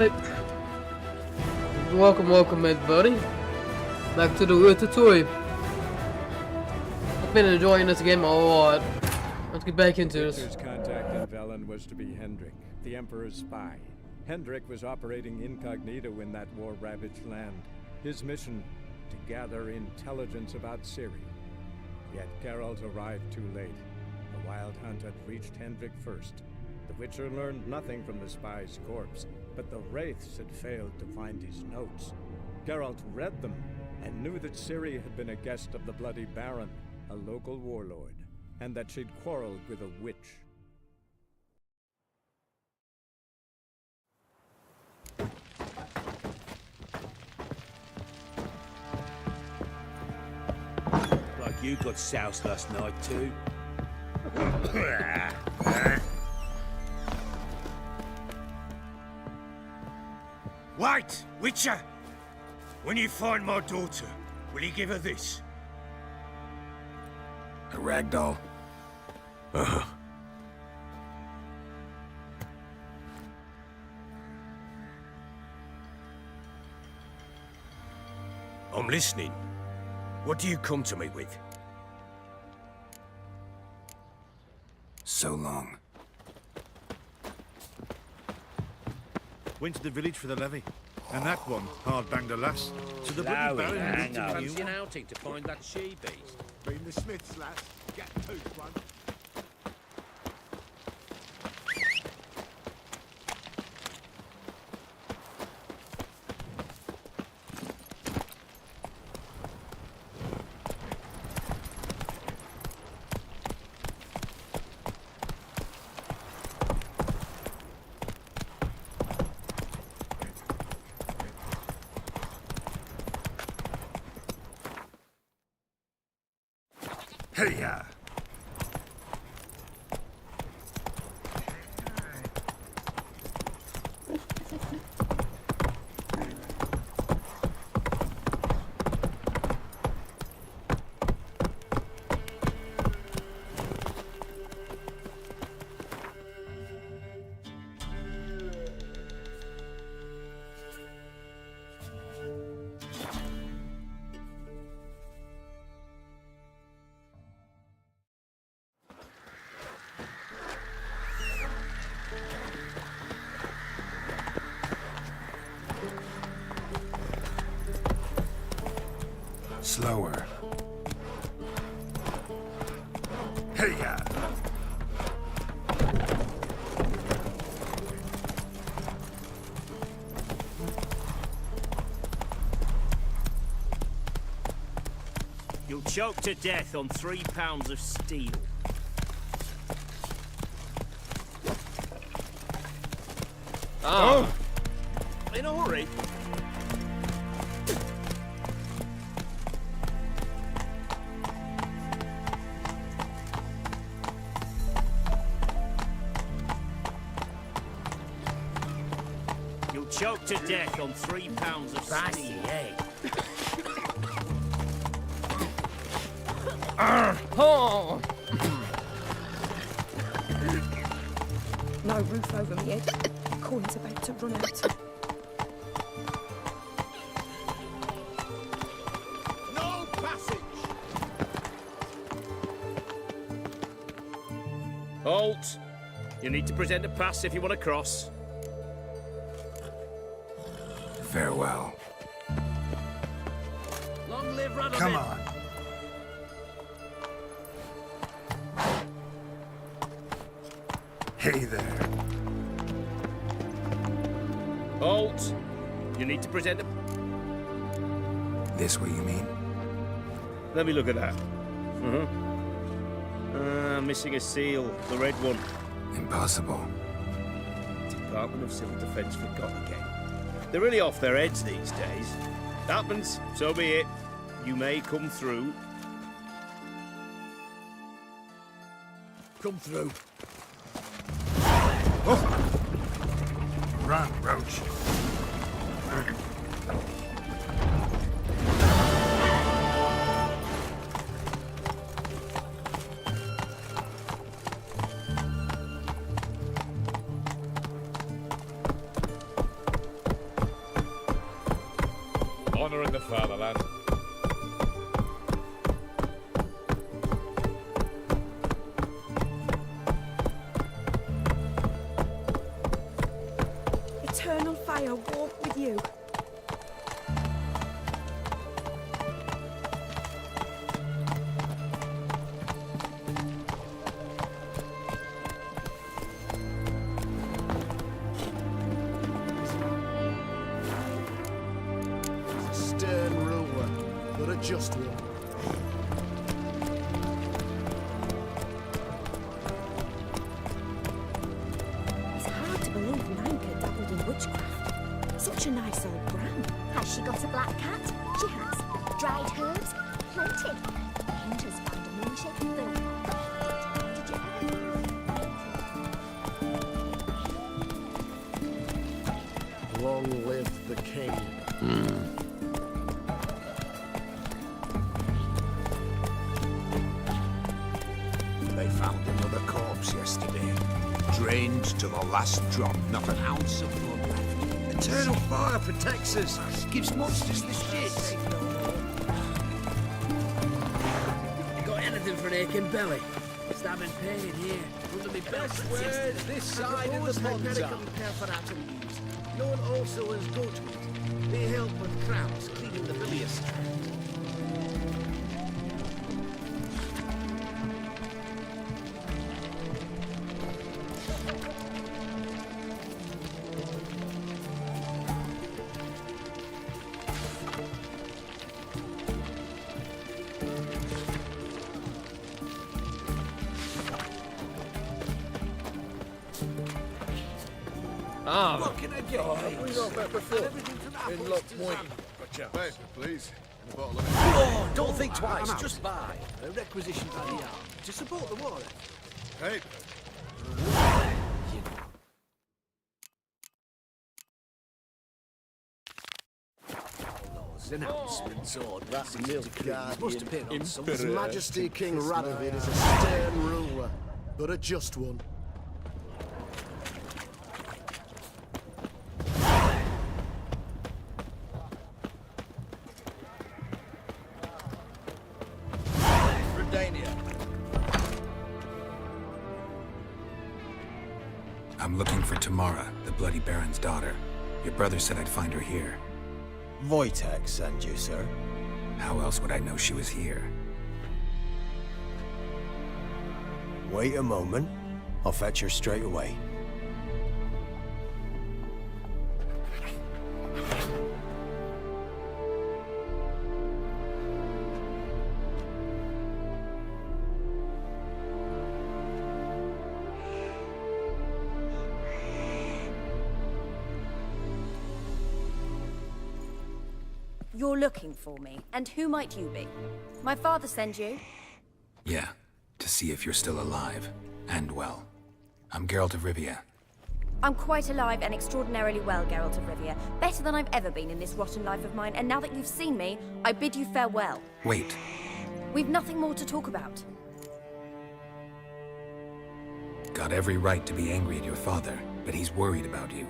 Hey. Welcome, everybody. Back to the tutorial. I've been enjoying this game a lot. Let's get back into this. Victor's contact in Velen was to be Hendrik, the Emperor's spy. Hendrik was operating incognito in that war-ravaged land. His mission, to gather intelligence about Ciri. Yet Geralt arrived too late. The Wild Hunt had reached Hendrik first. The Witcher learned nothing from the spy's corpse, but the Wraiths had failed to find his notes. Geralt read them and knew that Ciri had been a guest of the Bloody Baron, a local warlord, and that she'd quarreled with a witch. Like you got soused last night too. Wait, Witcher! When you find my daughter, will you give her this? A ragdoll? I'm listening. What do you come to me with? So long. Went to the village for the levy. And that one hard banged a lass. So the bloody Larry, baron hang on. moved Fancy to an outing to find that she-beast? Been the Smiths, lass. Get toast one. Hey-ya! Slower. Hey-ya! You'll choke to death on 3 pounds of steel. Oh! In a hurry. You'll choke to death on 3 pounds of steel. Oh! No roof over me head. Coin's about to run out. No passage! Halt! You need to present a pass if you want to cross. Farewell. Long live Radovid! Come on. Hey there. Halt! You need to present a... This what you mean? Let me look at that. Missing a seal, the red one. Impossible. Department of Civil Defence forgot again. They're really off their heads these days. Happens, so be it. You may come through. Come through. Run, Roach. honouring the fatherland. Eternal fire walk with you. Stern ruler, but a just one. It's hard to believe Nanka dabbled in witchcraft. Such a nice old brand. Has she got a black cat? She has. Dried herbs? Plenty. Painters found a moon-shaped bird. Did you ever... Long live the king. They found another corpse yesterday. Drained to the last drop, not an ounce of blood left. Eternal fire protects us. Gives monsters the shit. You got anything for an aching belly? Stabbing pain here. Under me belt. Where's this side of the pond? Care for out of use. Known also as goat meat. They help with cramps, cleaning the bilious tract. What can I get? Have we not met before? In Lock Point. Gotcha. Paper, please. And a bottle of... Oh, don't think twice, just buy. A requisition by the hour. To support the war. Paper. Announcements or that milk must appear on some His Majesty King Radovid is a stern ruler, but a just one. I'm looking for Tamara, the Bloody Baron's daughter. Your brother said I'd find her here. Wojtek sent you, sir. How else would I know she was here? Wait a moment. I'll fetch her straight away. You're looking for me, and who might you be? My father sent you? Yeah, to see if you're still alive. And well. I'm Geralt of Rivia. I'm quite alive and extraordinarily well, Geralt of Rivia. Better than I've ever been in this rotten life of mine, and now that you've seen me, I bid you farewell. Wait. We've nothing more to talk about. Got every right to be angry at your father, but he's worried about you.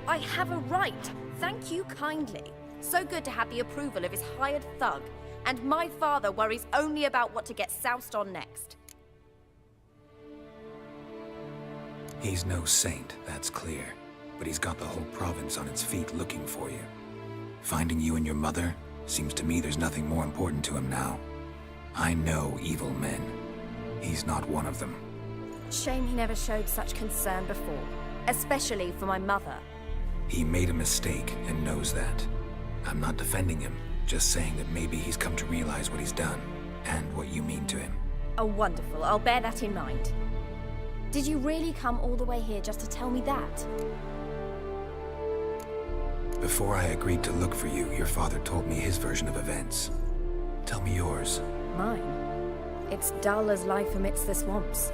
I have a right. Thank you kindly. So good to have the approval of his hired thug. And my father worries only about what to get soused on next. He's no saint, that's clear. But he's got the whole province on its feet looking for you. Finding you and your mother? Seems to me there's nothing more important to him now. I know evil men. He's not one of them. Shame he never showed such concern before. Especially for my mother. He made a mistake and knows that. I'm not defending him, just saying that maybe he's come to realize what he's done, and what you mean to him. Oh, wonderful. I'll bear that in mind. Did you really come all the way here just to tell me that? Before I agreed to look for you, your father told me his version of events. Tell me yours. Mine? It's dull as life amidst the swamps.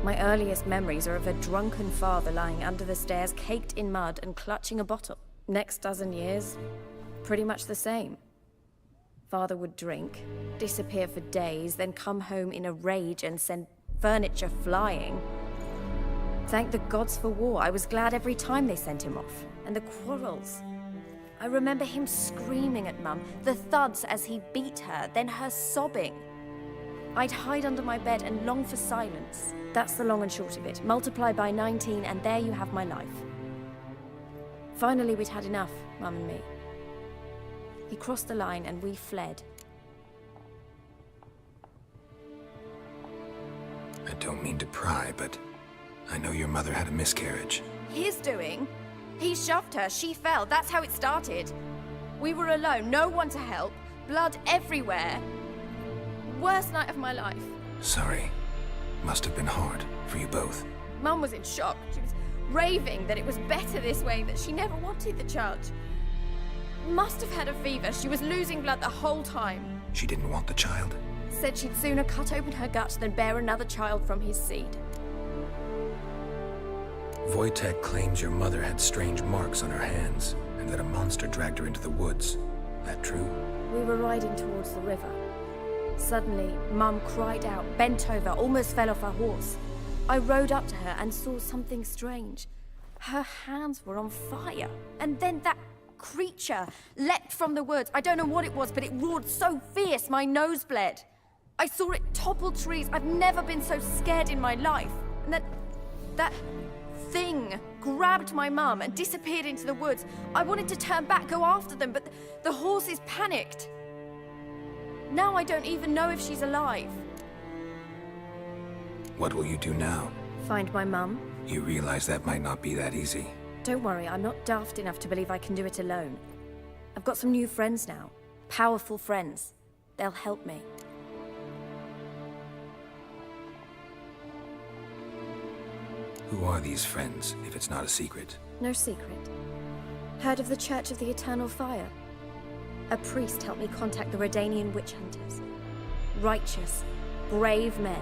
My earliest memories are of a drunken father lying under the stairs, caked in mud and clutching a bottle. Next dozen years, pretty much the same. Father would drink, disappear for days, then come home in a rage and send furniture flying. Thank the gods for war. I was glad every time they sent him off. And the quarrels. I remember him screaming at Mum, the thuds as he beat her, then her sobbing. I'd hide under my bed and long for silence. That's the long and short of it. Multiply by 19 and there you have my life. Finally, we'd had enough, Mum and me. He crossed the line and we fled. I don't mean to pry, but I know your mother had a miscarriage. His doing? He shoved her, she fell, that's how it started. We were alone, no one to help, blood everywhere. Worst night of my life. Sorry. Must have been hard for you both. Mum was in shock. She was raving that it was better this way, that she never wanted the child. Must have had a fever. She was losing blood the whole time. She didn't want the child? Said she'd sooner cut open her gut than bear another child from his seed. Wojtek claims your mother had strange marks on her hands, and that a monster dragged her into the woods. That true? We were riding towards the river. Suddenly, Mum cried out, bent over, almost fell off her horse. I rode up to her and saw something strange. Her hands were on fire. And then that creature leapt from the woods. I don't know what it was, but it roared so fierce my nose bled. I saw it topple trees. I've never been so scared in my life. And that thing grabbed my mum and disappeared into the woods. I wanted to turn back, go after them, but the horses panicked. Now I don't even know if she's alive. What will you do now? Find my mum. You realize that might not be that easy. Don't worry, I'm not daft enough to believe I can do it alone. I've got some new friends now. Powerful friends. They'll help me. Who are these friends, if it's not a secret? No secret. Heard of the Church of the Eternal Fire? A priest helped me contact the Redanian witch hunters. Righteous, brave men.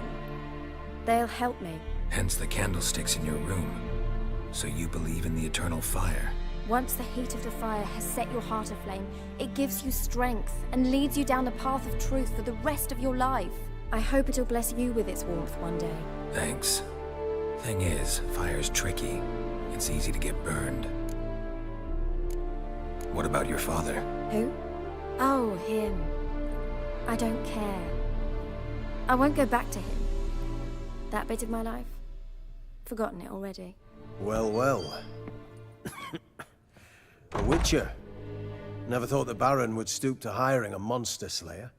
They'll help me. Hence the candlesticks in your room. So you believe in the eternal fire? Once the heat of the fire has set your heart aflame, it gives you strength and leads you down the path of truth for the rest of your life. I hope it'll bless you with its warmth one day. Thanks. Thing is, fire's tricky. It's easy to get burned. What about your father? Who? Oh, him. I don't care. I won't go back to him. That bit of my life? Forgotten it already. Well, well. A witcher. Never thought the Baron would stoop to hiring a monster slayer.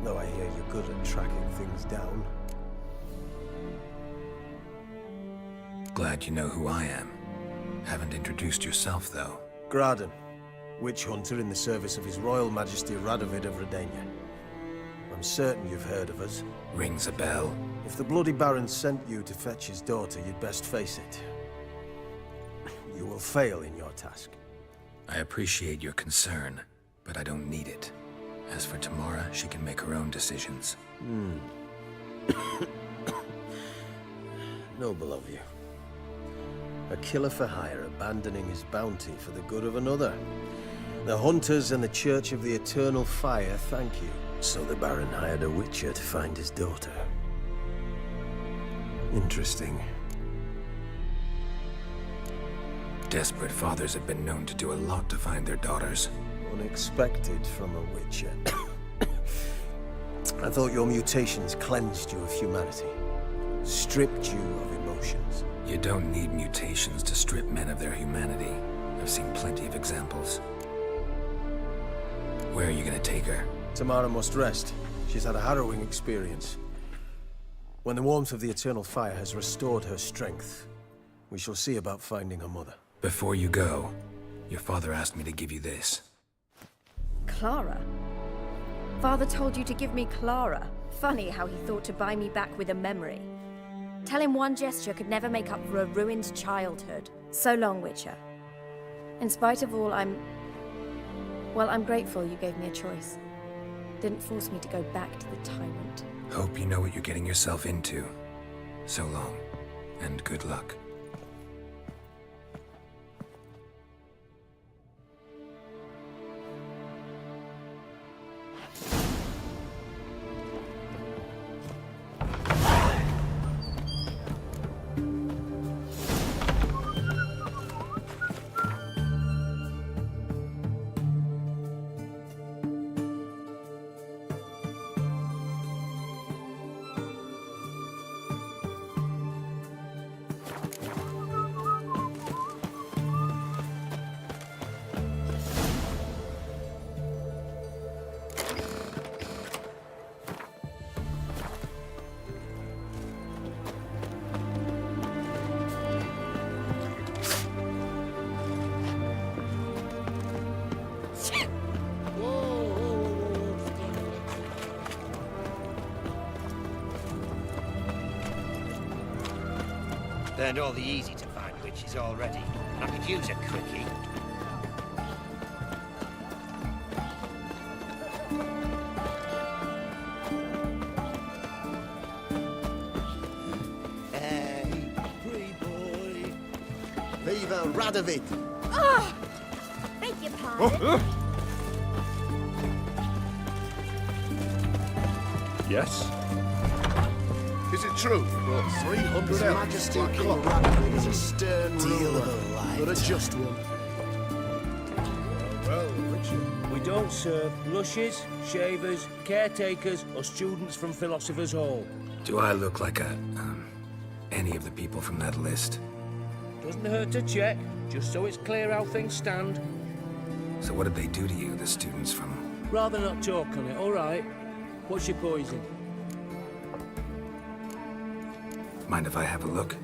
Though I hear you're good at tracking things down. Glad you know who I am. Haven't introduced yourself, though. Graden, witch hunter in the service of His Royal Majesty Radovid of Redania. I'm certain you've heard of us. Rings a bell. If the Bloody Baron sent you to fetch his daughter, you'd best face it. You will fail in your task. I appreciate your concern, but I don't need it. As for Tamara, she can make her own decisions. Noble of you. A killer for hire abandoning his bounty for the good of another. The hunters and the Church of the Eternal Fire thank you. So the Baron hired a witcher to find his daughter. Interesting. Desperate fathers have been known to do a lot to find their daughters. Unexpected from a witcher. I thought your mutations cleansed you of humanity. Stripped you of emotions. You don't need mutations to strip men of their humanity. I've seen plenty of examples. Where are you gonna take her? Tamara must rest. She's had a harrowing experience. When the warmth of the Eternal Fire has restored her strength, we shall see about finding her mother. Before you go, your father asked me to give you this. Clara? Father told you to give me Clara. Funny how he thought to buy me back with a memory. Tell him one gesture could never make up for a ruined childhood. So long, Witcher. In spite of all, I'm grateful you gave me a choice. Didn't force me to go back to the tyrant. Hope you know what you're getting yourself into. So long, and good luck. Learned all the easy-to-find witches already. I could use a quickie. Hey, free boy. Viva Radovid! Oh! Beg your pardon? Yes? Is it true? Well, 300 His elves. Majesty Like King clock. Radovid is a stern Deal of ruler, a life. but a just one. Well, Richard. We don't serve lushes, shavers, caretakers, or students from Philosopher's Hall. Do I look like any of the people from that list? Doesn't hurt to check, just so it's clear how things stand. So what did they do to you, the students from... Rather not talk on it, all right? What's your poison? Mind if I have a look?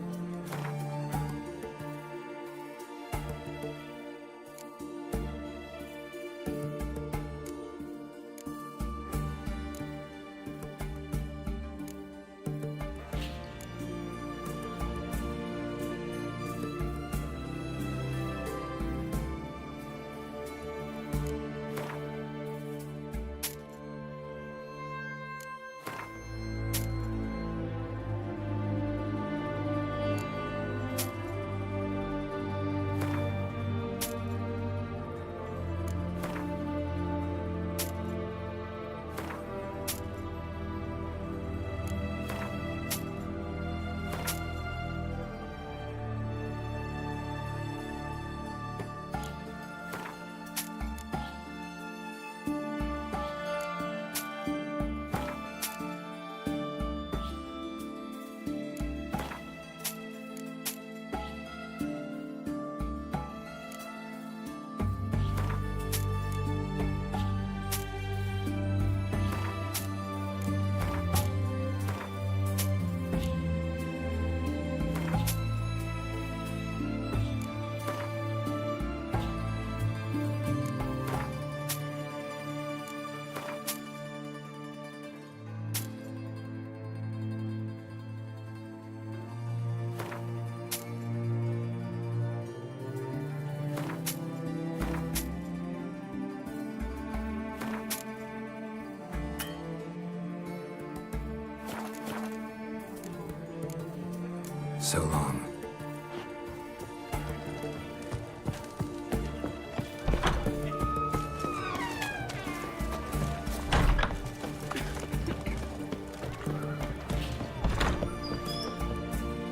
So long.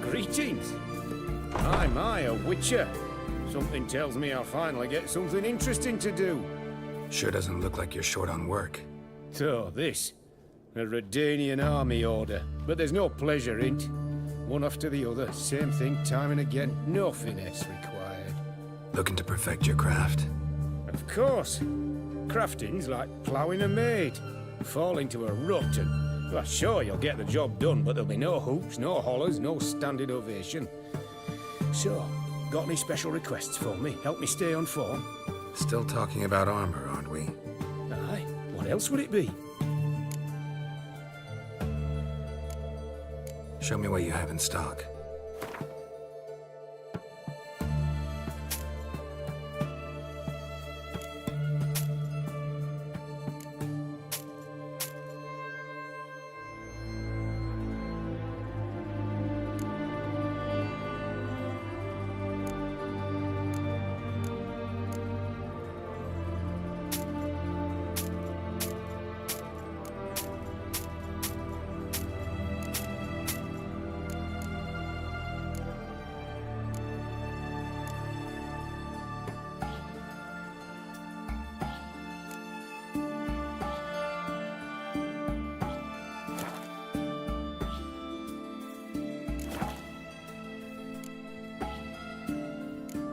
Greetings. My, a witcher. Something tells me I'll finally get something interesting to do. Sure doesn't look like you're short on work. So, this. A Redanian army order. But there's no pleasure in it. One after the other, same thing time and again. No finesse required. Looking to perfect your craft? Of course. Crafting's like ploughing a maid. Fall into a rut and... Well, sure, you'll get the job done, but there'll be no hoops, no hollers, no standing ovation. So, got any special requests for me? Help me stay on form? Still talking about armor, aren't we? Aye. What else would it be? Show me what you have in stock.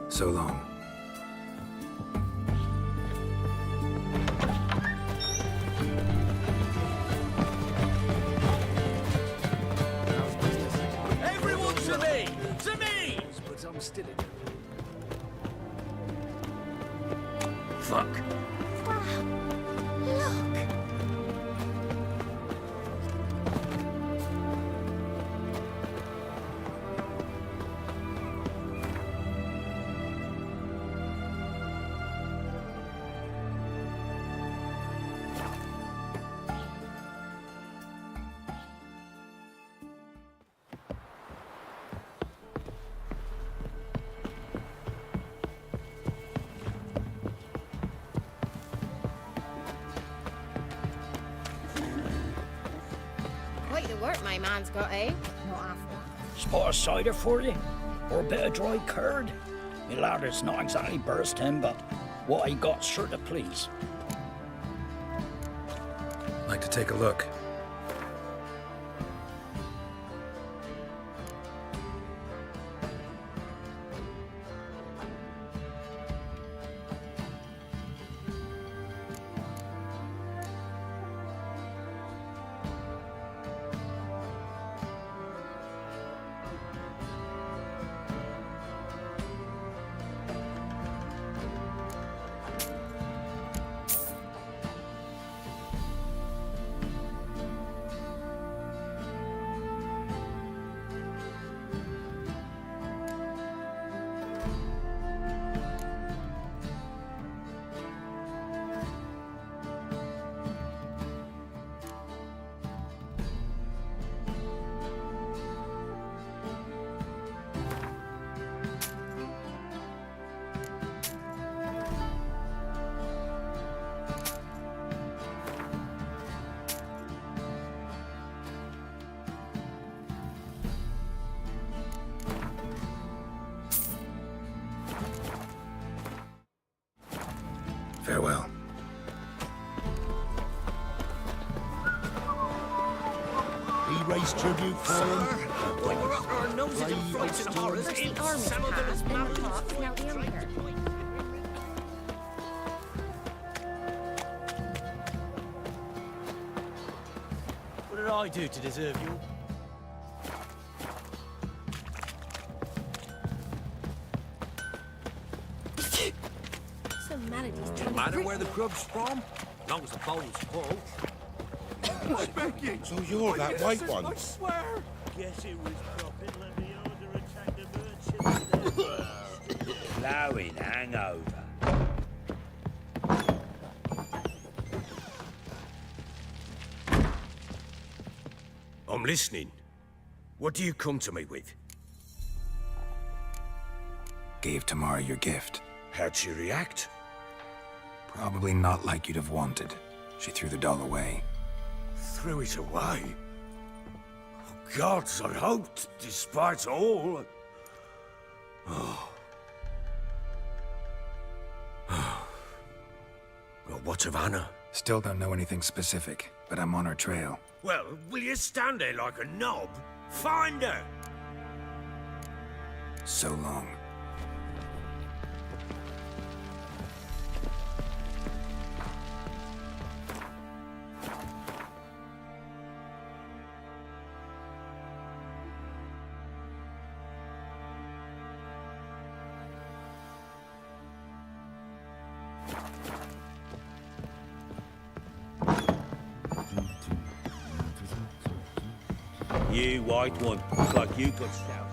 So long. Everyone to me! To me! But I'm still in. Fuck. Look! sport my man's got, eh? Not after. Spot of cider for you? Or a bit of dry curd? Me lad, it's not exactly bursting, but what I got's sure to please. Like to take a look. Farewell. He raised tribute for him. We were up our noses in frights and horrors. First the army Some of passed, them then the cops, now the Emperor. What did I do to deserve you? Some Melody's trying to Matter rip where the me. grub's from, as long as the bowl's full. I beg you. So you're that white one? I swear. Guess it was profit. Let me order attack the merchant. Flowing hangover. I'm listening. What do you come to me with? Gave Tamara your gift. How'd she react? Probably not like you'd have wanted. She threw the doll away. Threw it away? Oh, gods, I hoped, despite all. Oh. Well, what of Anna? Still don't know anything specific, but I'm on her trail. Well, will you stand there like a knob? Find her! So long. You white one, looks like you got stout.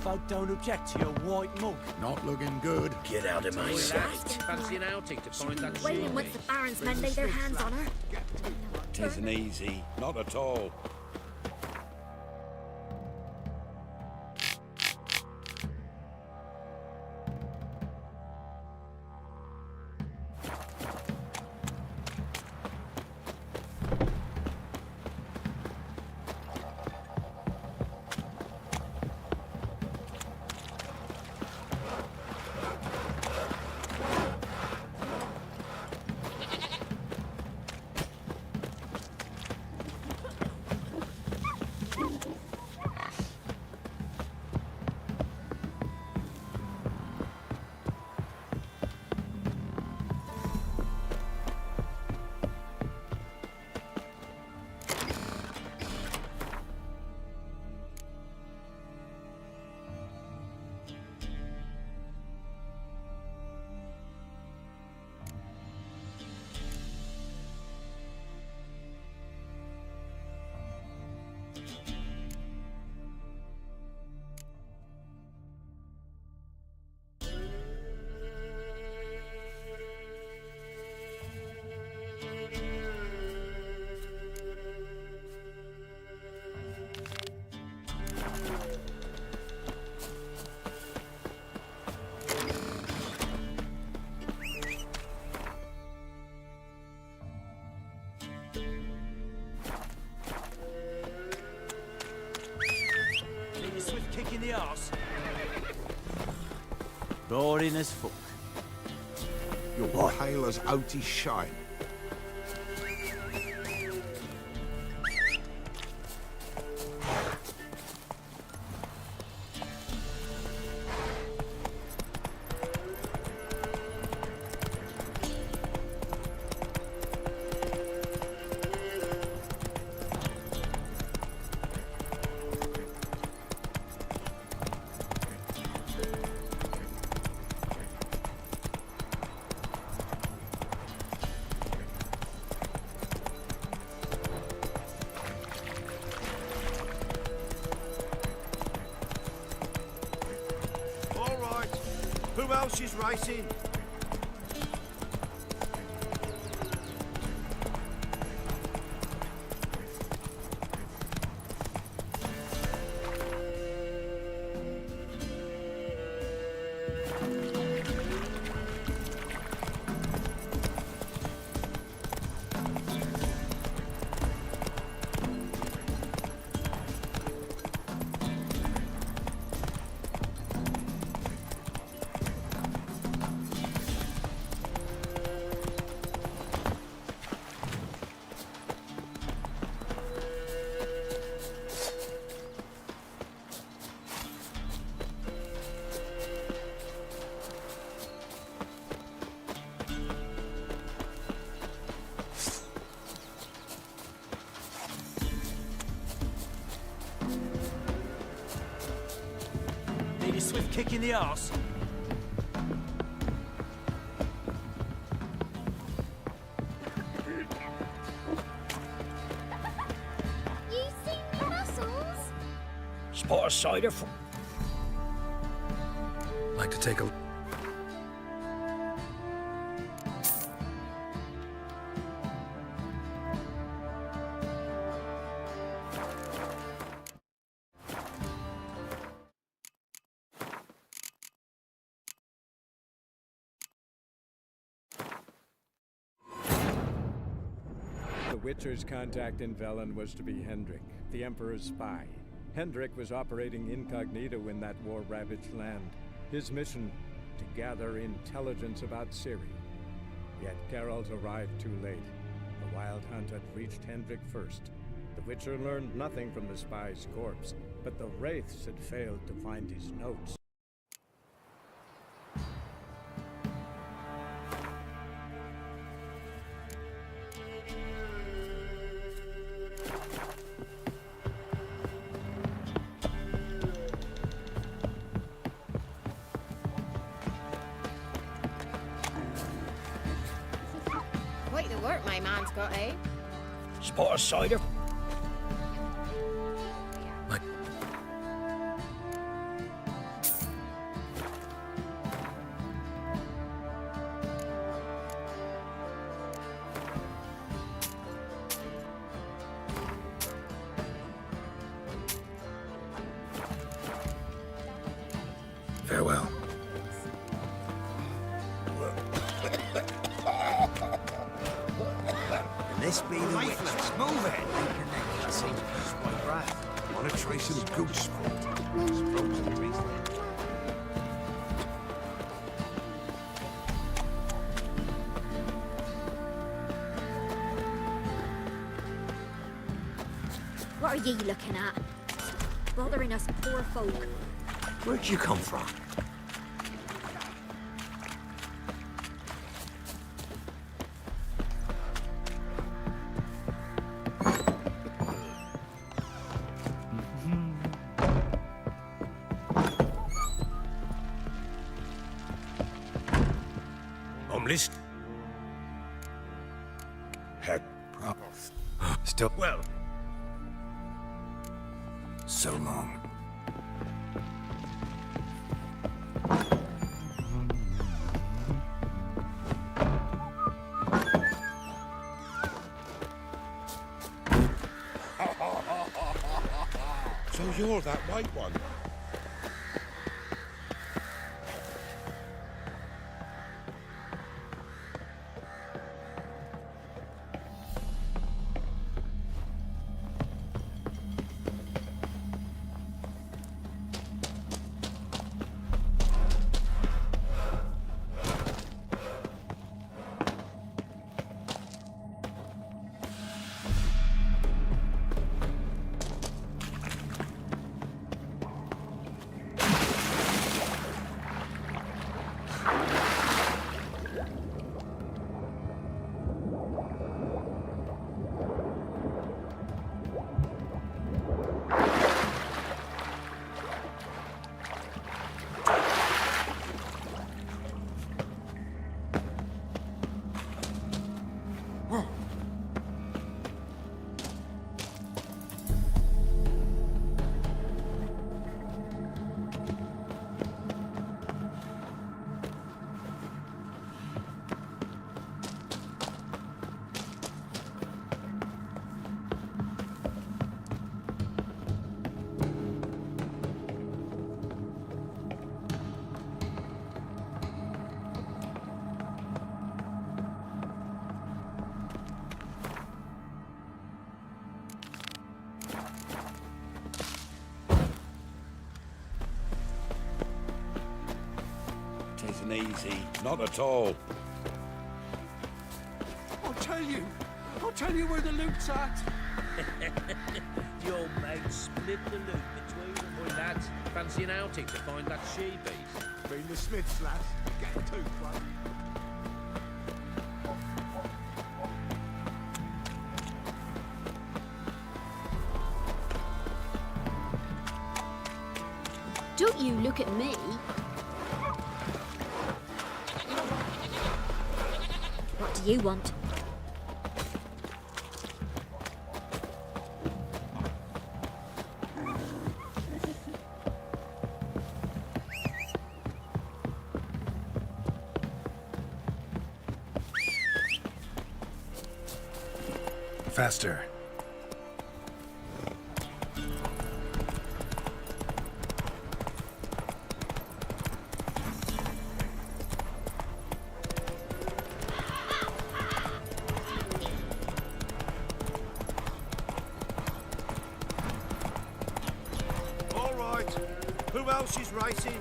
Folk don't object to your white mug. Not looking good. Get out of my sight. Fancy an outing to find that Waiting with the Barons men lay their hands on her. Tisn't easy. Not at all. Boring as fuck. You're pale as outy shine. All right. Who else is racing? Need a swift kick in the arse? You seen the muscles? Spot a cider for... Like to take a... The Witcher's contact in Velen was to be Hendrik, the Emperor's spy. Hendrik was operating incognito in that war-ravaged land. His mission, to gather intelligence about Ciri. Yet Geralt arrived too late. The Wild Hunt had reached Hendrik first. The Witcher learned nothing from the spy's corpse, but the Wraiths had failed to find his notes. Quite the work my man's got, eh? Spot a cider? Farewell. This be the witch. Let's move it. I seem to be quite right. Want to try some good sport? What are ye looking at? Bothering us poor folk. Where'd you come from? List. Heck. Still. Well. So long. So you're that white one? and easy. Not at all. I'll tell you where the loot's at. The old mate split the loot between them. Oi, lads, fancy an outing to find that she-beast? Been the Smiths, lads. Get a toothbrush. Don't you look at me. What do you want? Faster. All right. Who else is racing?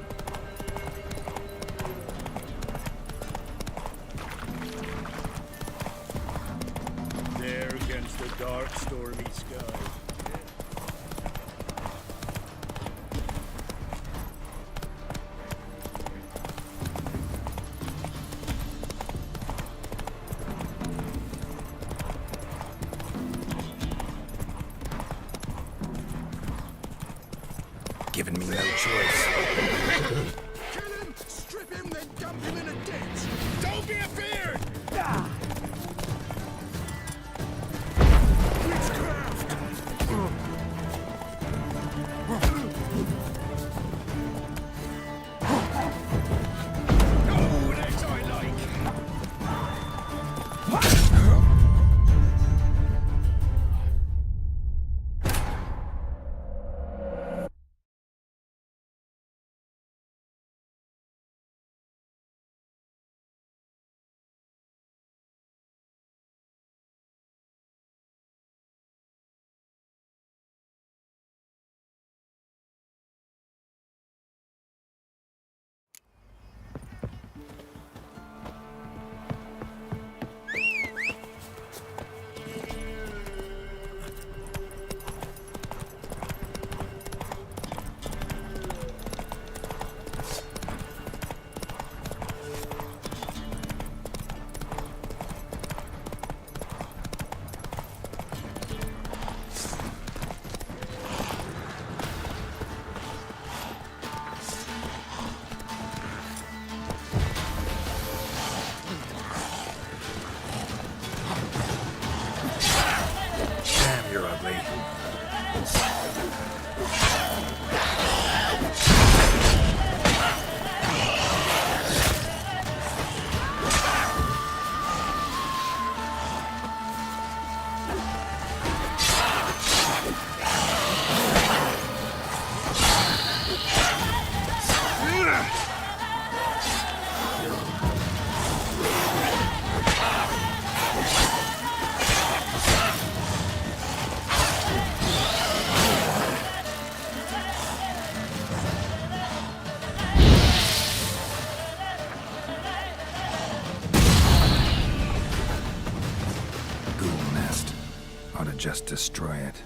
There against the dark, stormy sky. Giving me no choice. Kill him, strip him, then dump him in a ditch. Don't be afeared. Damn, you're ugly. Ghoul nest. Ought to just destroy it.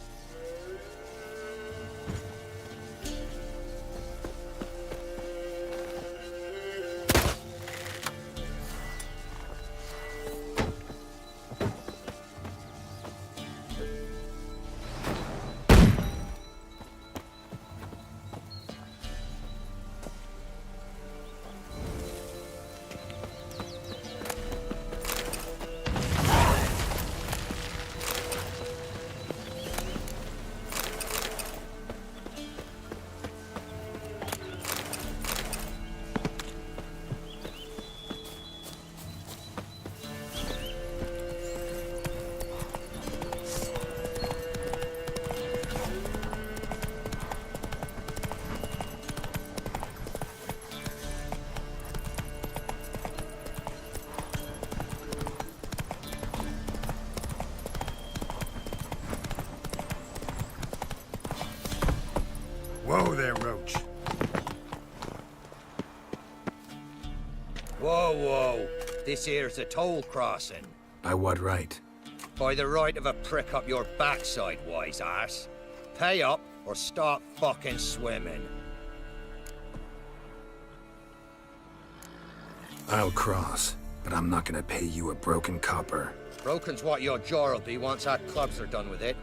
This here's a toll crossing. By what right? By the right of a prick up your backside, wise arse. Pay up or start fucking swimming. I'll cross, but I'm not gonna pay you a broken copper. Broken's what your jaw'll be once our clubs are done with it.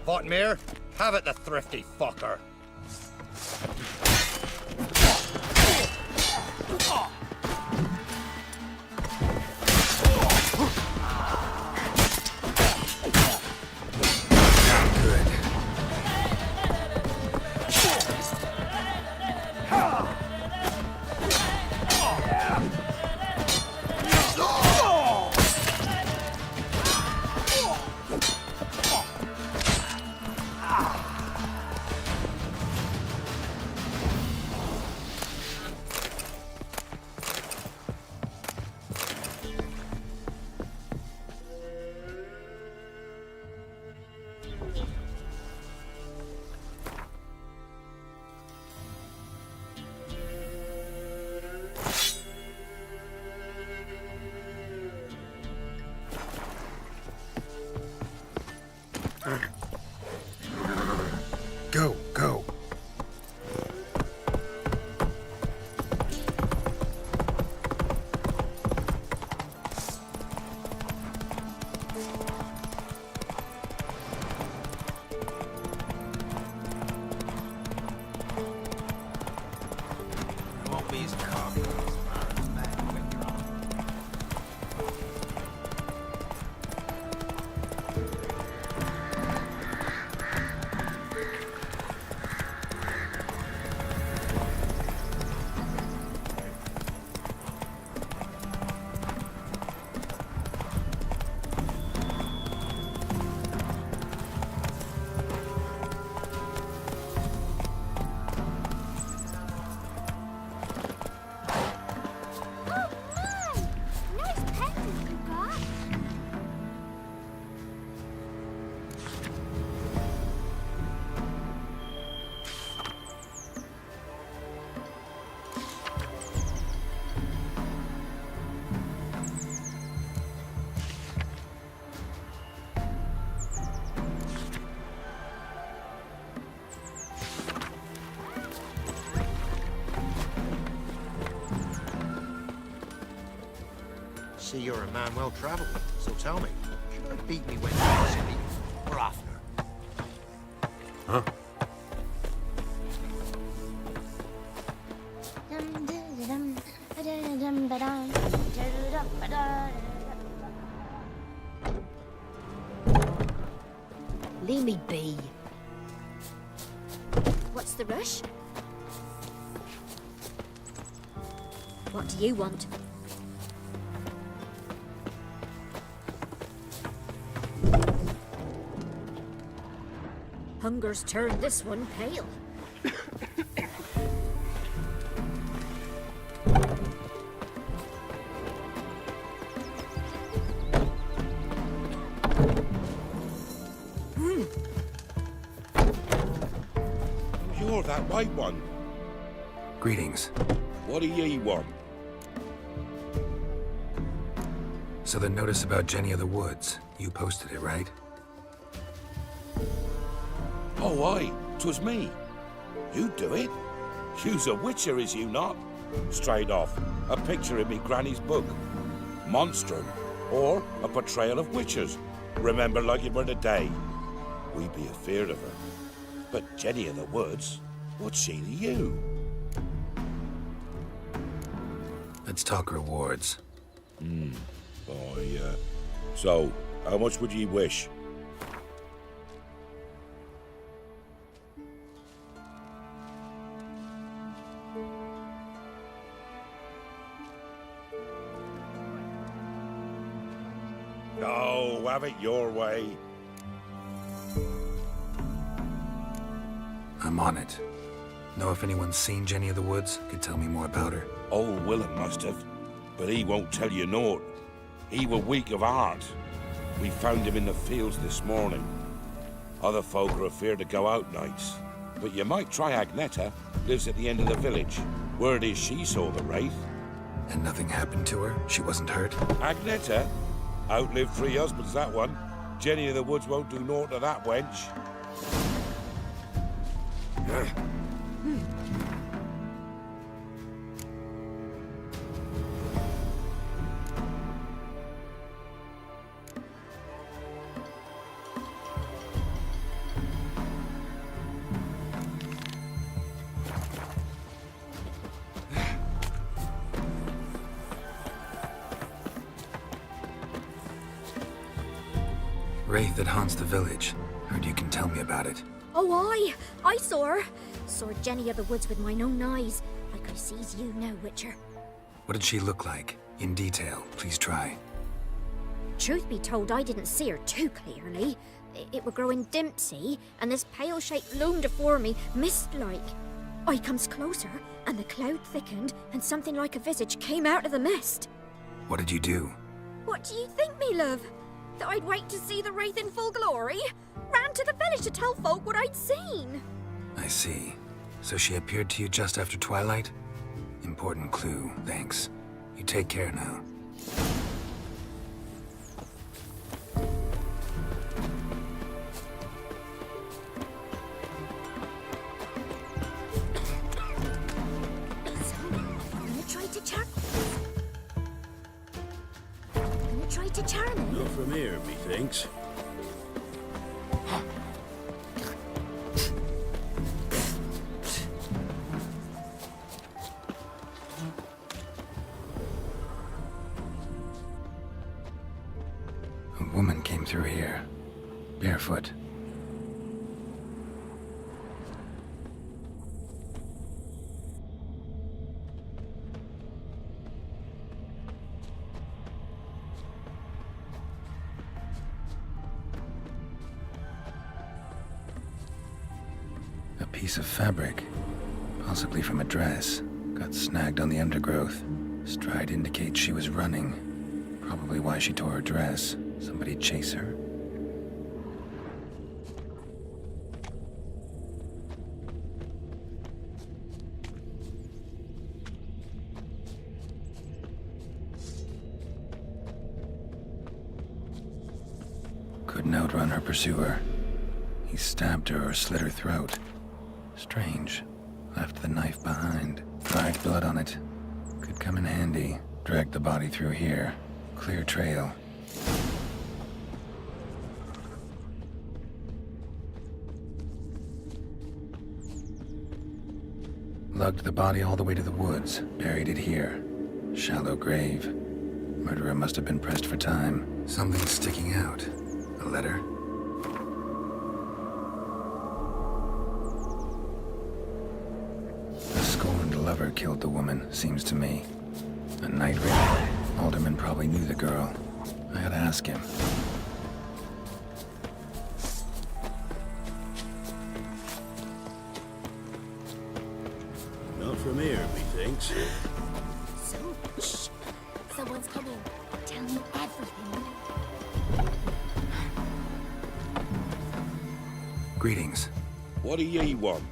Votmir, have it, the thrifty fucker. Go, go. Won't be as cocky as Baron's back when you're on. See, you're a man well travelled, so tell me, should I beat me when you speak, or after? Huh? Leave me be. What's the rush? What do you want? Hunger's turned this one pale. You're that white one. Greetings. What do ye want? So the notice about Jenny of the Woods, you posted it, right? Oh, aye, 'twas me. You do it? You's a witcher, is you not? Straight off, a picture in me granny's book. Monstrum, or a portrayal of witchers. Remember like it were the day. We be afeard of her. But Jenny of the Woods, what's she to you? Let's talk rewards. Oh, yeah. So, how much would ye wish? Oh, have it your way. I'm on it. Know if anyone's seen Jenny of the Woods? Could tell me more about her. Old Willem must have, but he won't tell you naught. He were weak of heart. We found him in the fields this morning. Other folk are afeard to go out nights. But you might try Agneta, lives at the end of the village. Word is she saw the wraith. And nothing happened to her? She wasn't hurt? Agneta? Outlived 3 husbands, that one. Jenny of the Woods won't do naught to that wench. Wraith that haunts the village. Heard you can tell me about it. Oh, I saw her. Saw Jenny of the Woods with mine own eyes. Like I sees you now, Witcher. What did she look like? In detail, please try. Truth be told, I didn't see her too clearly. It were growing dim, see, and this pale shape loomed afore me, mist-like. I comes closer, and the cloud thickened, and something like a visage came out of the mist. What did you do? What do you think, me love? That I'd wait to see the wraith in full glory? Ran to the village to tell folk what I'd seen. I see. So she appeared to you just after twilight? Important clue, thanks. You take care now. Not from here, methinks. A woman came through here, barefoot. A piece of fabric, possibly from a dress, got snagged on the undergrowth. Stride indicates she was running. Probably why she tore her dress. Somebody chase her? Couldn't outrun her pursuer. He stabbed her or slit her throat. Strange. Left the knife behind. Dried blood on it. Could come in handy. Dragged the body through here. Clear trail. Lugged the body all the way to the woods. Buried it here. Shallow grave. Murderer must have been pressed for time. Something sticking out. A letter? A scorned lover killed the woman, seems to me. A night raid. Alderman probably knew the girl. I had to ask him. Not from here, methinks. So, shh. Someone's coming. Tell me everything. Greetings. What do ye want?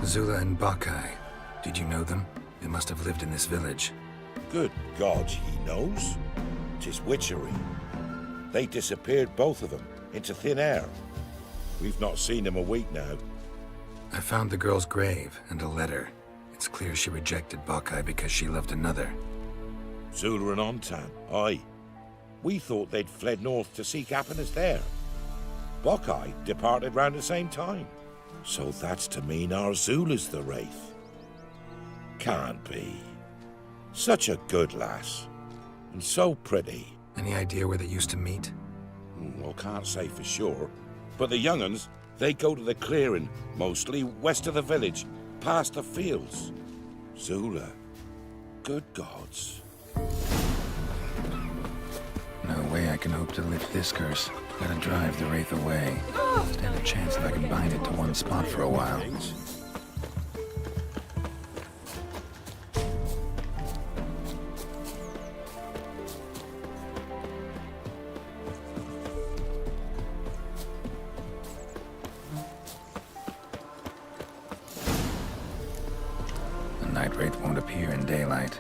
Zula and Bakai. Did you know them? They must have lived in this village. Good God, he knows. 'Tis witchery. They disappeared, both of them, into thin air. We've not seen them a week now. I found the girl's grave and a letter. It's clear she rejected Bakai because she loved another. Zula and Ontan, aye. We thought they'd fled north to seek happiness there. Bakai departed round the same time. So that's to mean our Zula's the wraith. Can't be. Such a good lass. And so pretty. Any idea where they used to meet? Well, can't say for sure. But the young'uns, they go to the clearing, mostly west of the village, past the fields. Zula. Good gods. No way I can hope to lift this curse. Gotta drive the wraith away. Stand a chance if I can bind it to one spot for a while. night wraith won't appear in daylight.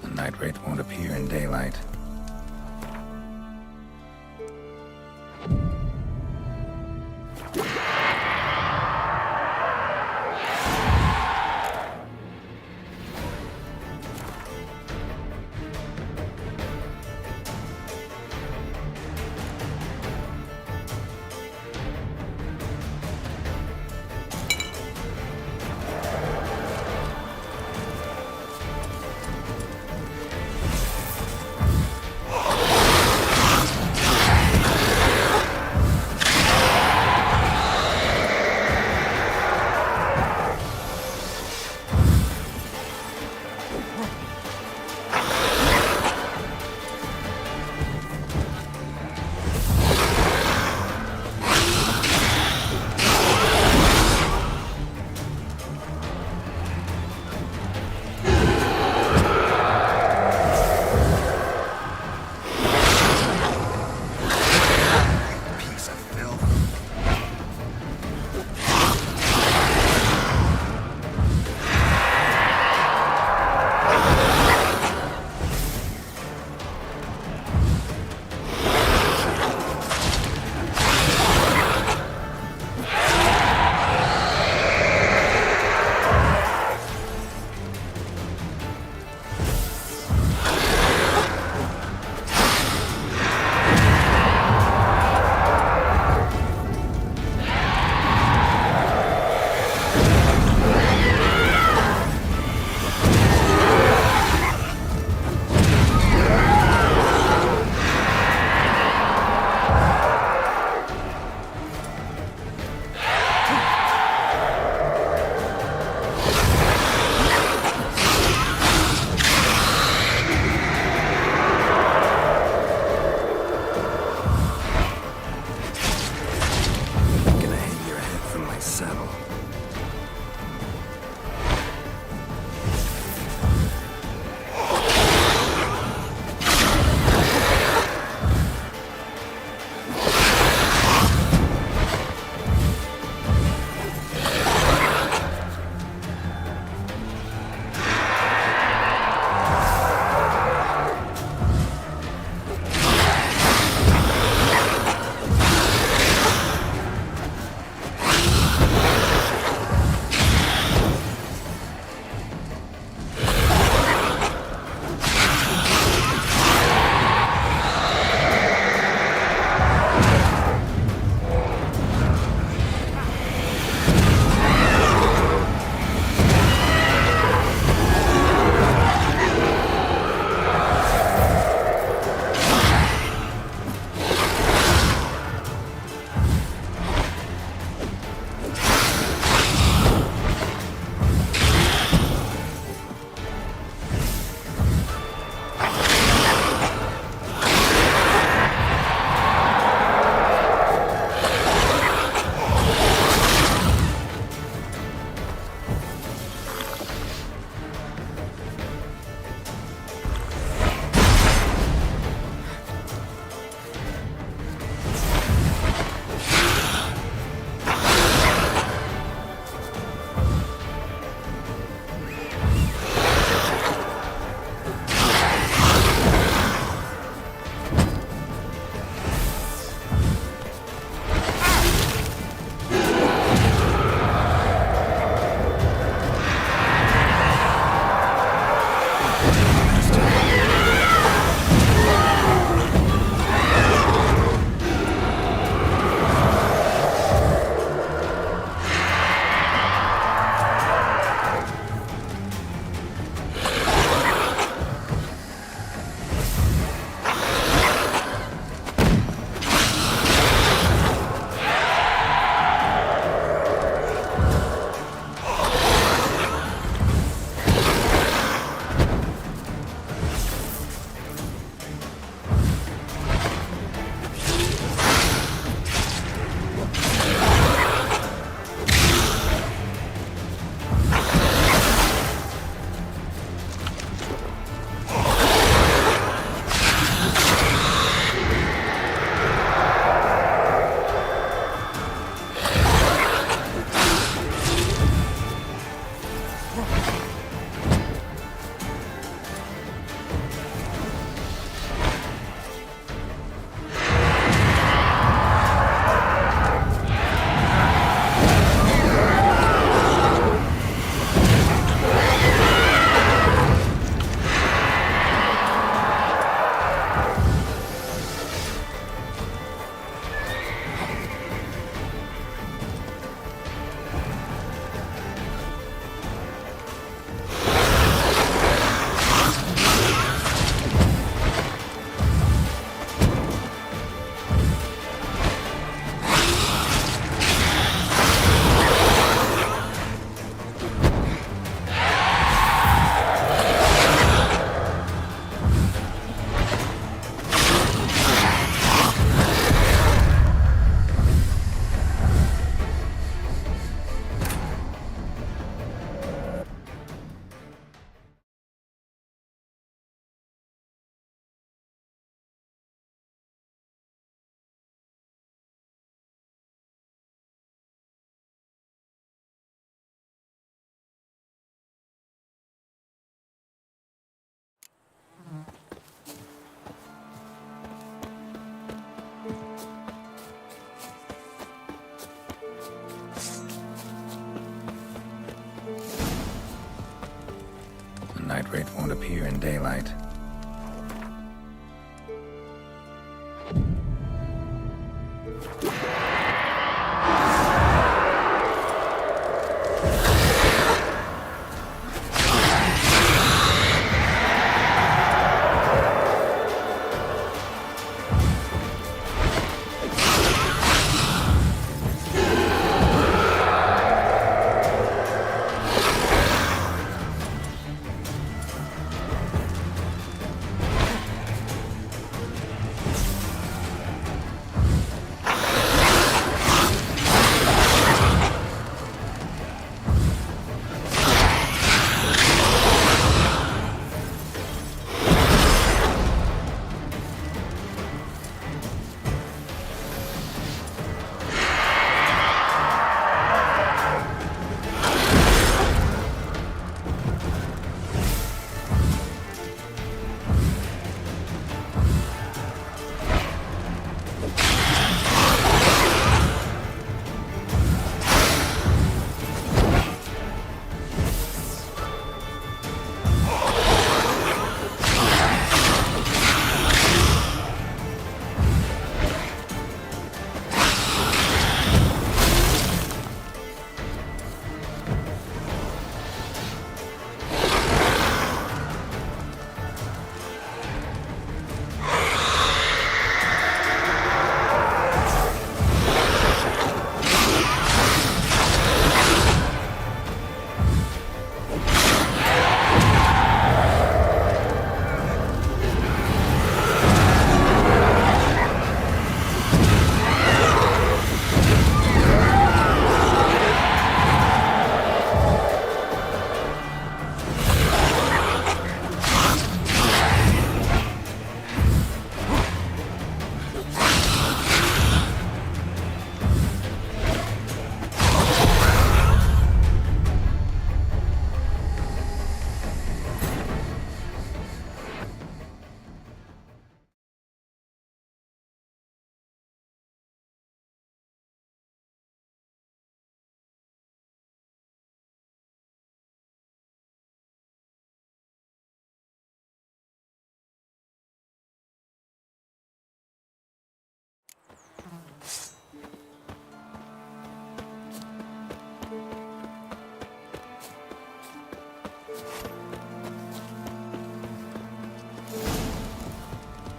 The night wraith won't appear in daylight. The night wraith won't appear in daylight.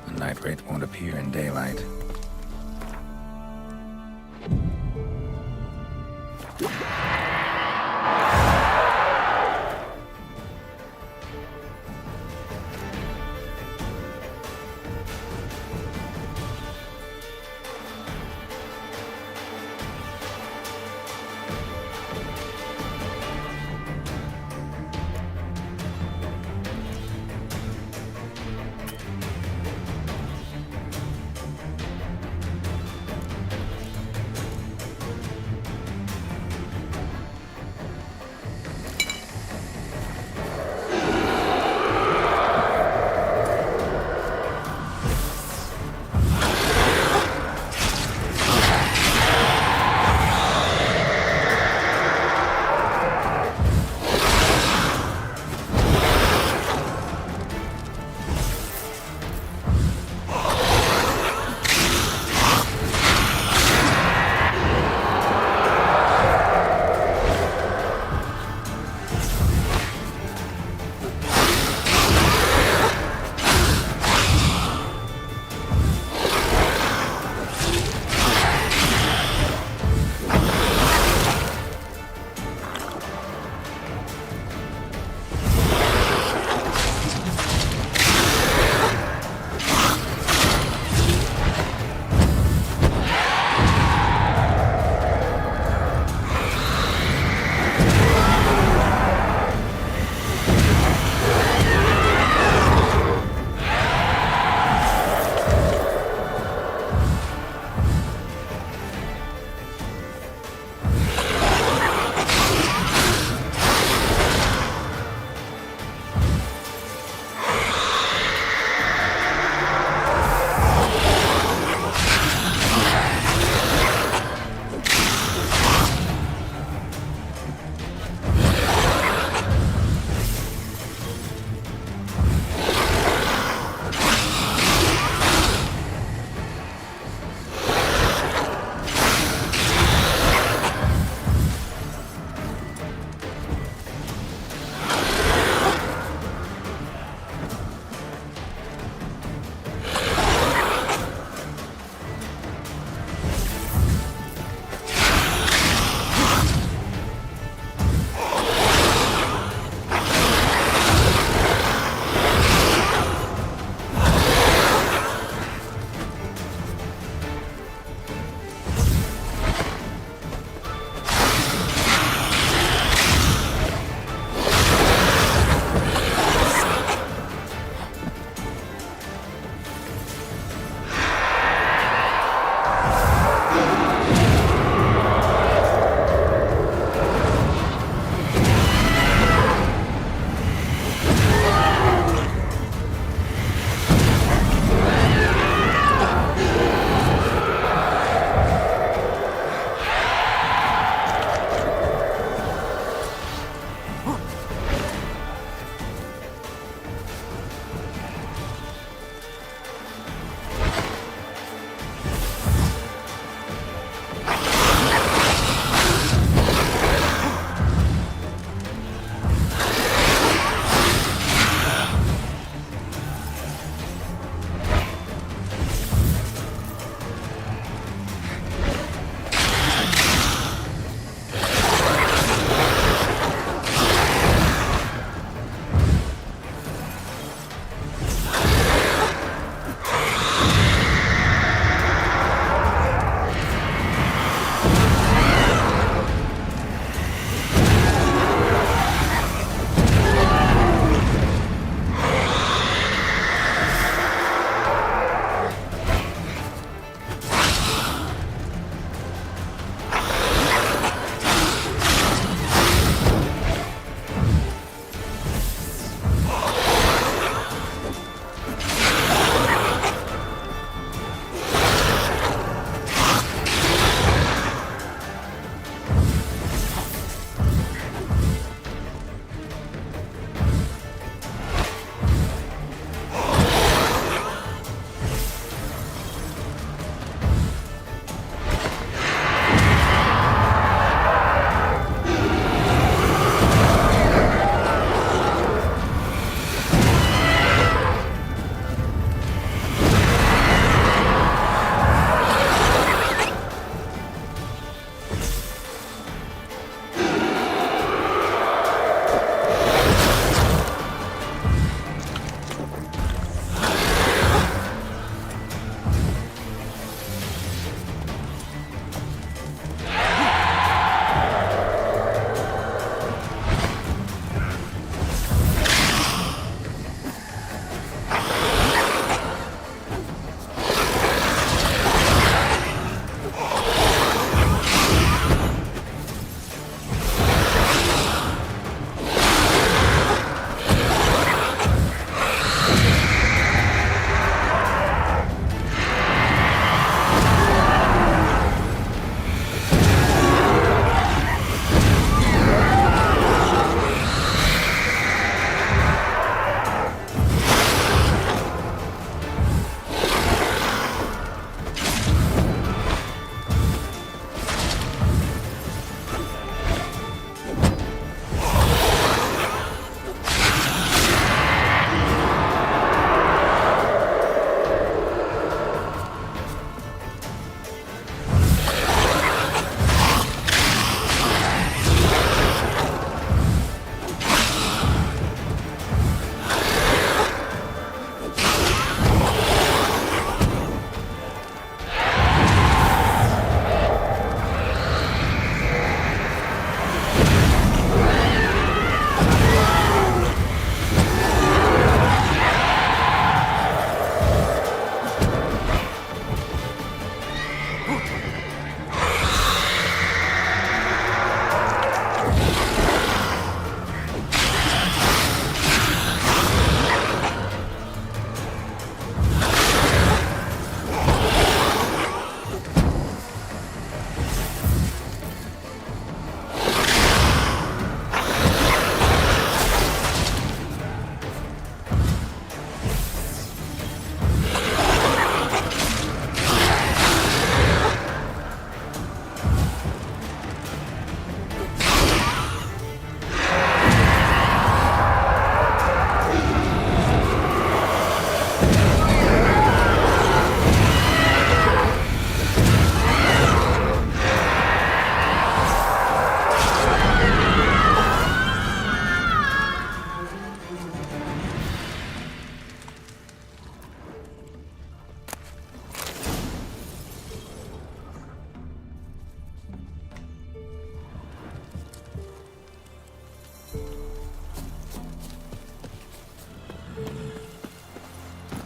The night wraith won't appear in daylight.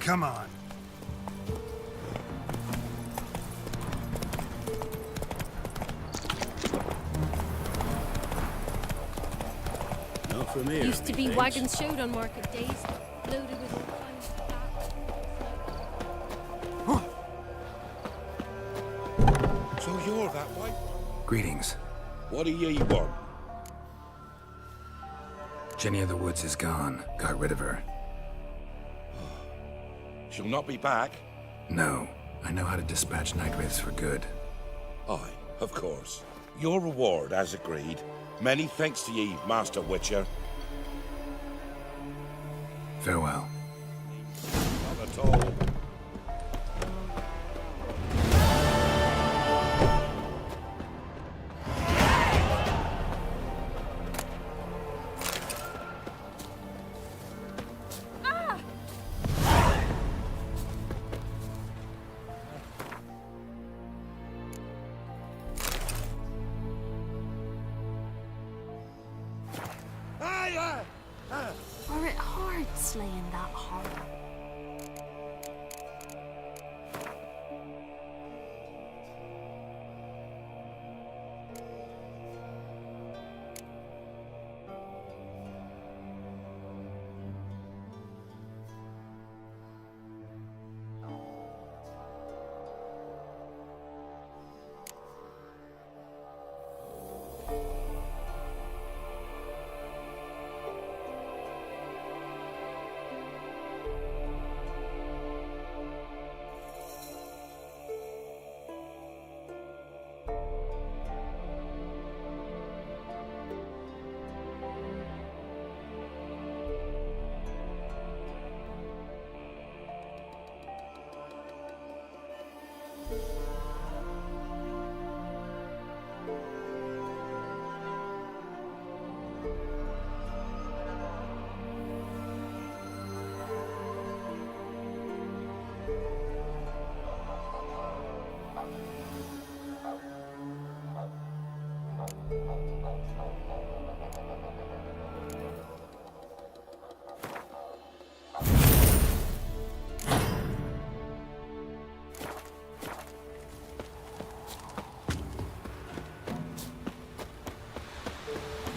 come on. Not from here. Used to be methinks. wagons showed on market days, loaded with all kinds of So you're that white? Greetings. What do ye want? Jenny of the Woods is gone. Got rid of her. She'll not be back? No. I know how to dispatch night wraiths for good. Aye, of course. Your reward, as agreed. Many thanks to ye, Master Witcher. Farewell. Not at all. Were it hard slaying that horror?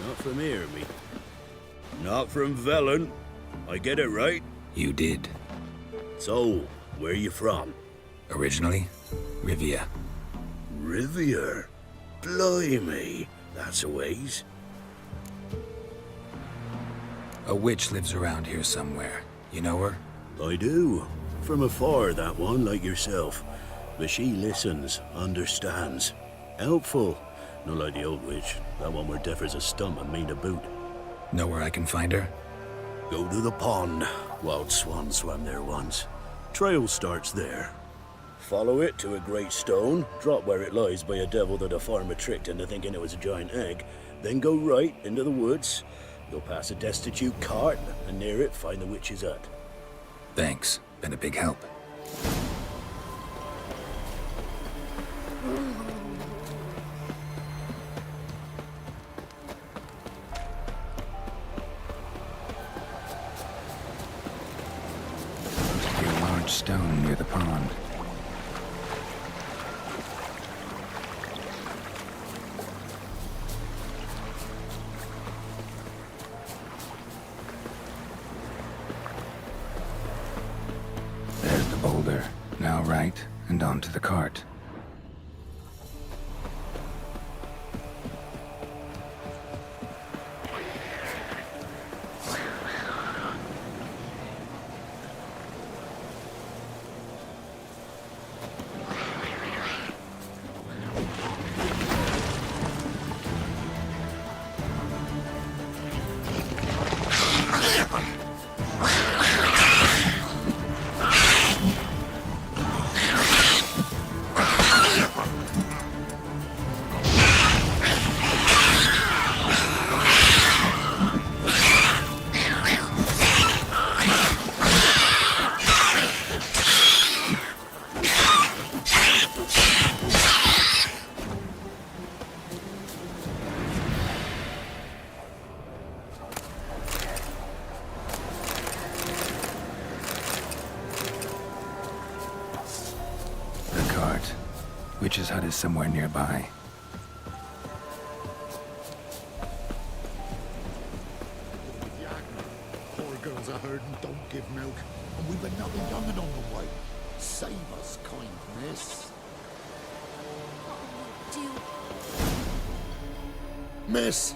Not from here, me. Not from Velen. I get it right? You did. So, where you from? Originally, Rivia. Rivia? Blimey, that's a ways. A witch lives around here somewhere. You know her? I do. From afar, that one, like yourself. But she listens, understands. Helpful. Not like the old witch. That one were deaf as a stump and mean to boot. Know where I can find her? Go to the pond. Wild swan swam there once. Trail starts there. Follow it to a great stone, drop where it lies by a devil that a farmer tricked into thinking it was a giant egg, then go right into the woods. You'll pass a destitute cart, and near it find the witch's hut. Thanks. Been a big help. A large stone near the pond. There's the boulder. Now right, and onto the cart. witch's hut is somewhere nearby. Poor girls are herd and don't give milk. And we've been nothing youngin' on the way. Save us, kind miss. Miss,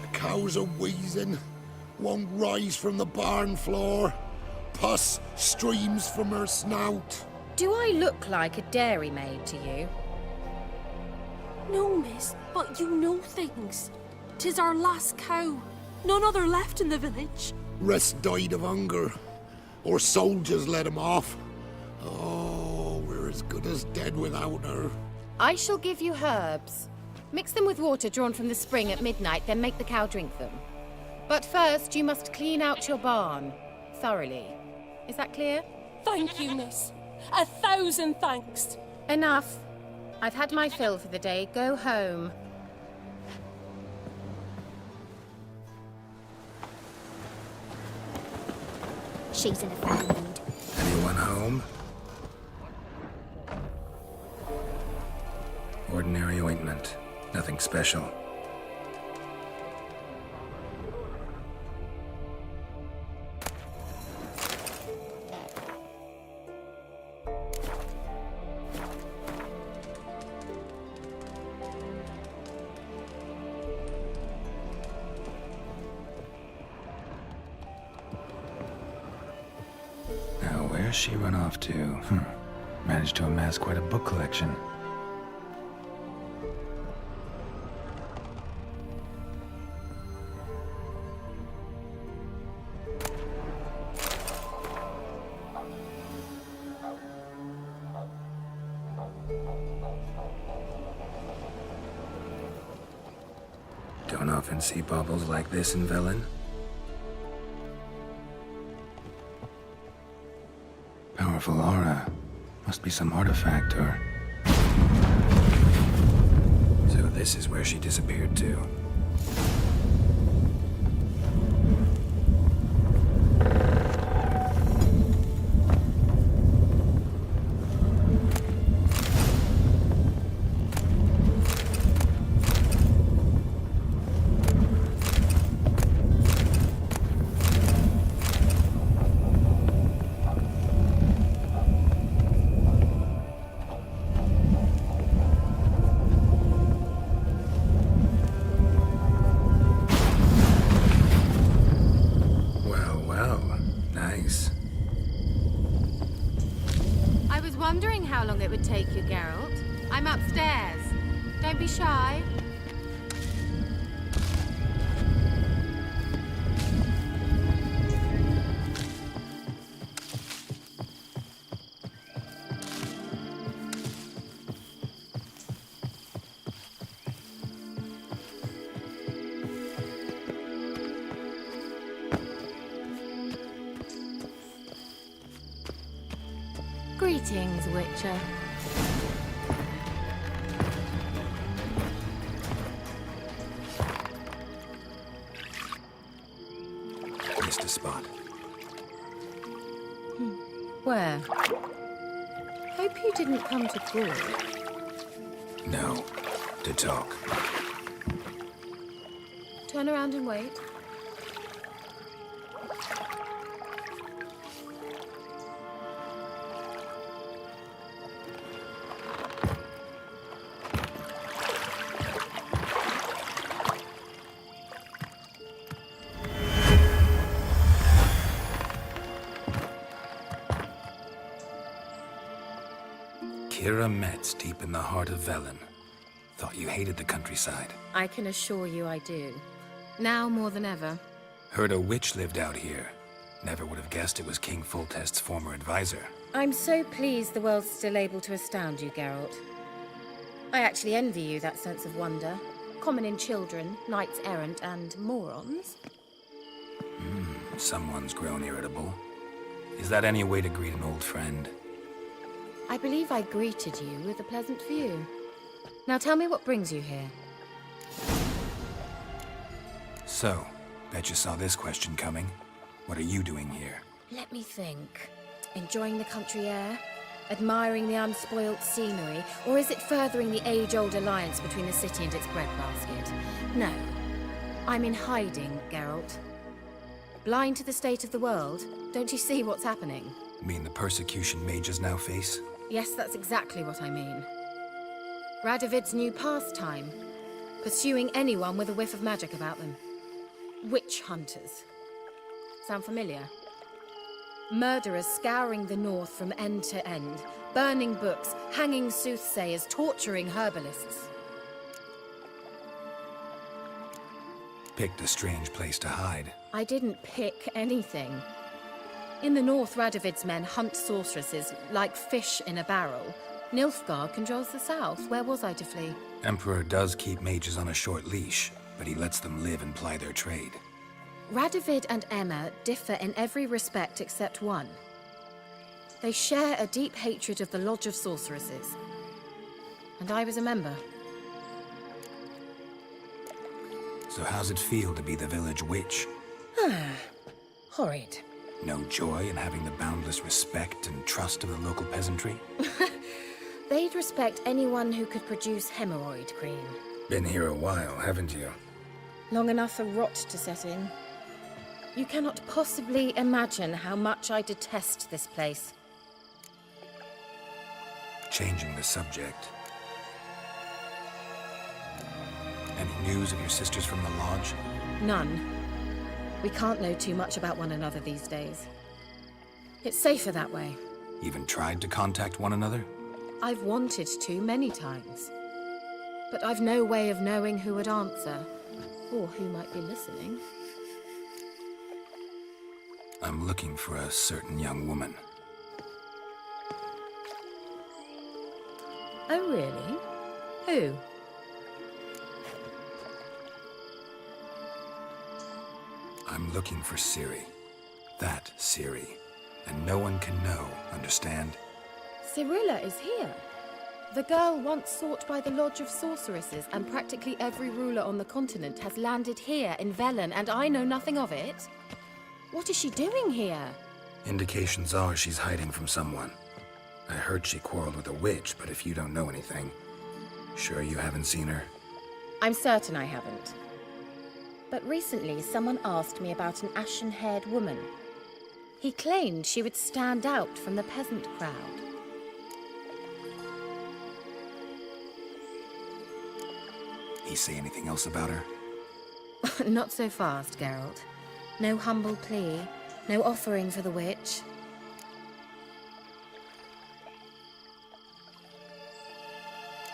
the cows are wheezing. Won't rise from the barn floor. Pus streams from her snout. Do I look like a dairymaid to you? No, miss, but you know things. 'Tis our last cow. None other left in the village. Rest died of hunger. Or soldiers let him off. Oh, we're as good as dead without her. I shall give you herbs. Mix them with water drawn from the spring at midnight, then make the cow drink them. But first, you must clean out your barn. Thoroughly. Is that clear? Thank you, miss. 1,000 thanks. Enough. I've had my fill for the day. Go home. She's in a foul mood. Anyone home? Ordinary ointment. Nothing special. Now, where's she run off to? Managed to amass quite a book collection. Don't often see baubles like this in Velen. Powerful aura. Must be some artifact or... So this is where she disappeared to. I was wondering how long it would take you, Geralt. I'm upstairs. Don't be shy. Greetings, Witcher. Missed a spot. Where? Hope you didn't come to call. No. To talk. Turn around and wait. Kira Metz, deep in the heart of Velen. Thought you hated the countryside. I can assure you I do. Now more than ever. Heard a witch lived out here. Never would have guessed it was King Foltest's former advisor. I'm so pleased the world's still able to astound you, Geralt. I actually envy you that sense of wonder. Common in children, knights errant, and morons. Someone's grown irritable. Is that any way to greet an old friend? I believe I greeted you with a pleasant view. Now tell me what brings you here. So, bet you saw this question coming. What are you doing here? Let me think. Enjoying the country air? admiring the unspoilt scenery, or is it furthering the age-old alliance between the city and its breadbasket? No. I'm in hiding, Geralt. Blind to the state of the world? Don't you see what's happening? You mean the persecution mages now face? Yes, that's exactly what I mean. Radovid's new pastime. Pursuing anyone with a whiff of magic about them. Witch hunters. Sound familiar? Murderers scouring the north from end to end, burning books, hanging soothsayers, torturing herbalists. Picked a strange place to hide. I didn't pick anything. In the north, Radovid's men hunt sorceresses like fish in a barrel. Nilfgaard controls the south. Where was I to flee? Emperor does keep mages on a short leash, but he lets them live and ply their trade. Radovid and Emma differ in every respect except one. They share a deep hatred of the Lodge of Sorceresses. And I was a member. So how's it feel to be the village witch? Horrid. No joy in having the boundless respect and trust of the local peasantry? They'd respect anyone who could produce hemorrhoid cream. Been here a while, haven't you? Long enough for rot to set in. You cannot possibly imagine how much I detest this place. Changing the subject. Any news of your sisters from the lodge? None. We can't know too much about one another these days. It's safer that way. Even tried to contact one another? I've wanted to many times. But I've no way of knowing who would answer, or who might be listening. I'm looking for a certain young woman. Oh, really? Who? I'm looking for Ciri. That Ciri. And no one can know, understand? Cirilla is here. The girl once sought by the Lodge of Sorceresses, and practically every ruler on the continent has landed here in Velen, and I know nothing of it. What is she doing here? Indications are she's hiding from someone. I heard she quarreled with a witch, but if you don't know anything, sure you haven't seen her? I'm certain I haven't. But recently, someone asked me about an ashen-haired woman. He claimed she would stand out from the peasant crowd. He say anything else about her? Not so fast, Geralt. No humble plea, no offering for the witch.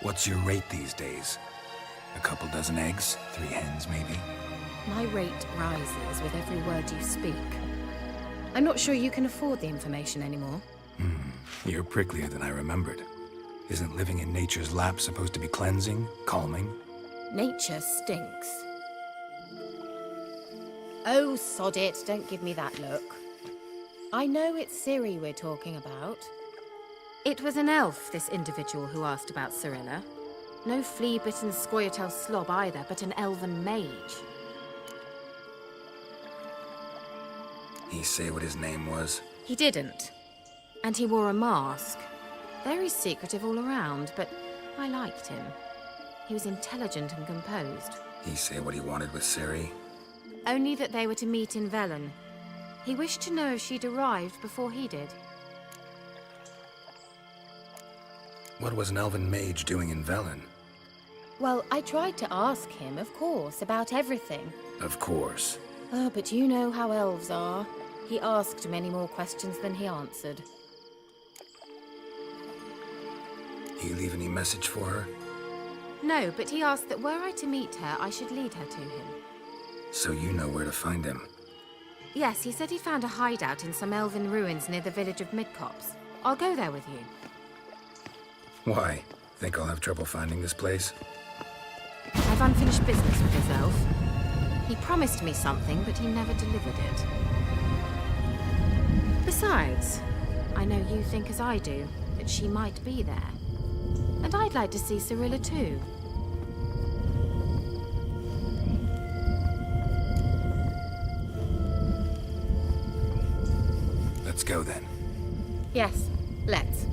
What's your rate these days? A couple dozen eggs? 3 hens, maybe? My rate rises with every word you speak. I'm not sure you can afford the information anymore. You're pricklier than I remembered. Isn't living in nature's lap supposed to be cleansing, calming? Nature stinks. Oh, sod it, don't give me that look. I know it's Ciri we're talking about. It was an elf, this individual who asked about Cirilla. No flea-bitten Scoia'tael slob either, but an elven mage. He say what his name was? He didn't. And he wore a mask. Very secretive all around, but I liked him. He was intelligent and composed. He say what he wanted with Ciri? Only that they were to meet in Velen. He wished to know if she'd arrived before he did. What was an elven mage doing in Velen? Well, I tried to ask him, of course, about everything. Of course. Oh, but you know how elves are. He asked many more questions than he answered. He leave any message for her? No, but he asked that were I to meet her, I should lead her to him. So you know where to find him? Yes, he said he found a hideout in some elven ruins near the village of Midcopse. I'll go there with you. Why? Think I'll have trouble finding this place? I've unfinished business with this elf. He promised me something, but he never delivered it. Besides, I know you think as I do, that she might be there. And I'd like to see Cirilla too. Let's go then. Yes, let's.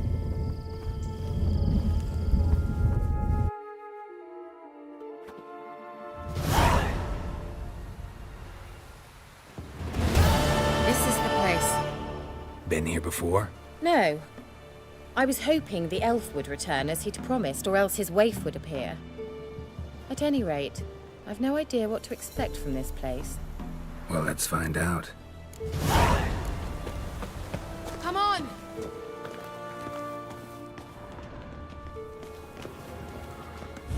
place. Been here before? No. I was hoping the elf would return as he'd promised, or else his waif would appear. At any rate, I've no idea what to expect from this place. Well, let's find out. Come on!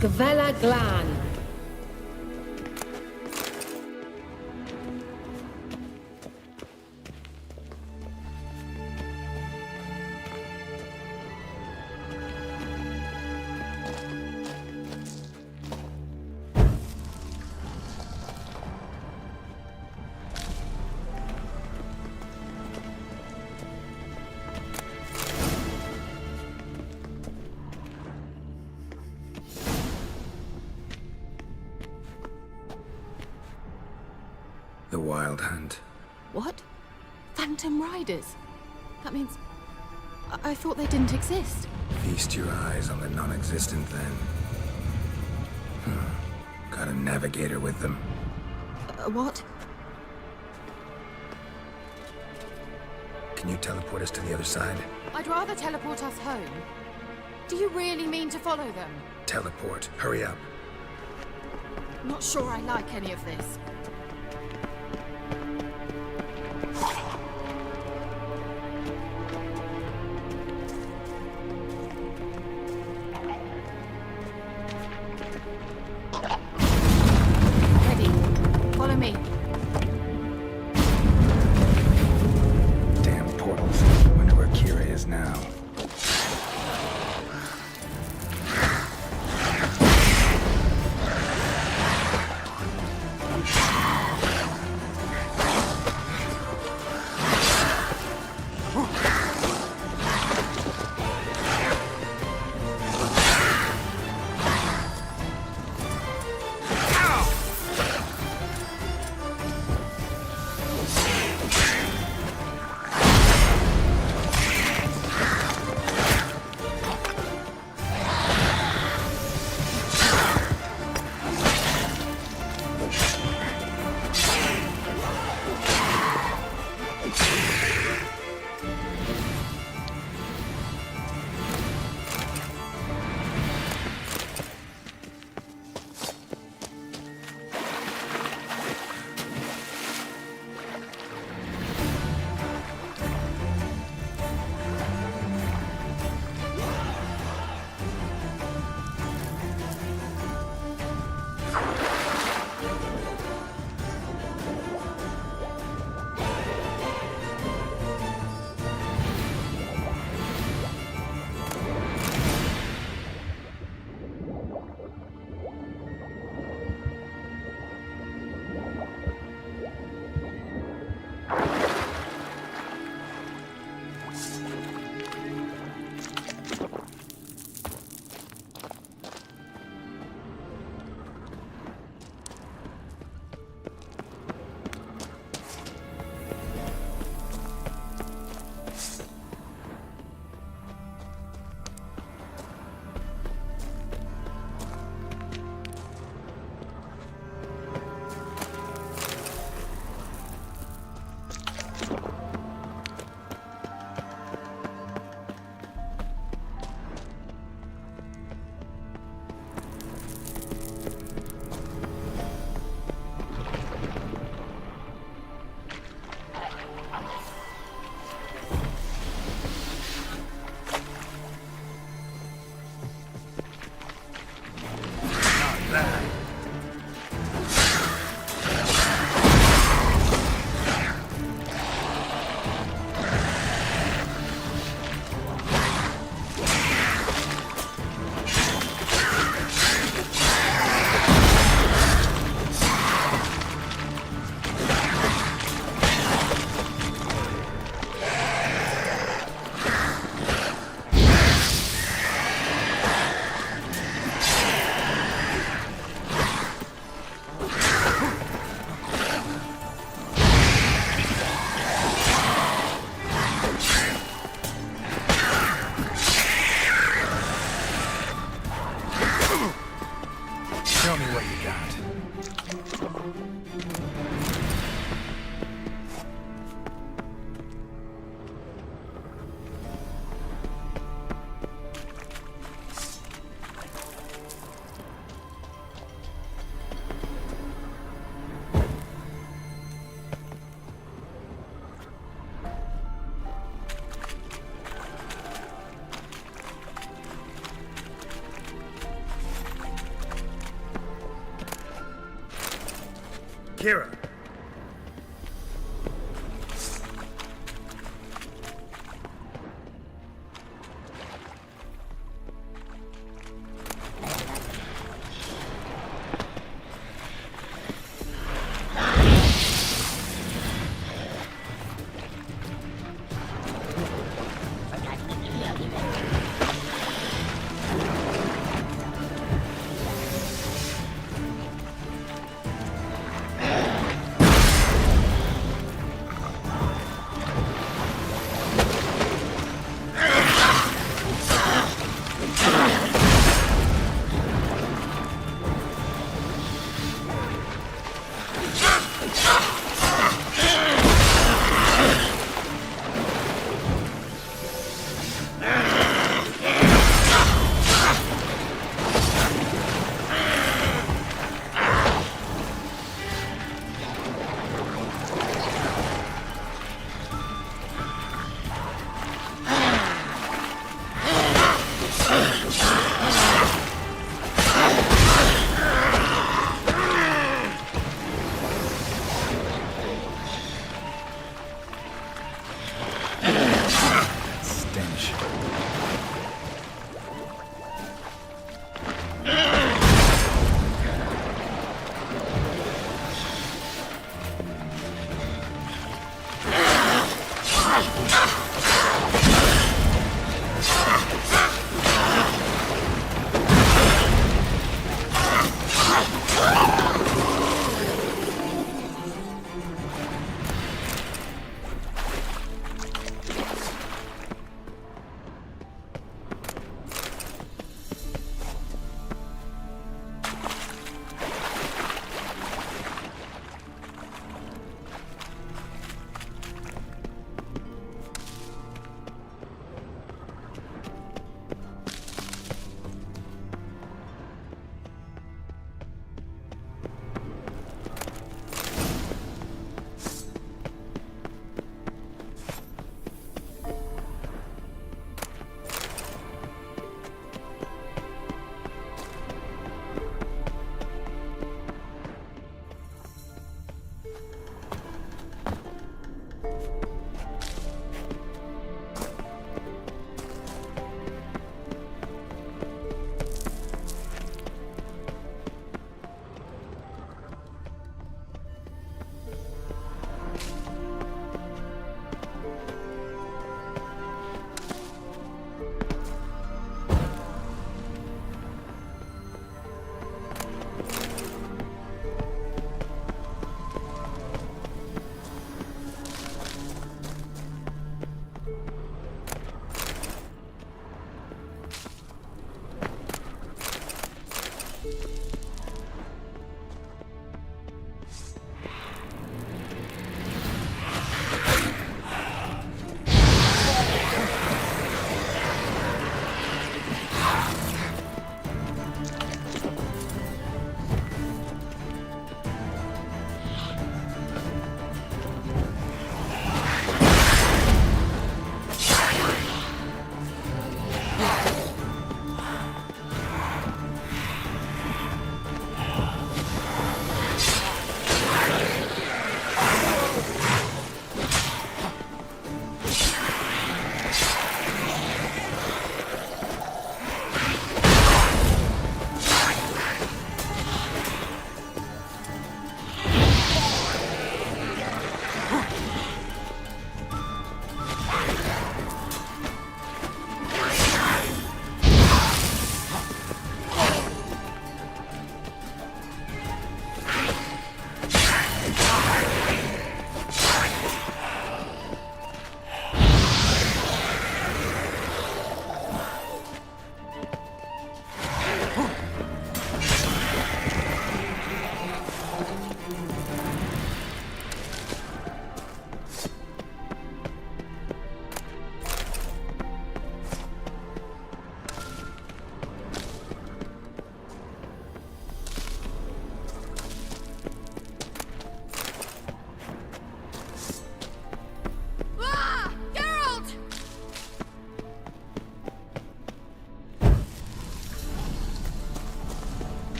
Gavella Glan. The Wild Hunt. What? Phantom Riders? That means... I thought they didn't exist. Feast your eyes on the non-existent then. Got a navigator with them. What? Can you teleport us to the other side? I'd rather teleport us home. Do you really mean to follow them? Teleport. Hurry up. Not sure I like any of this. Ready. Follow me. Damn portals. Wonder where Kira is now. Kira.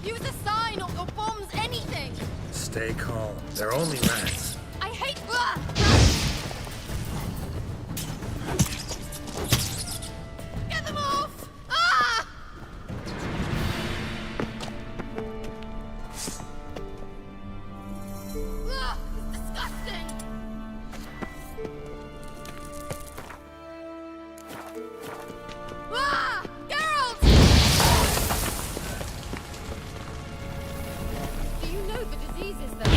Use a sign or bombs, anything! Stay calm. They're only rats. I hate... Get them off! Ah! Ugh, it's disgusting! Ah! Geralt! Do you know the diseases that...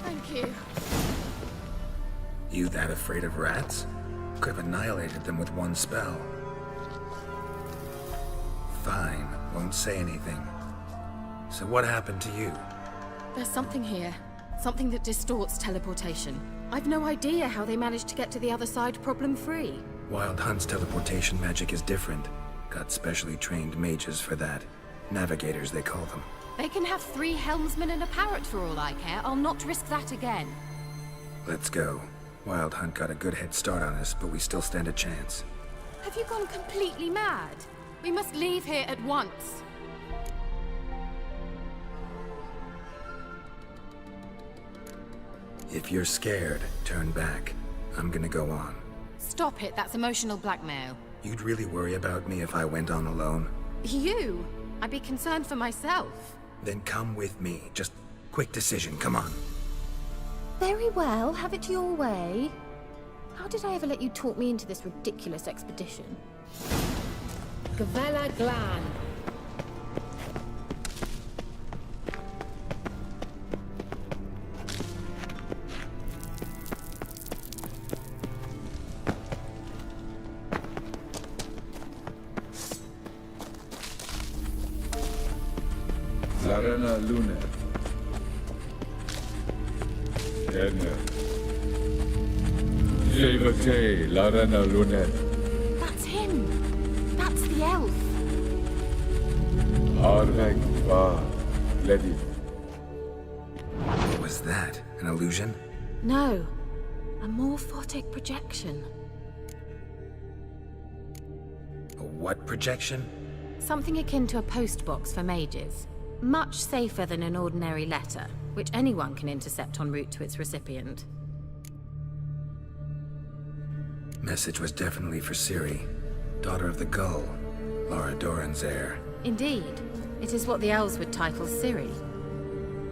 Thank you. You that afraid of rats? Could have annihilated them with one spell. Fine, won't say anything. So what happened to you? There's something here. Something that distorts teleportation. I've no idea how they managed to get to the other side problem-free. Wild Hunt's teleportation magic is different. Got specially trained mages for that. Navigators, they call them. They can have 3 helmsmen and a parrot for all I care. I'll not risk that again. Let's go. Wild Hunt got a good head start on us, but we still stand a chance. Have you gone completely mad? We must leave here at once. If you're scared, turn back. I'm gonna go on. Stop it, that's emotional blackmail. You'd really worry about me if I went on alone? You? I'd be concerned for myself. Then come with me. Just quick decision, come on. Very well, have it your way. How did I ever let you talk me into this ridiculous expedition? Gavella Glan. Larena Lune. Enne. Jevate Larena Lune. That's him. That's the elf. Arveg Va Ledi. What was that? An illusion? No. A morphotic projection. A what projection? Something akin to a postbox for mages. Much safer than an ordinary letter, which anyone can intercept en route to its recipient. Message was definitely for Ciri, daughter of the Gull, Lara Doran's heir. Indeed. It is what the elves would title Ciri.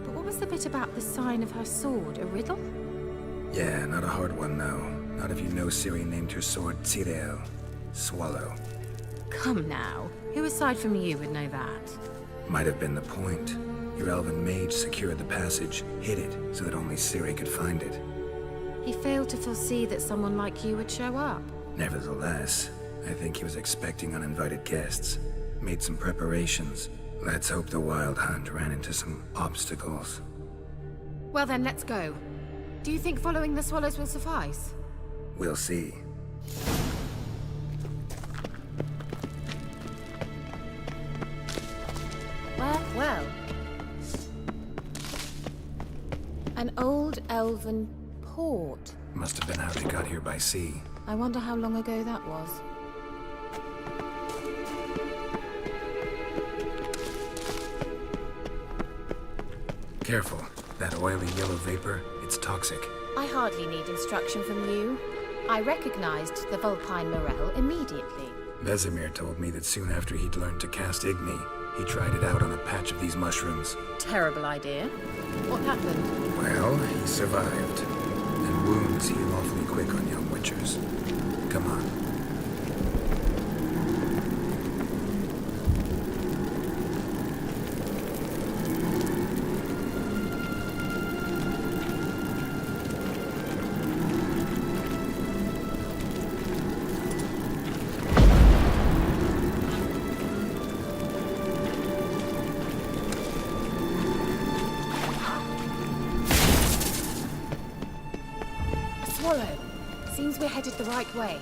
But what was the bit about the sign of her sword? A riddle? Yeah, not a hard one, though. Not if you know Ciri named her sword Tirael, Swallow. Come now. Who aside from you would know that? Might have been the point. Your elven mage secured the passage, hid it, so that only Ciri could find it. He failed to foresee that someone like you would show up. Nevertheless, I think he was expecting uninvited guests. Made some preparations. Let's hope the Wild Hunt ran into some obstacles. Well then, let's go. Do you think following the swallows will suffice? We'll see. Well, well. An old elven port. Must have been how they got here by sea. I wonder how long ago that was. Careful. That oily yellow vapor, it's toxic. I hardly need instruction from you. I recognized the Vulpine Morel immediately. Vesemir told me that soon after he'd learned to cast Igni, he tried it out on a patch of these mushrooms. Terrible idea. What happened? Well, he survived. And wounds heal awfully quick on young witchers. Come on. Seems we're headed the right way.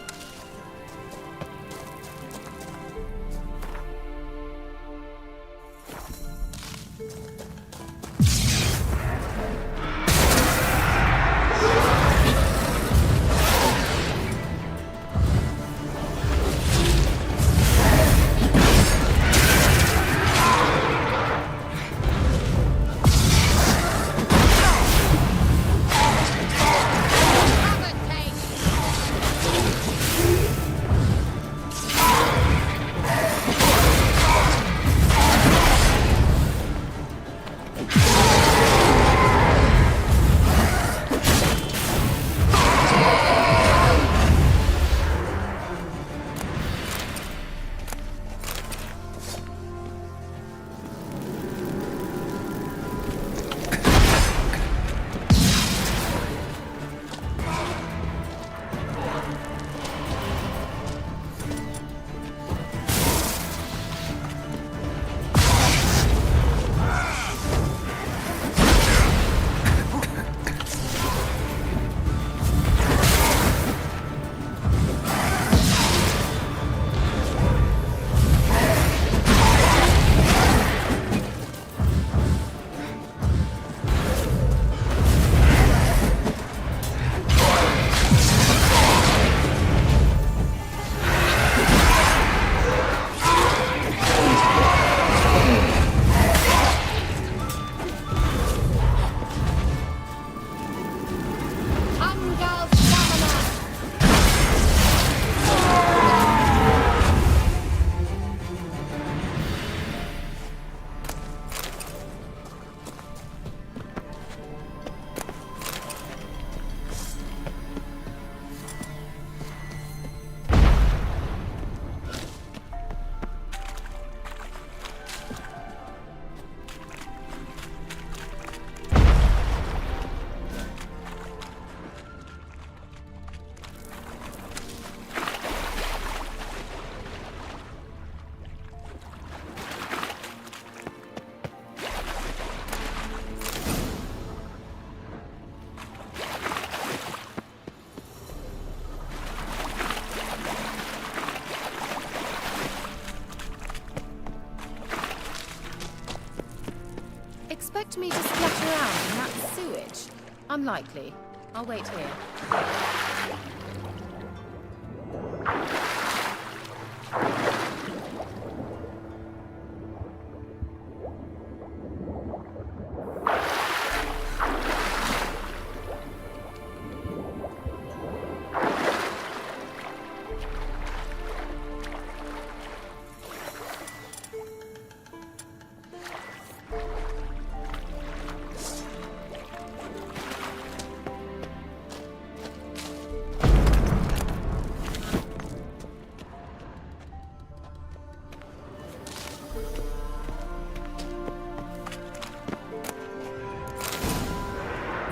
expect me to splatter around in that sewage? Unlikely. I'll wait here.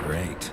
Great.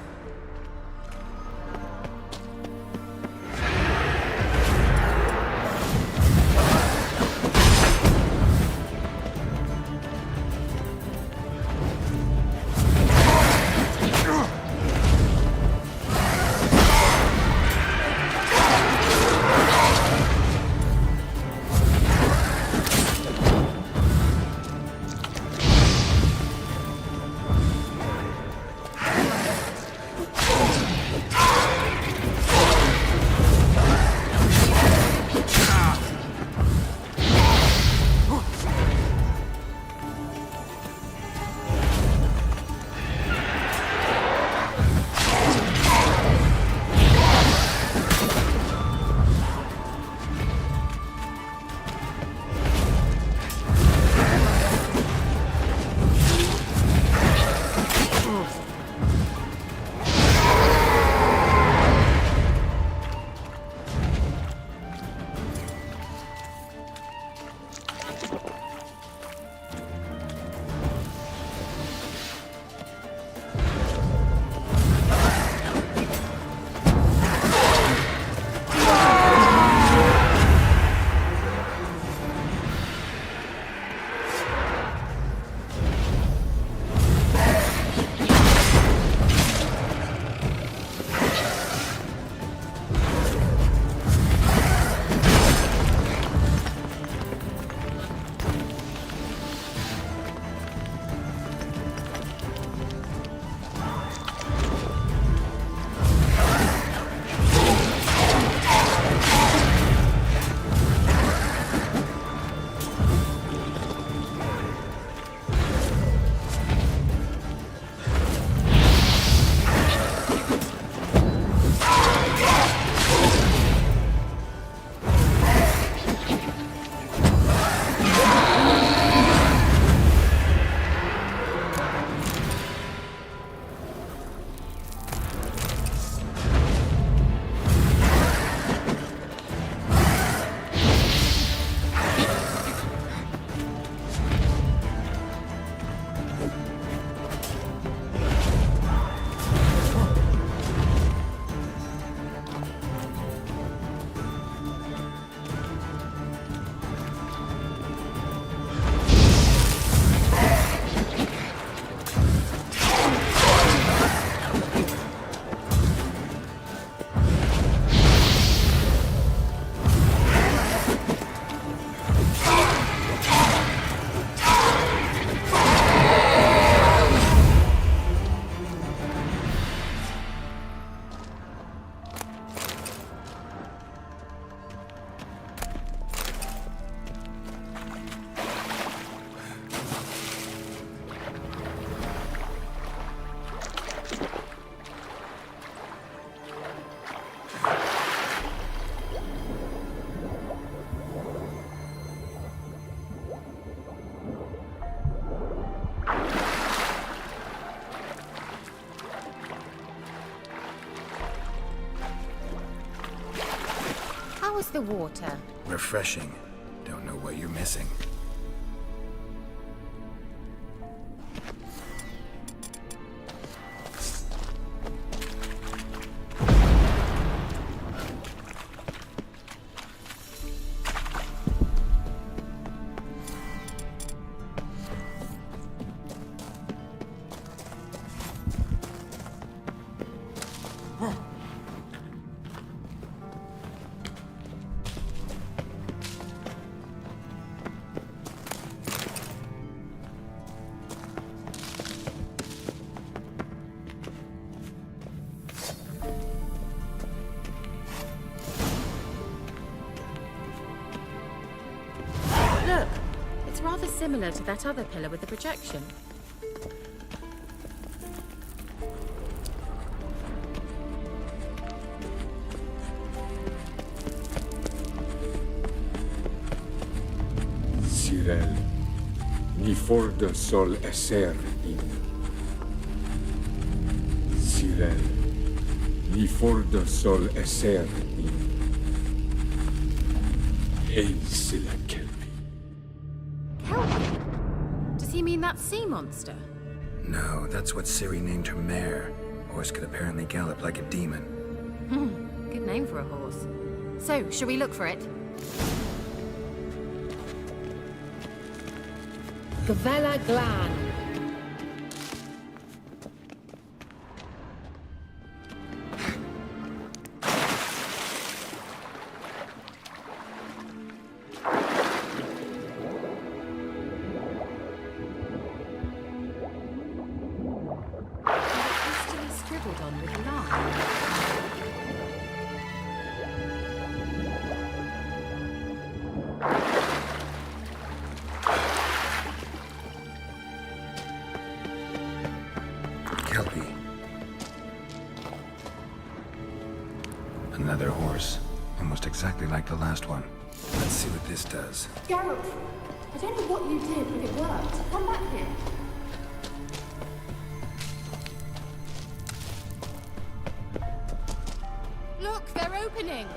How was the water? Refreshing. Don't know what you're missing. similar to that other pillar with the projection. Cyril, ni forda sol esser in. Cyril, ni forda sol esser in. Eis la kelpi. Kelpie? Does he mean that sea monster? No, that's what Ciri named her mare. Horse could apparently gallop like a demon. Good name for a horse. So, shall we look for it? Gavella Glan. Hastily scribbled on with a line. Kelpie. Another horse. Almost exactly like the last one. Let's see what this does. Geralt, I don't know what you did, but it worked. Come back here. Look, they're opening!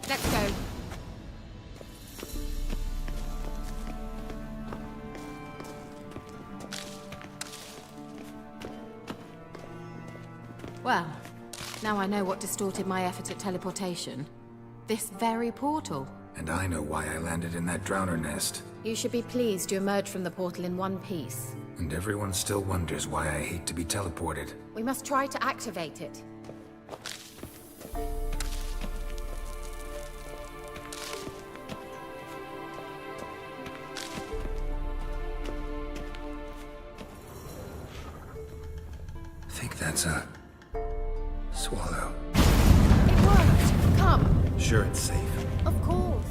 Let's go. Well, now I know what distorted my effort at teleportation. This very portal. And I know why I landed in that drowner nest. You should be pleased you emerged from the portal in one piece. And everyone still wonders why I hate to be teleported. We must try to activate it. I think that's a swallow. It worked! Come! Sure, it's safe. Of course.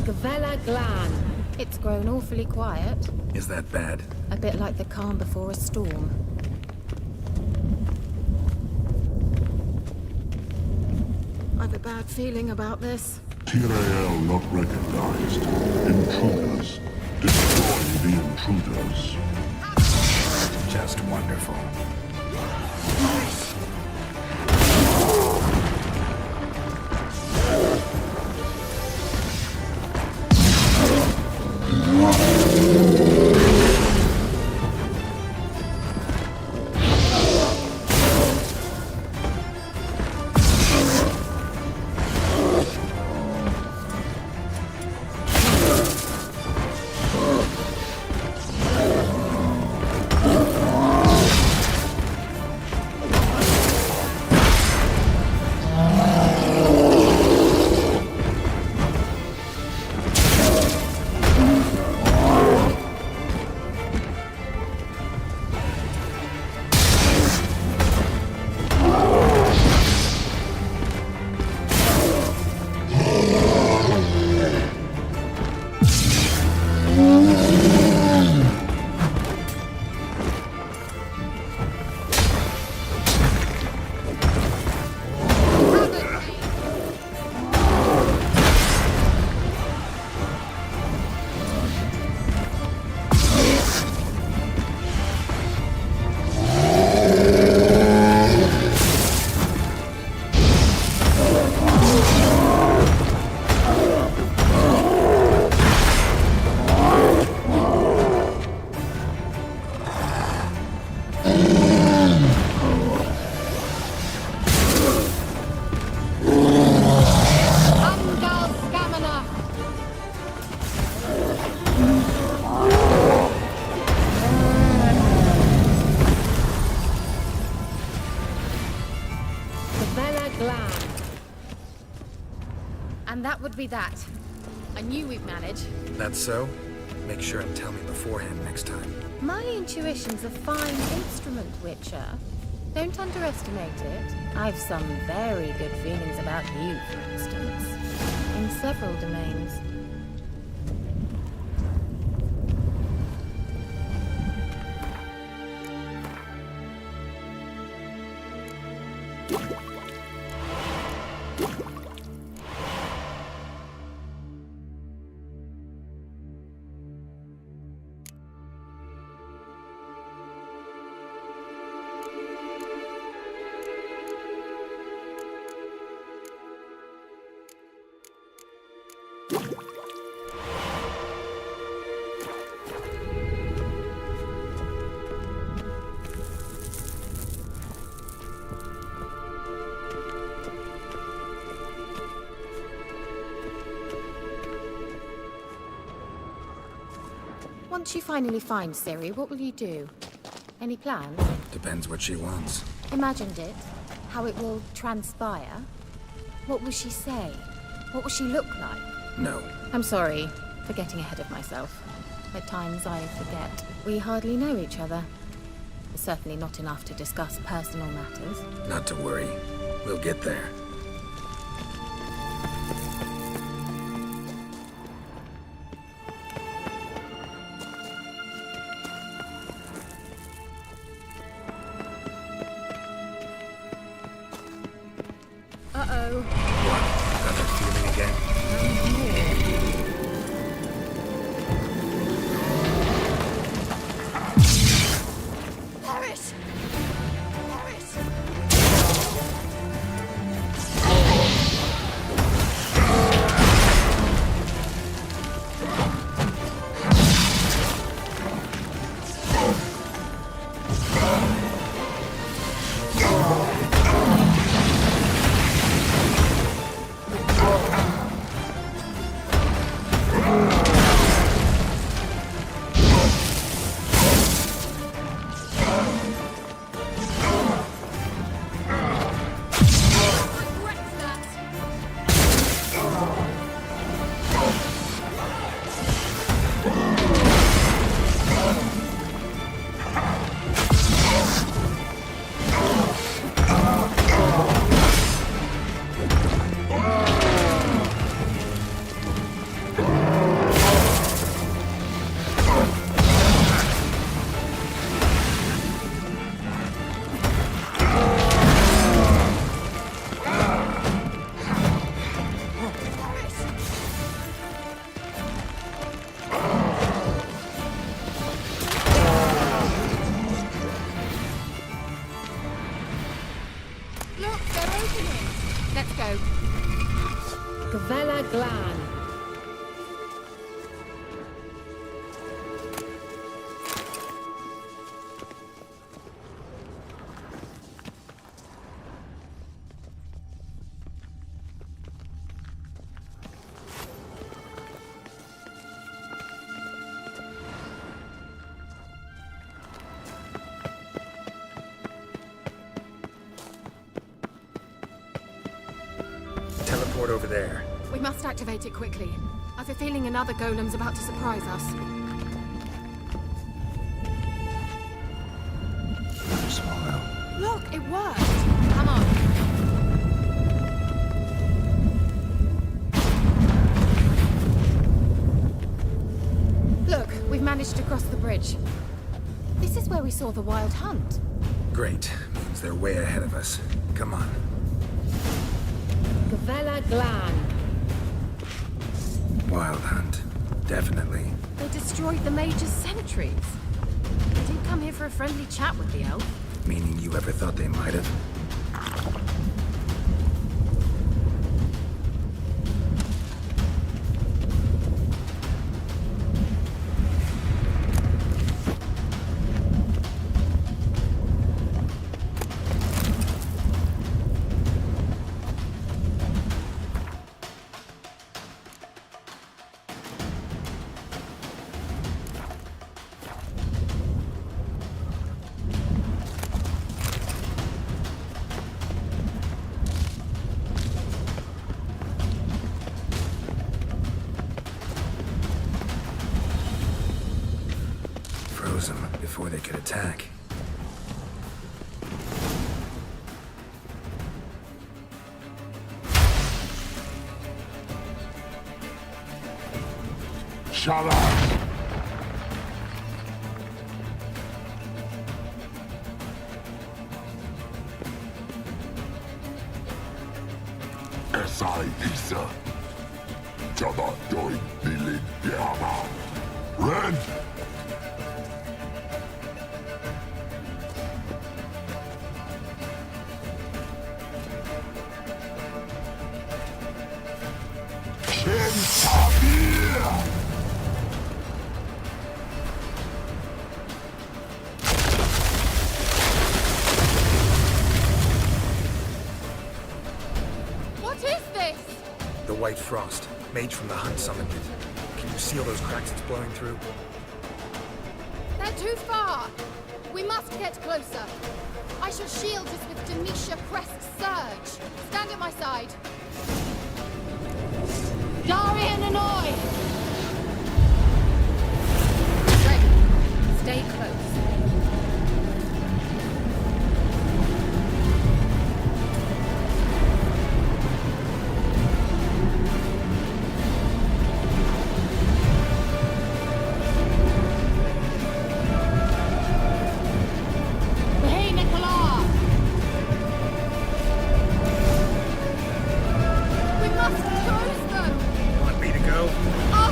Gavella Glan. It's grown awfully quiet. Is that bad? A bit like the calm before a storm. I've a bad feeling about this. Tyrael not recognized. Intruders. Destroy the intruders. Just wonderful. Gavella Glan. And that would be that. I knew we'd manage. That's so? Make sure and tell me beforehand next time. My intuition's a fine instrument, Witcher. Don't underestimate it. I've some very good feelings about you, for instance. In several domains. Once you finally find Ciri, what will you do? Any plans? Depends what she wants. Imagined it? How it will transpire? What will she say? What will she look like? No. I'm sorry for getting ahead of myself. At times I forget. We hardly know each other. Certainly not enough to discuss personal matters. Not to worry. We'll get there. Uh-oh. What? Got that feeling again? Paris! Paris! Look, they're opening. Let's go. Gavella Glan. Teleport over there. We must activate it quickly. I've a feeling another golem's about to surprise us. Another swallow. Look, it worked. Come on. Look, we've managed to cross the bridge. This is where we saw the wild hunt. Great. Means they're way ahead of us. Come on. Gavella Glan. Wild hunt. Definitely. They destroyed the Mage's sentries. They did come here for a friendly chat with the elf. Meaning you ever thought they might have? before they could attack. Shut up! Esai Isa. Jabba Doin Bilin Yama. Ren! Shin Tabir! What is this? The White Frost. Mage from the Hunt summoned it. Can you see all those cracks it's blowing through? They're too far. We must get closer. I shall shield us with Demetia Crest Surge. Stand at my side. Darian and I! Ready. Stay close. Want me to go?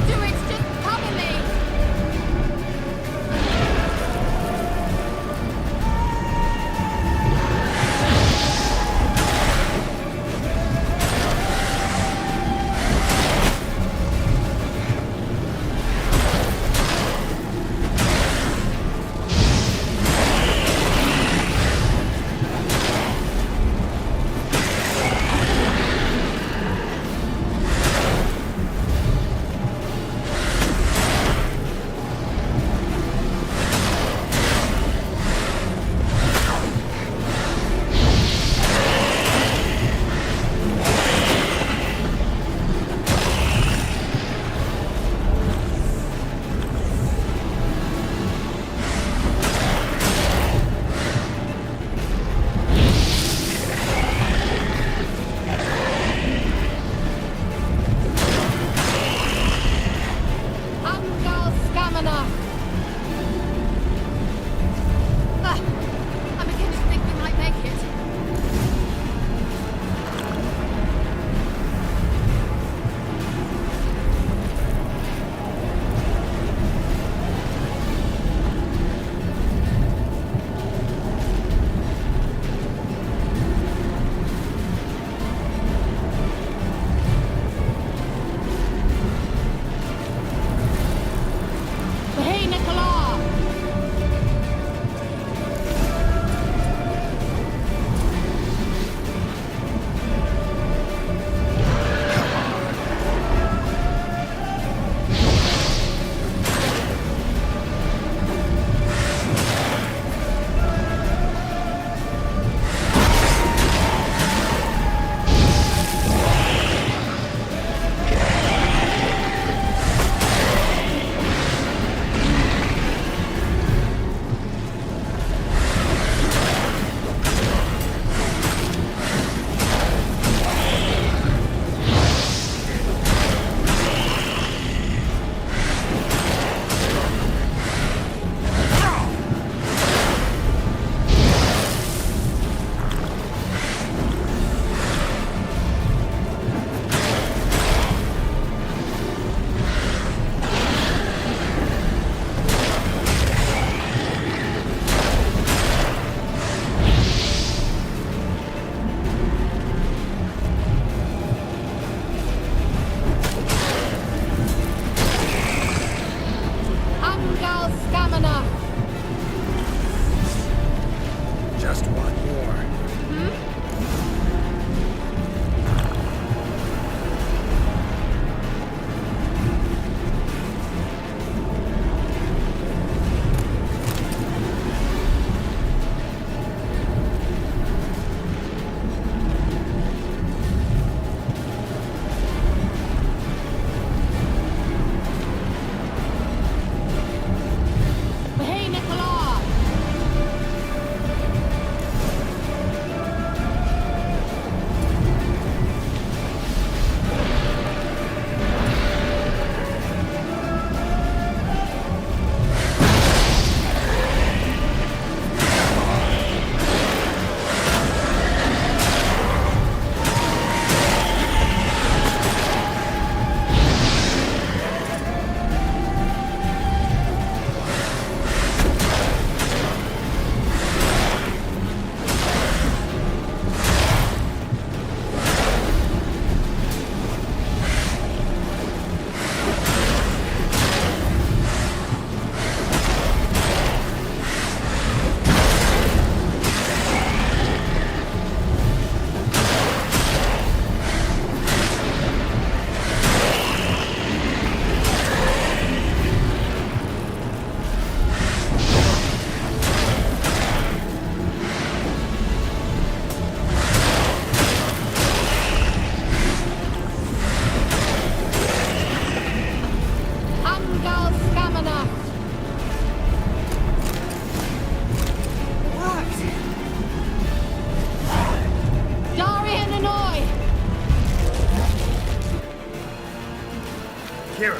Kira!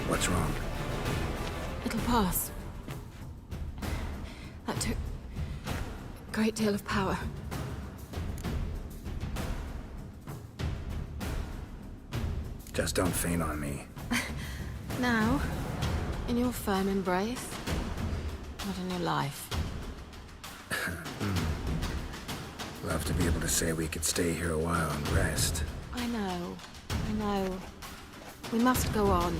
What's wrong? It'll pass. That took a great deal of power. Just don't faint on me. Now, in your firm embrace, not in your life. Love to be able to say we could stay here a while and rest. I know. We must go on.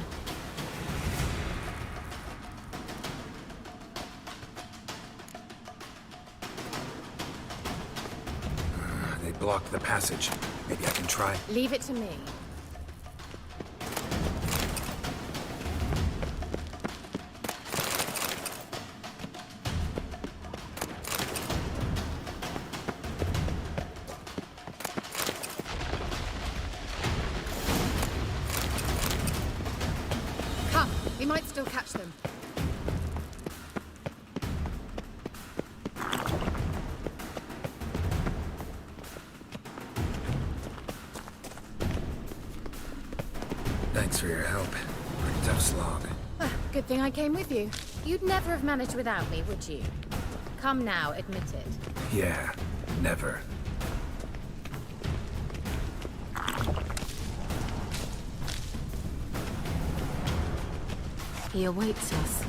They blocked the passage. Maybe I can try. Leave it to me. Come, we might still catch them. Thanks for your help. Pretty tough slog. Good thing I came with you. You'd never have managed without me, would you? Come now, admit it. Yeah, never. He awaits us.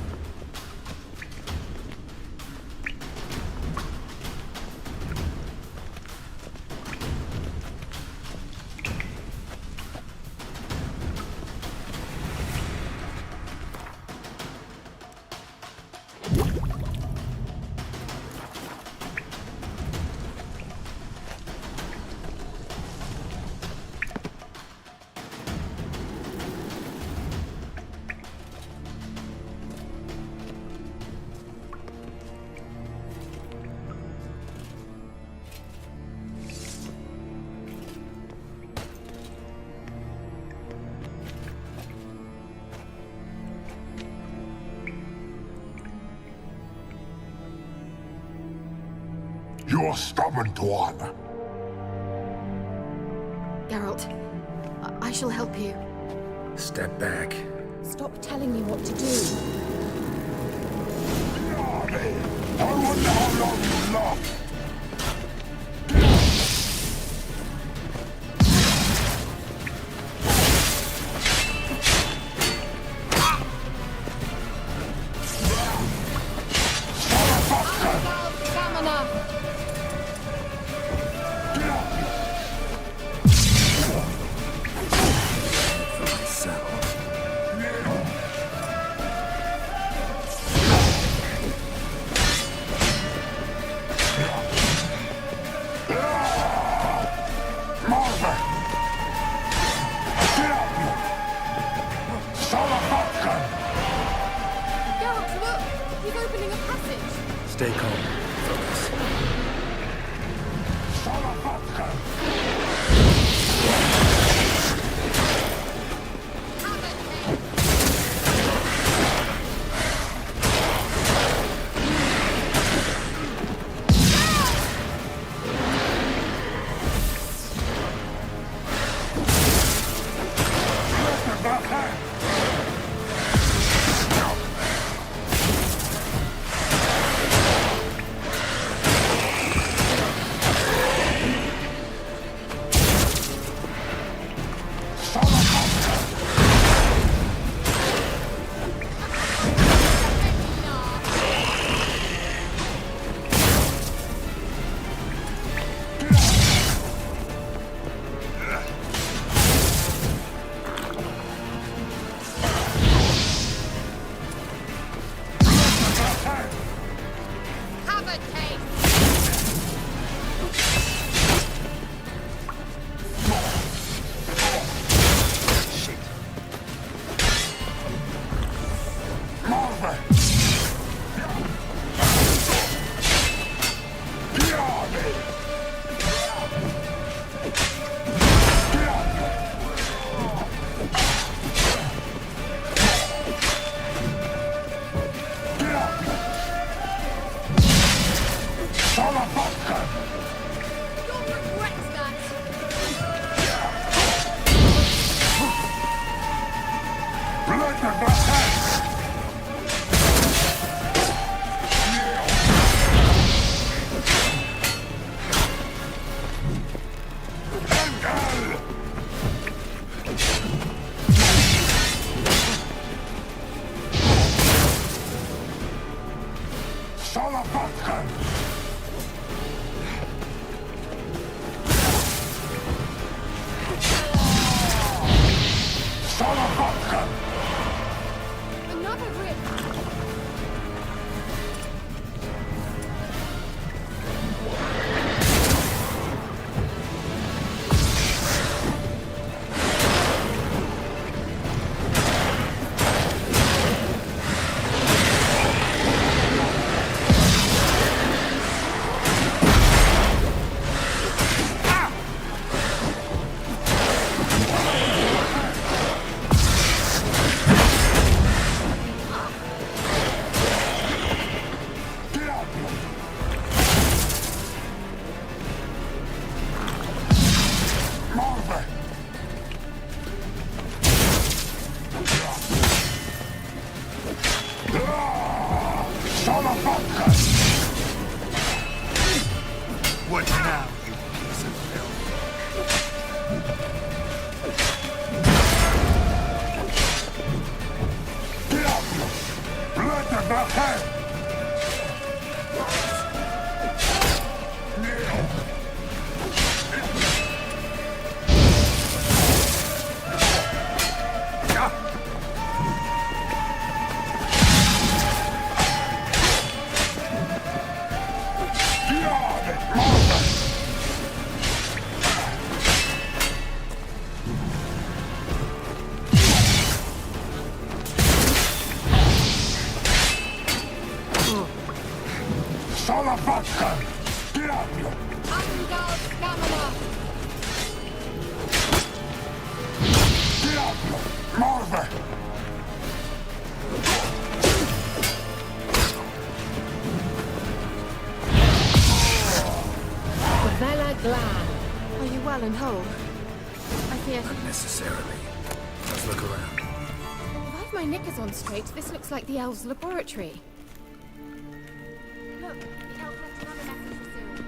You're stubborn, one. Geralt, I shall help you. Step back. Stop telling me what to do. I wonder how long you last. Stay calm. Focus. Are you well and whole? I fear... Not necessarily. Let's look around. If I've my knickers on straight, this looks like the elves' laboratory. Look, the elf left another message for Ciri.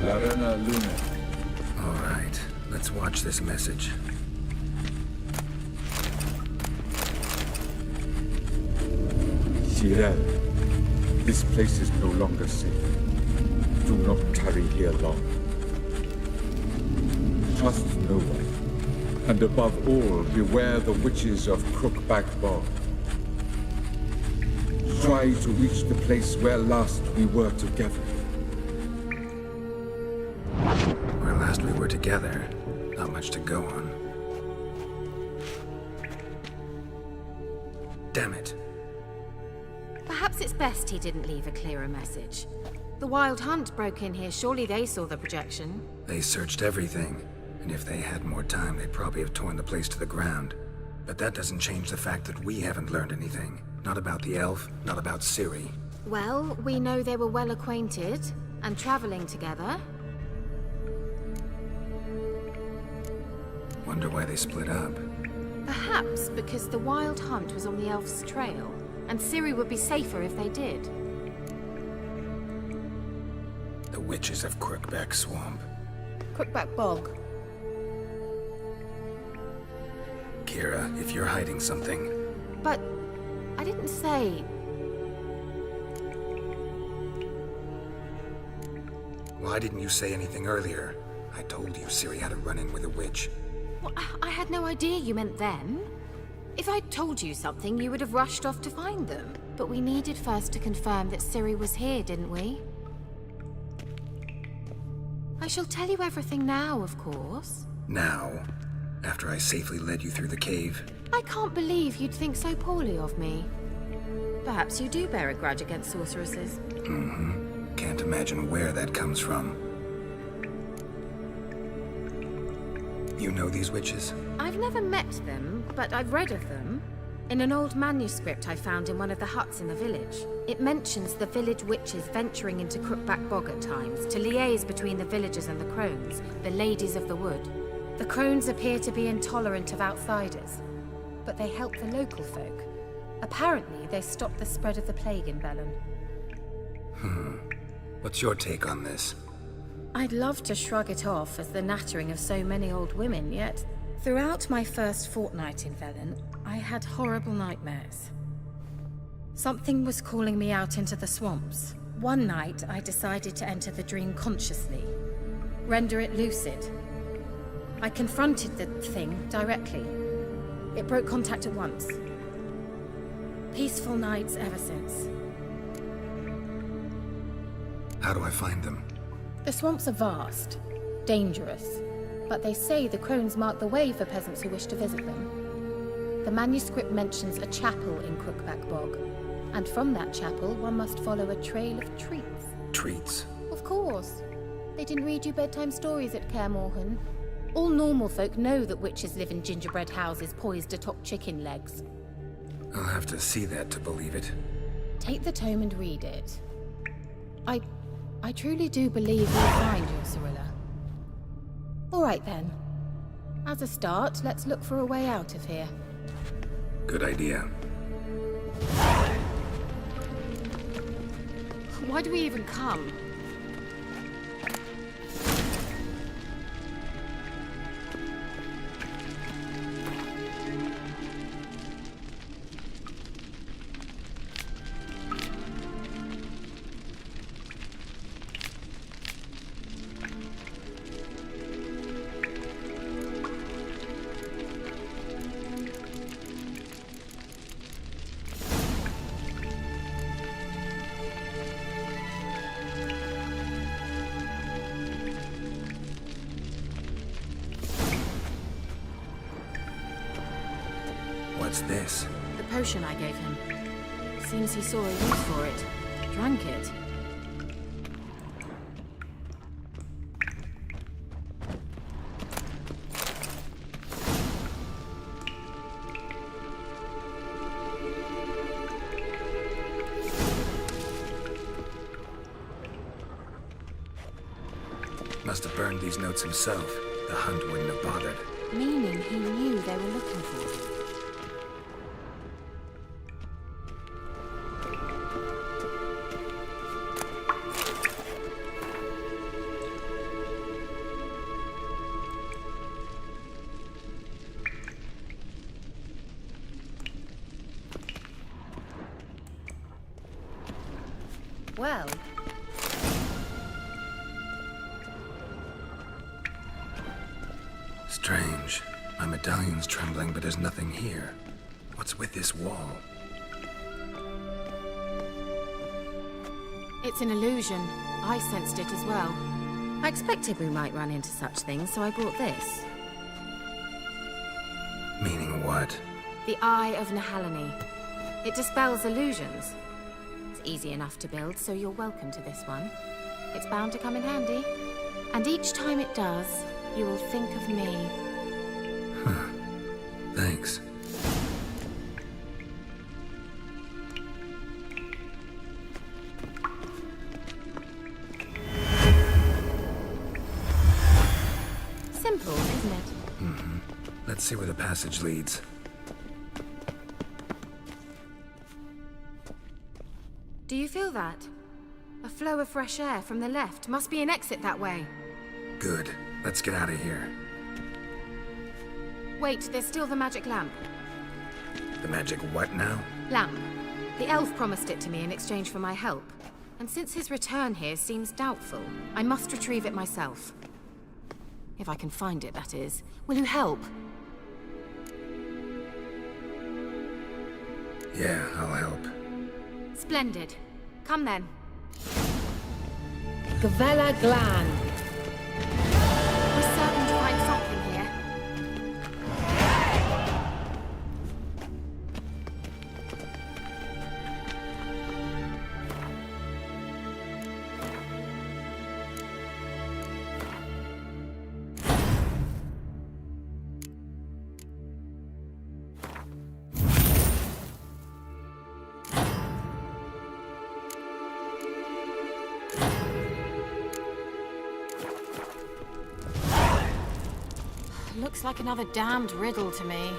Larena Luna. All right, let's watch this message. Cyril, this place is no longer safe. Do not tarry here long. Trust no one. And above all, beware the witches of Crookback Bog. Try to reach the place where last we were together. Where last we were together, not much to go on. Damn it. Perhaps it's best he didn't leave a clearer message. The Wild Hunt broke in here. Surely they saw the projection. They searched everything, and if they had more time, they'd probably have torn the place to the ground. But that doesn't change the fact that we haven't learned anything. Not about the elf, not about Ciri. Well, we know they were well acquainted and traveling together. Wonder why they split up. Perhaps because the Wild Hunt was on the elf's trail, and Ciri would be safer if they did. The witches of Crookback Swamp. Crookback Bog. Kira, if you're hiding something... But I didn't say... Why didn't you say anything earlier? I told you Ciri had a run-in with a witch. Well, I had no idea you meant them. If I'd told you something, you would have rushed off to find them. But we needed first to confirm that Ciri was here, didn't we? I shall tell you everything now, of course. Now? After I safely led you through the cave? I can't believe you'd think so poorly of me. Perhaps you do bear a grudge against sorceresses. Mm-hmm. Can't imagine where that comes from. You know these witches? I've never met them, but I've read of them. In an old manuscript I found in one of the huts in the village. It mentions the village witches venturing into Crookback Bog at times to liaise between the villagers and the crones, the ladies of the wood. The crones appear to be intolerant of outsiders, but they help the local folk. Apparently, they stopped the spread of the plague in Bellon. What's your take on this? I'd love to shrug it off as the nattering of so many old women, yet throughout my first fortnight in Velen, I had horrible nightmares. Something was calling me out into the swamps. One night, I decided to enter the dream consciously, render it lucid. I confronted the thing directly. It broke contact at once. Peaceful nights ever since. How do I find them? The swamps are vast, dangerous, but they say the crones mark the way for peasants who wish to visit them. The manuscript mentions a chapel in Crookback Bog, and from that chapel one must follow a trail of treats. Treats? Of course. They didn't read you bedtime stories at Kaer Morhen. All normal folk know that witches live in gingerbread houses poised atop chicken legs. I'll have to see that to believe it. Take the tome and read it. I truly do believe you'll find your Cirilla. All right then. As a start, let's look for a way out of here. Good idea. Why do we even come? What's this? The potion I gave him. Seems he saw a use for it. Drank it. Must have burned these notes himself. The hunt wouldn't have bothered. Meaning he knew they were looking for him. Well, strange. My medallion's trembling, but there's nothing here. What's with this wall? it's an illusion. I sensed it as well. I expected we might run into such things, so I brought this. Meaning what? The Eye of Nehaleni. It dispels illusions. It's easy enough to build, so you're welcome to this one. It's bound to come in handy. And each time it does, you will think of me. Thanks. Simple, isn't it? Mm-hmm. Let's see where the passage leads. Do you feel that? A flow of fresh air from the left. Must be an exit that way. Good. Let's get out of here. Wait, there's still the magic lamp. The magic what now? Lamp. The elf promised it to me in exchange for my help. And since his return here seems doubtful, I must retrieve it myself. If I can find it, that is. Will you help? Yeah, I'll help. Splendid. Come then. Gavella Glan. We're certain to find something here. Looks like another damned riddle to me.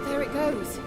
There it goes.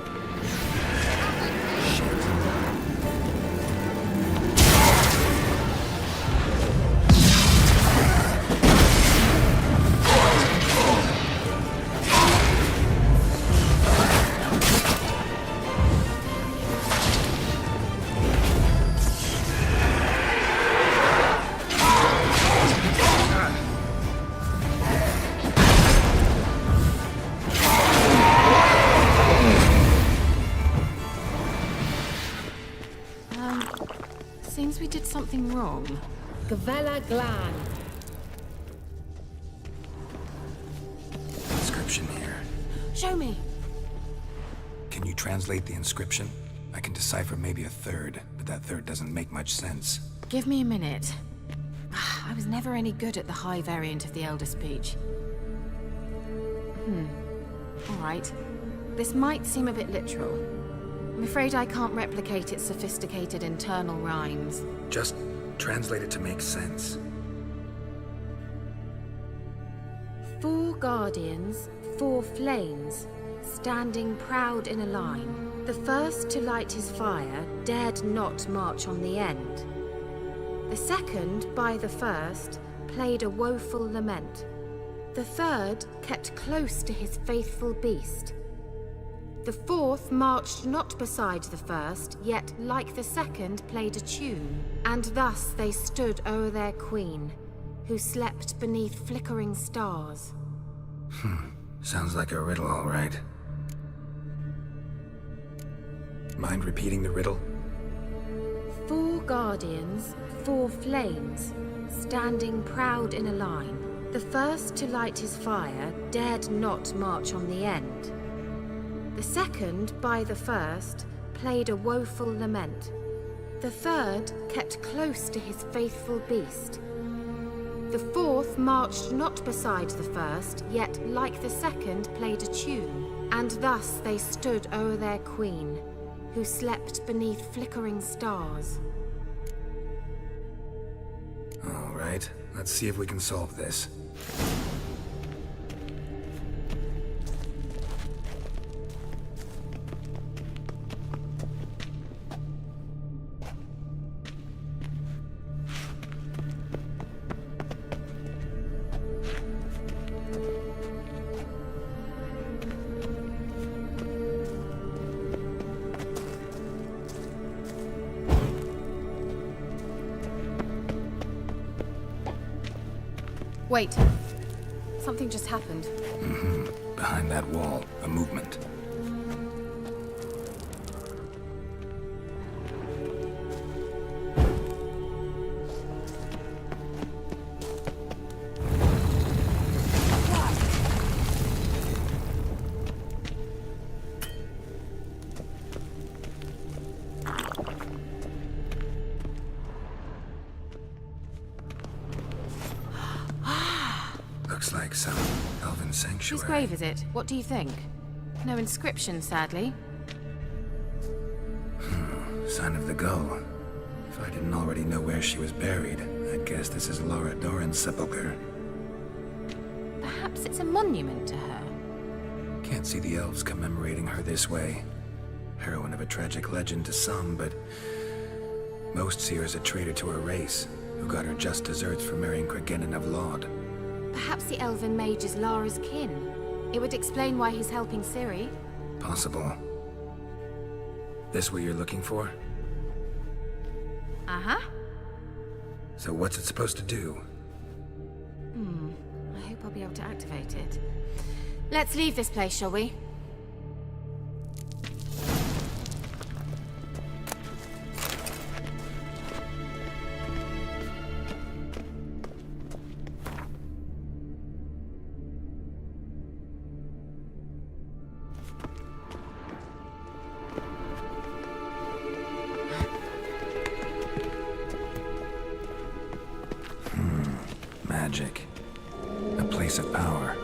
Seems we did something wrong. Gavella Glan. Inscription here. Show me. Can you translate the inscription? I can decipher maybe a third, but that third doesn't make much sense. Give me a minute. I was never any good at the high variant of the Elder Speech. All right. This might seem a bit literal. I'm afraid I can't replicate its sophisticated internal rhymes. Just translate it to make sense. 4 guardians, 4 flames, standing proud in a line. The first to light his fire dared not march on the end. The second, by the first, played a woeful lament. The third kept close to his faithful beast. The fourth marched not beside the first, yet like the second played a tune. And thus they stood o'er their queen, who slept beneath flickering stars. Sounds like a riddle, all right. Mind repeating the riddle? 4 guardians, 4 flames, standing proud in a line. The first to light his fire dared not march on the end. The second, by the first, played a woeful lament. The third kept close to his faithful beast. The fourth marched not beside the first, yet like the second played a tune, and thus they stood o'er their queen, who slept beneath flickering stars. All right, let's see if we can solve this. Wait. Something just happened. Behind that wall, a movement. Looks like some elven sanctuary. Whose grave is it? What do you think? No inscription, sadly. Sign of the gull. If I didn't already know where she was buried, I'd guess this is Laura Doran's sepulcher. Perhaps it's a monument to her. Can't see the elves commemorating her this way. Heroine of a tragic legend to some, but most see her as a traitor to her race, who got her just deserts for marrying Cregennan of Laud. Perhaps the elven mage is Lara's kin. It would explain why he's helping Ciri. Possible. This what you're looking for? Uh-huh. So what's it supposed to do? I hope I'll be able to activate it. Let's leave this place, shall we? Magic. A place of power.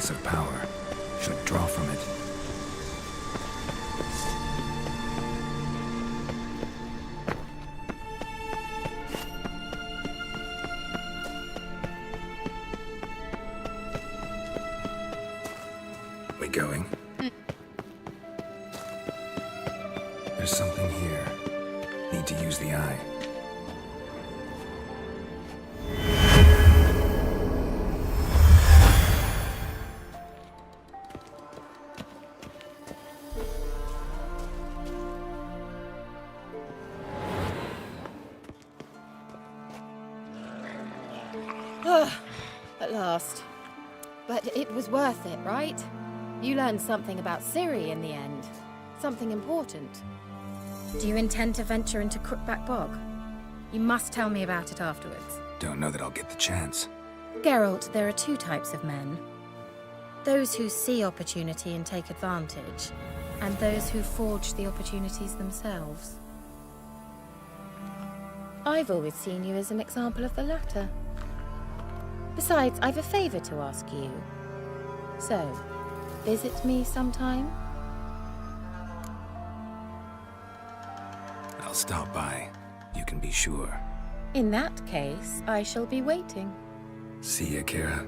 place of power. Should draw from it. We going? There's something here. Need to use the eye. At last. But it was worth it, right? You learned something about Ciri in the end. Something important. Do you intend to venture into Crookback Bog? You must tell me about it afterwards. Don't know that I'll get the chance. Geralt, there are two types of men. Those who see opportunity and take advantage, and those who forge the opportunities themselves. I've always seen you as an example of the latter. Besides, I've a favor to ask you. So, visit me sometime? I'll stop by. You can be sure. In that case, I shall be waiting. See ya, Kira.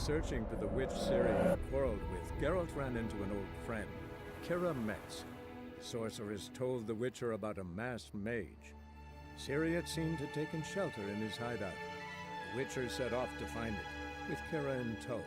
Searching for the witch Ciri had quarreled with, Geralt ran into an old friend, Kira Metz. The sorceress told the Witcher about a masked mage. Ciri had seemed to have taken shelter in his hideout. The Witcher set off to find it, with Kira in tow.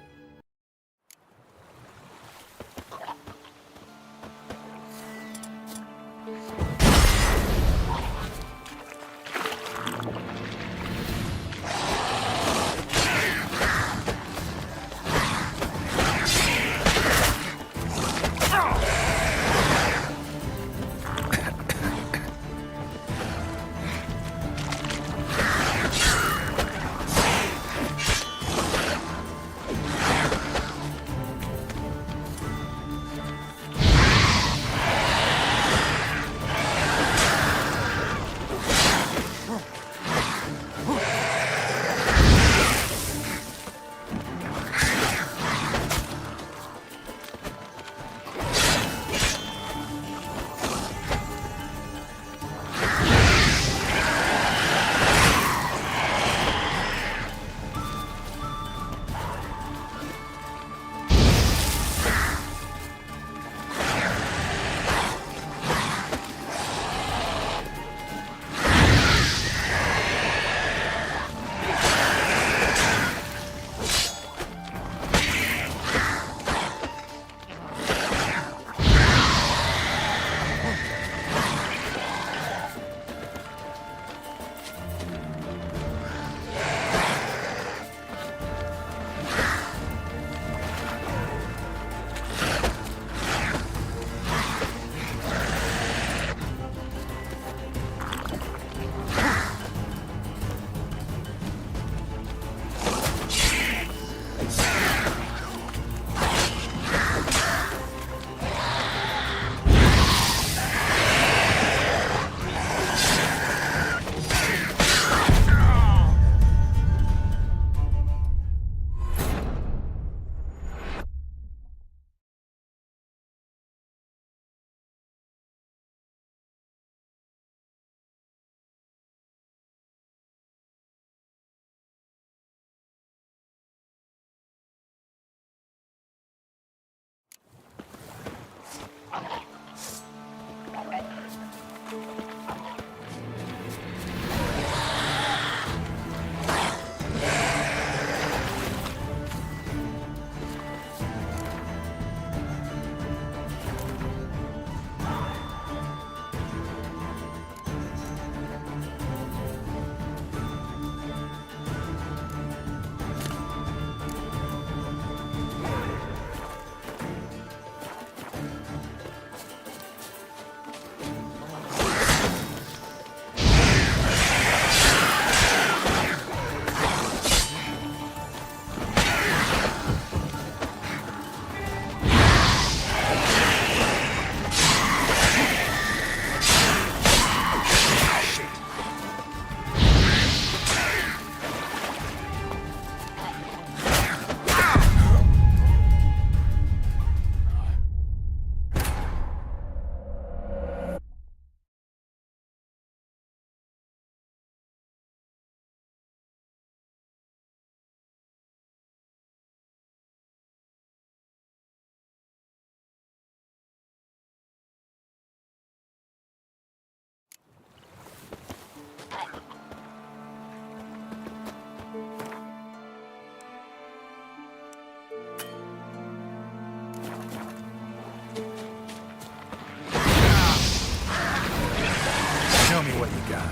Show me what you got.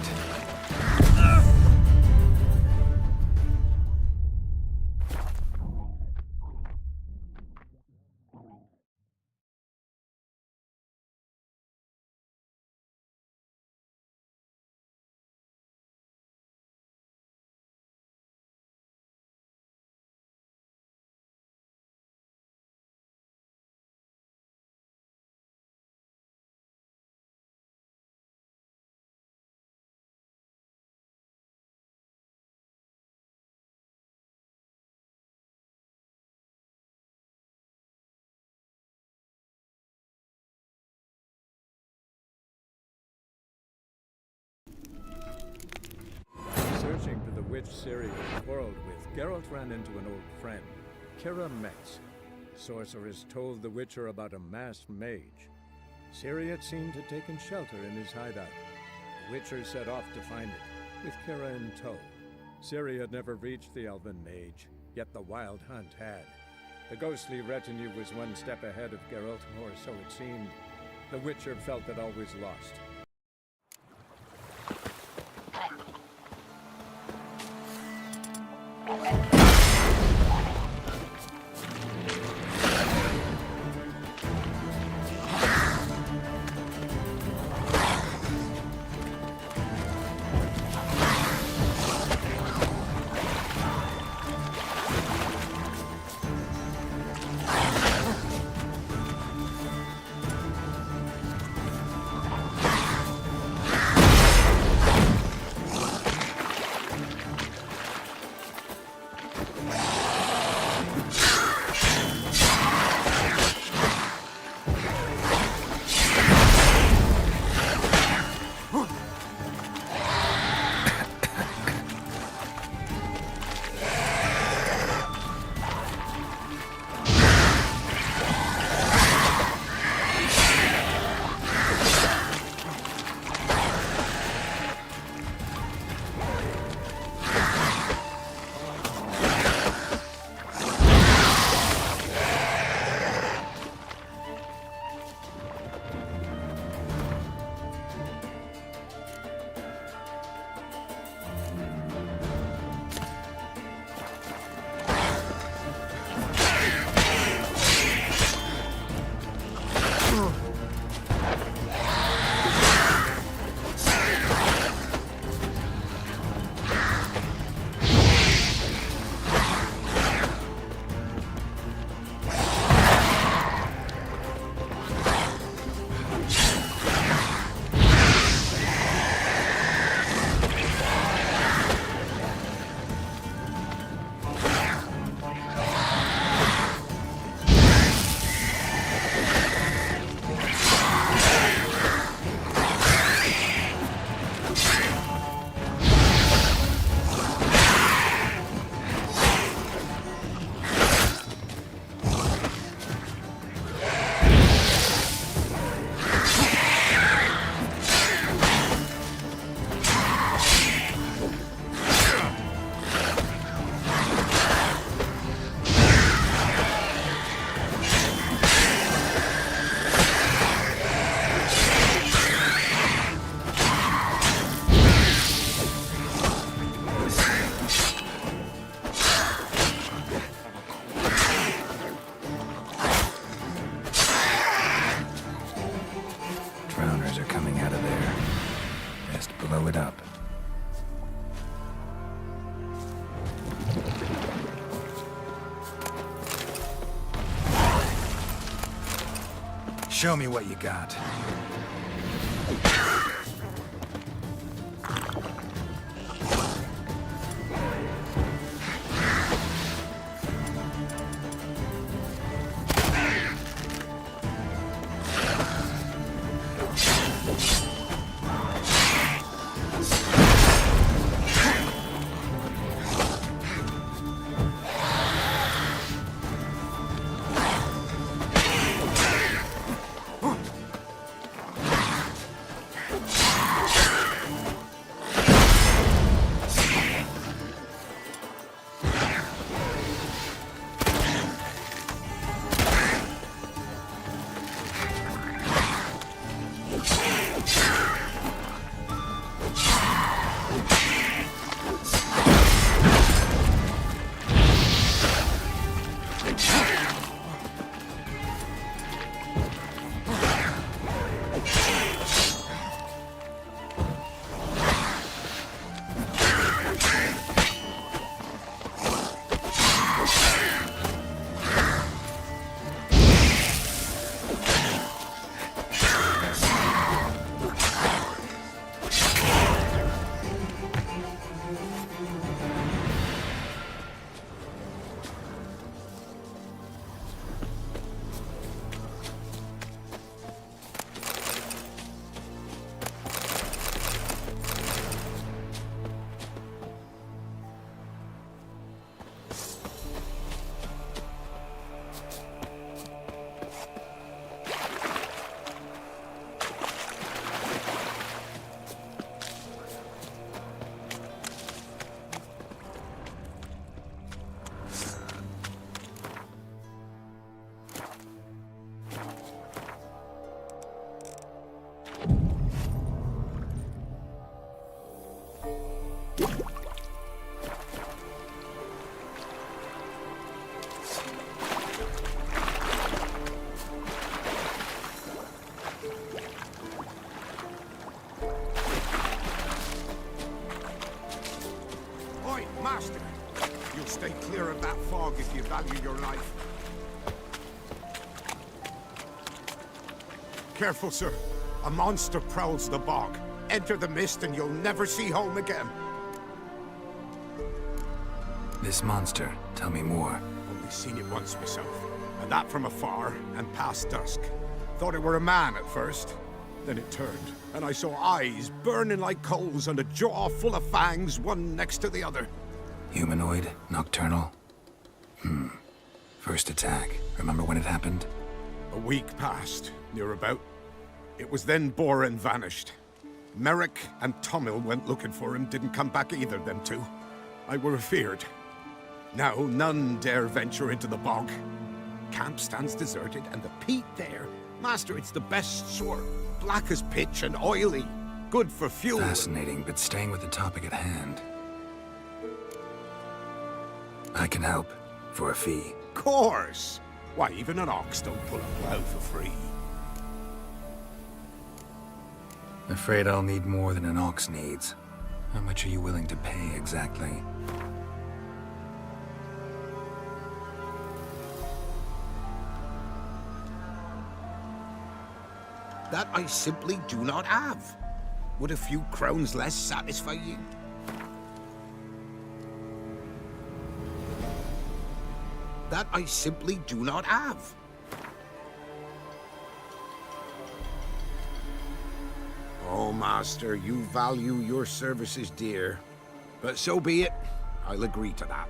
Searching for the witch Ciri had quarreled with, Geralt ran into an old friend, Kira Metz. The sorceress told the Witcher about a masked mage. Ciri had seemed to have taken shelter in his hideout. The Witcher set off to find it, with Kira in tow. Ciri had never reached the elven mage, yet the Wild Hunt had. The ghostly retinue was one step ahead of Geralt, or so it seemed. The Witcher felt that all was lost. blow it up. Show me what you got. Stay clear of that fog if you value your life. Careful, sir. A monster prowls the bog. Enter the mist and you'll never see home again. This monster, tell me more. Only seen it once myself, and that from afar and past dusk. Thought it were a man at first. Then it turned, and I saw eyes burning like coals and a jaw full of fangs, one next to the other. Humanoid? Nocturnal? First attack. Remember when it happened? A week passed, near about. It was then Boren vanished. Merrick and Tomil went looking for him, didn't come back either, them two. I were afeard. Now none dare venture into the bog. Camp stands deserted, and the peat there, master, it's the best sort. Black as pitch and oily. Good for fuel. Fascinating, but staying with the topic at hand. I can help. For a fee. Course! Why, even an ox don't pull a plow for free. Afraid I'll need more than an ox needs. How much are you willing to pay exactly? That I simply do not have. Would a few crowns less satisfy you? That I simply do not have. Oh, master, you value your services dear. But so be it. I'll agree to that.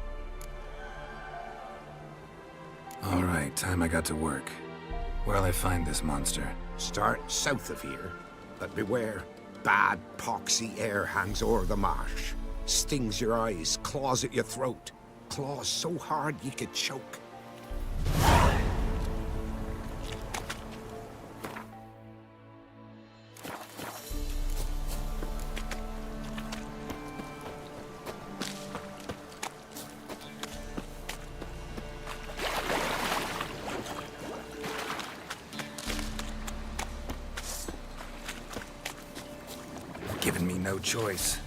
All right, time I got to work. Where'll I find this monster? Start south of here, but beware. Bad, poxy air hangs o'er the marsh. Stings your eyes, claws at your throat. Claws so hard you could choke. Given me no choice.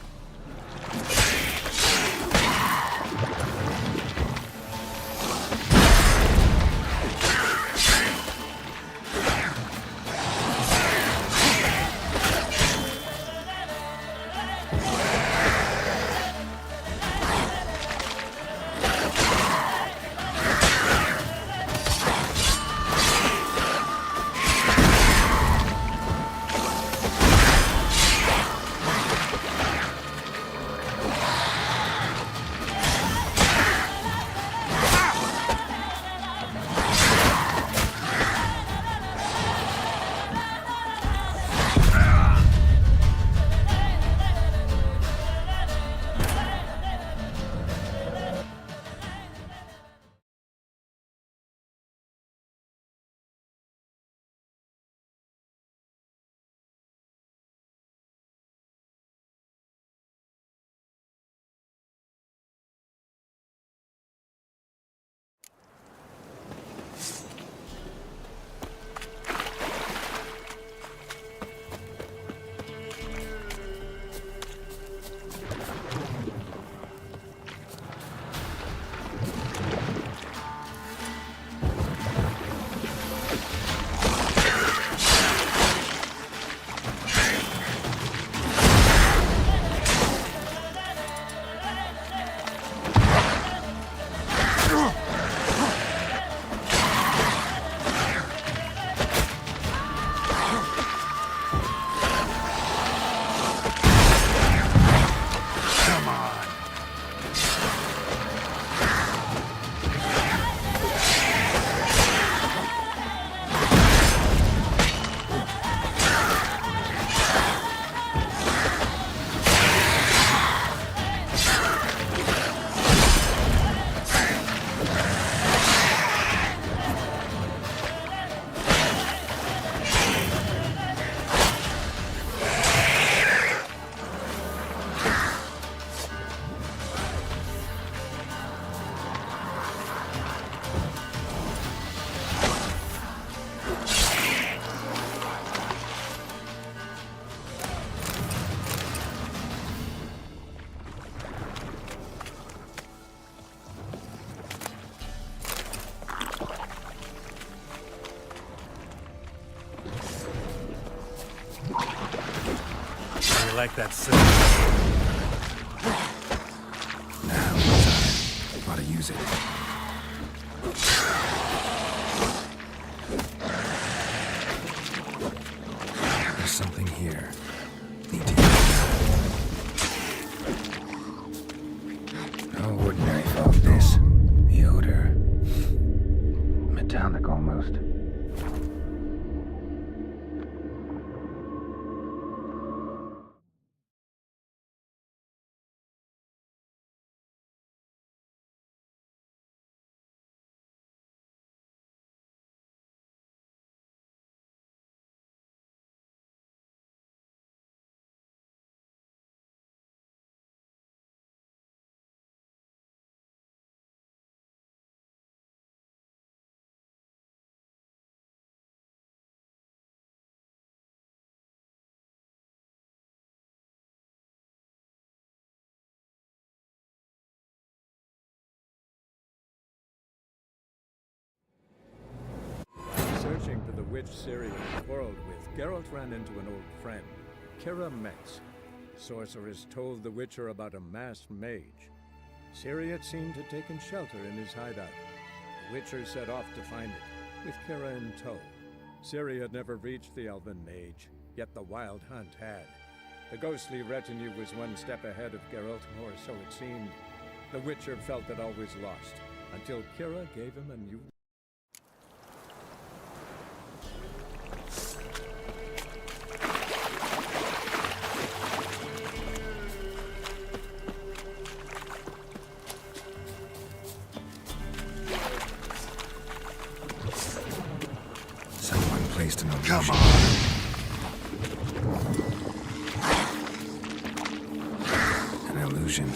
You like that, sir? Now, ought to use it. There's something here. Need to use it. No ordinary fog, this. The odor. Metallic almost. Searching for the witch Ciri had quarreled with, Geralt ran into an old friend, Kira Metz. The sorceress told the Witcher about a masked mage. Ciri had seemed to have taken shelter in his hideout. The Witcher set off to find it, with Kira in tow. Ciri had never reached the elven mage, yet the wild hunt had. The ghostly retinue was one step ahead of Geralt, or so it seemed. The Witcher felt that all was lost, until Kira gave him a new... Someone placed an illusion. Come on. An illusion.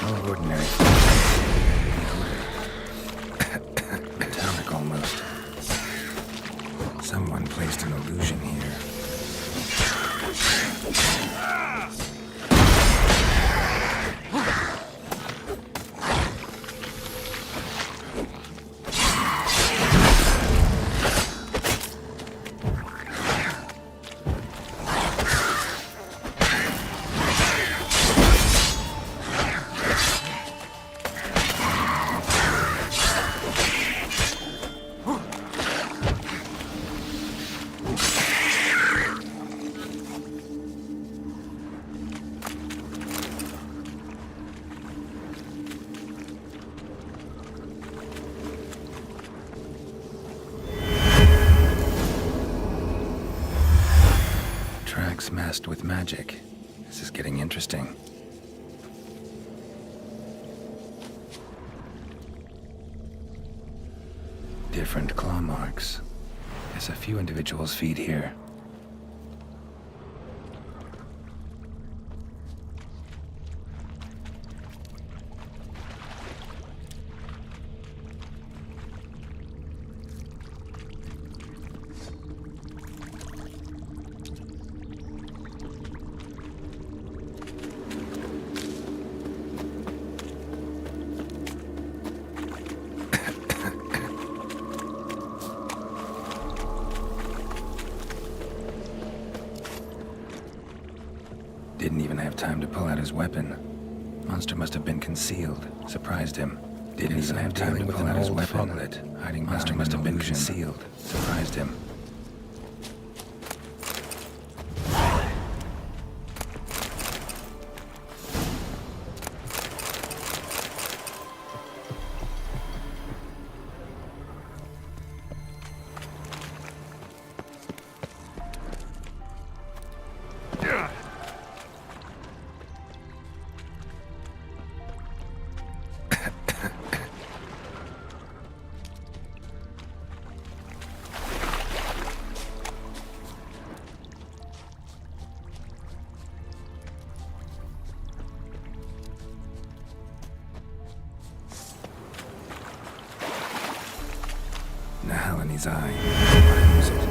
No ordinary. Metallic almost. Someone placed an illusion here. Tracks masked with magic. This is getting interesting. Different claw marks. There's a few individuals' feet here. Didn't even have time to pull out his weapon. Monster must have been concealed. Surprised him. Didn't even have time to pull out his weapon. Hiding monster must have been concealed. Surprised him. Nahal in his eye. I'll use it.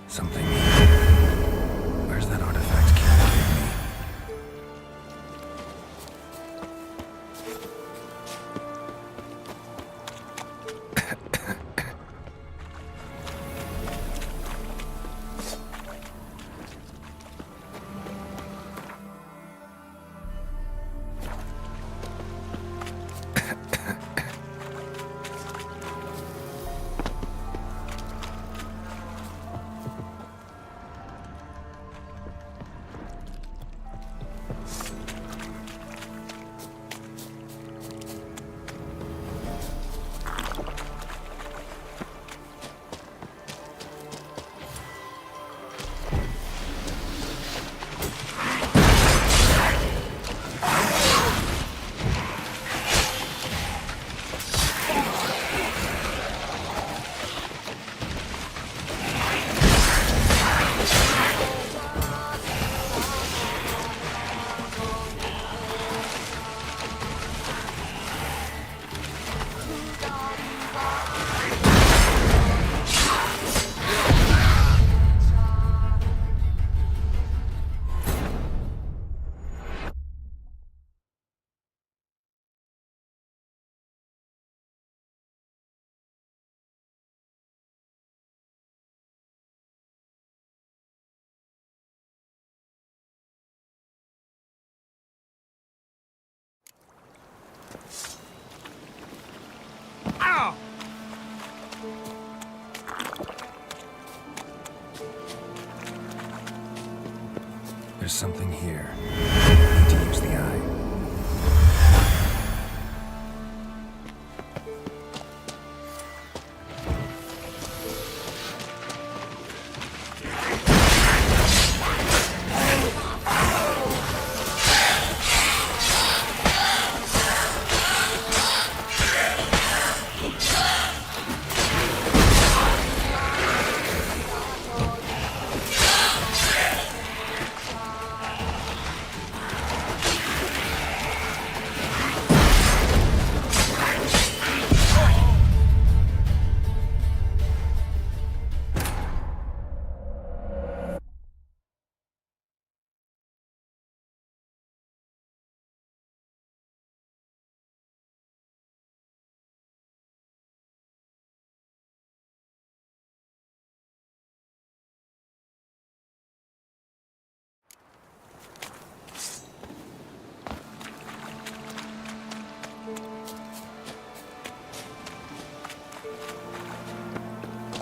Something. Where's that artifact Kira gave me? There's something here. Need to use the eye.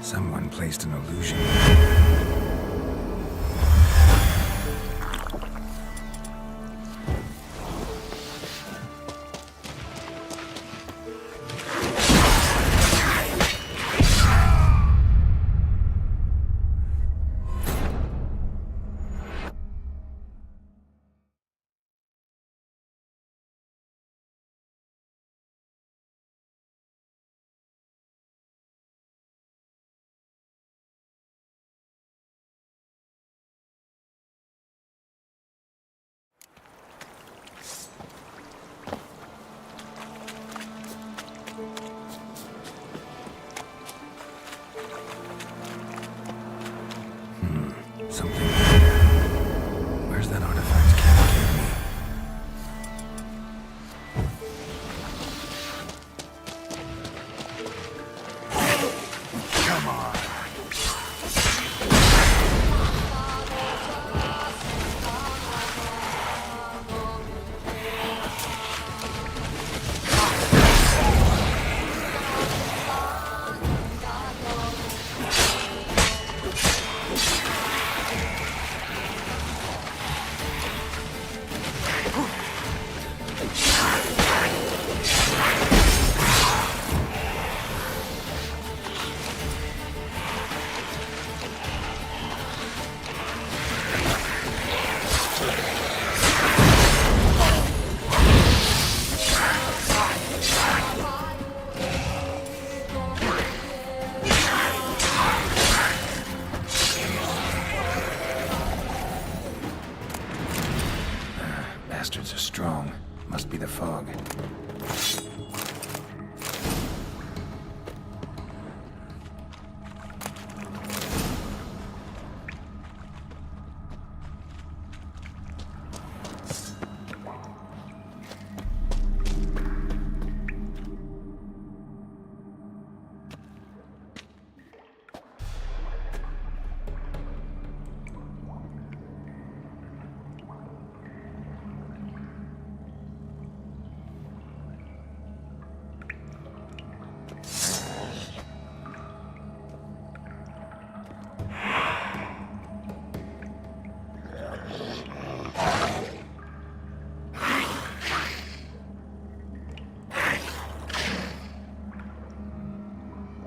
Someone placed an illusion. Bastards are strong. Must be the fog.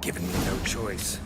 Given me no choice.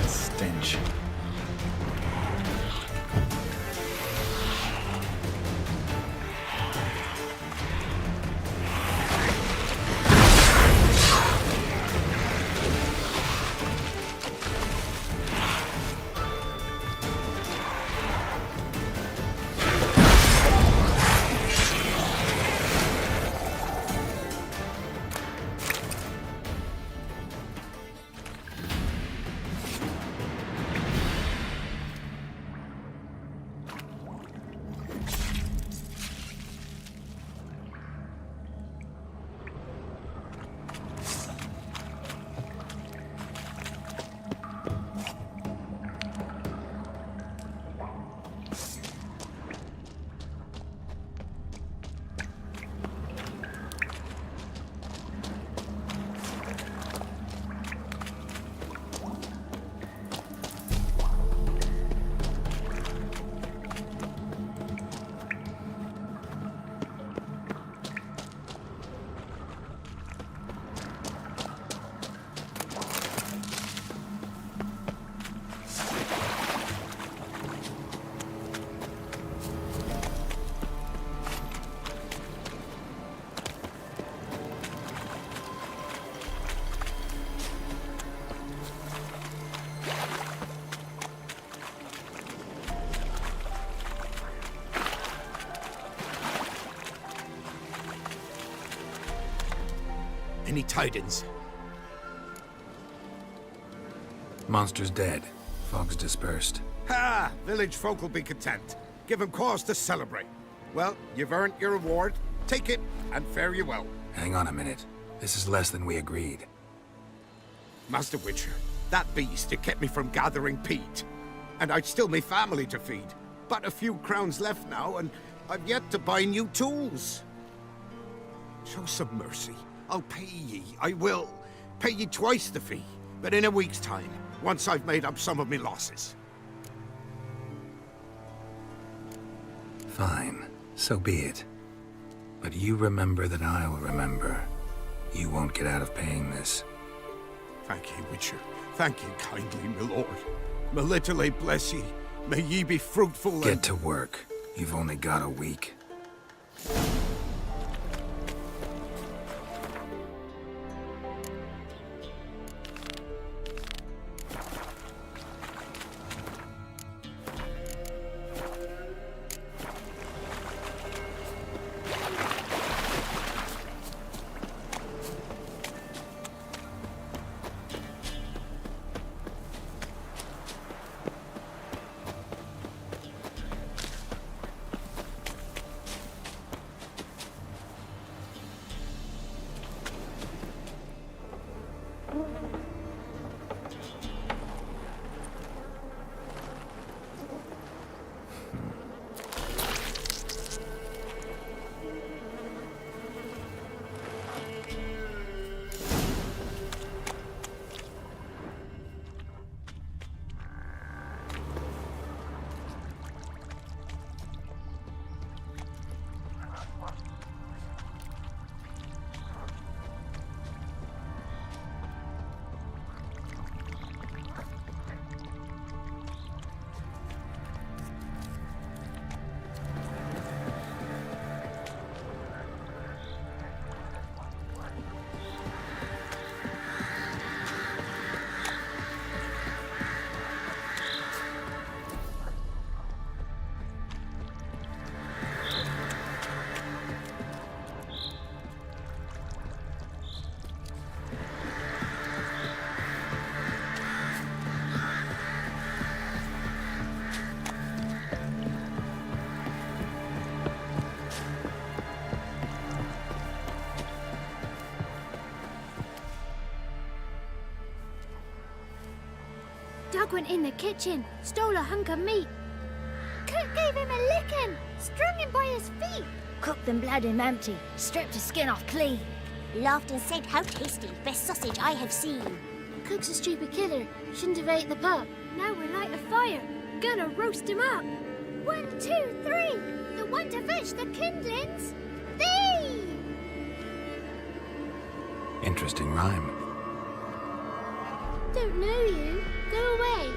Stench. Any tidings? Monster's dead. Fog's dispersed. Ha! Village folk will be content. Give 'em cause to celebrate. Well, you've earned your reward. Take it, and fare you well. Hang on a minute. This is less than we agreed. Master Witcher, that beast, it kept me from gathering peat. And I'd still me family to feed. But a few crowns left now, and I've yet to buy new tools. Show some mercy. I'll pay ye. I will. Pay ye twice the fee. But in a week's time, once I've made up some of me losses. Fine. So be it. But you remember that I'll remember. You won't get out of paying this. Thank ye, Witcher. Thank ye kindly, my lord. Melitele bless ye. May ye be fruitful Get to work. You've only got a week. Doug went in the kitchen, stole a hunk of meat. Cook gave him a licking, strung him by his feet. Cooked and bled him empty, stripped his skin off clean. Laughed and said, "How tasty, best sausage I have seen." Cook's a stupid killer, shouldn't have ate the pup. Now we light a fire, gonna roast him up. 1, 2, 3, the one to fetch the kindlings. Thee! Interesting rhyme. don't know you. Go away.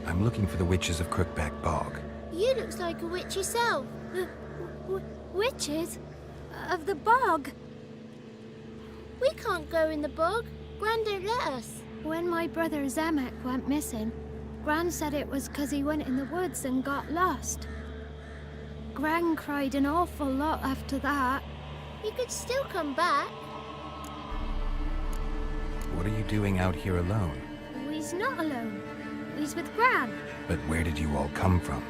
I'm looking for the witches of Crookback Bog. You looks like a witch yourself. Witches? Of the bog? We can't go in the bog. Gran don't let us. When my brother Zemek went missing, Gran said it was 'cause he went in the woods and got lost. Gran cried an awful lot after that. He could still come back. What are you doing out here alone? We's not alone. We's with Gran. But where did you all come from?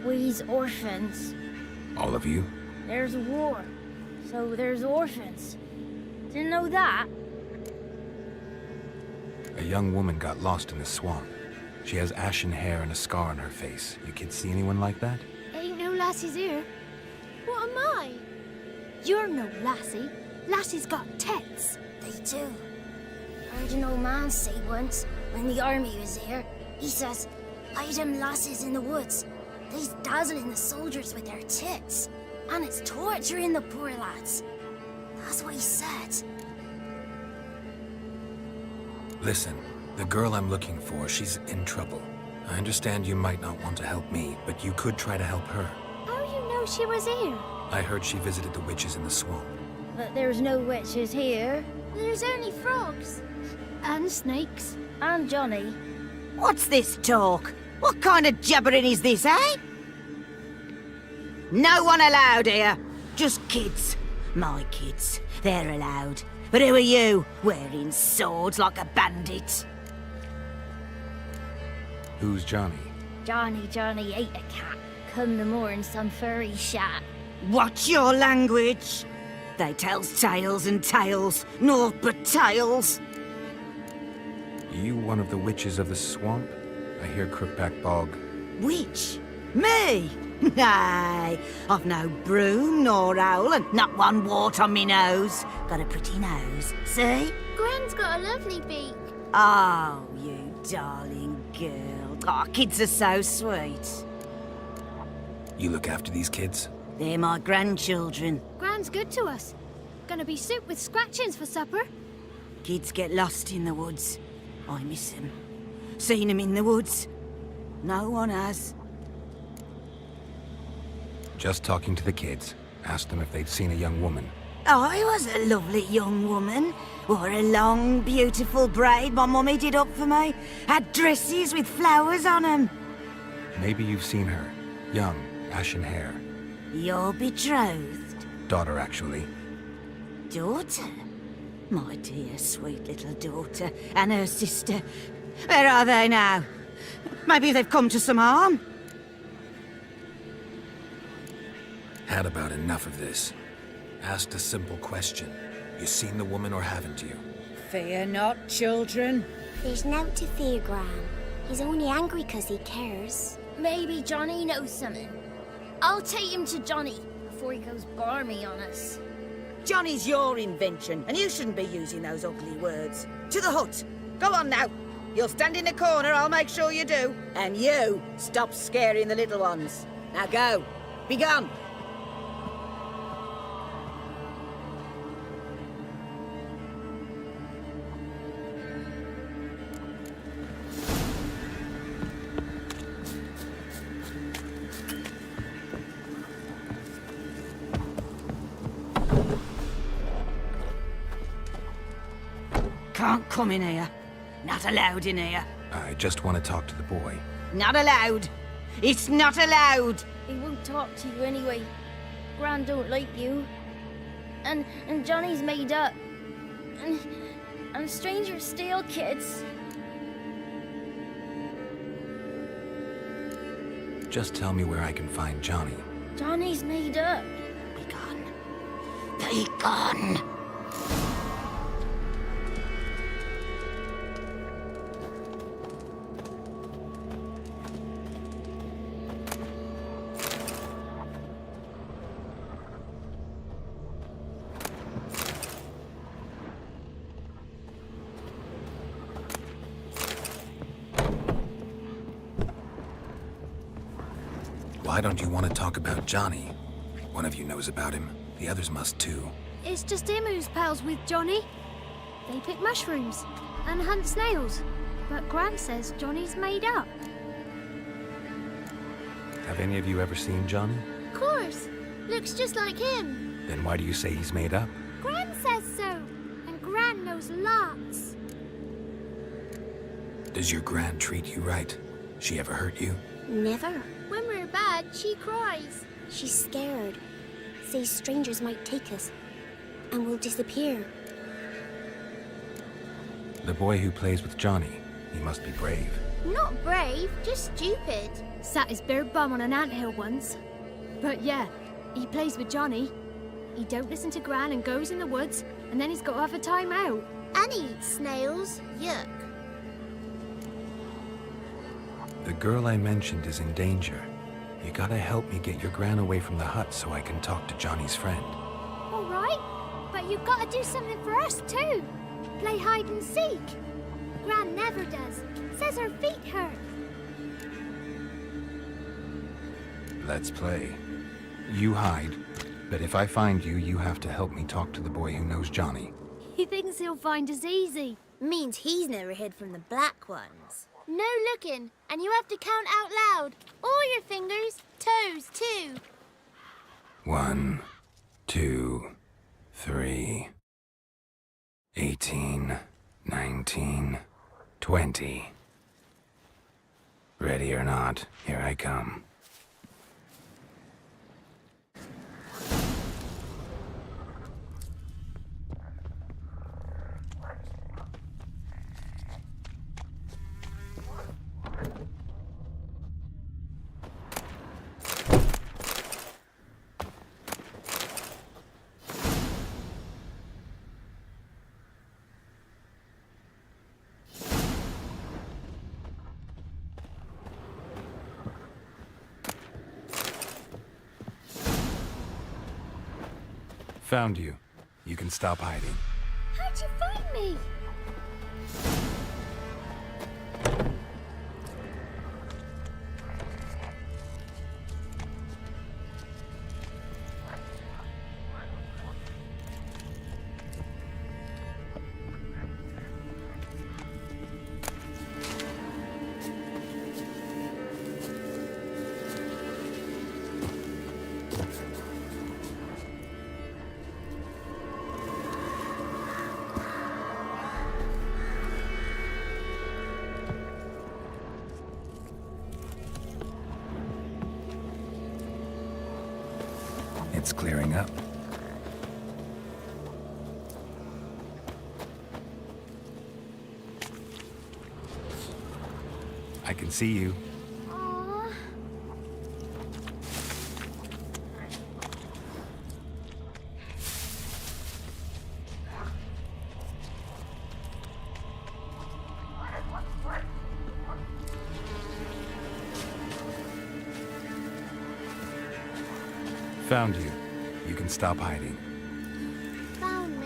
We's orphans. All of you? There's a war, so there's orphans. Didn't know that? A young woman got lost in the swamp. She has ashen hair and a scar on her face. You kids see anyone like that? Ain't no lassies here. What am I? You're no lassie. Lassies got tits. They do. Heard an old man say once, when the army was here, he says, "I them lasses in the woods. They's dazzling the soldiers with their tits. And it's torturing the poor lads." That's what he said. Listen, the girl I'm looking for, she's in trouble. I understand you might not want to help me, but you could try to help her. How you know she was here? I heard she visited the witches in the swamp. But there's no witches here. There's only frogs. And snakes. And Johnny. What's this talk? What kind of jabbering is this, eh? No one allowed here. Just kids. My kids. They're allowed. But who are you, wearing swords like a bandit? Who's Johnny? Johnny ate a cat. Come the morn some furry shat. Watch your language. They tells tales and tales, naught but tales. You one of the witches of the swamp? I hear Crookback Bog. Witch? Me? Nay, I've no broom nor owl and not one wart on me nose. Got a pretty nose, see? Gran's got a lovely beak. Oh, you darling girl. Oh, kids are so sweet. You look after these kids? They're my grandchildren. Gran's good to us. Gonna be soup with scratchings for supper. Kids get lost in the woods. I miss them. Seen them in the woods. No one has. Just talking to the kids. Asked them if they'd seen a young woman. I was a lovely young woman. Wore a long, beautiful braid my mummy did up for me. Had dresses with flowers on them. Maybe you've seen her. Young, ashen hair. Your betrothed? Daughter, actually. Daughter? My dear, sweet little daughter. And her sister. Where are they now? Maybe they've come to some harm? Had about enough of this. Asked a simple question. You seen the woman or haven't you? Fear not, children. There's nought to fear, Gran. He's only angry 'cause he cares. Maybe Johnny knows something. I'll take him to Johnny before he goes barmy on us. Johnny's your invention, and you shouldn't be using those ugly words. To the hut. Go on now. You'll stand in the corner, I'll make sure you do. And you, stop scaring the little ones. Now go. Be gone. Can't come in here. Not allowed in here. I just want to talk to the boy. Not allowed. It's not allowed. He won't talk to you anyway. Gran don't like you. And Johnny's made up. And strangers steal kids. Just tell me where I can find Johnny. Johnny's made up. Be gone. Be gone. Why don't you want to talk about Johnny? One of you knows about him. The others must too. it's just him who's pals with Johnny. They pick mushrooms and hunt snails. But Gran says Johnny's made up. Have any of you ever seen Johnny? Of course. Looks just like him. Then why do you say he's made up? Gran says so. And Gran knows lots. Does your Gran treat you right? She ever hurt you? Never. When we're bad, she cries. She's scared. Says strangers might take us. And we'll disappear. The boy who plays with Johnny, he must be brave. Not brave, just stupid. Sat his bare bum on an anthill once. But yeah, he plays with Johnny. He don't listen to Gran and goes in the woods, and then he's got to have a time out. And he eats snails. Yuck. The girl I mentioned is in danger. You gotta help me get your Gran away from the hut so I can talk to Johnny's friend. All right, but you've got to do something for us too. Play hide and seek. Gran never does. Says her feet hurt. Let's play. You hide, but if I find you, you have to help me talk to the boy who knows Johnny. He thinks he'll find us easy. Means he's never hid from the black ones. No looking, and you have to count out loud. All your fingers, toes too. 1, 2, 3, 18, 19, 20. Ready or not, here I come. Found you. You can stop hiding. How'd you find me? It's clearing up. I can see you. Aww. Found you. You can stop hiding. Found me.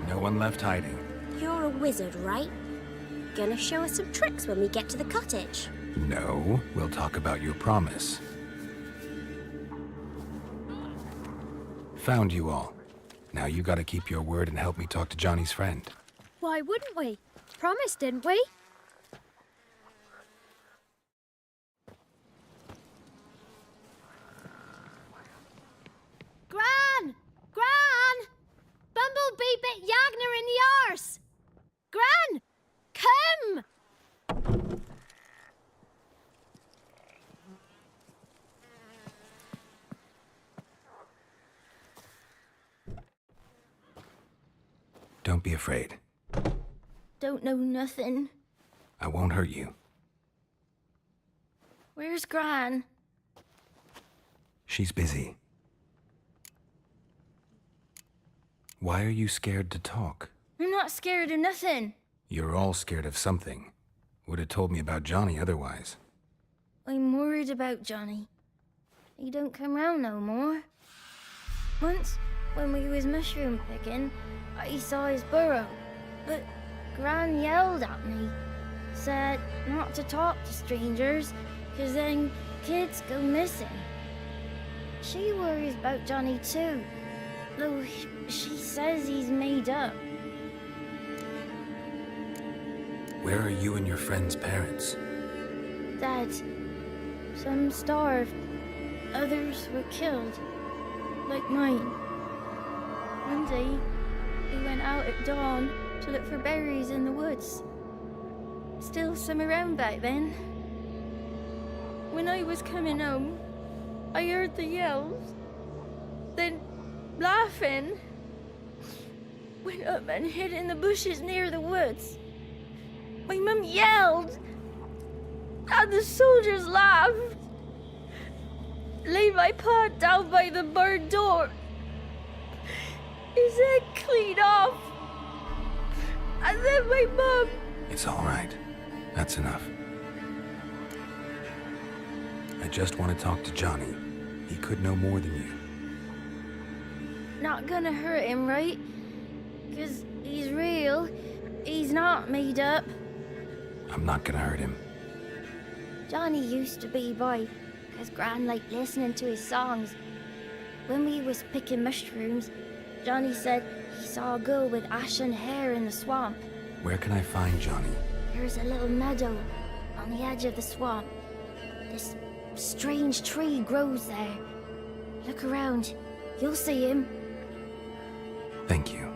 No one left hiding. You're a wizard, right? Gonna show us some tricks when we get to the cottage. No, we'll talk about your promise. Found you all. Now you gotta keep your word and help me talk to Johnny's friend. Why wouldn't we? Promised, didn't we? Gran! Gran! Bumblebee bit Yagner in the arse! Gran! Come! Don't be afraid. Don't know nothing. I won't hurt you. Where's Gran? She's busy. Why are you scared to talk? I'm not scared of nothing. You're all scared of something. Would have told me about Johnny otherwise. I'm worried about Johnny. He don't come round no more. Once, when we was mushroom picking, I saw his burrow, but Gran yelled at me. Said not to talk to strangers, 'cause then kids go missing. She worries about Johnny too, though she says he's made up. Where are you and your friend's parents? Dad, some starved, others were killed, like mine. One day, we went out at dawn to look for berries in the woods. Still some around back then. When I was coming home, I heard the yells, then laughing. Went up and hid in the bushes near the woods. My mum yelled, and the soldiers laughed. Laid my pa down by the barn door. His head clean off. And then my mum... It's all right. That's enough. I just want to talk to Johnny. He could know more than you. Not gonna hurt him, right? 'Cause he's real. He's not made up. I'm not gonna hurt him. Johnny used to be boy, 'cause Gran liked listening to his songs. When we was picking mushrooms, Johnny said he saw a girl with ashen hair in the swamp. Where can I find Johnny? There's a little meadow on the edge of the swamp. This strange tree grows there. Look around. You'll see him. Thank you.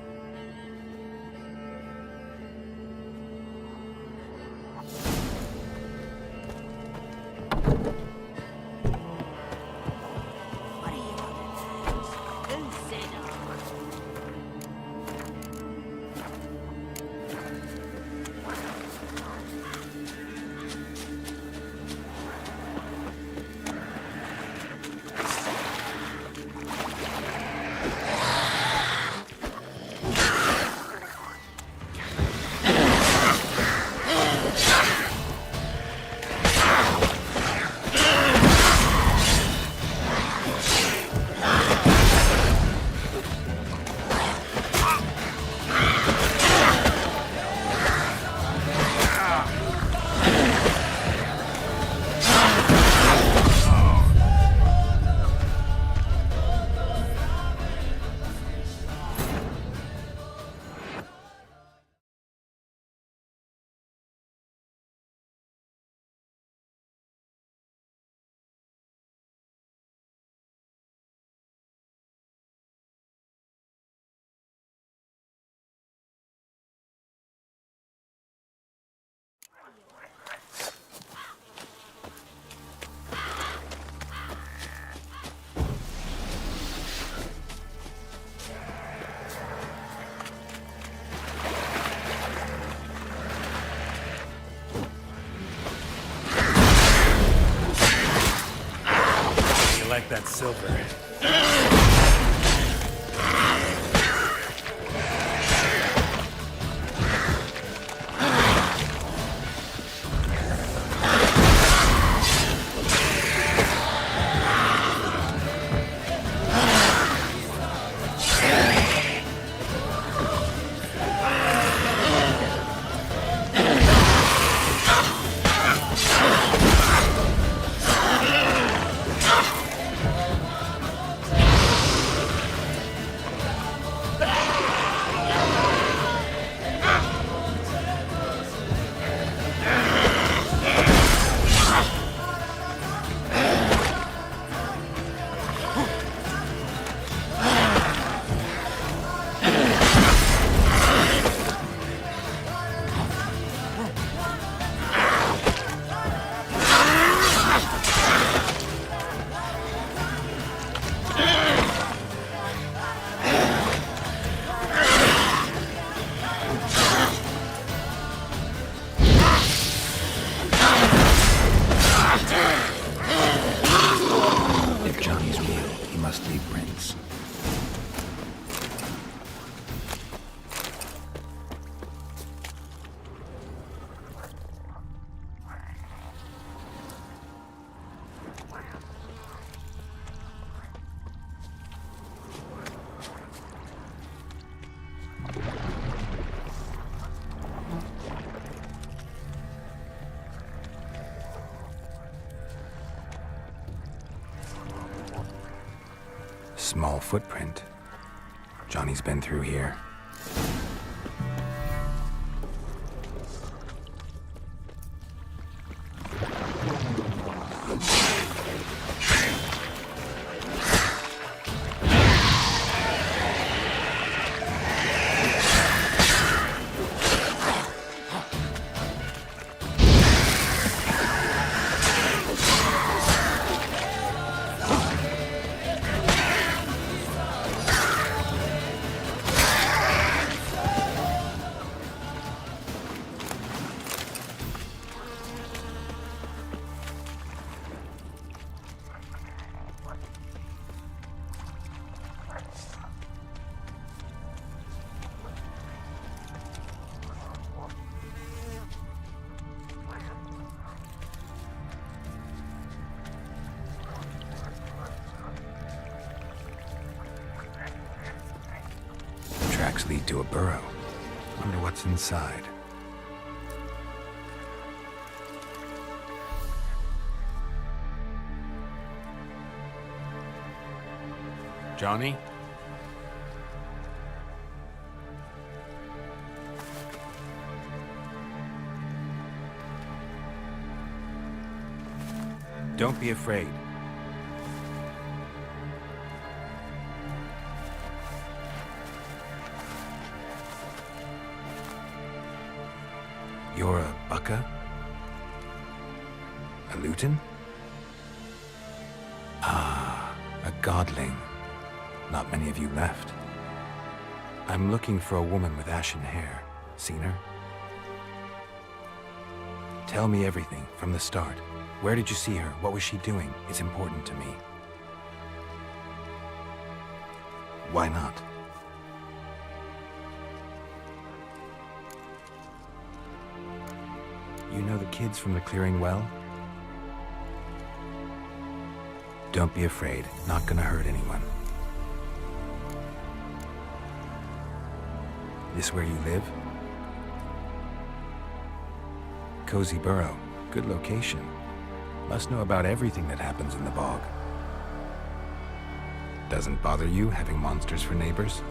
Like that silver. must leave prints. Small footprint. Johnny's been through here. Tracks lead to a burrow. Wonder what's inside. Johnny? Don't be afraid. You're a Bucka? A Luton? Ah, a godling. Not many of you left. I'm looking for a woman with ashen hair. Seen her? Tell me everything from the start. Where did you see her? What was she doing? It's important to me. Why not? You know the kids from the clearing well? Don't be afraid. Not gonna hurt anyone. This where you live? Cozy burrow. Good location. Must know about everything that happens in the bog. Doesn't bother you having monsters for neighbors?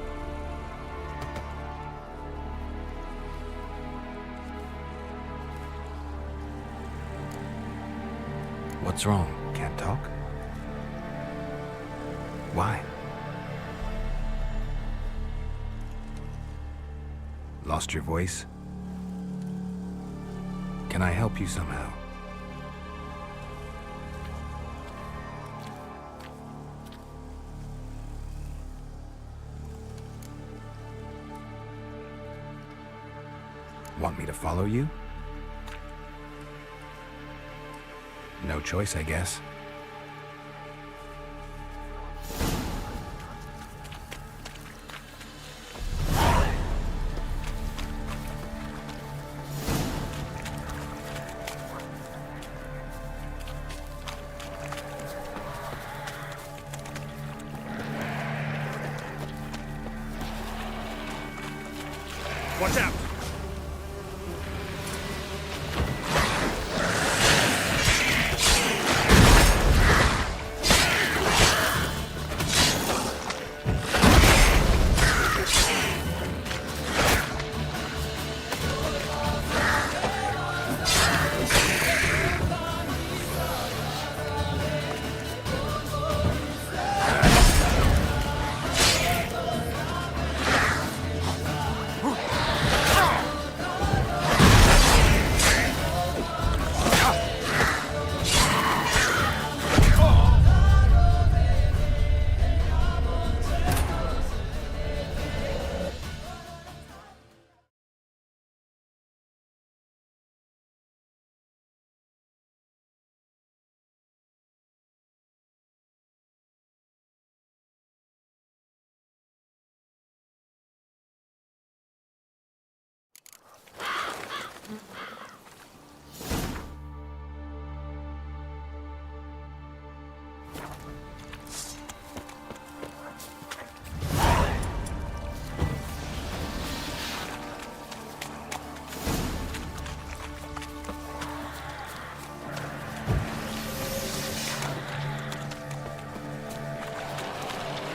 What's wrong? Can't talk? Why? Lost your voice? Can I help you somehow? Want me to follow you? No choice, I guess. Watch out!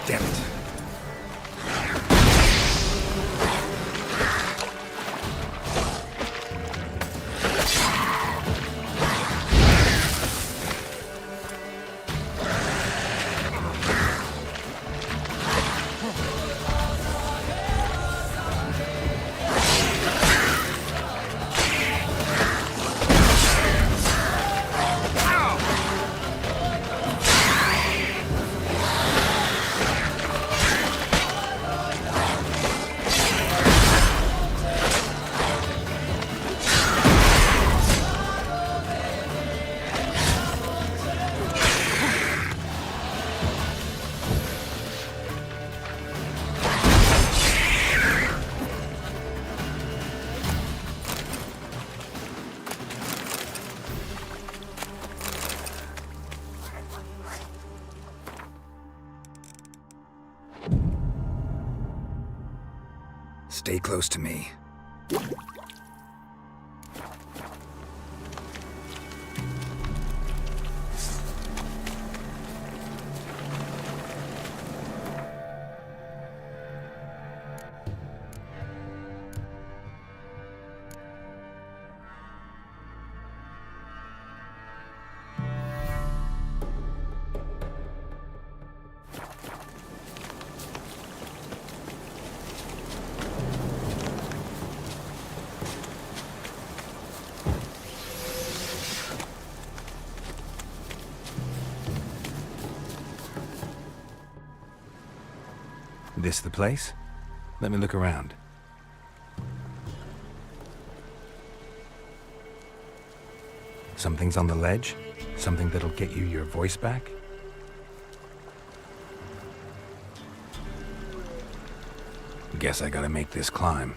Damn it. Stay close to me. This the place? Let me look around. Something's on the ledge? Something that'll get you your voice back? Guess I gotta make this climb.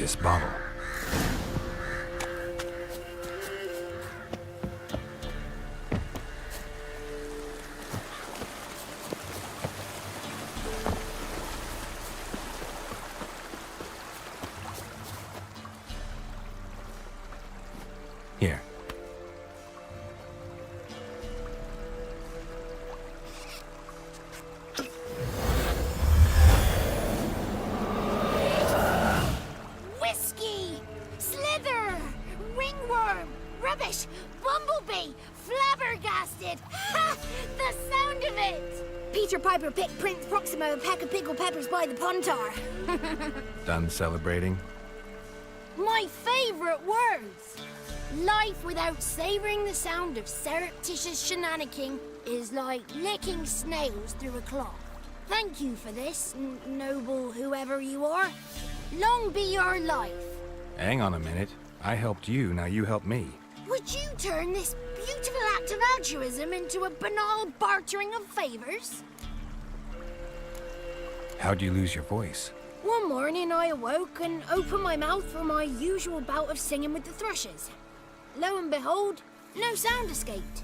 this bottle. Here. Whiskey! Slither! Ringworm! Rubbish! Bumblebee! Flabbergasted! Ha! The sound of it! Peter Piper picked Prince Proximo a pack of pickled peppers by the Pontar. Done celebrating? My favorite words! Life without savoring the sound of surreptitious shenanigans is like licking snails through a cloth. Thank you for this, noble whoever you are. Long be your life. Hang on a minute. I helped you, now you help me. Would you turn this beautiful act of altruism into a banal bartering of favors? How'd you lose your voice? One morning I awoke and opened my mouth for my usual bout of singing with the thrushes. Lo and behold, no sound escaped.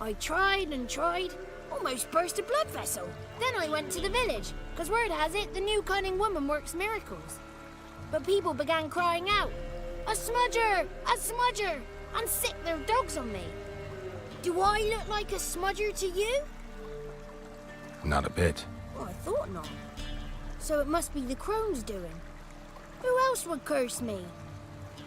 I tried and tried, almost burst a blood vessel. Then I went to the village, because word has it the new cunning woman works miracles. But people began crying out, "A smudger! A smudger!" and sick their dogs on me. Do I look like a smudger to you? Not a bit. Well, I thought not. So it must be the crone's doing. Who else would curse me?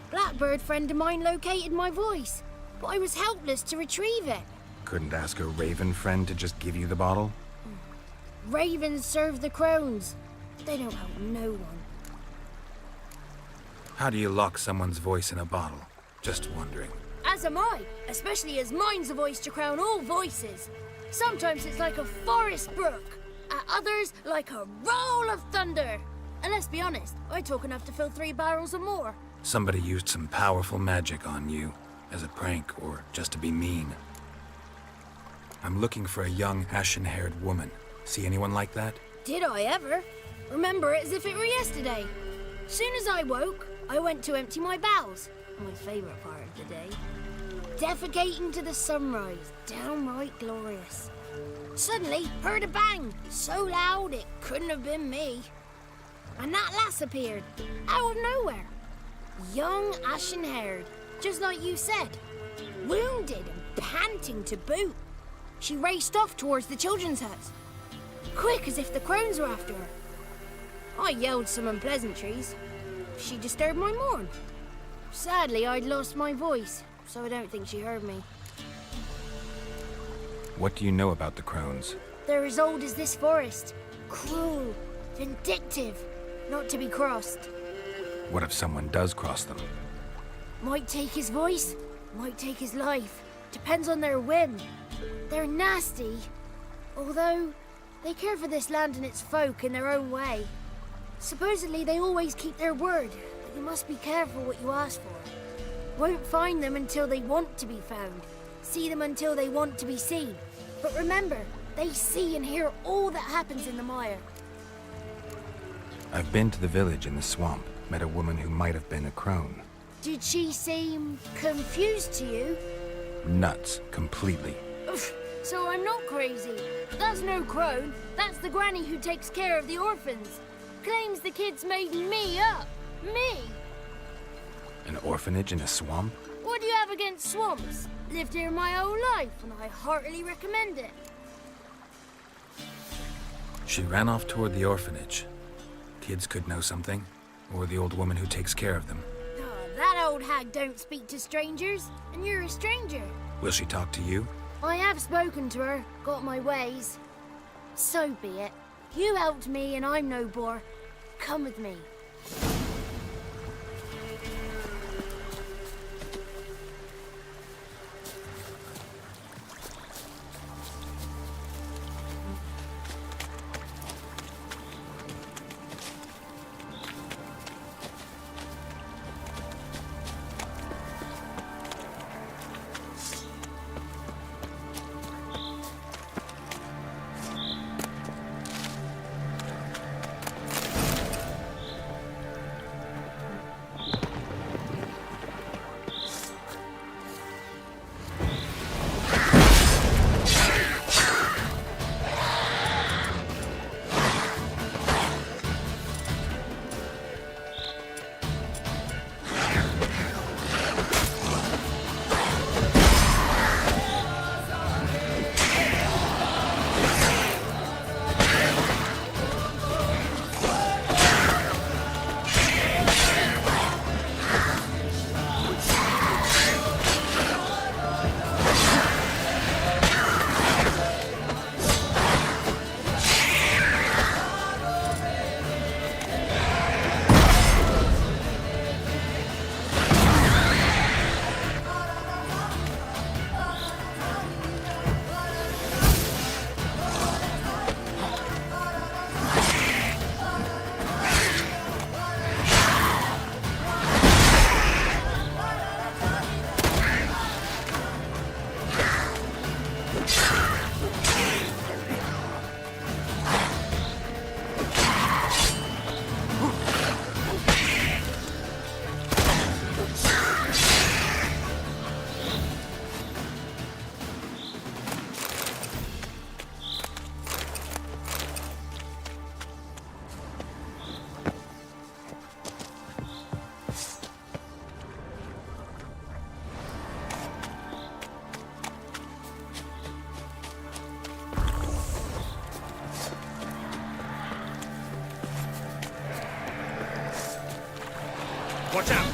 Blackbird friend of mine located my voice, but I was helpless to retrieve it. Couldn't ask a raven friend to just give you the bottle? Ravens serve the crones. They don't help no one. How do you lock someone's voice in a bottle? Just wondering. As am I, especially as mine's a voice to crown all voices. Sometimes it's like a forest brook, at others like a roll of thunder. And let's be honest, I talk enough to fill 3 barrels or more. Somebody used some powerful magic on you, as a prank or just to be mean. I'm looking for a young, ashen-haired woman. See anyone like that? Did I ever? Remember it as if it were yesterday. Soon as I woke, I went to empty my bowels. My favourite part of the day. Defecating to the sunrise, downright glorious. Suddenly, heard a bang, so loud it couldn't have been me. And that lass appeared, out of nowhere. Young, ashen-haired, just like you said. Wounded and panting to boot. She raced off towards the children's hut. Quick as if the crones were after her. I yelled some unpleasantries. She disturbed my morn. Sadly, I'd lost my voice, so I don't think she heard me. What do you know about the crones? They're as old as this forest. Cruel, vindictive, not to be crossed. What if someone does cross them? Might take his voice, might take his life. Depends on their whim. They're nasty, although they care for this land and its folk in their own way. Supposedly they always keep their word, but you must be careful what you ask for. Won't find them until they want to be found. See them until they want to be seen. But remember, they see and hear all that happens in the mire. I've been to the village in the swamp, met a woman who might have been a crone. Did she seem confused to you? Nuts, completely. Oof, so I'm not crazy. That's no crone. That's the granny who takes care of the orphans. Claims the kids made me up. Me! An orphanage in a swamp? What do you have against swamps? Lived here my whole life, and I heartily recommend it. She ran off toward the orphanage. Kids could know something, or the old woman who takes care of them. Oh, that old hag don't speak to strangers, and you're a stranger. Will she talk to you? I have spoken to her, got my ways. So be it. You helped me, and I'm no bore. Come with me. Watch out!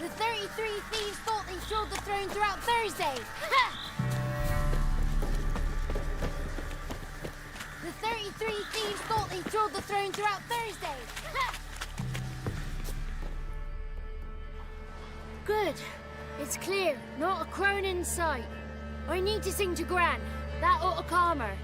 The 33 thieves thought they stole the throne throughout Thursday. Ha! The 33 thieves thought they stole the throne throughout Thursday. Ha! Good. It's clear. Not a crone in sight. I need to sing to Gran. That ought to calm her.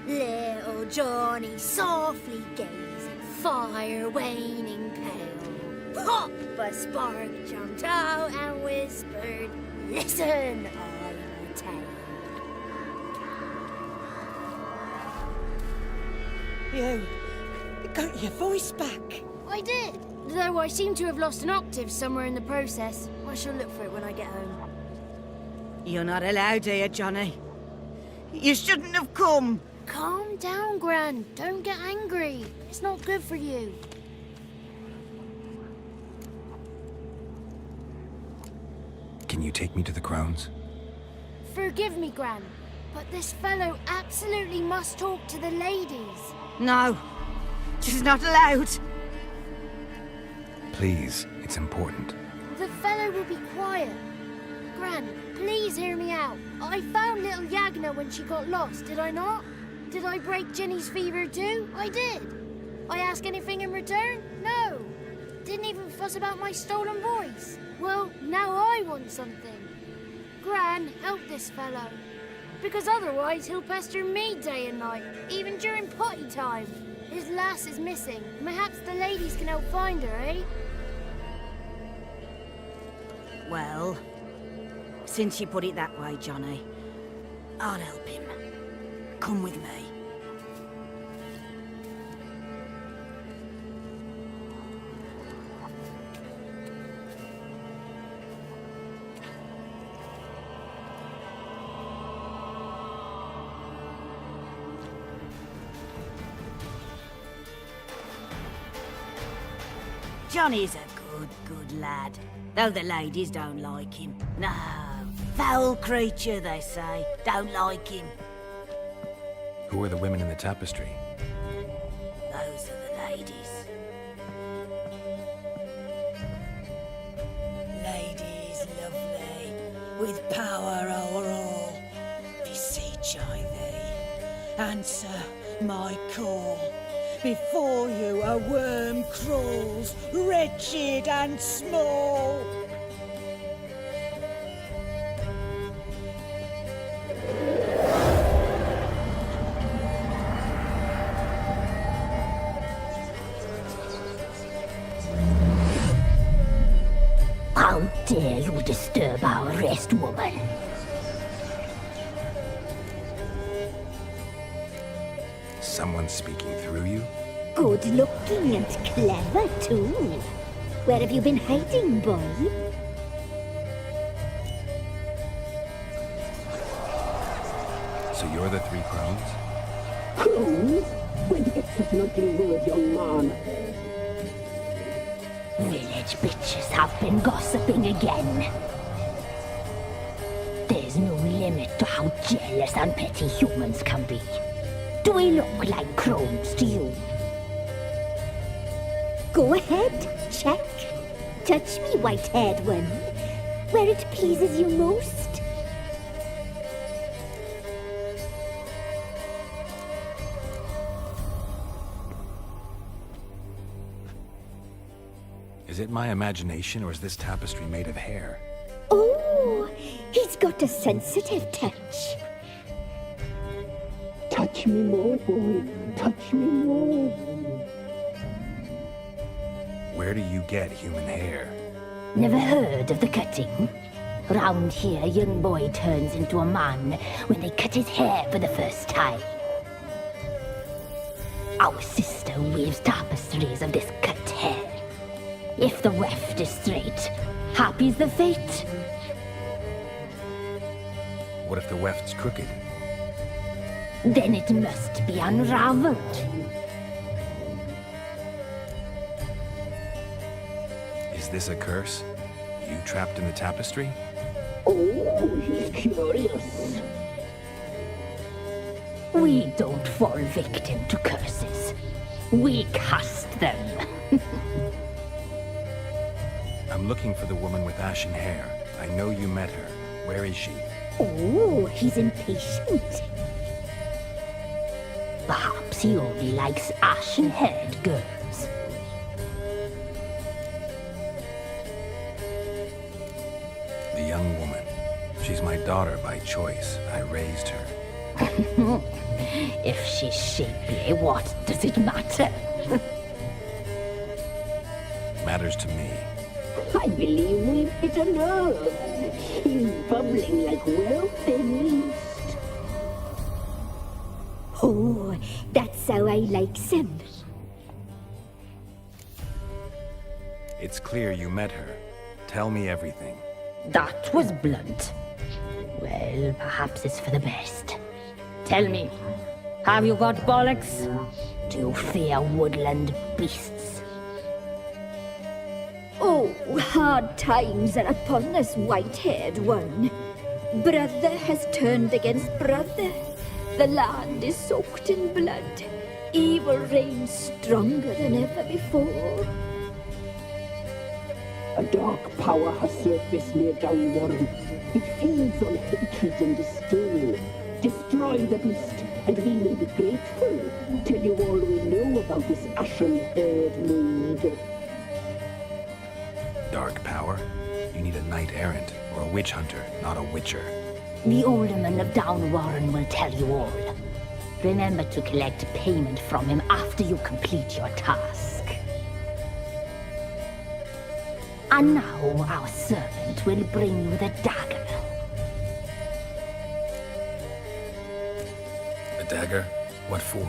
Little Johnny softly gazing, fire waning pale. Pop! A spark jumped out and whispered, "Listen, I will tell." You got your voice back. I did, though I seem to have lost an octave somewhere in the process. I shall look for it when I get home. You're not allowed here, Johnny. You shouldn't have come. Calm down, Gran. Don't get angry. It's not good for you. Can you take me to the Crones? Forgive me, Gran, but this fellow absolutely must talk to the ladies. No, she's not allowed. Please, it's important. The fellow will be quiet. Gran, please hear me out. I found little Yagna when she got lost, did I not? Did I break Ginny's fever too? I did. I ask anything in return? No. Didn't even fuss about my stolen voice. Well, now I want something. Gran, help this fellow. Because otherwise he'll pester me day and night, even during potty time. His lass is missing. Perhaps the ladies can help find her, eh? Well, since you put it that way, Johnny, I'll help him. Come with me. Johnny's a good lad, though the ladies don't like him. No, foul creature, they say. Don't like him. Who are the women in the tapestry? Those are the ladies. Ladies lovely, with power o'er all. Beseech I thee, answer my call. Before you a worm crawls, wretched and small. dare you disturb our rest, woman? Someone speaking through you? Good looking and clever, too. Where have you been hiding, boy? So you're the Three Crones? Crones? Where'd you get such an ugly word, young man? Village bitches have been gossiping again. There's no limit to how jealous and petty humans can be. Do we look like crones to you? Go ahead, check. Touch me, white-haired one, where it pleases you most. Is it my imagination, or is this tapestry made of hair? Oh, he's got a sensitive touch. Touch me more, boy. Touch me more. Where do you get human hair? Never heard of the cutting? Round here, a young boy turns into a man when they cut his hair for the first time. Our sister weaves tapestries of this cut hair. If the weft is straight, happy's the fate. What if the weft's crooked? Then it must be unraveled. Is this a curse? You trapped in the tapestry? Oh, he's curious. We don't fall victim to curses. We cast them. I'm looking for the woman with ashen hair. I know you met her. Where is she? Oh, he's impatient. Perhaps he only likes ashen-haired girls. The young woman. She's my daughter by choice. I raised her. If she's shapely, what does it matter? Matters to me. I believe we've hit a nerve. He's bubbling like well-fed yeast. Oh, that's how I like him. It's clear you met her. Tell me everything. That was blunt. Well, perhaps it's for the best. Tell me, have you got bollocks? Do you fear woodland beasts? Oh, hard times are upon us, white-haired one. Brother has turned against brother. The land is soaked in blood. Evil reigns stronger than ever before. A dark power has surfaced near Downwarren. It feeds on hatred and disdain. Destroy the beast, and we may be grateful. Tell you all we know about this ashen-haired maid. Dark power? You need a knight-errant, or a witch-hunter, not a witcher. The alderman of Downwarren will tell you all. Remember to collect payment from him after you complete your task. And now our servant will bring you the dagger. A dagger? What for?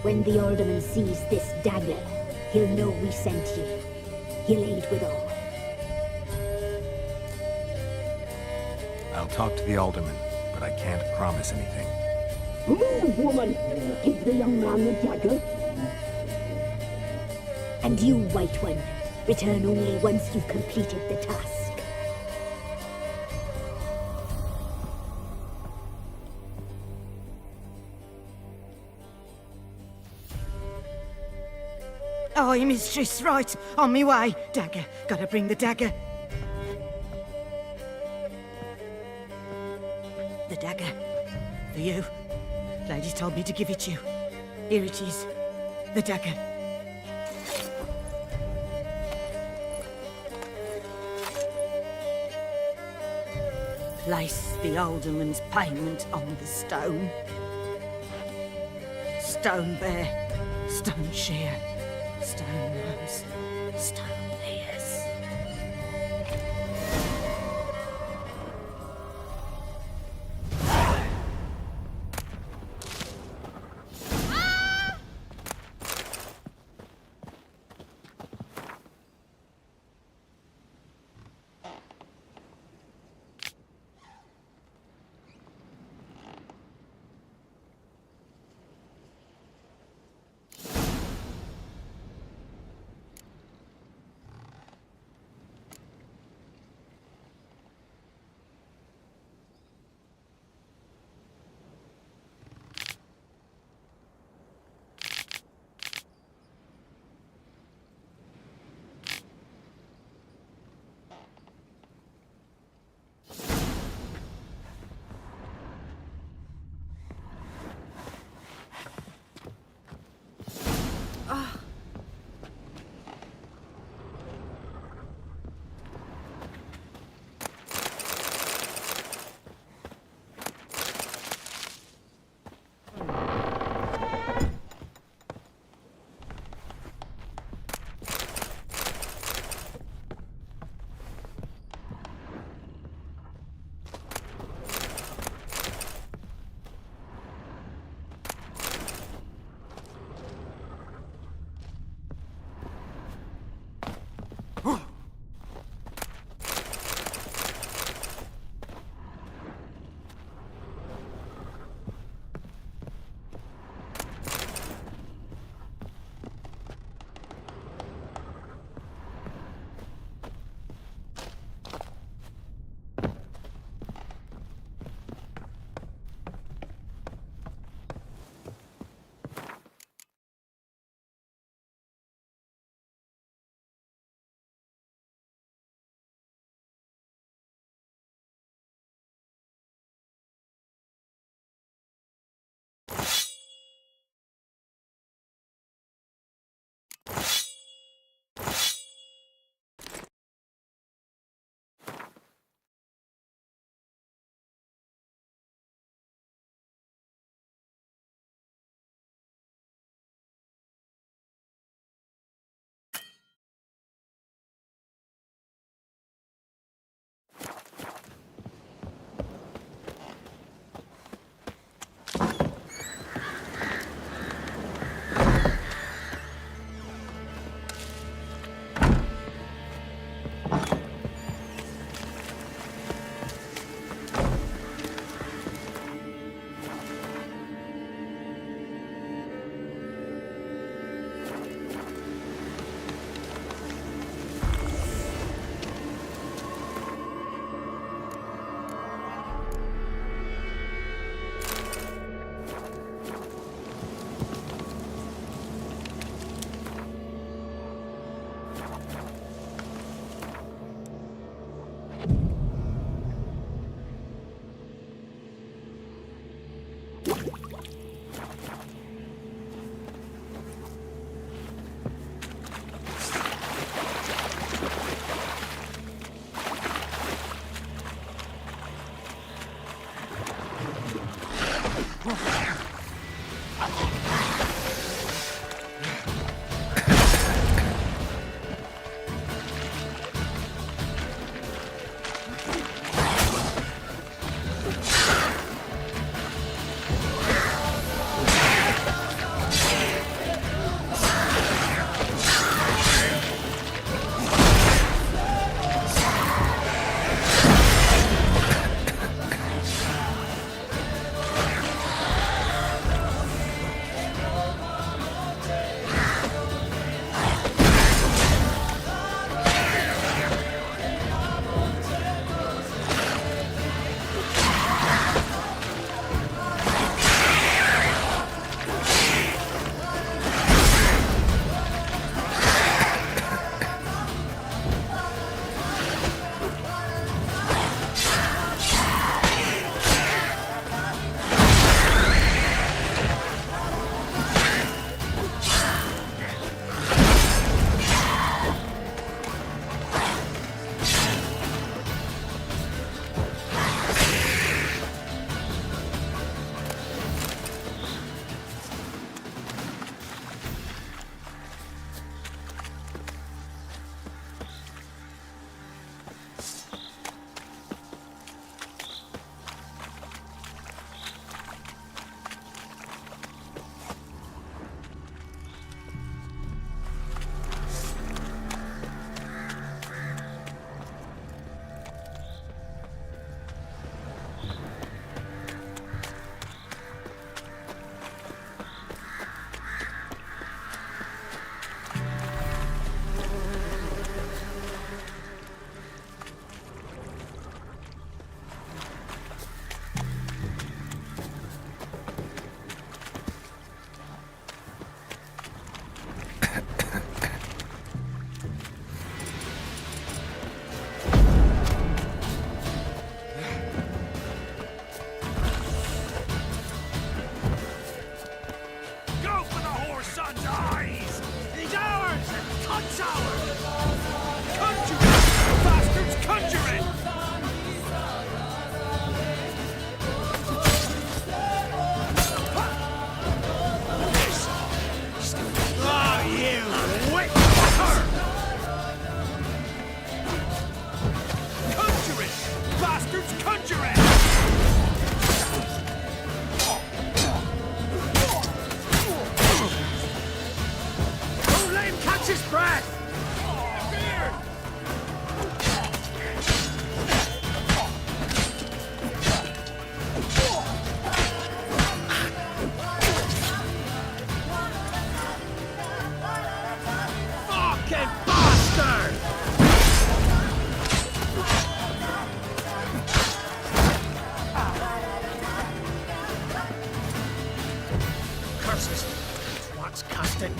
When the alderman sees this dagger, he'll know we sent you. He'll aid with all. I'll talk to the alderman, but I can't promise anything. Move, woman! Give the young man the dagger. And you, White One, return only once you've completed the task. Aye, mistress, right. On me way. Dagger. Gotta bring the dagger. The dagger. For you. Lady told me to give it to you. Here it is. The dagger. Place the alderman's payment on the stone. Stone bear. Stone shear. Stone nose. Stone ears.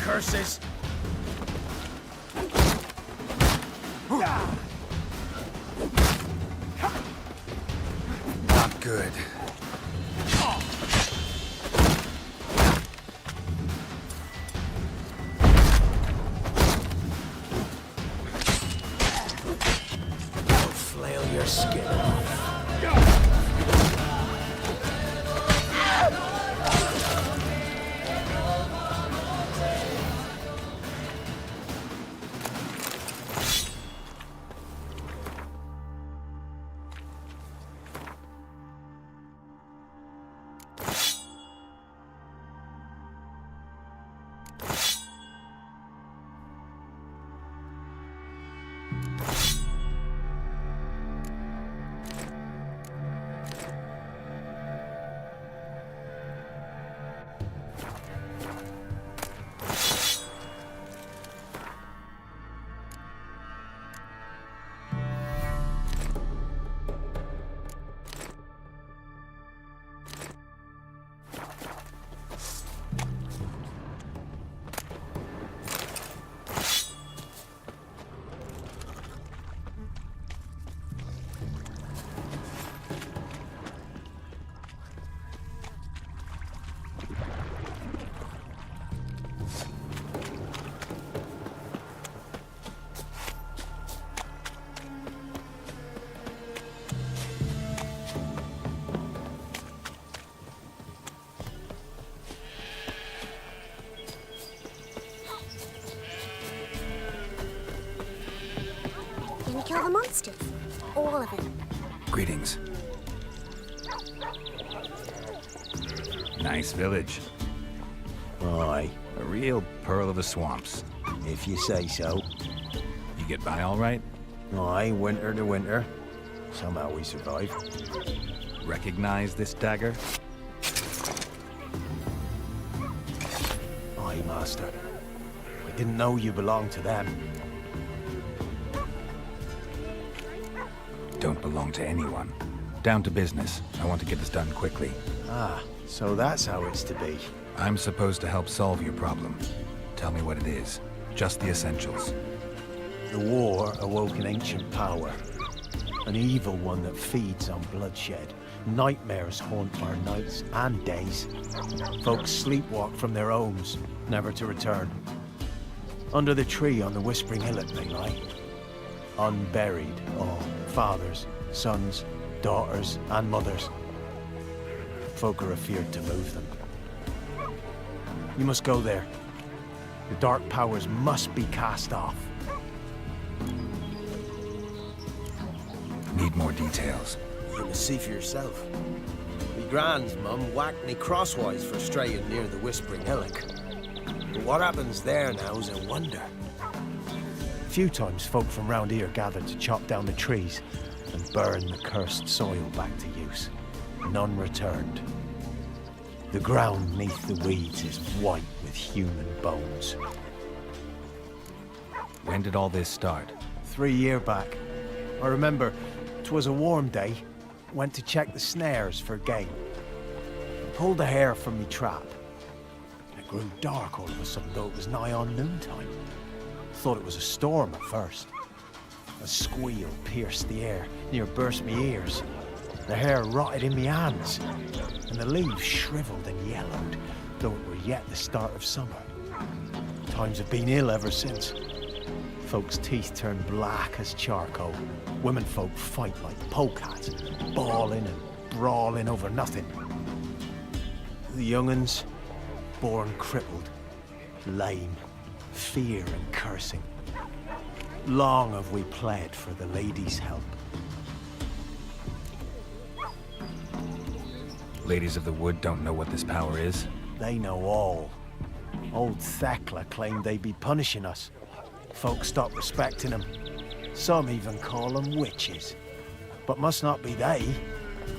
curses! Not good. I'll flail your skin off. bastards. All of them. Greetings. Nice village. Aye. A real pearl of the swamps. If you say so. You get by all right? Aye, winter to winter. Somehow we survive. Recognize this dagger? Aye, Master. I didn't know you belonged to them. Don't belong to anyone. Down to business. I want to get this done quickly. Ah, so that's how it's to be. I'm supposed to help solve your problem. Tell me what it is. Just the essentials. The war awoke an ancient power. An evil one that feeds on bloodshed. Nightmares haunt our nights and days. Folks sleepwalk from their homes, never to return. Under the tree on the Whispering Hillock they lie. Unburied, all. Fathers, sons, daughters, and mothers. Folk are afeard to move them. You must go there. The dark powers must be cast off. Need more details. You must see for yourself. Me grand's mum whacked me crosswise for straying near the Whispering Hillock. But what happens there now is a wonder. A few times folk from round here gathered to chop down the trees and burn the cursed soil back to use. None returned. The ground neath the weeds is white with human bones. When did all this start? 3 years back. I remember 'twas a warm day. Went to check the snares for game. Pulled a hare from me trap. It grew dark all of a sudden, though it was nigh on noontime. Thought it was a storm at first. A squeal pierced the air, near burst me ears. The hair rotted in me hands, and the leaves shriveled and yellowed, though it were yet the start of summer. Times have been ill ever since. Folks' teeth turn black as charcoal. Womenfolk fight like polecats, bawling and brawling over nothing. The young'uns, born crippled, lame, fear and cursing. Long have we pled for the ladies' help. Ladies of the Wood don't know what this power is? They know all. Old Thekla claimed they'd be punishing us. Folk stopped respecting them. Some even call them witches. But must not be they,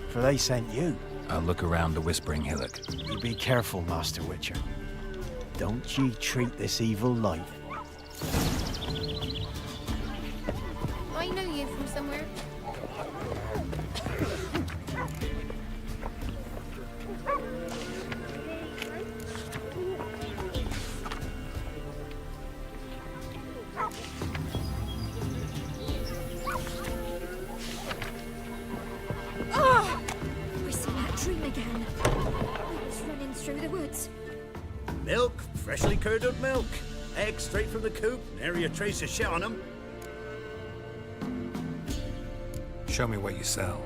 for they sent you. I'll look around the Whispering Hillock. You be careful, Master Witcher. Don't ye treat this evil light. I know you from somewhere. Oh! I see that dream again. I was running through the woods. Milk, freshly curdled milk. Eggs straight from the coop, nary a trace of shit on them. Show me what you sell.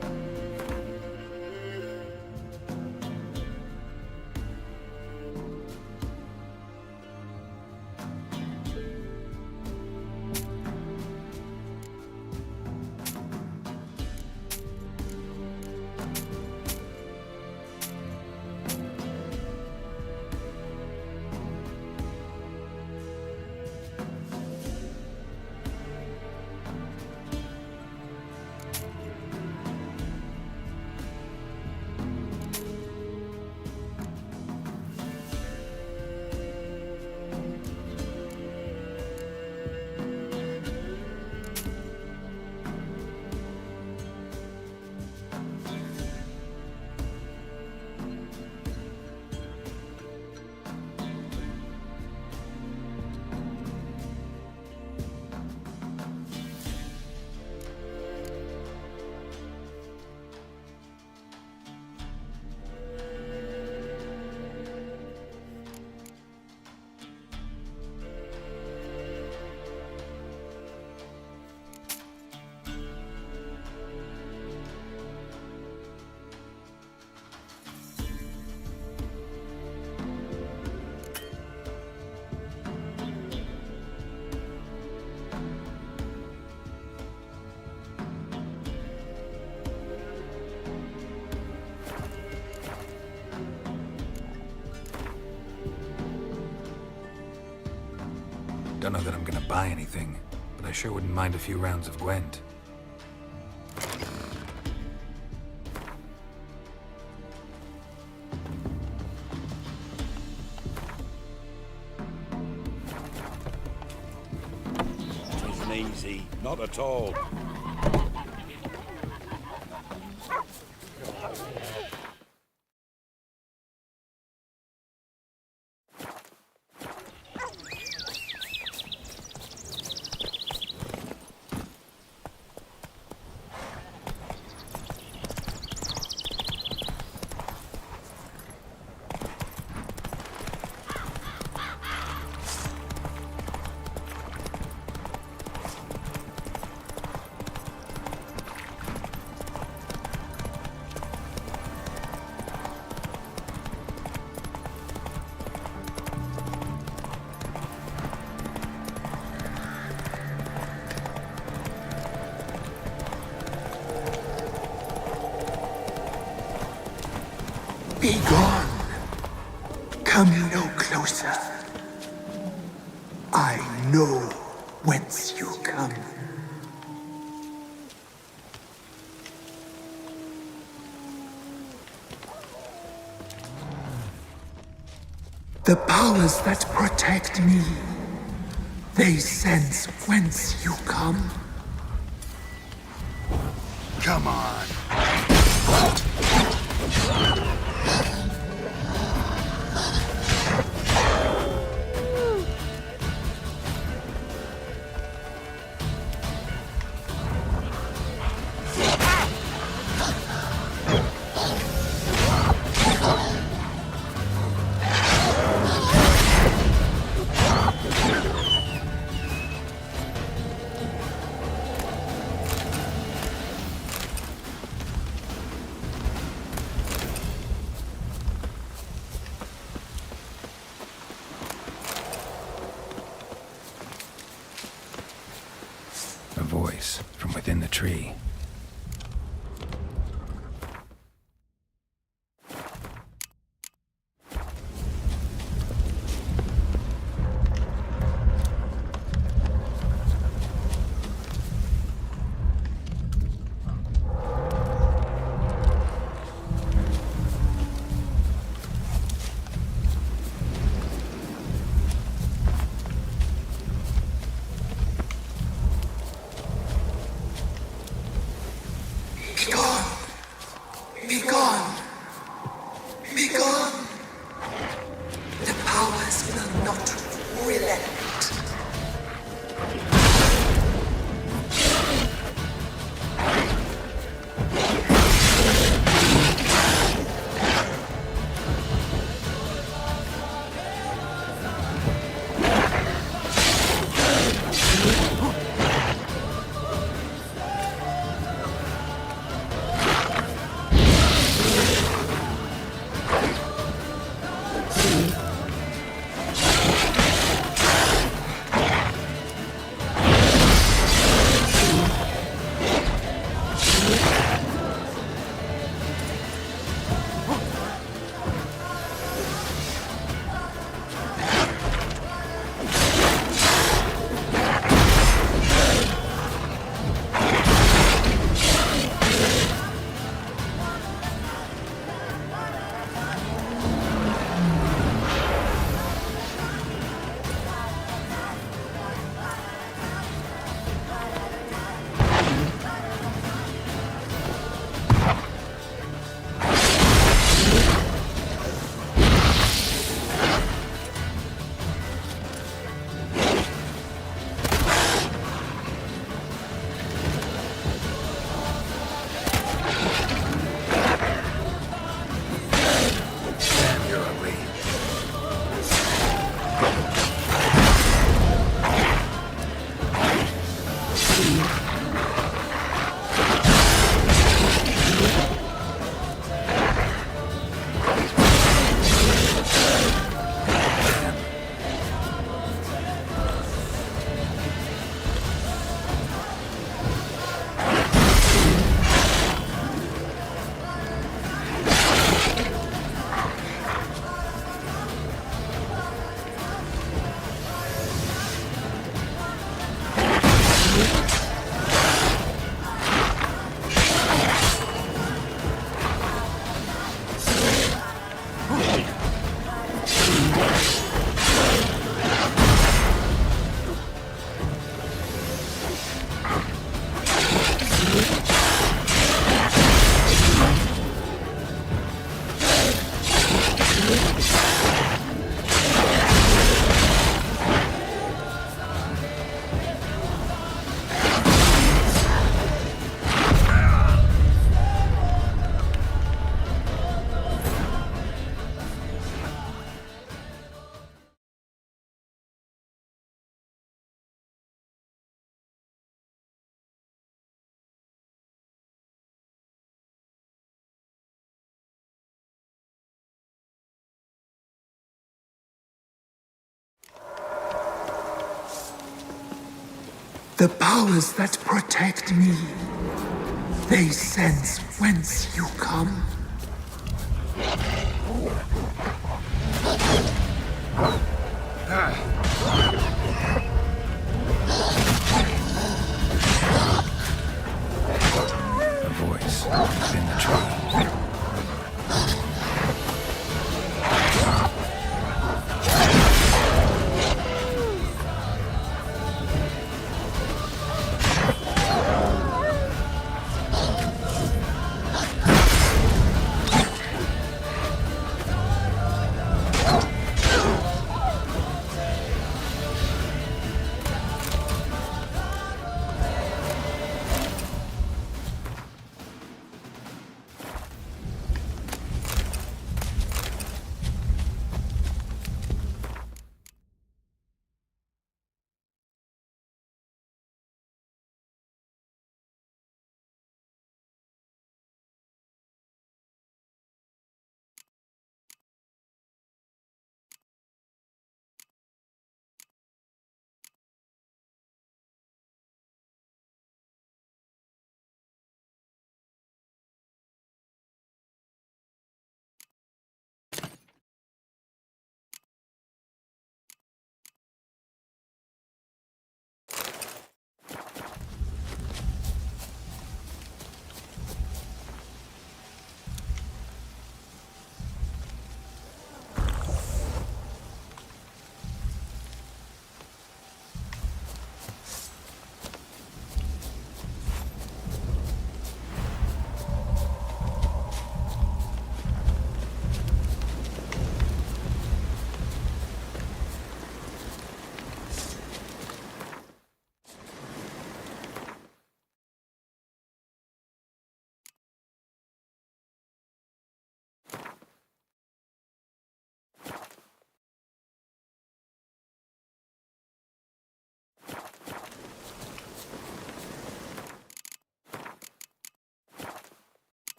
Don't know that I'm gonna buy anything, but I sure wouldn't mind a few rounds of Gwent. It isn't easy, not at all. Be gone. Come no closer. I know whence you come. The powers that protect me, they sense whence you come. Come on. A voice from within the tree. Be gone. Be gone. Be gone. The powers will not relent. The powers that protect me, they sense whence you come. A voice in the tree.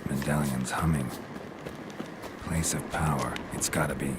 Medallion's humming. Place of power. It's gotta be.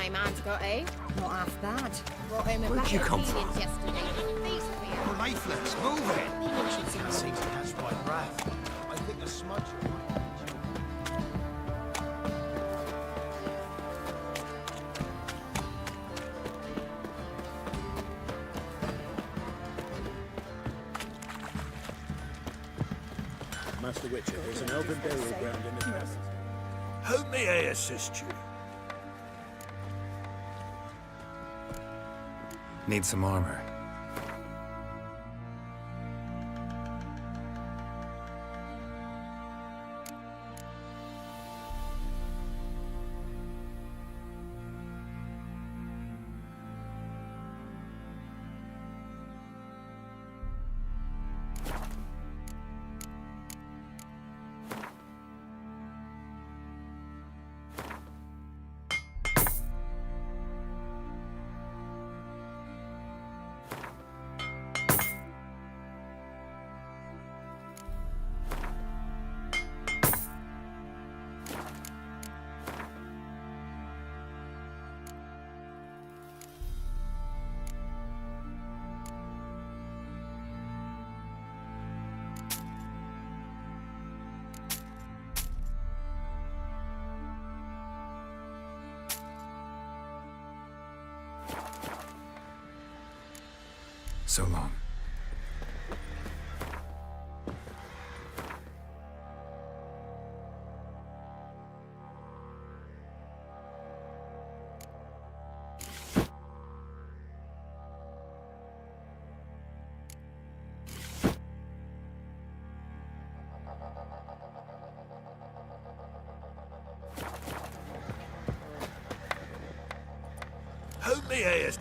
my man's got, eh? Not half bad. Brought home a Where'd pack you of come feelings from? yesterday. Face for you. You're lifeless. Move it. Maybe I should say seems to catch my breath. I think a smudge. Master Witcher, there's an elven burial ground in the castle. How may I assist you? Need some armor. So long. How may I assist?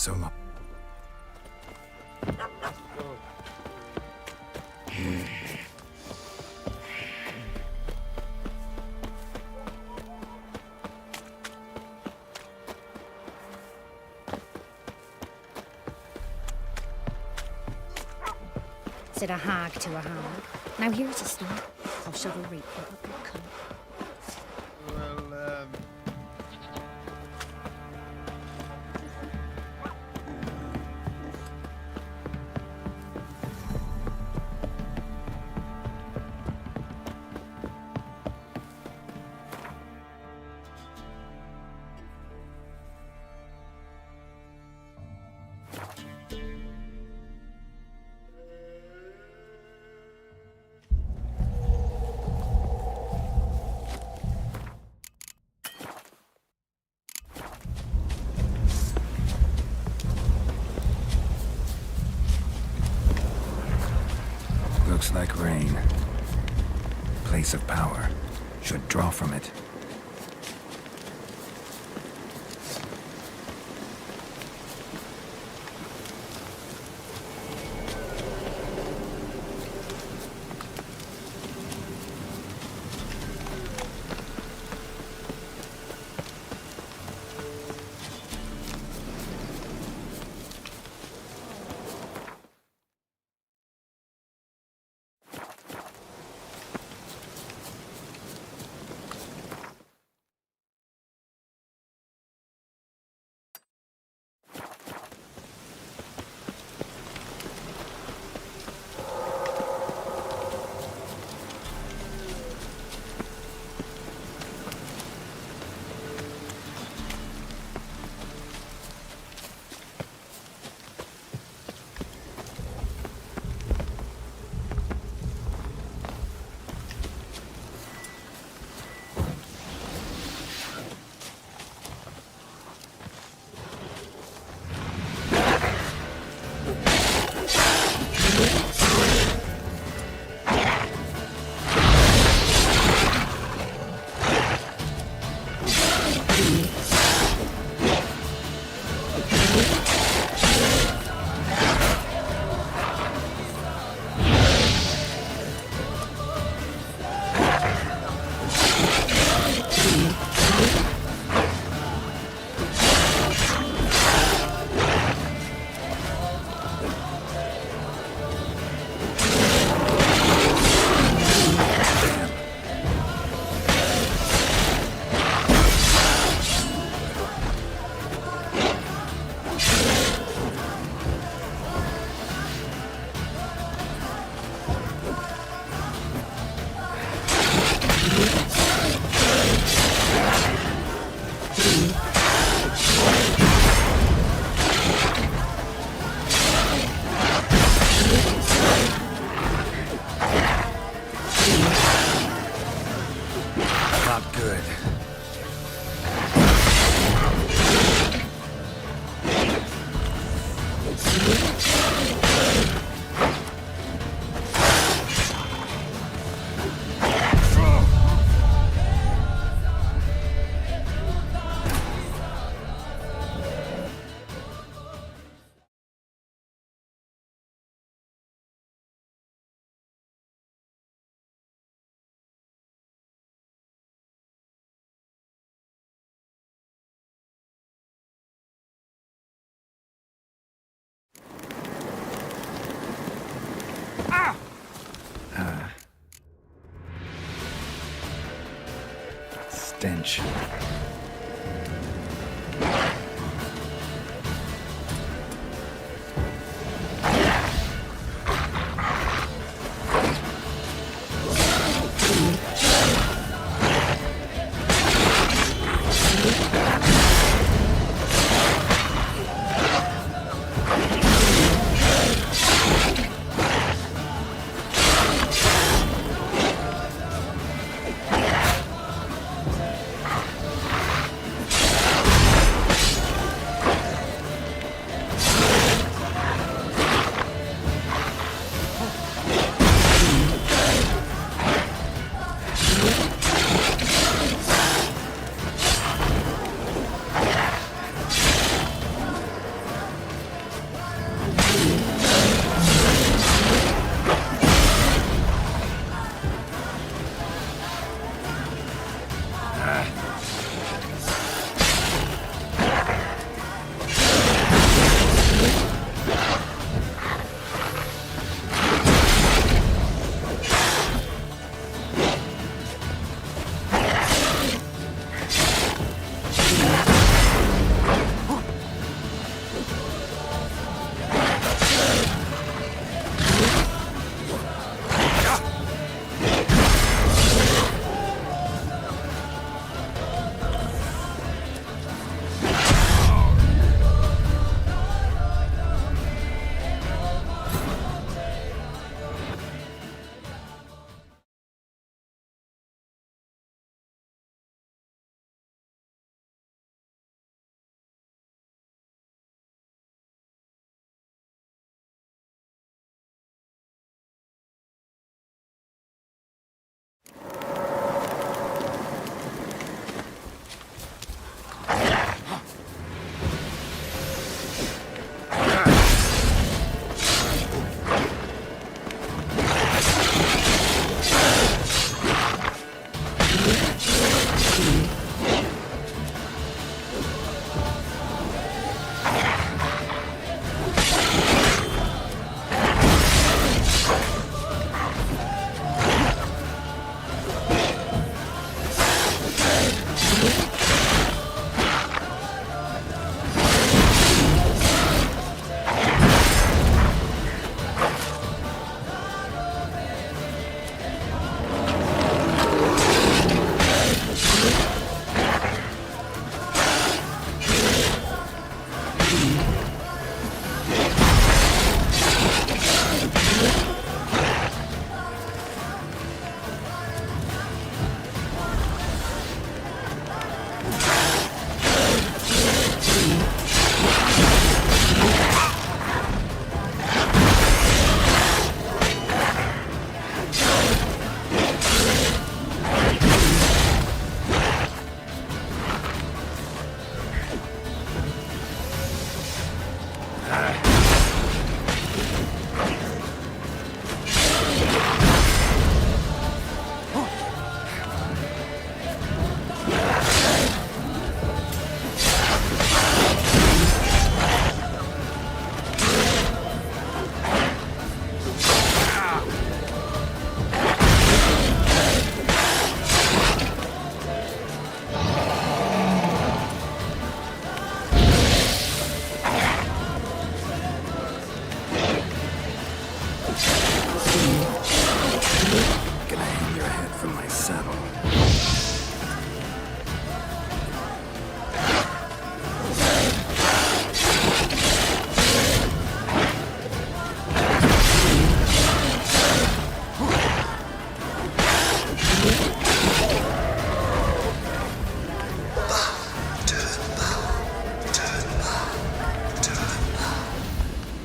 So long. Said a hag to a hag. Now here's a stone. I'll shovel reap you up your cunt. Well, Looks like rain. Place of power. Should draw from it. Stench.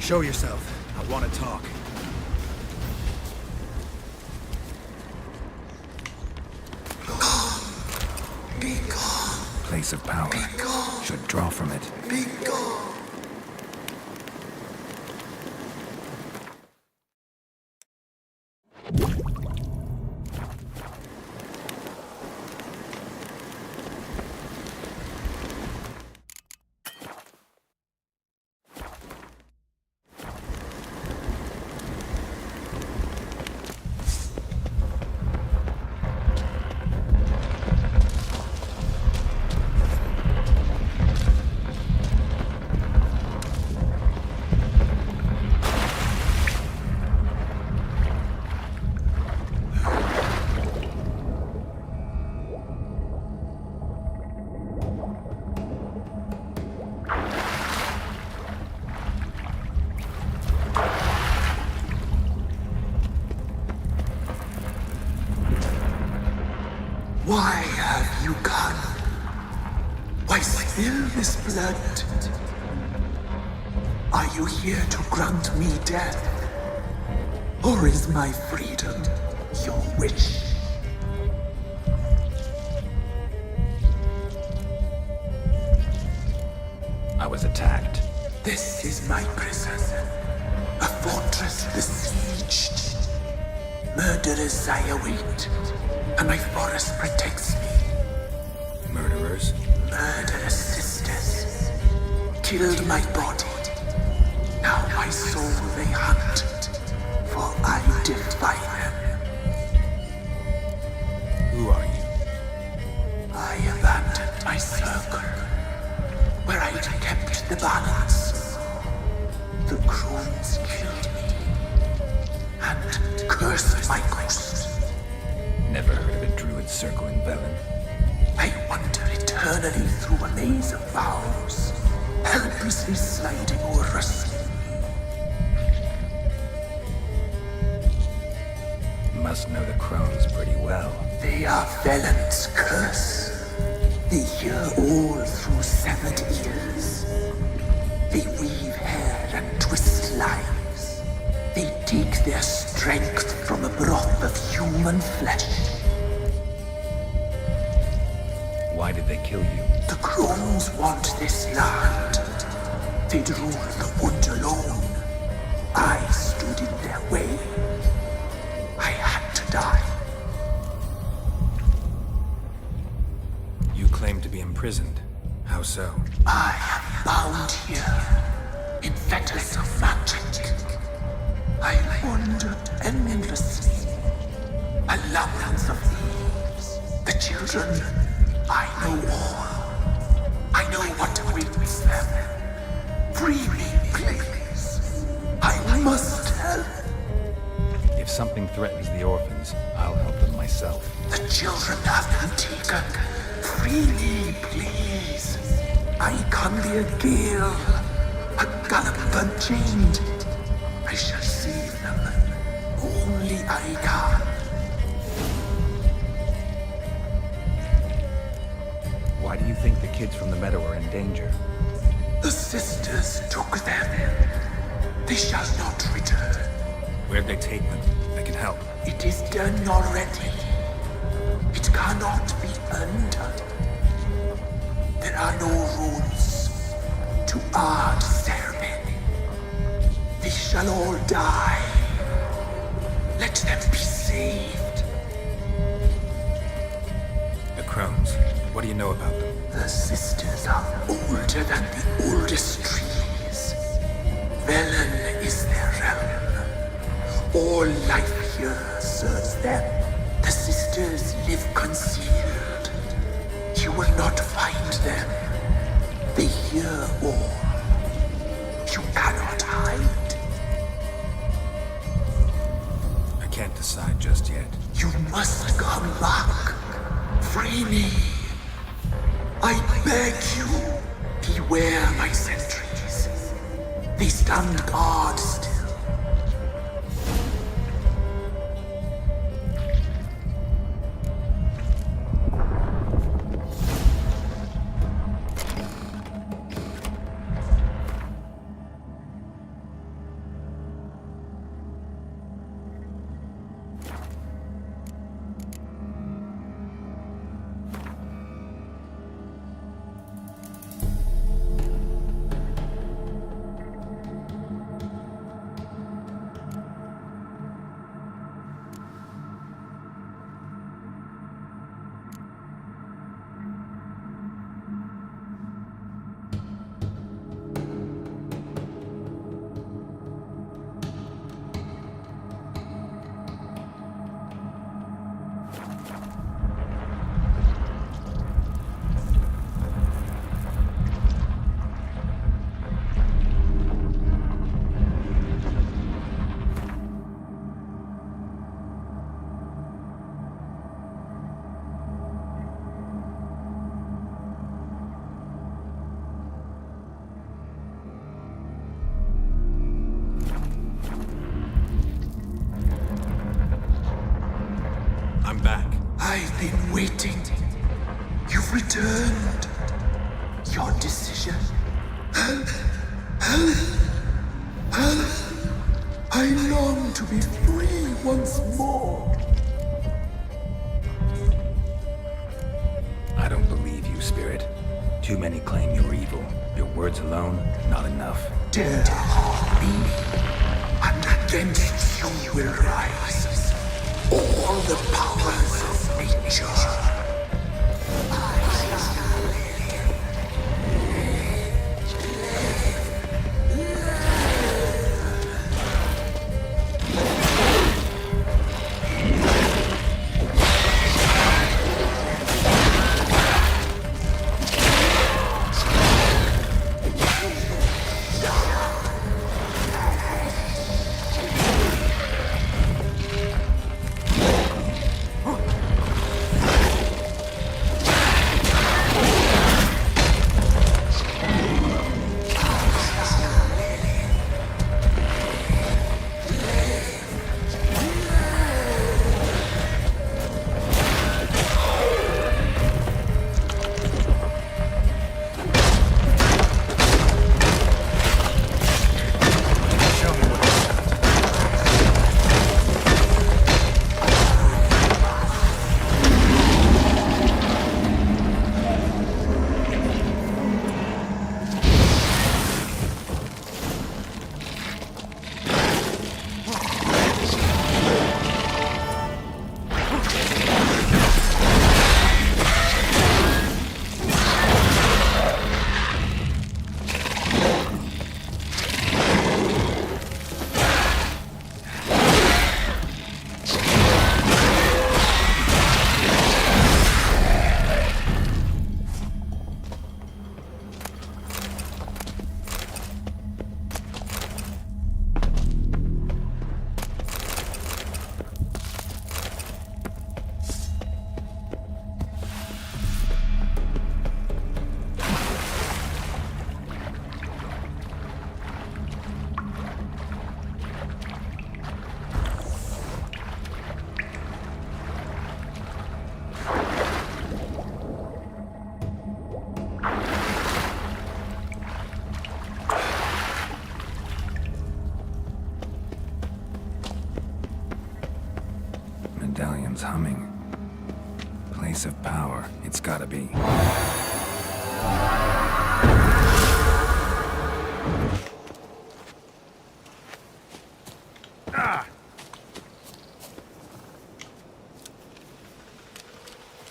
Show yourself. I want to talk. Be gone. Place of power. Be gone. Should draw from it. Be gone. Why have you come? Why spill this blood? Are you here to grant me death? Or is my freedom your wish? I was attacked. This is my prison. A fortress besieged. Murderers I await, and my forest protects me. Murderers? Murderous sisters killed my body. Now my soul they hunt, for I defy them. Who are you? I abandoned my circle, where I'd kept the balance. The crones killed me, and cursed my ghost. Never heard of a druid circle in Velen. I wander eternally through a maze of vows, helplessly sliding over a sea. Must know the crones pretty well. They are Velen's curse. They hear all through severed ears. They weave hair and twist lives. They take their strength from a broth of human flesh. Why did they kill you? The crones want this land. They'd rule the wood alone. I stood in their way. I had to die. You claim to be imprisoned. How so? I am bound here, in fetters of magic. I wandered endlessly, a labyrinth of leaves. The children, I know all. I know what awaits them. Free me, please. I must help. If something threatens the orphans, I'll help them myself. The children have been taken. Free me, please. I can be a gale, a gallop unchained. I shall save them. Only I can. Why do you think the kids from the meadow are in danger? The sisters took them. They shall not return. Where'd they take them? I can help. It is done already. It cannot be undone. There are no rules to our ceremony. They shall all die. Let them be saved. The crones. What do you know about them? The sisters are older than the oldest trees. Velen is their realm. All life here serves them. The sisters live concealed. You will not find them. They hear all. You cannot hide. I can't decide just yet. You must come back. Free me. I beg you. Beware my sentries. They stand guard still. been waiting. You've returned. Your decision. I long to be free once more. I don't believe you, Spirit. Too many claim you're evil. Your words alone, not enough. Dare to harm me, and against you will rise all the powers of nature. Medallion's humming. Place of power, it's gotta be.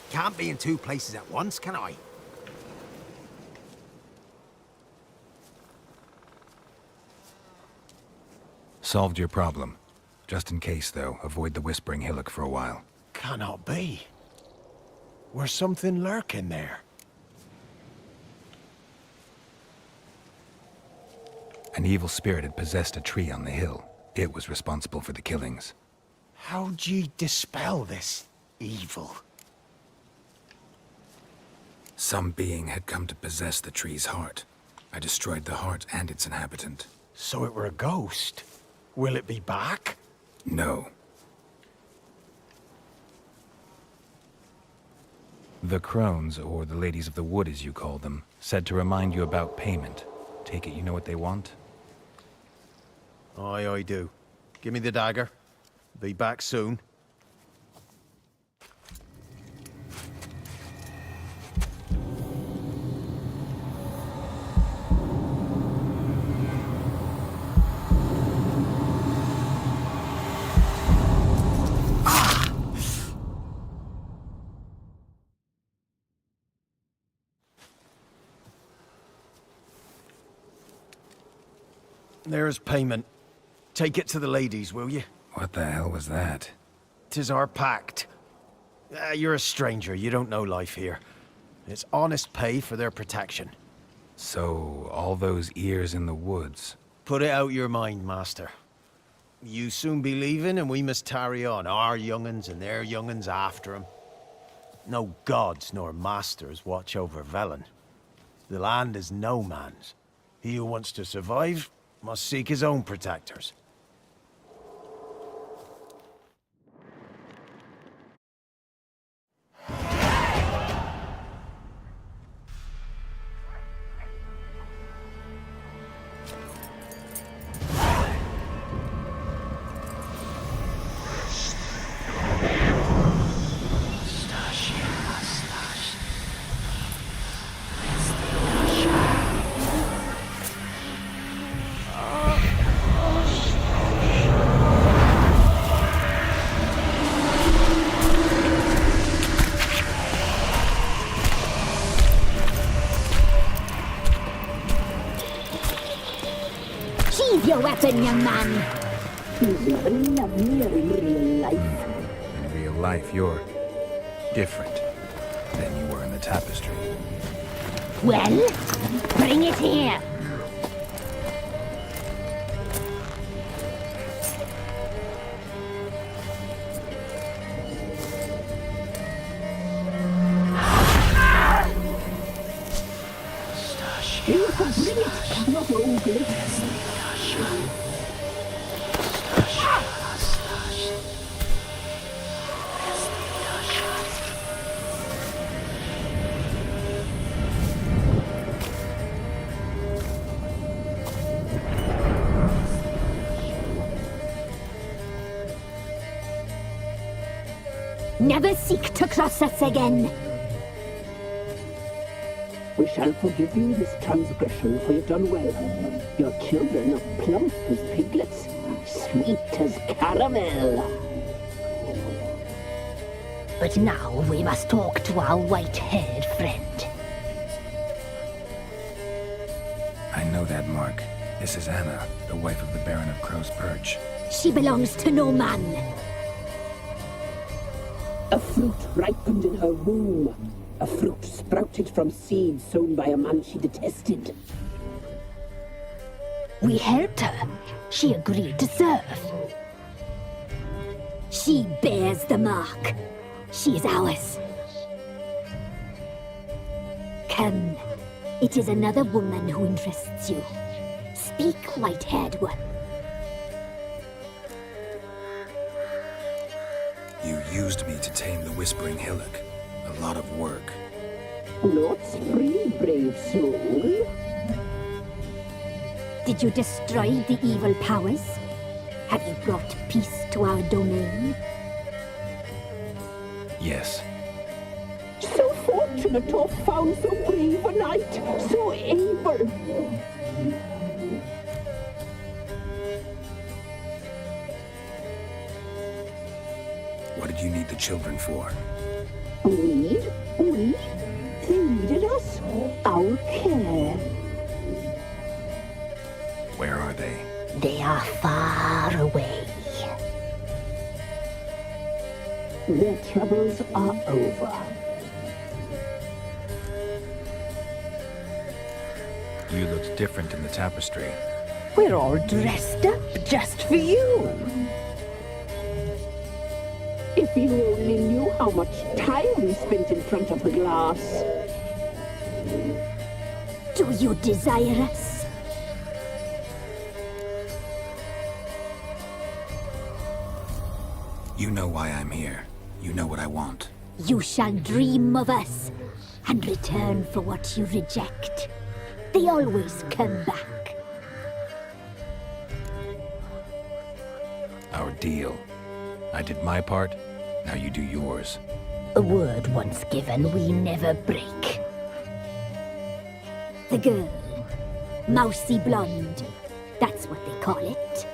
Can't be in two places at once, can I? Solved your problem. Just in case, though, avoid the Whispering Hillock for a while. Cannot be. Where's something lurking there? An evil spirit had possessed a tree on the hill. It was responsible for the killings. How'd ye dispel this evil? Some being had come to possess the tree's heart. I destroyed the heart and its inhabitant. So it were a ghost. Will it be back? No. The crones, or the ladies of the wood as you call them, said to remind you about payment. Take it you know what they want? Aye, I do. Give me the dagger. Be back soon. There's payment. Take it to the ladies, will you? What the hell was that? 'Tis our pact. You're a stranger, you don't know life here. It's honest pay for their protection. So, all those ears in the woods. Put it out your mind, master. You soon be leaving and we must tarry on, our young'uns and their young'uns after 'em. No gods nor masters watch over Velen. The land is no man's. He who wants to survive must seek his own protectors. Sheathe your weapon, young man. He's nothing lovelier in real life. In real life, you're different than you were in the tapestry. Well, bring it here. You can bring it, not ugly. Never seek to cross us again. We shall forgive you this transgression, for you've done well. Your children are plump as piglets, sweet as caramel. But now we must talk to our white-haired friend. I know that mark. This is Anna, the wife of the Baron of Crow's Perch. She belongs to no man. A fruit ripened in her womb. A fruit sprouted from seeds sown by a man she detested. We helped her. She agreed to serve. She bears the mark. She is ours. Come. It is another woman who interests you. Speak, white-haired one. You used me to tame the Whispering Hillock. A lot of work. Not free, brave soul. Did you destroy the evil powers? Have you brought peace to our domain? Yes. So fortunate to have found so brave a knight, so able. What did you need the children for? We? They needed us. Our care. Where are they? They are far away. Their troubles are over. You looked different in the tapestry. We're all dressed up just for you. If you only knew how much time we spent in front of the glass. Do you desire us? You know why I'm here. You know what I want. You shall dream of us and return for what you reject. They always come back. Our deal. I did my part, now you do yours. A word once given, we never break. The girl. Mousy blonde. That's what they call it.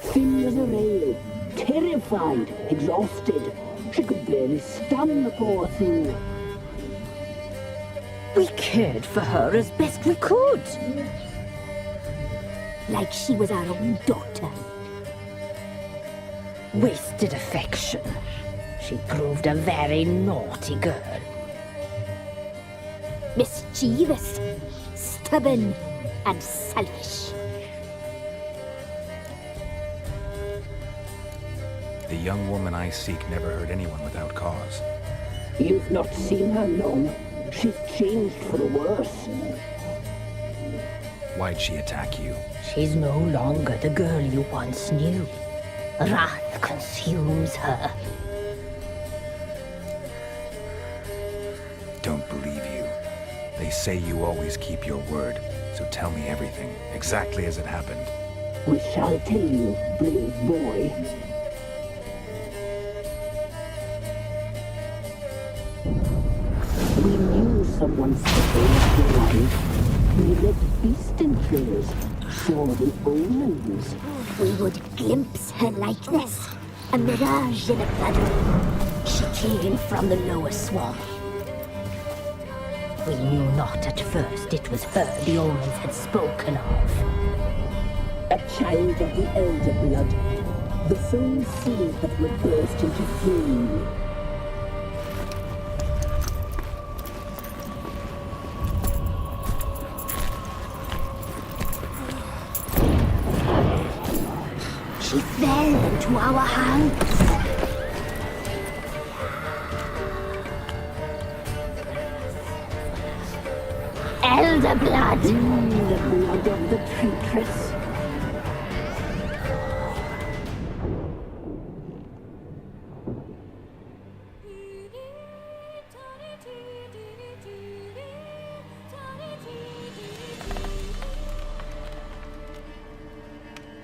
Thin as a rail, terrified, exhausted. She could barely stand, the poor thing. We cared for her as best we could. Like she was our own daughter. Wasted affection. She proved a very naughty girl. Mischievous, stubborn, and selfish. The young woman I seek never hurt anyone without cause. You've not seen her long. She's changed for the worse. Why'd she attack you? She's no longer the girl you once knew. Wrath consumes her. Don't believe you. They say you always keep your word, so tell me everything, exactly as it happened. We shall tell you, brave boy. We knew someone saved your life. We left beast enclosed, saw the omens. We would glimpse her likeness, a mirage in a puddle. She came from the lower swamp. We knew not at first it was her the omens had spoken of. A child of the elder blood. The sole seed that would burst into flame. She fell into our hands. Elder blood! The blood of the traitress.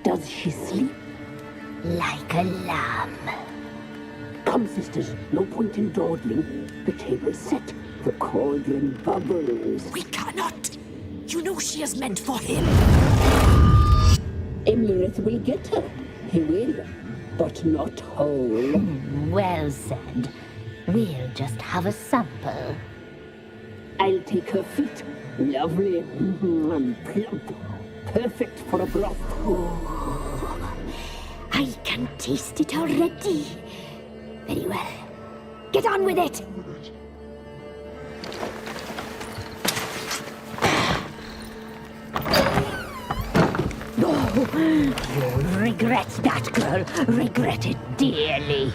Does she sleep? Like a lamb. Come, sisters, no point in dawdling. The table's set. The cauldron bubbles. We cannot. You know she is meant for him. Emlyrith will get her. He will. But not whole. Well said. We'll just have a sample. I'll take her feet. Lovely. And plump. Perfect for a broth. I can taste it already. Very well. Get on with it! Oh, you'll regret that, girl. Regret it dearly.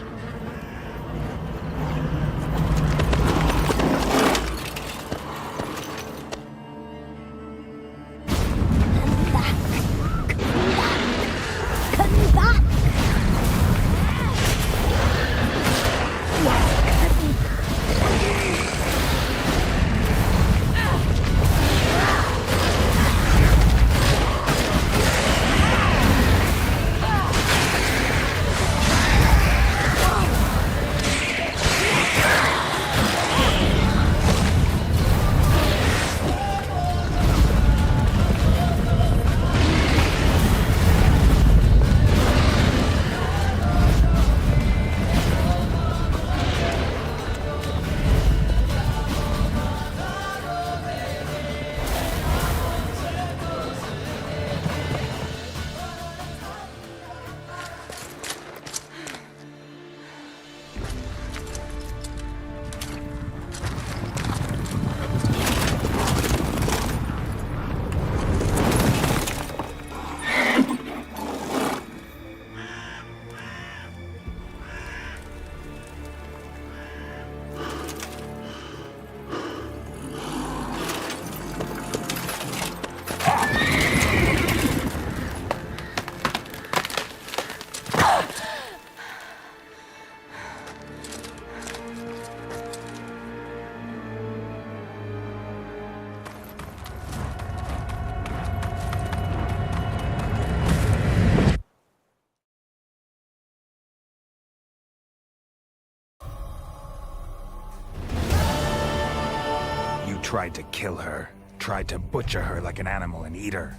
Tried to kill her. Tried to butcher her like an animal and eat her.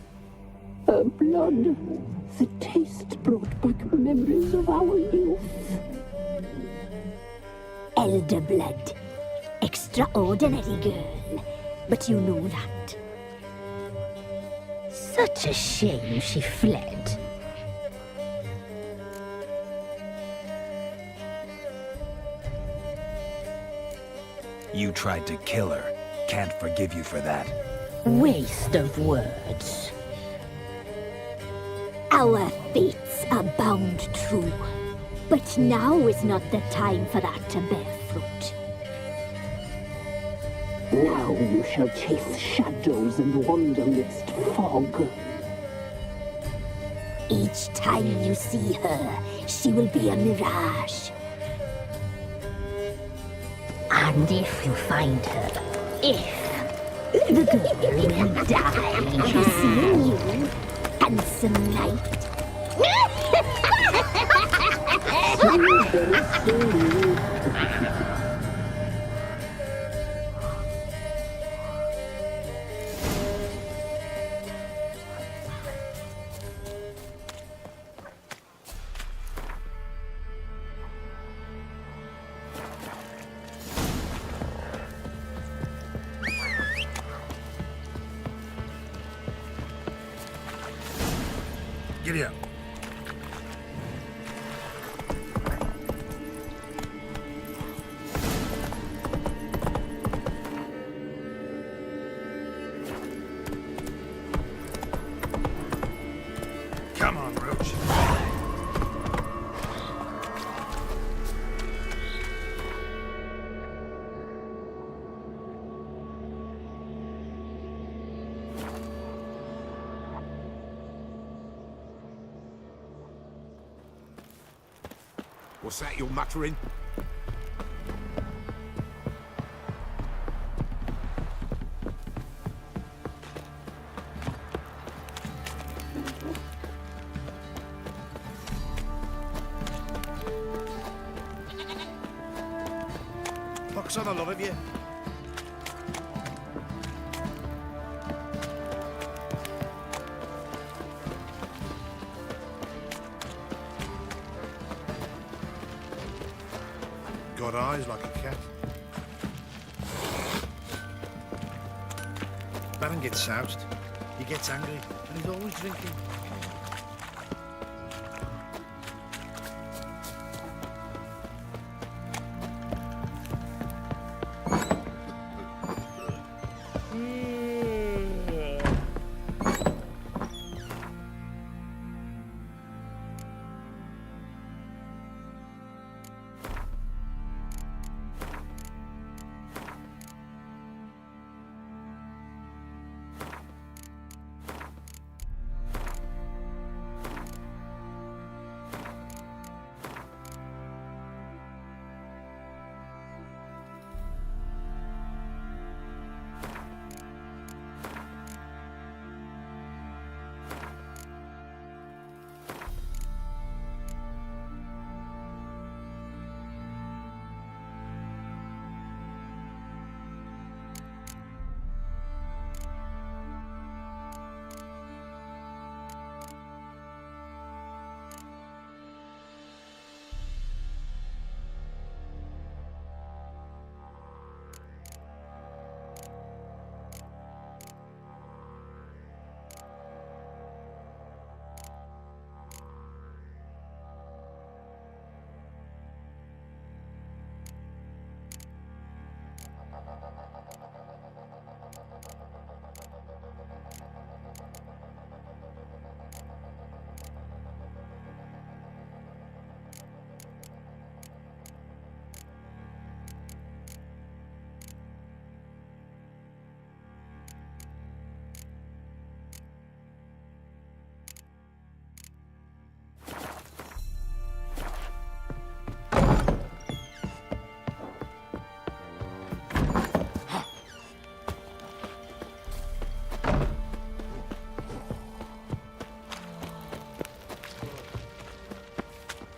Her blood. The taste brought back memories of our youth. Elder blood. Extraordinary girl. But you know that. Such a shame she fled. You tried to kill her. Can't forgive you for that. Waste of words. Our fates are bound true. But now is not the time for that to bear fruit. Now you shall chase shadows and wander midst fog. Each time you see her, she will be a mirage. And if you find her, the girl will die, seeing you, handsome knight. Giddy up. Come on, Roach. What's that you're muttering? Pox on the love of you. Got eyes like a cat. Baron gets soused. He gets angry, and he's always drinking.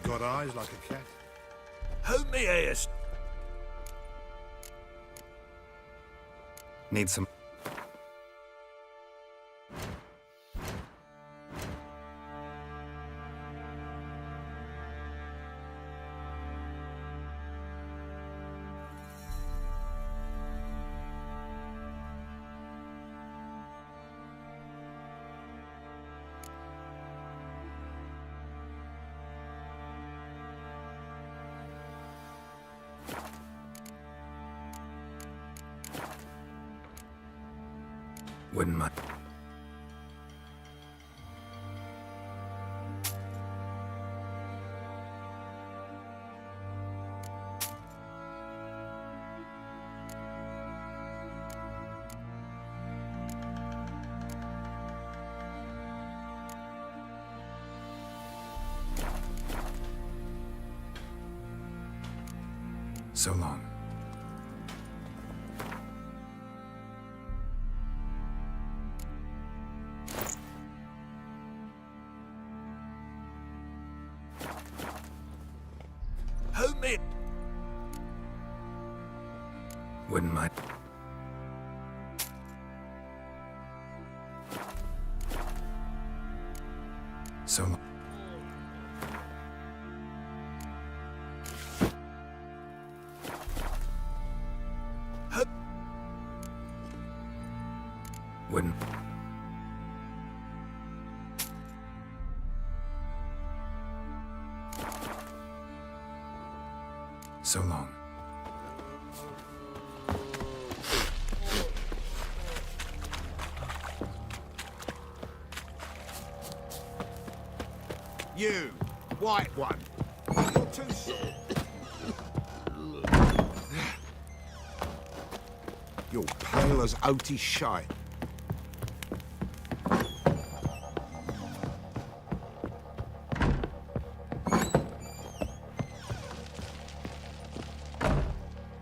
Got eyes like a cat. Hold me ears. Need some... Wouldn't mind. So long. Hold me. Wouldn't mind. So long. Wouldn't. So long. You, white one. You're too short. You're pale as outy shite.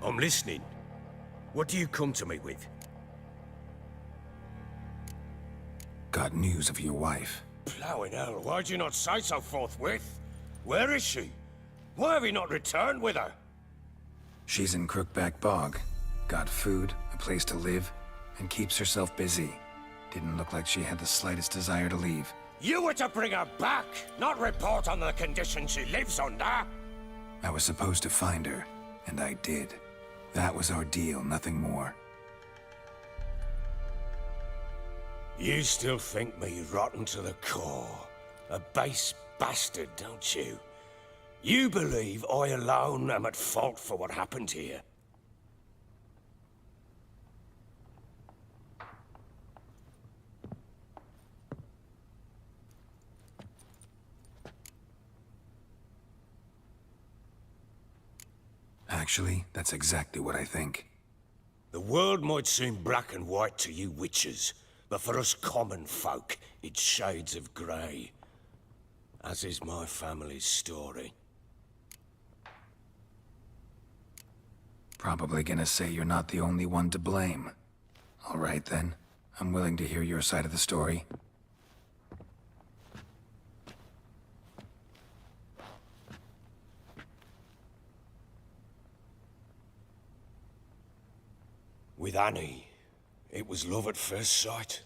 I'm listening. What do you come to me with? Got news of your wife. Plowing hell, why'd you not say so forthwith? Where is she? Why have you not returned with her? She's in Crookback Bog. Got food, a place to live, and keeps herself busy. Didn't look like she had the slightest desire to leave. You were to bring her back, not report on the conditions she lives under. I was supposed to find her, and I did. That was our deal, nothing more. You still think me rotten to the core. A base bastard, don't you? You believe I alone am at fault for what happened here. Actually, that's exactly what I think. The world might seem black and white to you witches, but for us common folk, it's shades of grey. As is my family's story. Probably gonna say you're not the only one to blame. All right then, I'm willing to hear your side of the story. With Annie, it was love at first sight.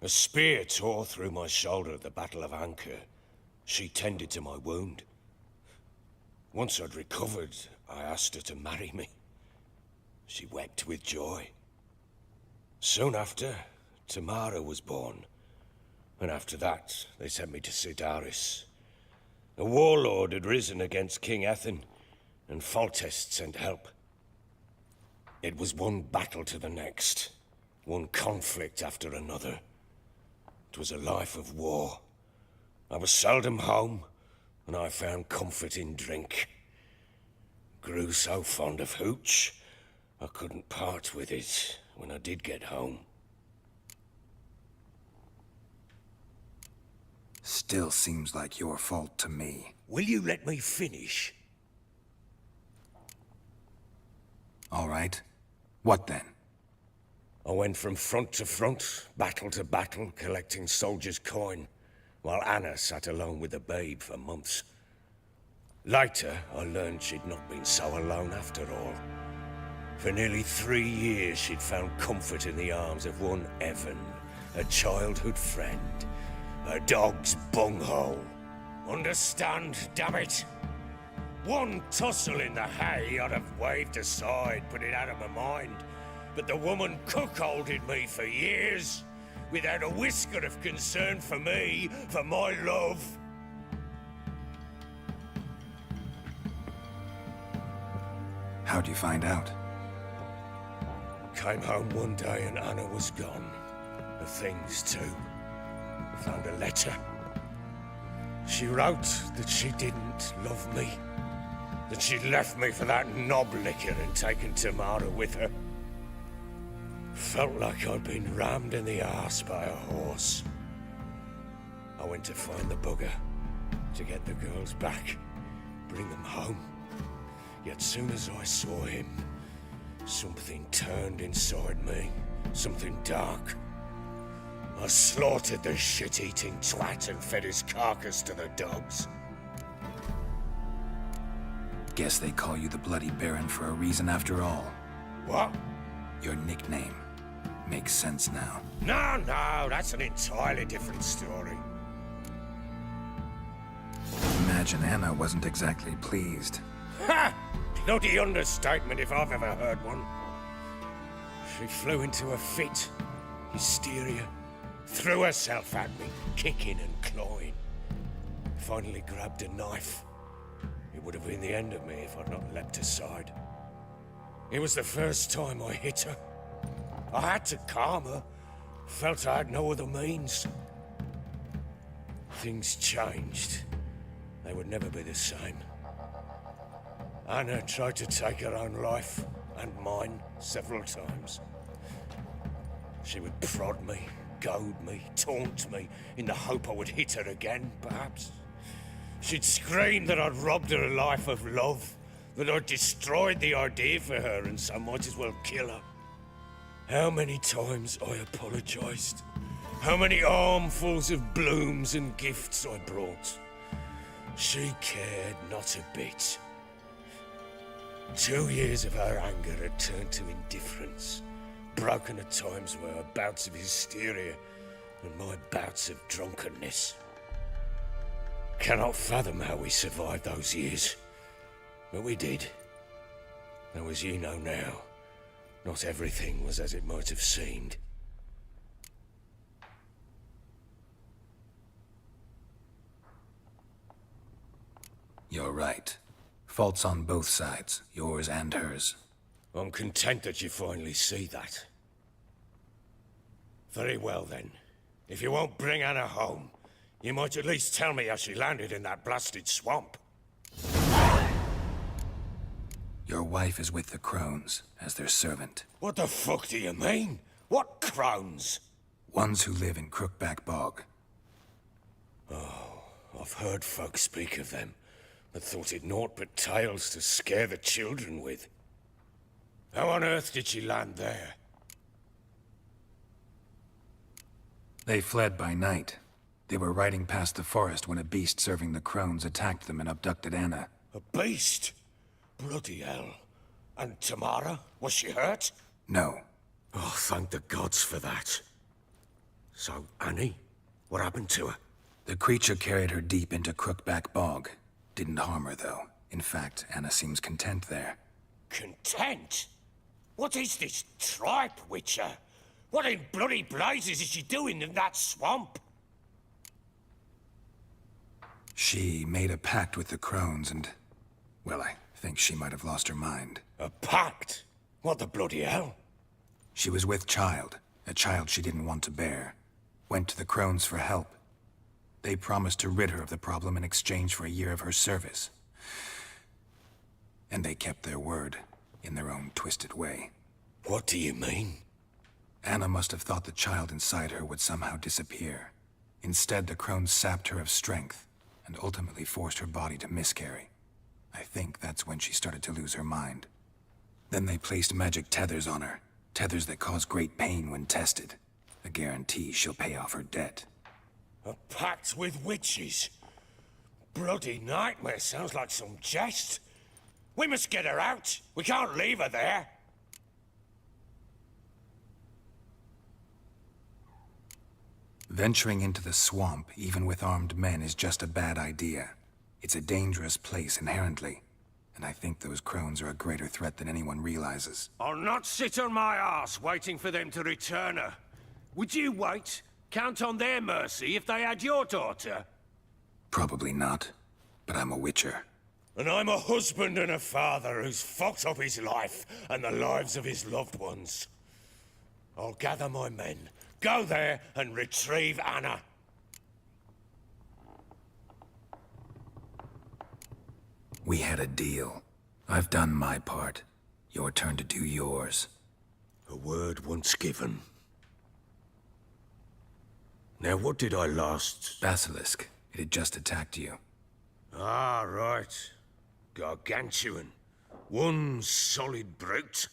A spear tore through my shoulder at the Battle of Anchor. She tended to my wound. Once I'd recovered, I asked her to marry me. She wept with joy. Soon after, Tamara was born. And after that, they sent me to Sidaris. A warlord had risen against King Ethan, and Foltest sent help. It was one battle to the next, one conflict after another. It was a life of war. I was seldom home, and I found comfort in drink. Grew so fond of hooch, I couldn't part with it when I did get home. Still seems like your fault to me. Will you let me finish? All right. What then? I went from front to front, battle to battle, collecting soldiers' coin, while Anna sat alone with the babe for months. Later, I learned she'd not been so alone after all. For nearly 3 years, she'd found comfort in the arms of one Evan, a childhood friend, a dog's bunghole. Understand, damn it? One tussle in the hay I'd have waved aside, put it out of my mind. But the woman cuckolded me for years, without a whisker of concern for me, for my love. How'd you find out? Came home one day and Anna was gone. The things too. Found a letter. She wrote that she didn't love me. That she'd left me for that knob licker and taken Tamara with her. Felt like I'd been rammed in the arse by a horse. I went to find the bugger, to get the girls back, bring them home. Yet soon as I saw him, something turned inside me, something dark. I slaughtered the shit-eating twat and fed his carcass to the dogs. Guess they call you the Bloody Baron for a reason after all. What? Your nickname. Makes sense now. No, that's an entirely different story. Imagine Anna wasn't exactly pleased. Ha! Bloody understatement if I've ever heard one. She flew into a fit. Hysteria. Threw herself at me, kicking and clawing. Finally grabbed a knife. It would have been the end of me if I'd not leapt aside. It was the first time I hit her. I had to calm her. Felt I had no other means. Things changed. They would never be the same. Anna tried to take her own life, and mine, several times. She would prod me, goad me, taunt me, in the hope I would hit her again, perhaps. She'd scream that I'd robbed her life of love, that I'd destroyed the idea for her, and so might as well kill her. How many times I apologized. How many armfuls of blooms and gifts I brought. She cared not a bit. 2 years of her anger had turned to indifference, broken at times were her bouts of hysteria and my bouts of drunkenness. Cannot fathom how we survived those years, but we did. Though as you know now, not everything was as it might have seemed. You're right. Faults on both sides, yours and hers. I'm content that you finally see that. Very well then. If you won't bring Anna home, you might at least tell me how she landed in that blasted swamp. Your wife is with the Crones, as their servant. What the fuck do you mean? What Crones? Ones who live in Crookback Bog. Oh, I've heard folk speak of them, but thought it naught but tales to scare the children with. How on earth did she land there? They fled by night. They were riding past the forest when a beast serving the Crones attacked them and abducted Anna. A beast? Bloody hell. And Tamara? Was she hurt? No. Oh, thank the gods for that. So, Annie? What happened to her? The creature carried her deep into Crookback Bog. Didn't harm her, though. In fact, Anna seems content there. Content? What is this tripe, Witcher? What in bloody blazes is she doing in that swamp? She made a pact with the Crones and... well, I think she might have lost her mind. A pact? What the bloody hell? She was with child, a child she didn't want to bear. Went to the Crones for help. They promised to rid her of the problem in exchange for a year of her service. And they kept their word, in their own twisted way. What do you mean? Anna must have thought the child inside her would somehow disappear. Instead, the Crones sapped her of strength, and ultimately forced her body to miscarry. I think that's when she started to lose her mind. Then they placed magic tethers on her, tethers that cause great pain when tested. A guarantee she'll pay off her debt. A pact with witches? Bloody nightmare, sounds like some jest. We must get her out. We can't leave her there. Venturing into the swamp, even with armed men, is just a bad idea. It's a dangerous place inherently, and I think those Crones are a greater threat than anyone realizes. I'll not sit on my arse waiting for them to return her. Would you wait? Count on their mercy if they had your daughter? Probably not, but I'm a witcher. And I'm a husband and a father who's fucked up his life and the lives of his loved ones. I'll gather my men, go there and retrieve Anna. We had a deal. I've done my part. Your turn to do yours. A word once given. Now what did I last... Basilisk. It had just attacked you. Ah, right. Gargantuan. One solid brute.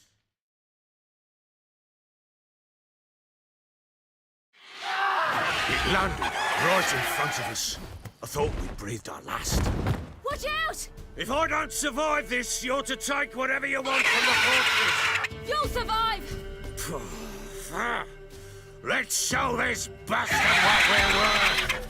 It landed right in front of us. I thought we'd breathed our last. Watch out! If I don't survive this, you're to take whatever you want from the fortress. You'll survive! Let's show this bastard what we're worth!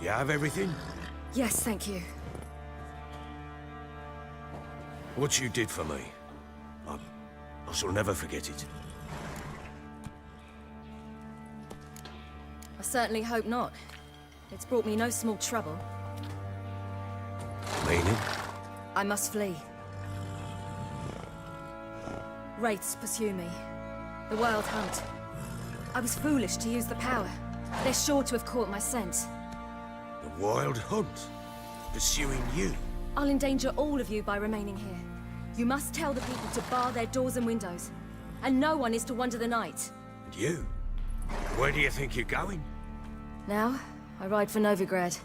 You have everything? Yes, thank you. What you did for me, I shall never forget it. I certainly hope not. It's brought me no small trouble. Meaning? I must flee. Wraiths pursue me. The Wild Hunt. I was foolish to use the power. They're sure to have caught my scent. The Wild Hunt? Pursuing you? I'll endanger all of you by remaining here. You must tell the people to bar their doors and windows. And no one is to wander the night. And you? Where do you think you're going? Now, I ride for Novigrad.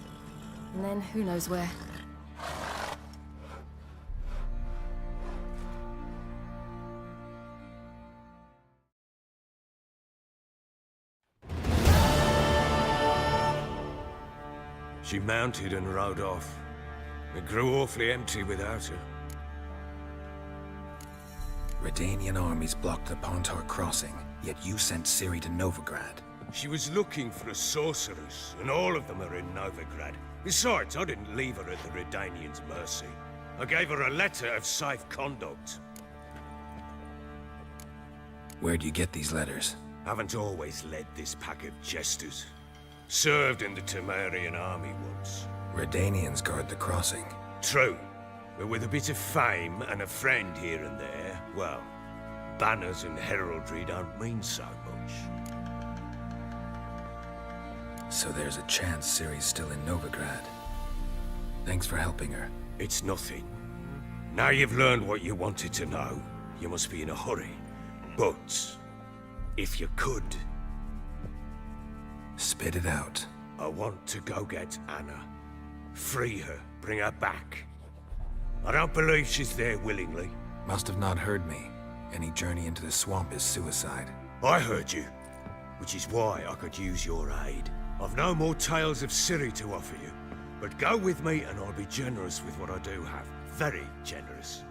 And then, who knows where. She mounted and rode off. It grew awfully empty without her. Redanian armies blocked the Pontar crossing, yet you sent Ciri to Novigrad. She was looking for a sorceress, and all of them are in Novigrad. Besides, I didn't leave her at the Redanians' mercy. I gave her a letter of safe conduct. Where'd you get these letters? Haven't always led this pack of jesters. Served in the Temerian army once. Redanians guard the crossing. True. But with a bit of fame and a friend here and there, well, banners and heraldry don't mean so much. So there's a chance Ciri's still in Novigrad. Thanks for helping her. It's nothing. Now you've learned what you wanted to know, you must be in a hurry. But, if you could... Spit it out. I want to go get Anna. Free her, bring her back. I don't believe she's there willingly. Must have not heard me. Any journey into the swamp is suicide. I heard you, which is why I could use your aid. I've no more tales of Ciri to offer you, but go with me and I'll be generous with what I do have. Very generous.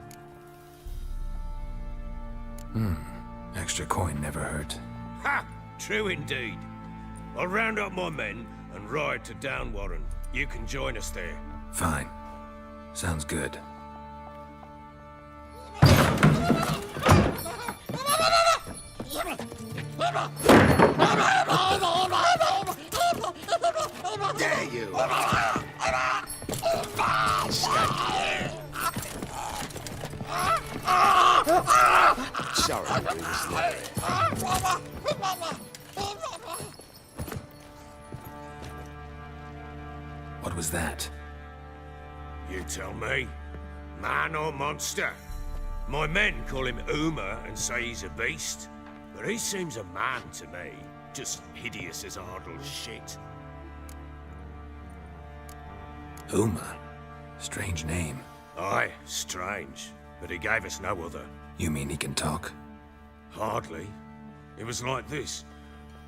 Extra coin never hurt. Ha! True indeed. I'll round up my men and ride to Downwarren. You can join us there. Fine. Sounds good. Dare you! Sorry, we was late. What was that? You tell me. Man or monster? My men call him Uma and say he's a beast. But he seems a man to me. Just hideous as Ardle's shit. Uma? Strange name. Aye, strange. But he gave us no other. You mean he can talk? Hardly. It was like this.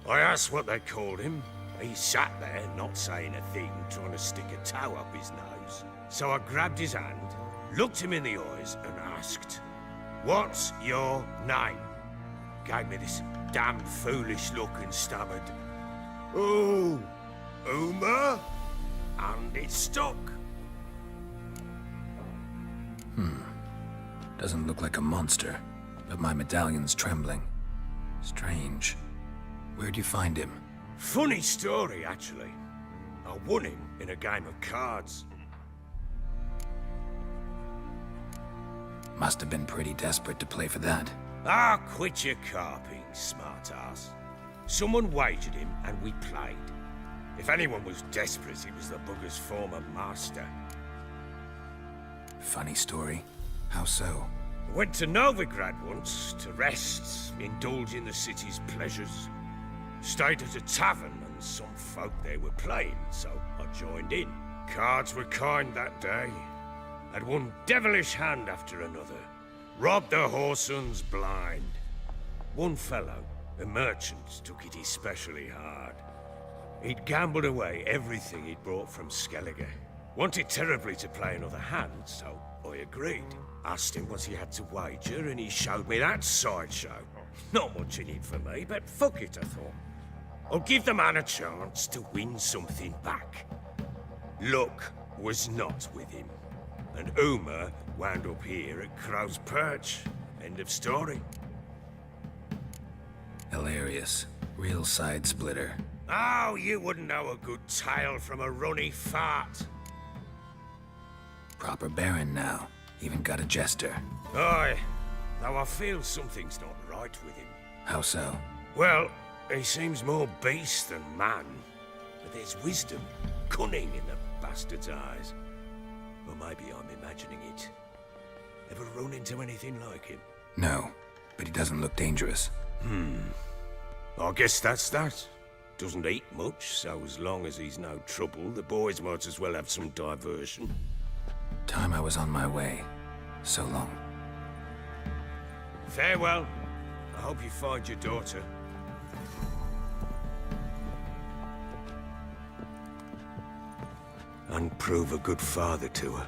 I asked what they called him. He sat there, not saying a thing, trying to stick a toe up his nose. So I grabbed his hand, looked him in the eyes, and asked, "What's your name?" Gave me this damn foolish look and stammered, "Oh, Uma?" And it stuck. Doesn't look like a monster, but my medallion's trembling. Strange. Where'd you find him? Funny story, actually. I won him in a game of cards. Must have been pretty desperate to play for that. Ah, quit your carping, smartass. Someone wagered him, and we played. If anyone was desperate, it was the bugger's former master. Funny story. How so? I went to Novigrad once to rest, indulge in the city's pleasures. Stayed at a tavern, and some folk there were playing, so I joined in. Cards were kind that day. Had one devilish hand after another. Robbed the whoresons blind. One fellow, a merchant, took it especially hard. He'd gambled away everything he'd brought from Skellige. Wanted terribly to play another hand, so I agreed. Asked him what he had to wager, and he showed me that sideshow. Not much in it for me, but fuck it, I thought. I'll give the man a chance to win something back. Luck was not with him, and Uma wound up here at Crow's Perch. End of story. Hilarious. Real side splitter. Oh, you wouldn't know a good tale from a runny fart. Proper Baron now. Even got a jester. Aye, though I feel something's not right with him. How so? Well, he seems more beast than man. But there's wisdom, cunning in the bastard's eyes. Or maybe I'm imagining it. Ever run into anything like him? No, but he doesn't look dangerous. I guess that's that. Doesn't eat much, so as long as he's no trouble, the boys might as well have some diversion. Time I was on my way. So long. Farewell. I hope you find your daughter. And prove a good father to her.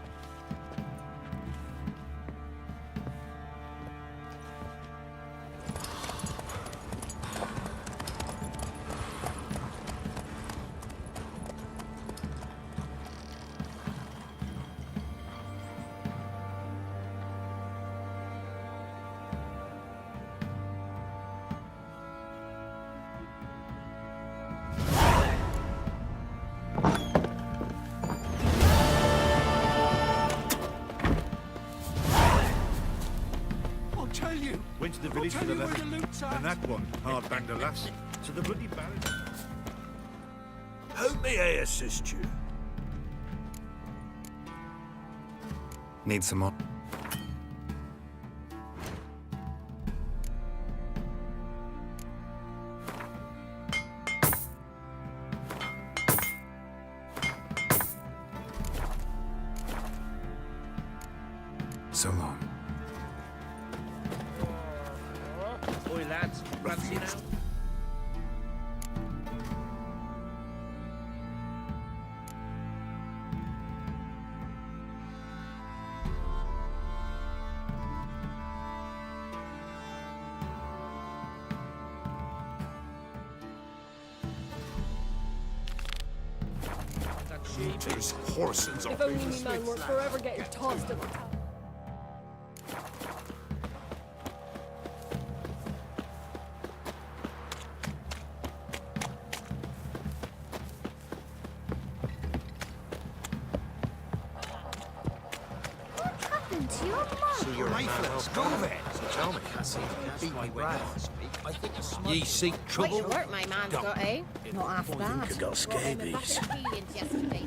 Went to the village for the levy. And that one hard banged a lass. So the bloody baron. How may I assist you? Need some more? So long. Oi, lads. Fancy now? There's horses If up only me man were forever getting tossed in the town. What happened to your mum? So you're a man well Go there. So tell me. Beat me right. Ye seek Quite trouble? short my man's Don't. got, eh? Not half bad. You got scabies. Yesterday.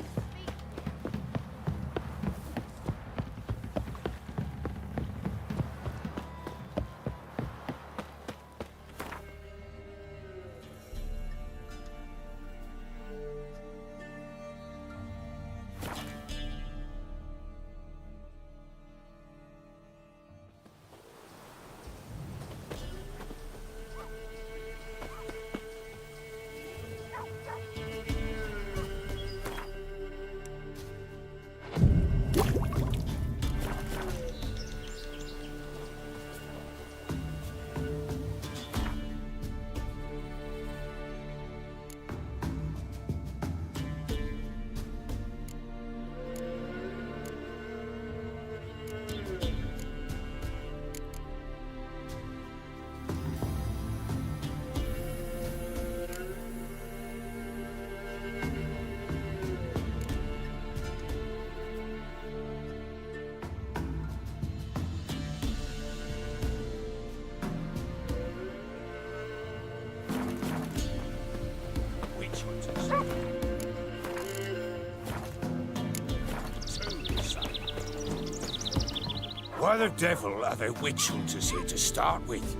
Why the devil are there witch hunters here to start with?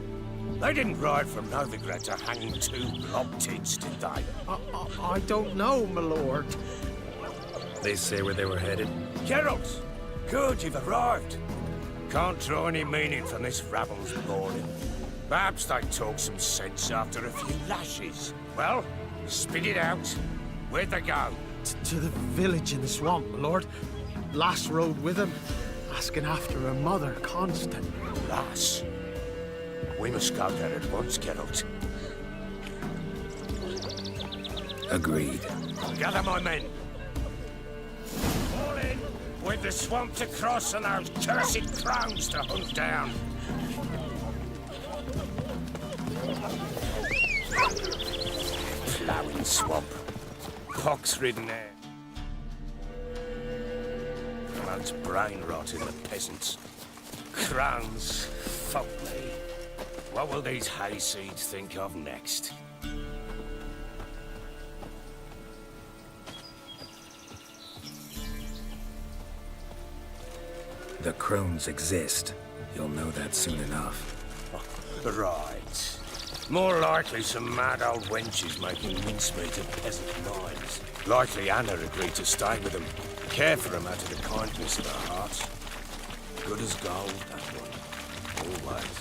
They didn't ride from Novigrad to hang two blob-tits, did they? I don't know, my lord. They say where they were headed? Geralt! Good, you've arrived. Can't draw any meaning from this rabble's boring. Perhaps they talk some sense after a few lashes. Well, spit it out. Where'd they go? To the village in the swamp, my lord. Lass rode with him, asking after her mother, Constant. Lass? We must go there at once, Geralt. Agreed. Gather my men. Fall in, with the swamp to cross and those cursed crowns to hunt down. Ploughing swamp. Pox-ridden air. Man's brain rot in the peasants. Crowns, fuck me. What will these hayseeds think of next? The crones exist. You'll know that soon enough. Right. More likely some mad old wenches making mincemeat of peasant minds. Likely Anna agreed to stay with them. Care for them out of the kindness of her heart. Good as gold, that one. Always.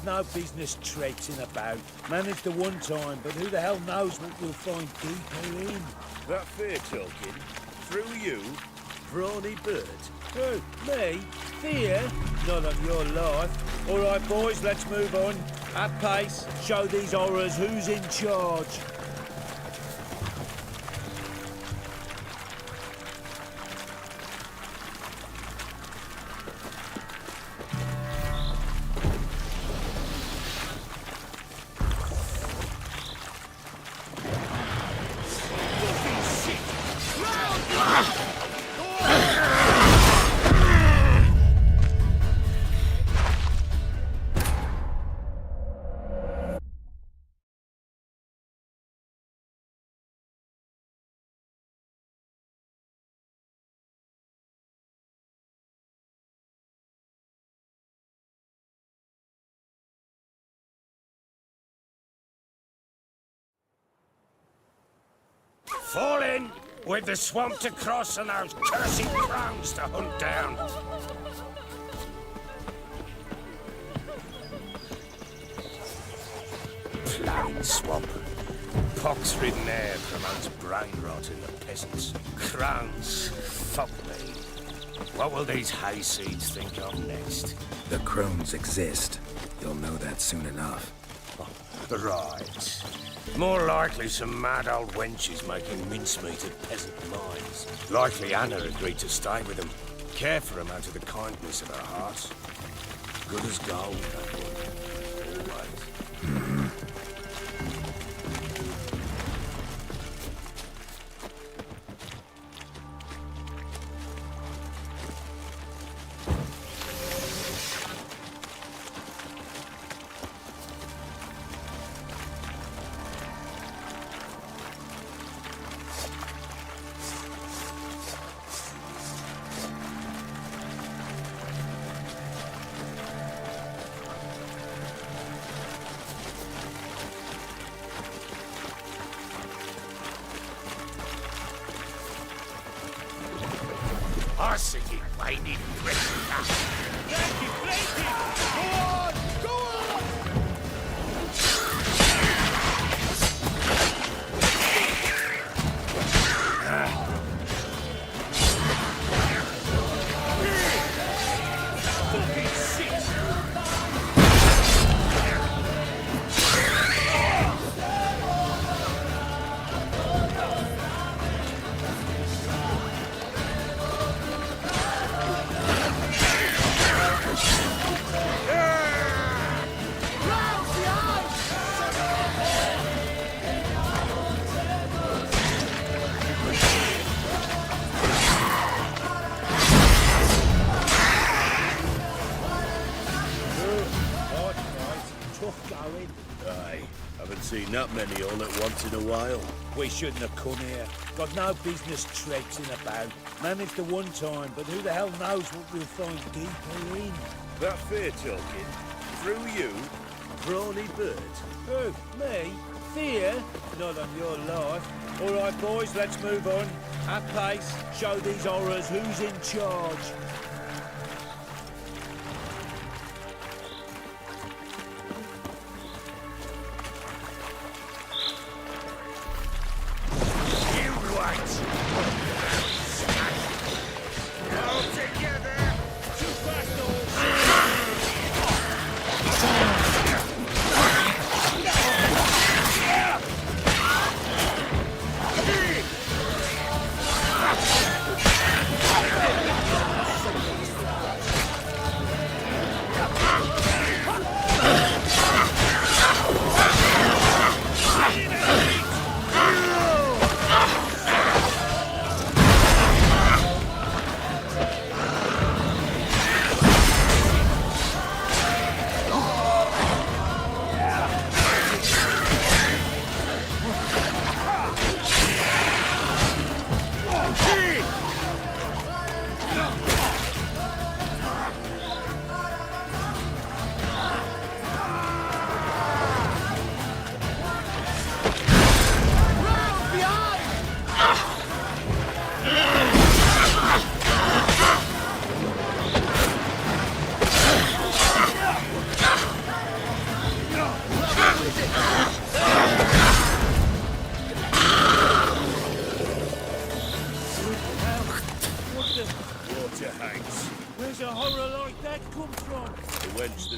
No business traipsing about. Managed the one time, but who the hell knows what we'll find deeper in? That fair talking? Through you? Brawny bird? Who? Me? Fear? Not on your life. All right, boys, let's move on. At pace. Show these horrors who's in charge. Fall in, with the swamp to cross and those cursed crowns to hunt down. Ploughing swamp. Pox-ridden air promotes brain rot in the peasants. Crowns, fuck me. What will these hayseeds think of next? The crones exist. You'll know that soon enough. Right. More likely some mad old wenches making mincemeat of peasant minds. Likely Anna agreed to stay with them. Care for them out of the kindness of her heart. Good as gold, that one. Always. pussy, you whiny prick. Seen that many all at once in a while. We shouldn't have come here. Got no business traipsing about. Managed the one time, but who the hell knows what we'll find deeper in. That fear talking? Through you? Brawny bird? Who? Me? Fear? Not on your life. All right, boys, let's move on. At pace, show these horrors who's in charge.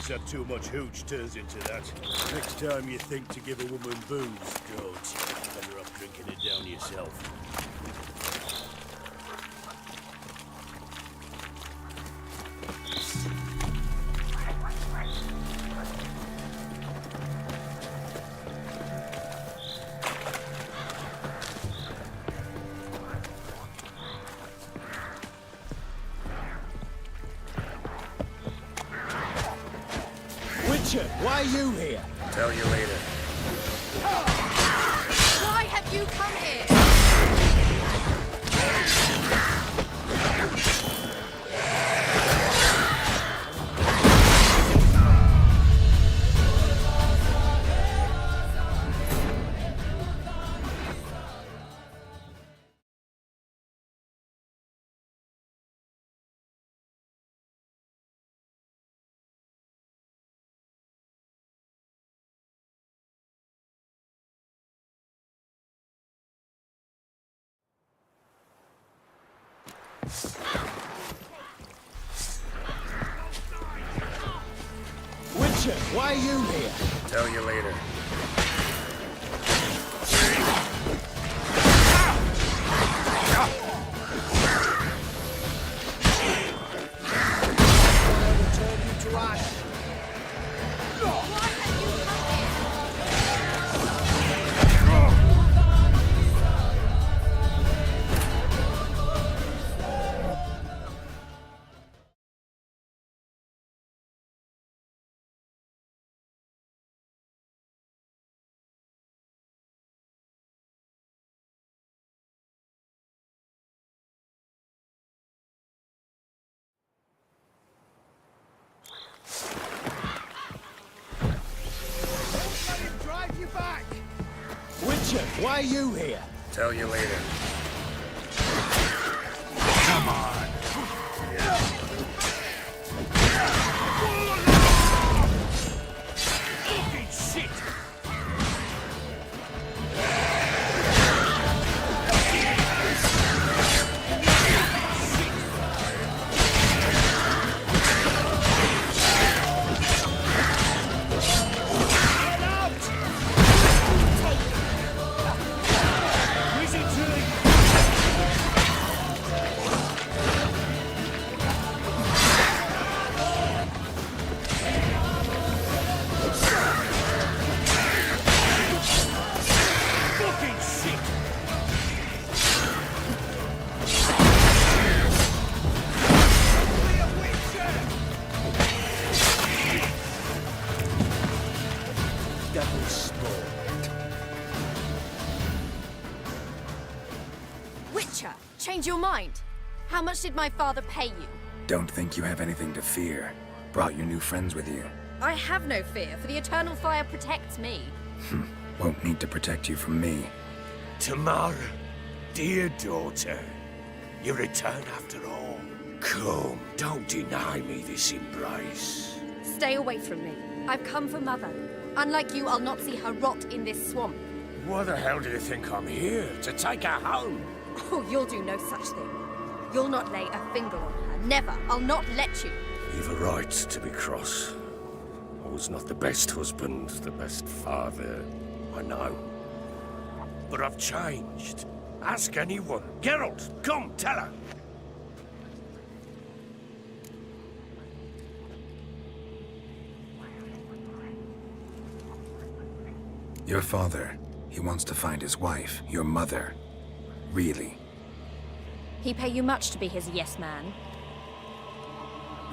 Had too much hooch turns into that. Next time you think to give a woman booze, don't. Better off drinking it down yourself. Why are you here? Tell you later. Why have you come here? Witcher, why are you here? Tell you later. Turn you to ash. Witcher, why are you here? Tell you later. Come on. Change your mind? How much did my father pay you? Don't think you have anything to fear. Brought your new friends with you. I have no fear, for the eternal fire protects me. Won't need to protect you from me. Tamara, dear daughter, you return after all. Come, don't deny me this embrace. Stay away from me. I've come for Mother. Unlike you, I'll not see her rot in this swamp. Why the hell do you think I'm here? To take her home? Oh, you'll do no such thing. You'll not lay a finger on her. Never. I'll not let you. You've a right to be cross. I was not the best husband, the best father, I know. But I've changed. Ask anyone. Geralt, come, tell her. Your father, he wants to find his wife, your mother. Really? He pay you much to be his yes man.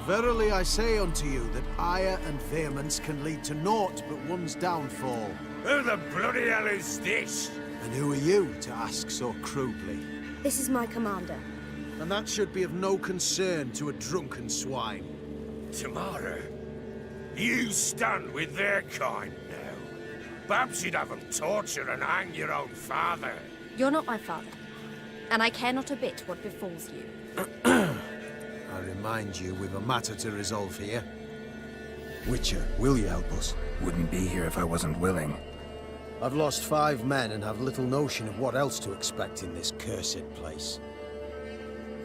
Verily I say unto you that ire and vehemence can lead to naught but one's downfall. Who the bloody hell is this? And who are you to ask so crudely? This is my commander. And that should be of no concern to a drunken swine. Tamara, you stand with their kind now. Perhaps you'd have them torture and hang your own father. You're not my father, and I care not a bit what befalls you. I remind you, we've a matter to resolve here. Witcher, will you help us? Wouldn't be here if I wasn't willing. I've lost 5 men and have little notion of what else to expect in this cursed place.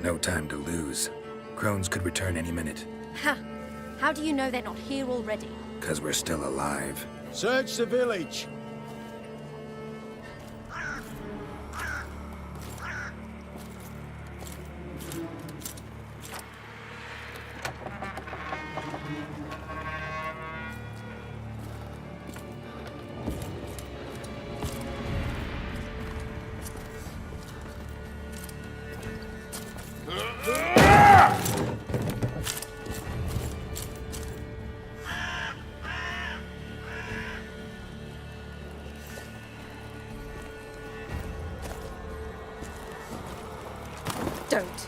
No time to lose. Crones could return any minute. Ha! How do you know they're not here already? 'Cause we're still alive. Search the village! Don't.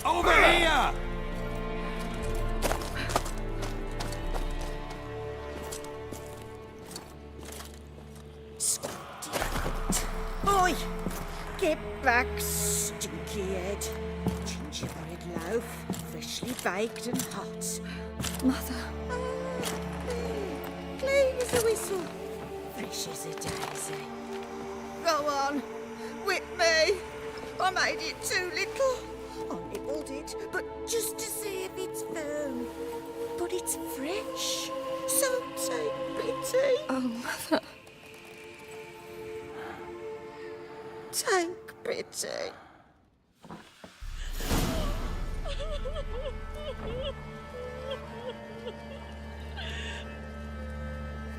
Over here! Oi! Get back, stinky head. Gingerbread loaf, freshly baked and hot. Mother. Clean as a whistle. Fresh as a daisy. Go on, whip me. I made it too little. I nibbled it, but just to see if it's firm. But it's fresh, so take pity. Oh, Mother. Take pity.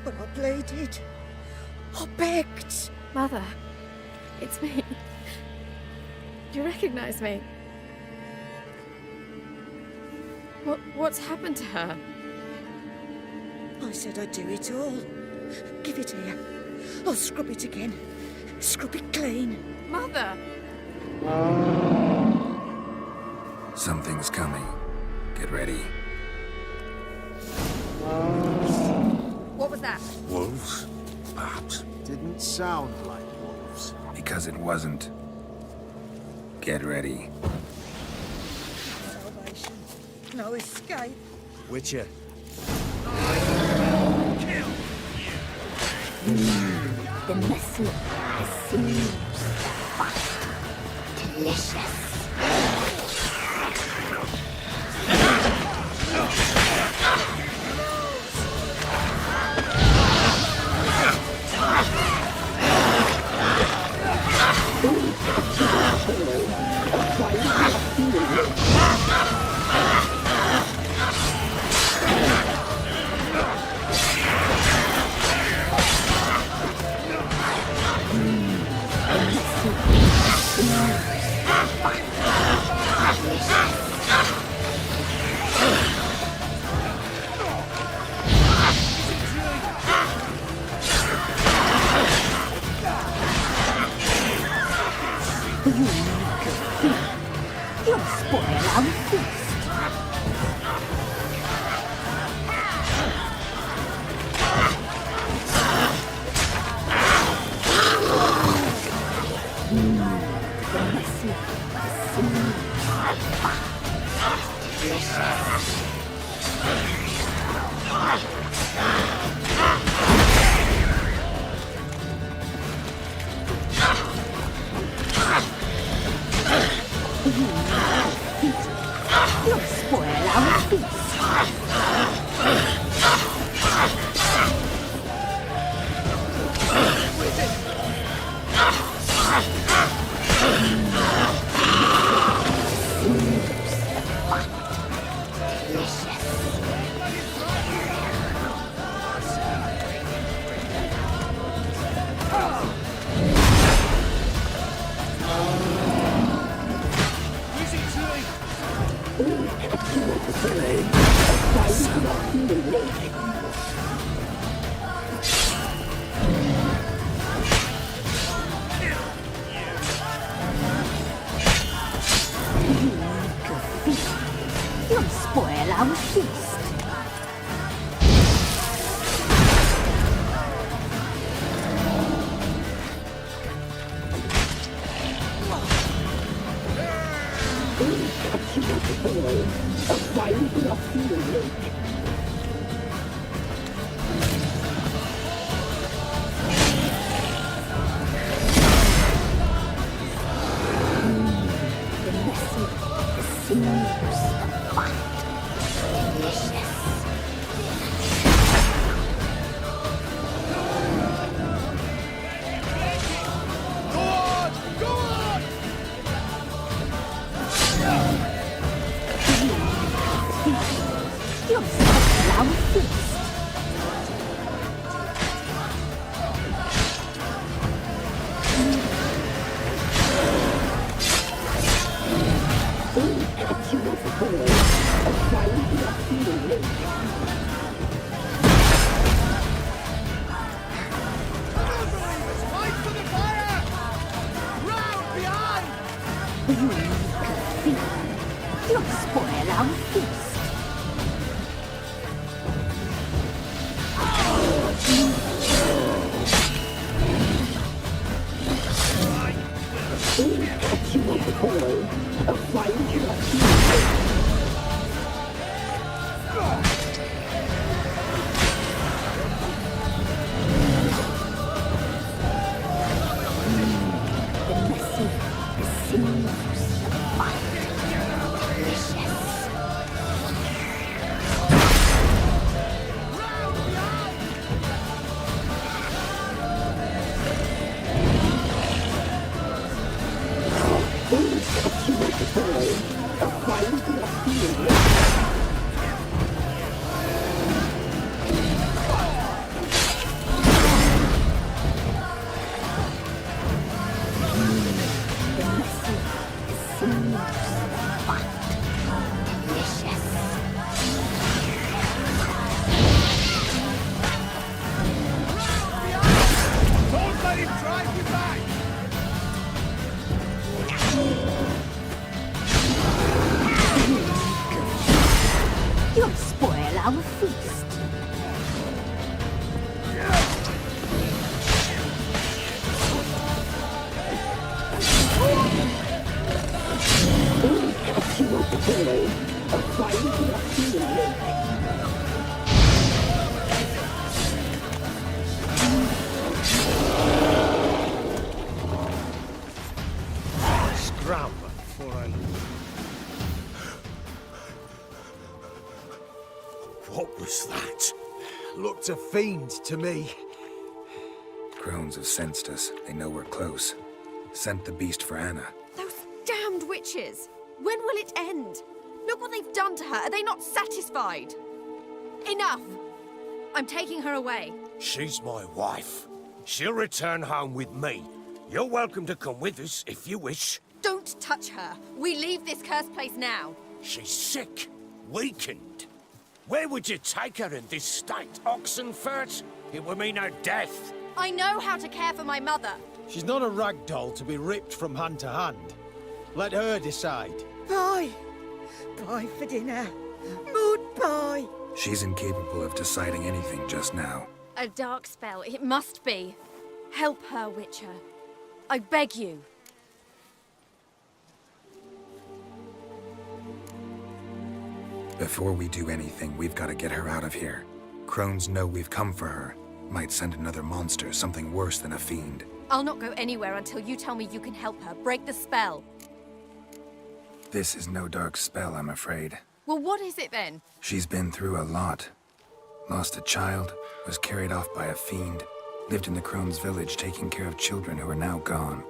But I pleaded. I begged. Mother, it's me. Do you recognize me? What's happened to her? I said I'd do it all. Give it here. I'll scrub it again. Scrub it clean. Mother! Something's coming. Get ready. What was that? Wolves? Perhaps. Didn't sound like wolves. Because it wasn't. Get ready. Salvation. No escape. Witcher. The muscle seems fine. Delicious. You good. You'll spoil our feast. You'll spoil our feast. You'll spoil our feast. A wild grassy lake. The messy, the sinews, the fat, delicious. Go on! Go on! You'll spoil our feast. Catch you with a boy. A wild grassy lake. Fight for the fire! Round behind! You good feet. You'll spoil our feast. Catch you with a boy. A wild grassy lake. The messy, the sinews, the fat, delicious. Catch you with a boy. A wild grassy lake. The messy, the sinews, the fat, delicious. Don't let him drive you back! You'll spoil our feast. Catch you with a boy. A wild grassy lake. Scram before I leave. What was that? Looked a fiend to me. Crones have sensed us. They know we're close. Sent the beast for Anna. Those damned witches! When will it end? Look what they've done to her. Are they not satisfied? Enough! I'm taking her away. She's my wife. She'll return home with me. You're welcome to come with us if you wish. Don't touch her. We leave this cursed place now. She's sick, weakened. Where would you take her in this state? Oxenfurt? It would mean her death. I know how to care for my mother. She's not a rag doll to be ripped from hand to hand. Let her decide. Pie! Pie for dinner. Mood pie! She's incapable of deciding anything just now. A dark spell, it must be. Help her, Witcher. I beg you. Before we do anything, we've got to get her out of here. Crones know we've come for her. Might send another monster, something worse than a fiend. I'll not go anywhere until you tell me you can help her. Break the spell. This is no dark spell, I'm afraid. Well, what is it then? She's been through a lot. Lost a child, was carried off by a fiend, lived in the Crone's village taking care of children who are now gone.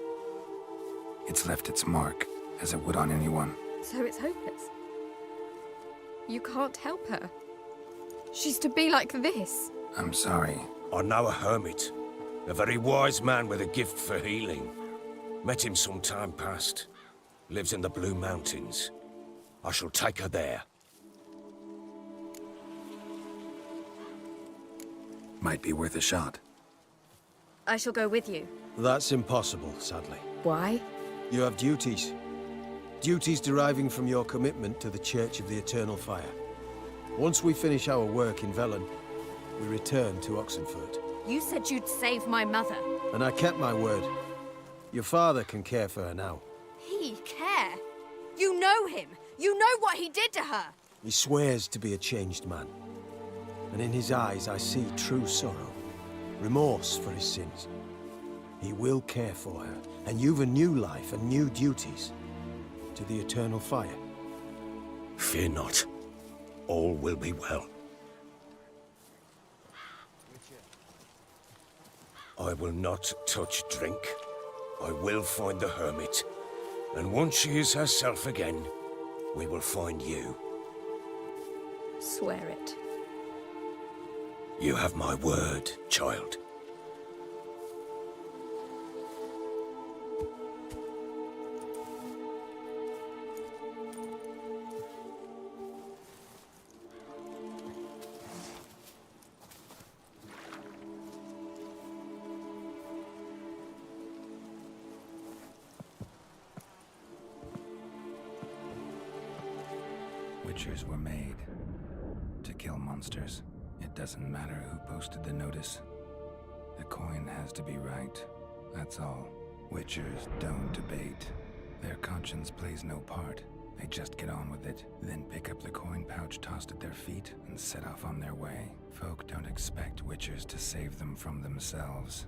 It's left its mark, as it would on anyone. So it's hopeless. You can't help her. She's to be like this. I'm sorry. I know a hermit. A very wise man with a gift for healing. Met him some time past. Lives in the Blue Mountains. I shall take her there. Might be worth a shot. I shall go with you. That's impossible, sadly. Why? You have duties. Duties deriving from your commitment to the Church of the Eternal Fire. Once we finish our work in Velen, we return to Oxenfurt. You said you'd save my mother. And I kept my word. Your father can care for her now. He care? You know him. You know what he did to her. He swears to be a changed man. And in his eyes I see true sorrow. Remorse for his sins. He will care for her. And you've a new life and new duties. To the Eternal Fire. Fear not. All will be well. I will not touch drink. I will find the hermit. And once she is herself again, we will find you. Swear it. You have my word, child. Witchers were made to kill monsters. It doesn't matter who posted the notice. The coin has to be right. That's all. Witchers don't debate. Their conscience plays no part. They just get on with it, then pick up the coin pouch tossed at their feet and set off on their way. Folk don't expect Witchers to save them from themselves.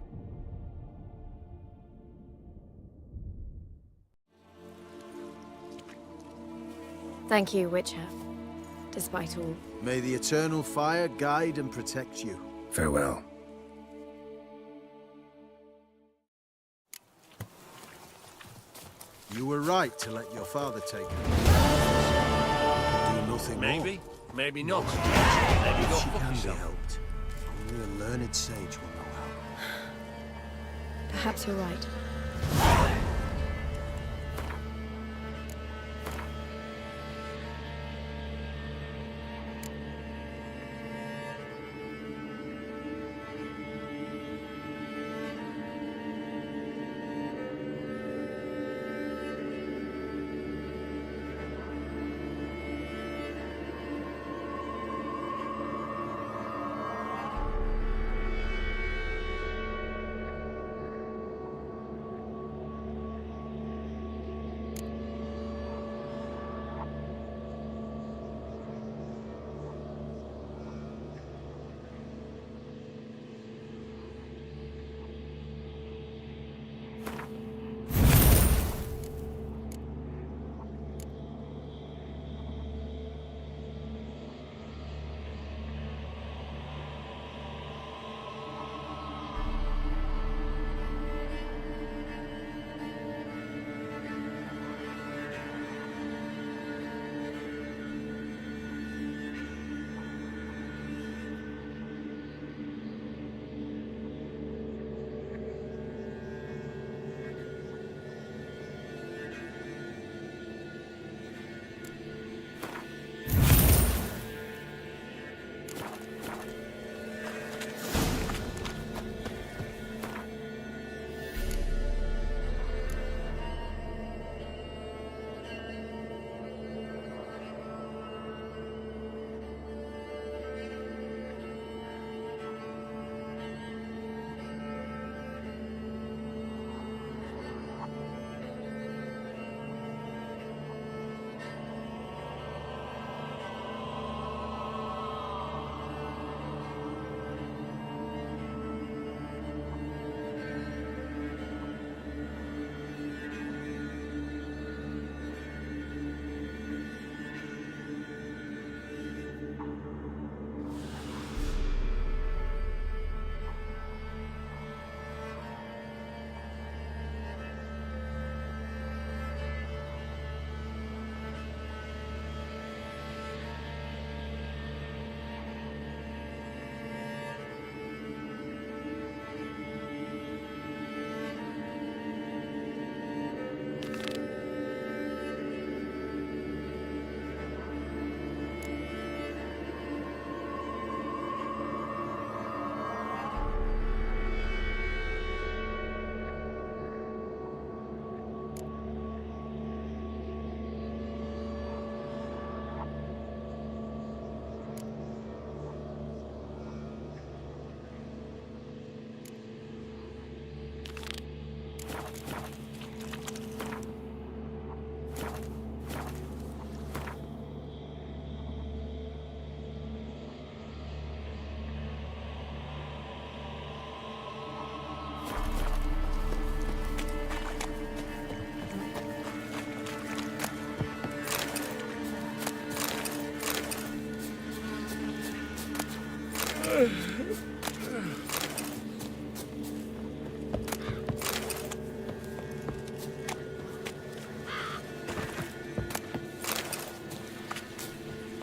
Thank you, Witcher. Despite all. May the Eternal Fire guide and protect you. Farewell. You were right to let your father take her. Do nothing Maybe, more. maybe not. Maybe go She fuck can be yourself. helped. Only a learned sage will know how. Perhaps you're right.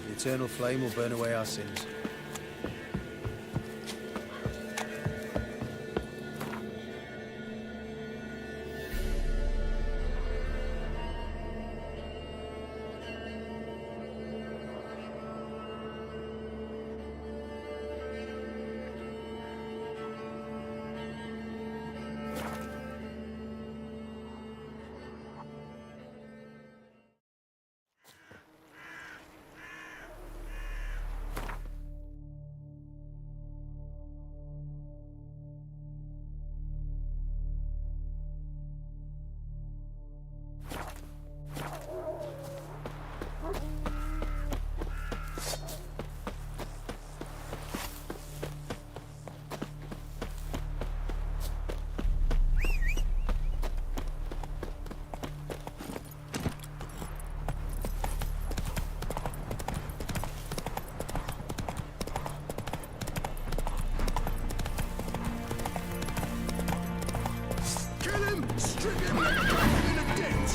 The eternal flame will burn away our sins. Strip him like a diamond in a ditch!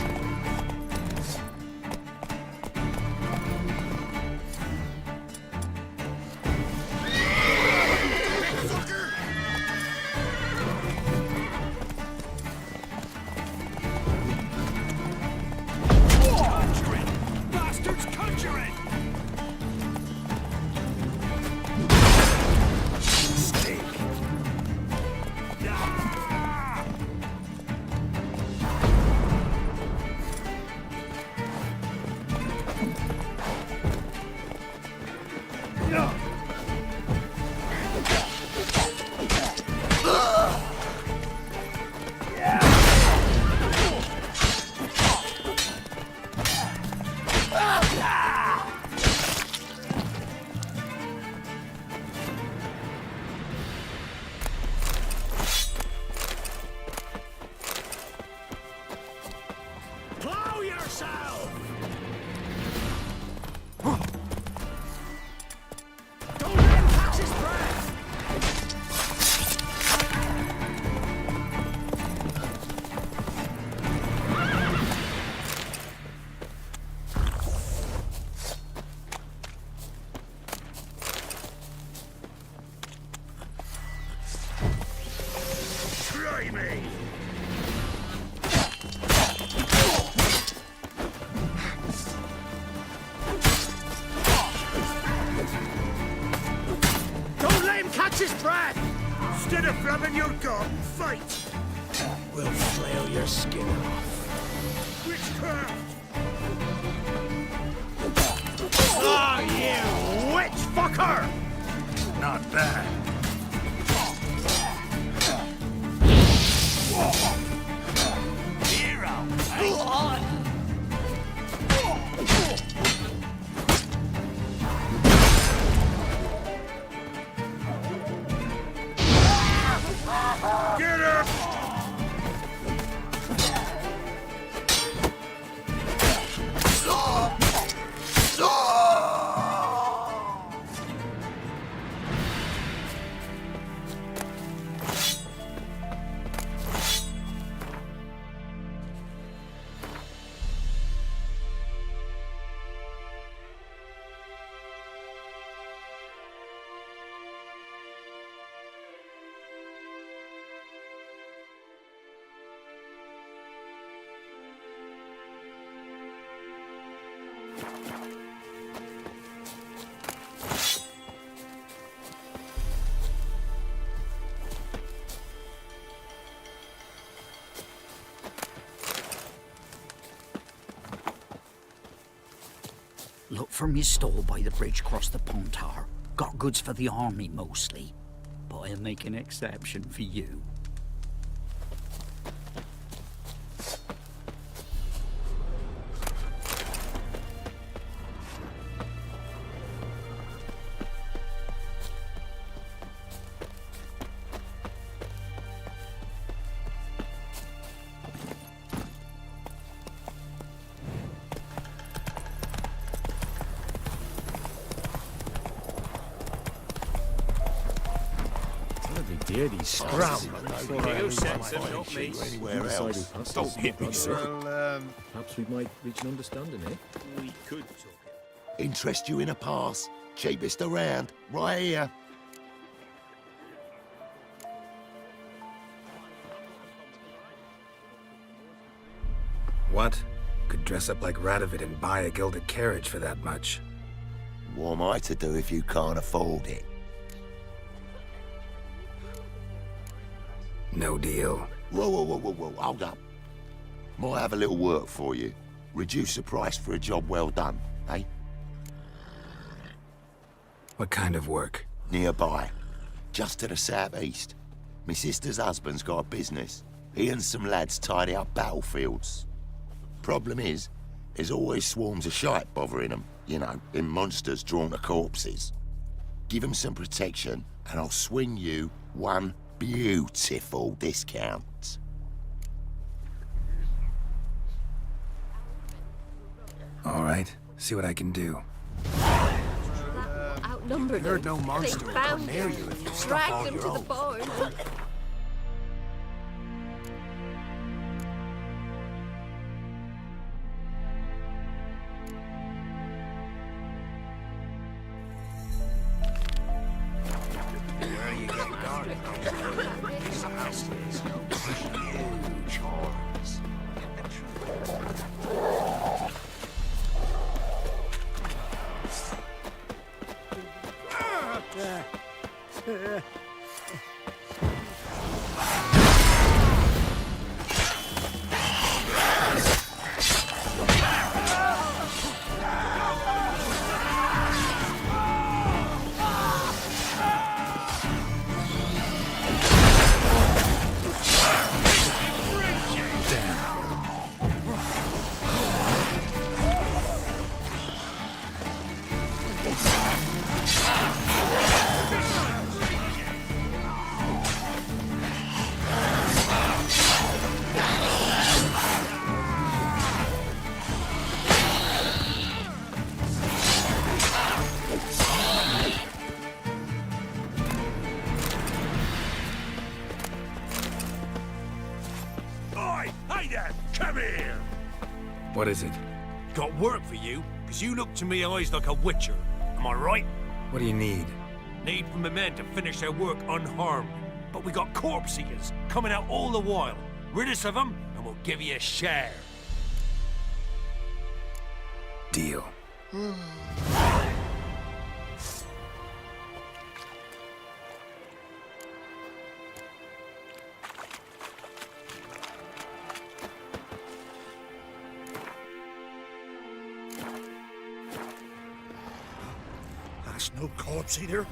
Plow yourself! Don't let him catch his breath! Try me! Catch his breath! Instead of rubbing your gun, fight! We'll flail your skin off. Witchcraft! Oh, you witch fucker! Not bad. Hero! Eh? Get her! Look from your stall by the bridge across the Pontar. Got goods for the army mostly, but I'll make an exception for you. steady scrambling. You said so, not me. Anywhere else. Don't hit me, sir. Well, Perhaps we might reach an understanding, eh? We could talk. Interest you in a pass? Cheapest around, right here. What? Could dress up like Radovid and buy a gilded carriage for that much. What am I to do if you can't afford it? No deal. Whoa, hold up. Might have a little work for you. Reduce the price for a job well done, eh? What kind of work? Nearby. Just to the southeast. My sister's husband's got a business. He and some lads tidy up battlefields. Problem is, there's always swarms of shite bothering them. You know, them monsters drawn to corpses. Give them some protection, and I'll swing you one beautiful discount. All right, see what I can do. Outnumbered You're them. no monster They will found come near him, you if you stop all dragged him your to the own. barn. Where are you getting guarded? Huge horns. Oi! Hey there! Come here! What is it? Got work for you, because you look to me eyes like a witcher. Am I right? What do you need? Need from the men to finish their work unharmed. But we got corpse eaters coming out all the while. Rid us of them, and we'll give you a share. Deal. That's no corpse eater.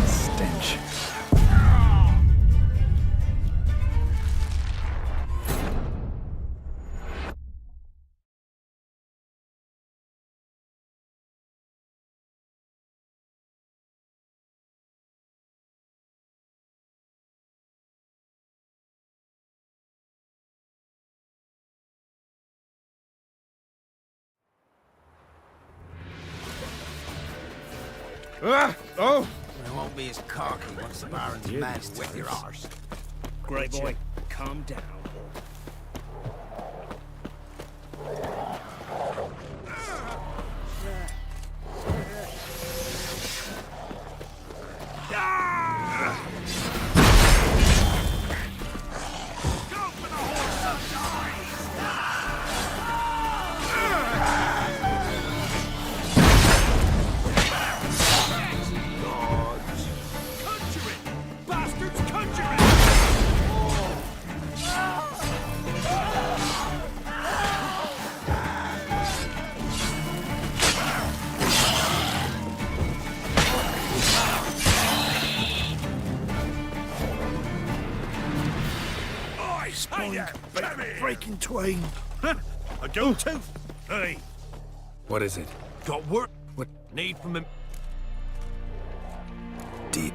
Stench. Oh! We won't be as cocky once the Baron's men whip your arse. Great boy, calm down. behind. Breaking twain. Huh? A go to. Hey. What is it? Got work. What? Need from him. Deep.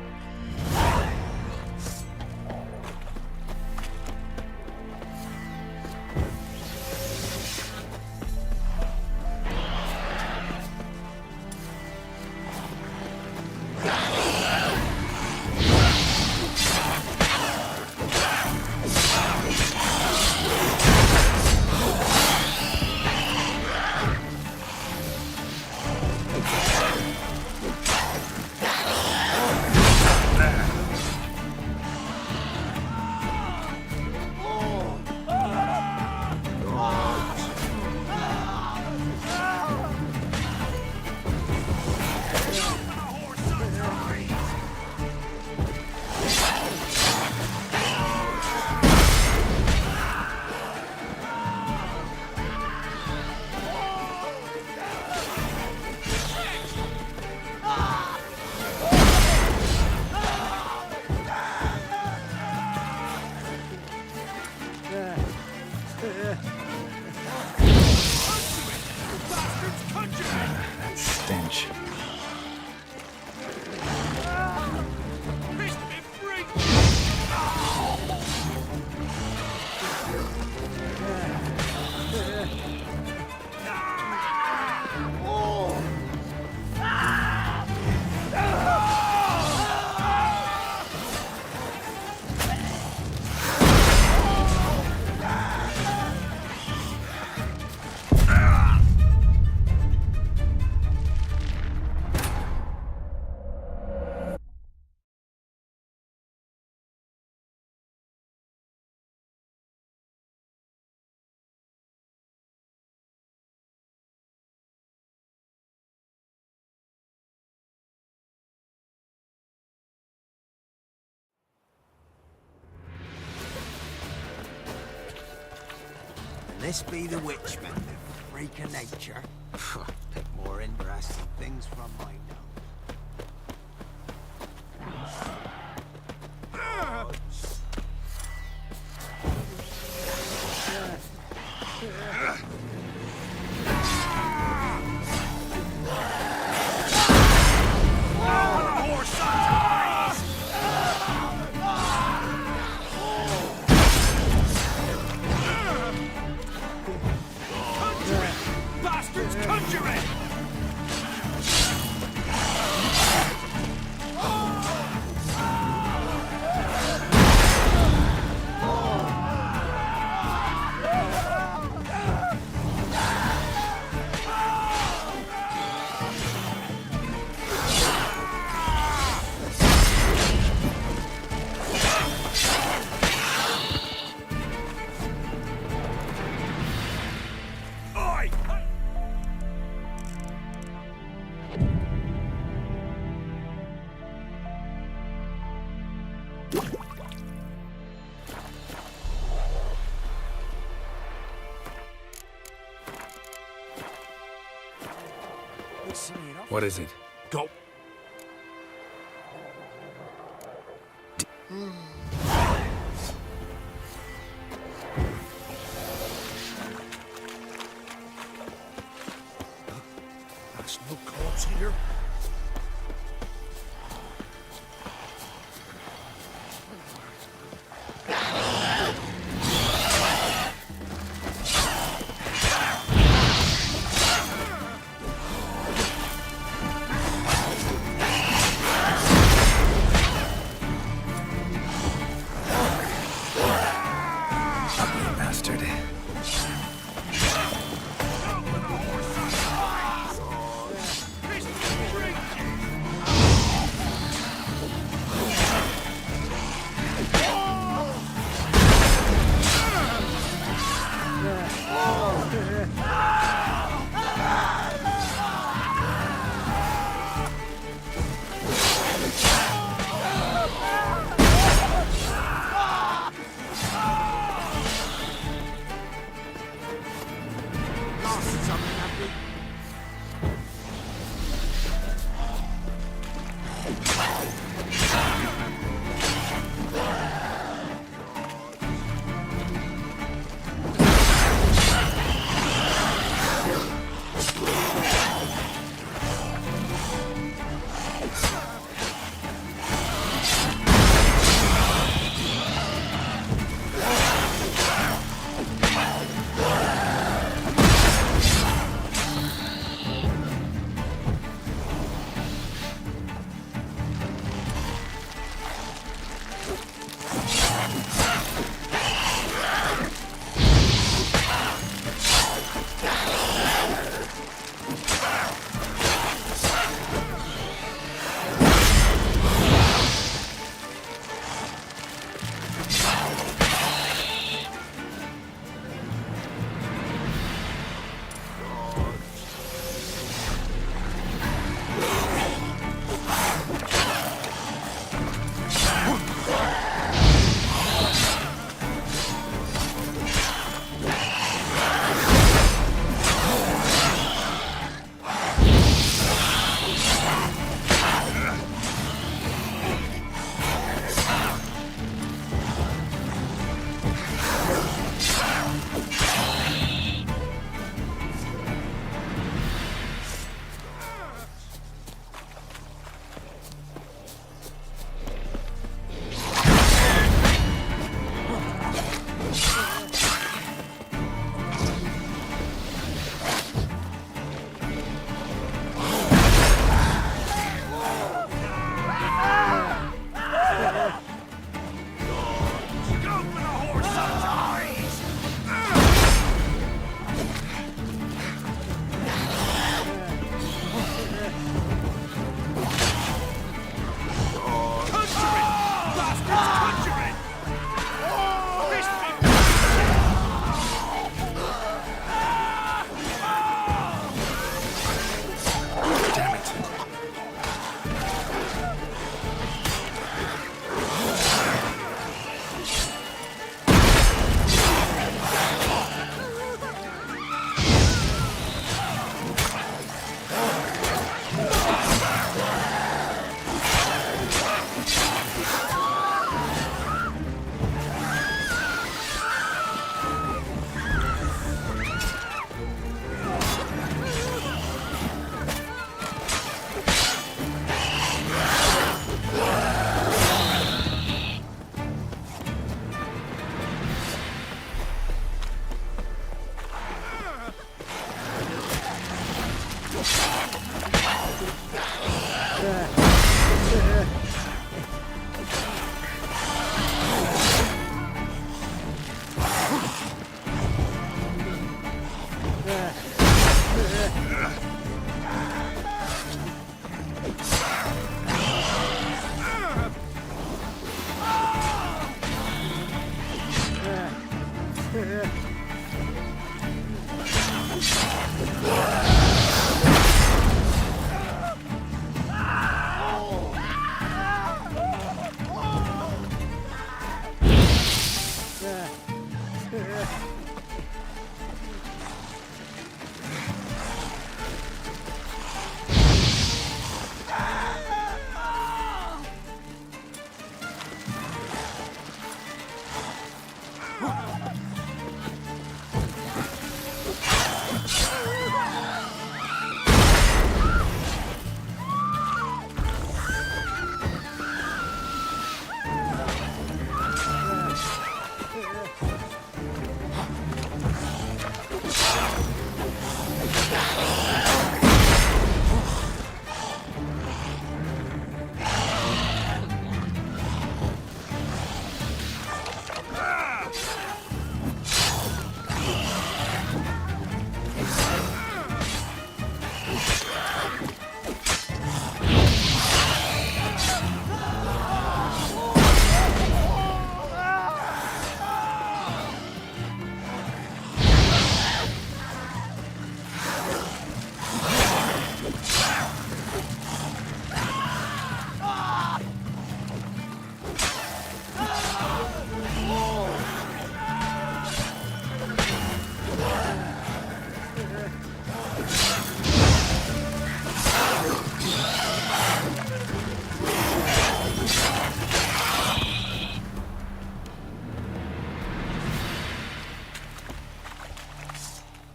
That stench. This be the witchman, the freak of nature. Pick more interesting things from my Bastards, conjure it! What is it? Go. That's no corpse here.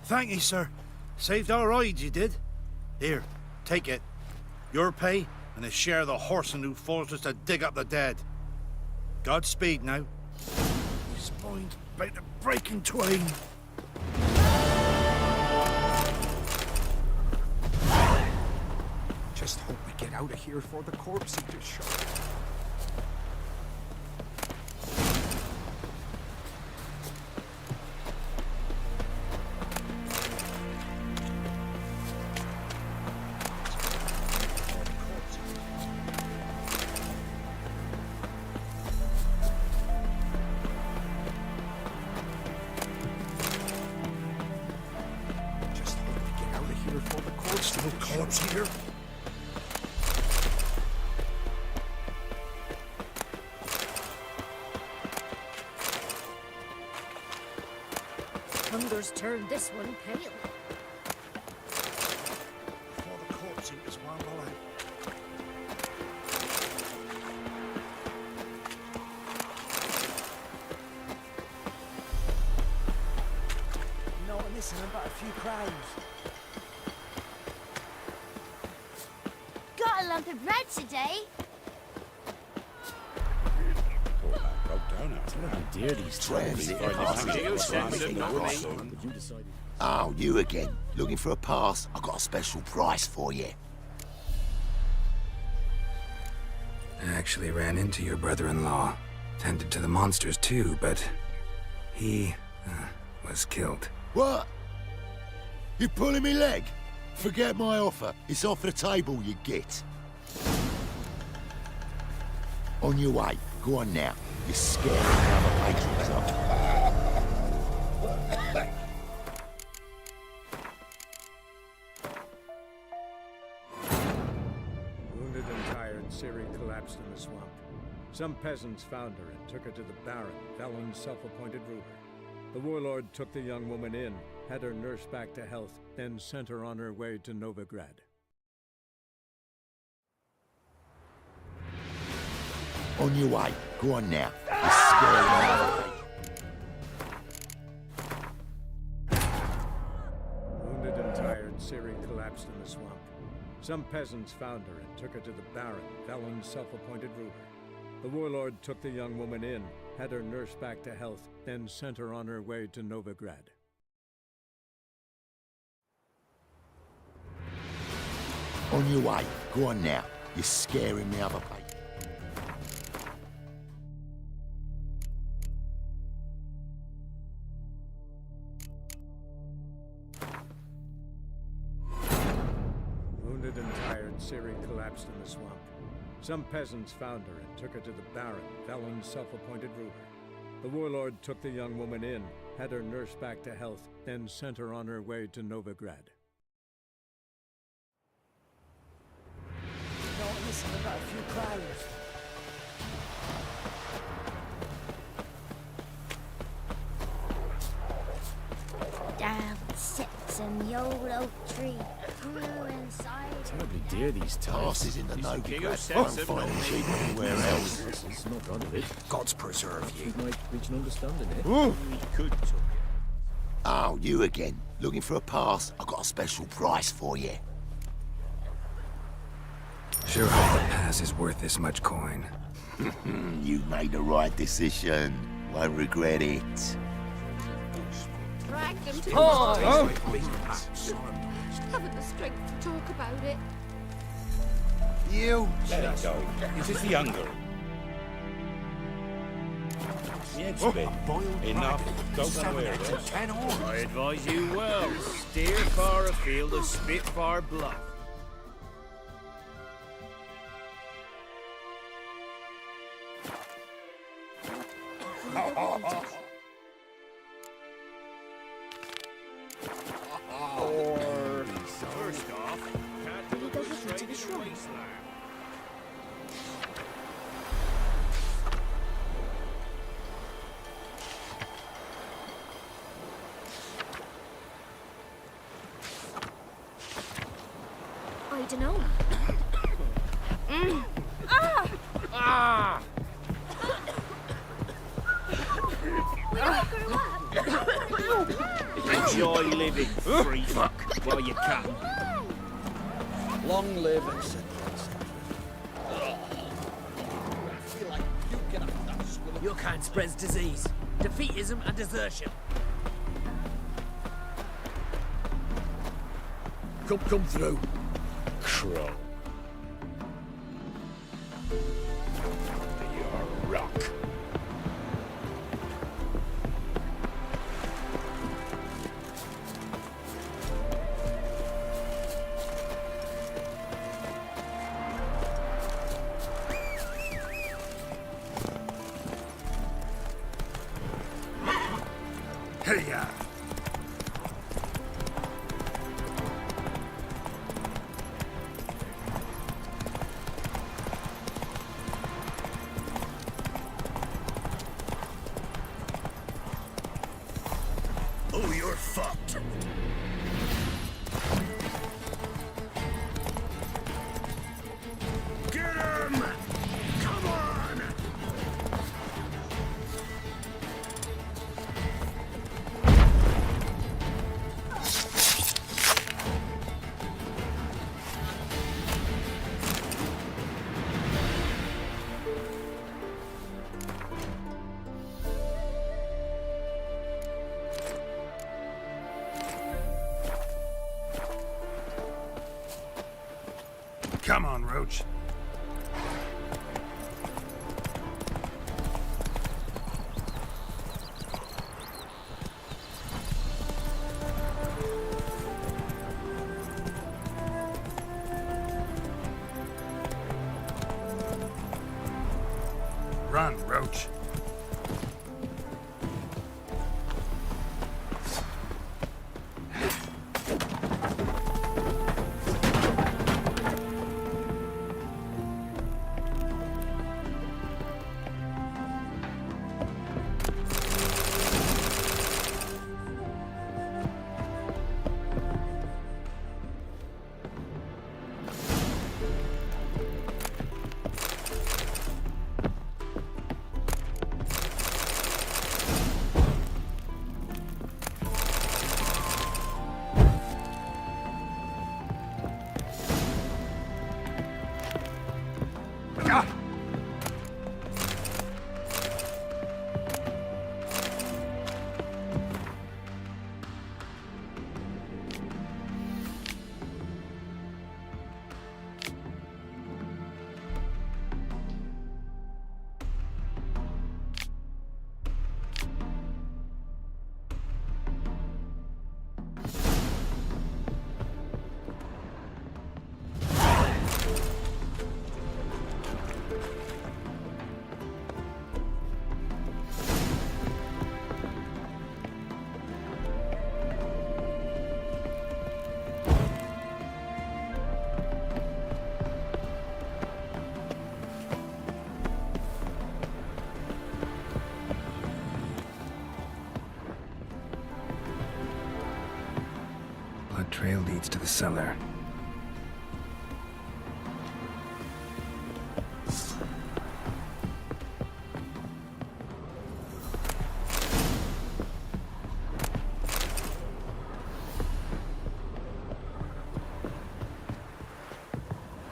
Thank you, sir. Saved our hides, you did. Here, take it. Your pay and a share of the whoreson who forced us to dig up the dead. Godspeed now. His spine's about to break in twain. Just hope we get out of here before the corpse eaters show. Hunger's turned this one pale. Before the corpse eaters wamble out. Not missing about a few crowns. Got a lump of bread today. How dare these Oh, you again. Looking for a pass? I've got a special price for you. I actually ran into your brother-in-law. Tended to the monsters too, but he was killed. What? You pulling me leg? Forget my offer. It's off the table, you git. On your way. Go on now. You're scaring the other patrons up. Wounded and tired, Ciri collapsed in the swamp. Some peasants found her and took her to the Baron, Velen's self-appointed ruler. The warlord took the young woman in, had her nursed back to health, then sent her on her way to Novigrad. On your way. Go on now. You're scaring the other Wounded and tired, Ciri collapsed in the swamp. Some peasants found her and took her to the Baron, Velen's self-appointed ruler. The warlord took the young woman in, had her nursed back to health, then sent her on her way to Novigrad. On your way. Go on now. You're scaring the other place. Wounded and tired, Ciri collapsed in the swamp. Some peasants found her and took her to the Baron, Velen's self-appointed ruler. The warlord took the young woman in, had her nursed back to health, then sent her on her way to Novigrad. Don't listen about a few crowds. Down sits an old oak tree, grew inside. Terribly dear, these Passes in the Novigrad won't find them cheap anywhere else. It's not right of it. Gods preserve you. We might reach an understanding here. Ooh. We could talk. Oh, you again. Looking for a pass? I've got a special price for you. Sure hope the pass is worth this much coin. You made the right decision. Won't regret it. Drag them to Oh! Haven't the strength to talk about it. You let it go. It is the hunger. Yes, enough. Don't go anywhere else. I advise you well. Steer far afield of Spitfire Bluff. Or first off, can't look straight in the wasteland. I dunno. Ah! Enjoy living, free fuck, while you can. Long live and Your kind spreads disease, defeatism and desertion. Come through. Crow. You're rock. Hey-ya! Oh, you're fucked. Get him! Come on! Come on, Roach. Run, Roach. trail leads to the cellar.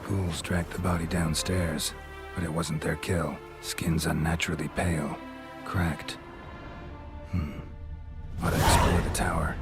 Fools dragged the body downstairs, but it wasn't their kill. Skin's unnaturally pale, cracked. Ought to explore the tower.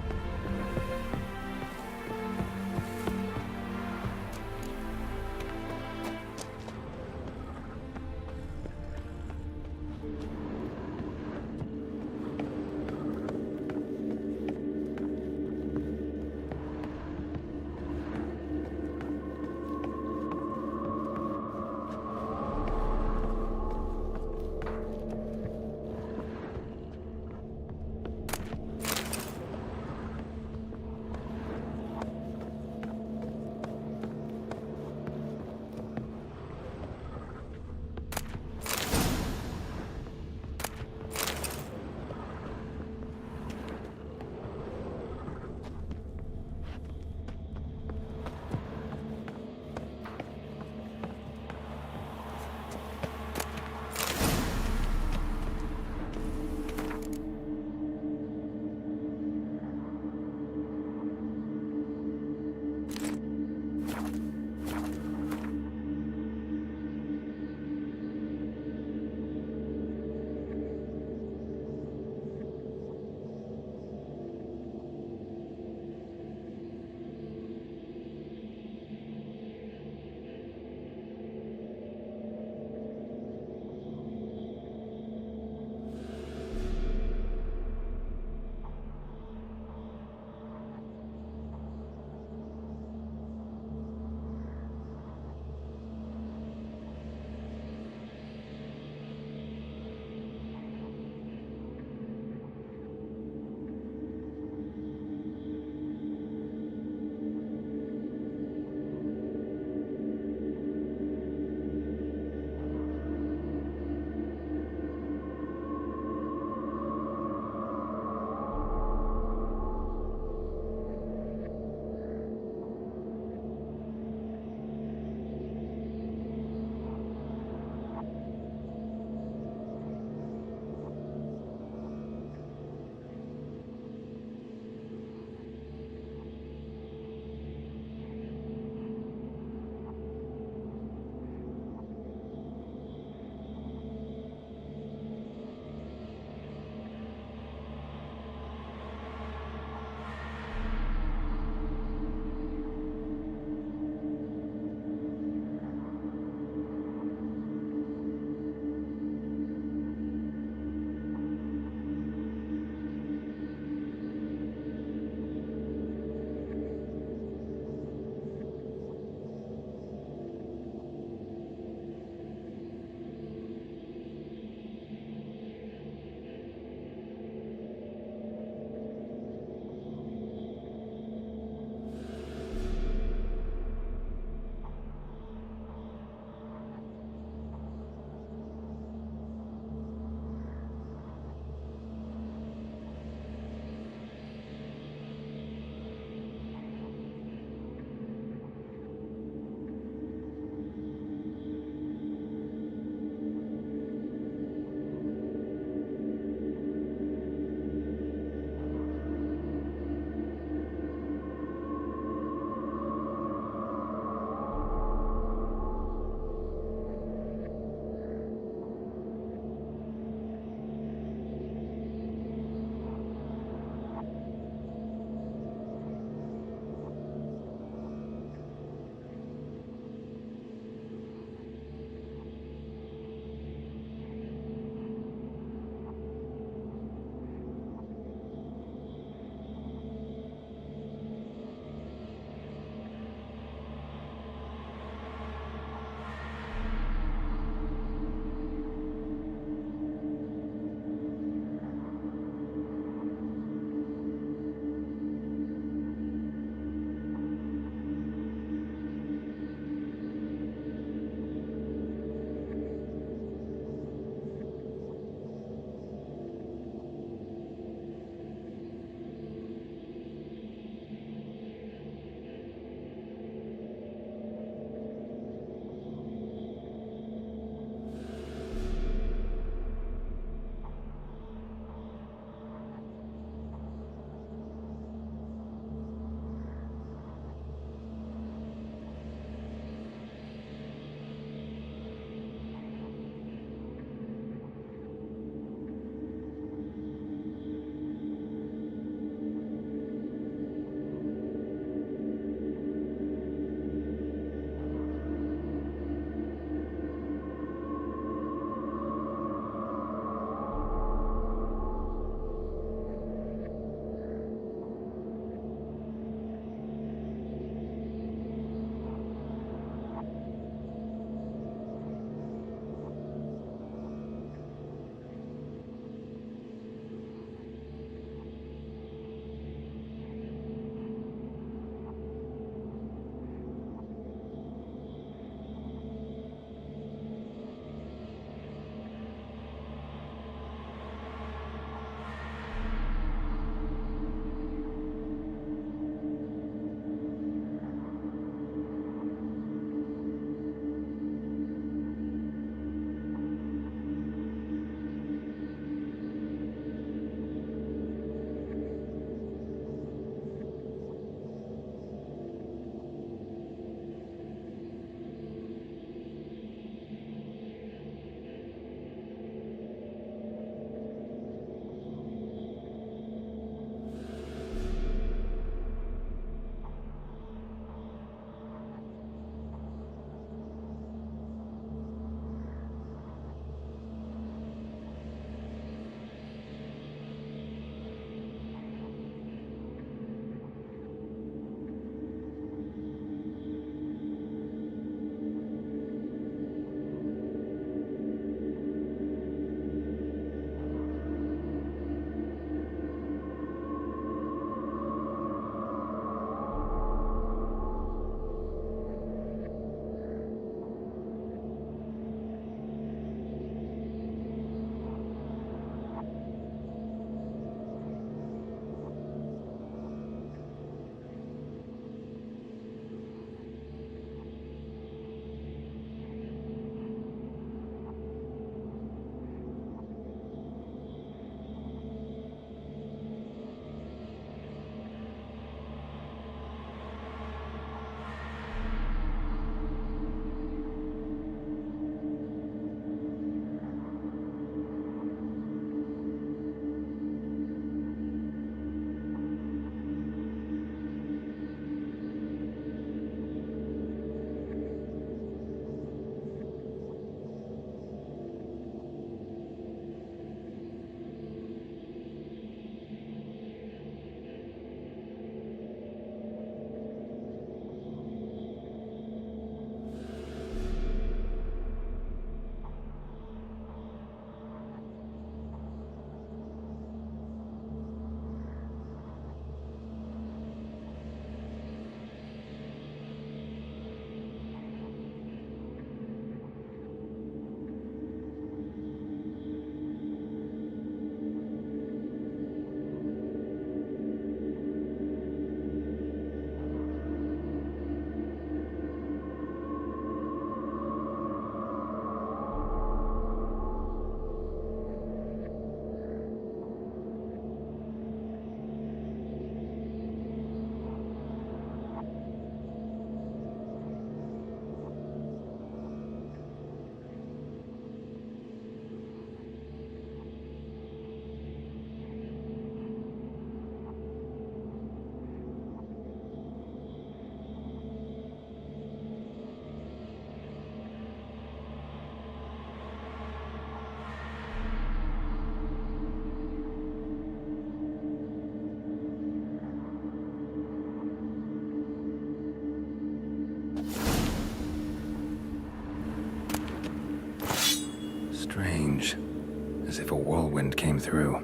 as if a whirlwind came through.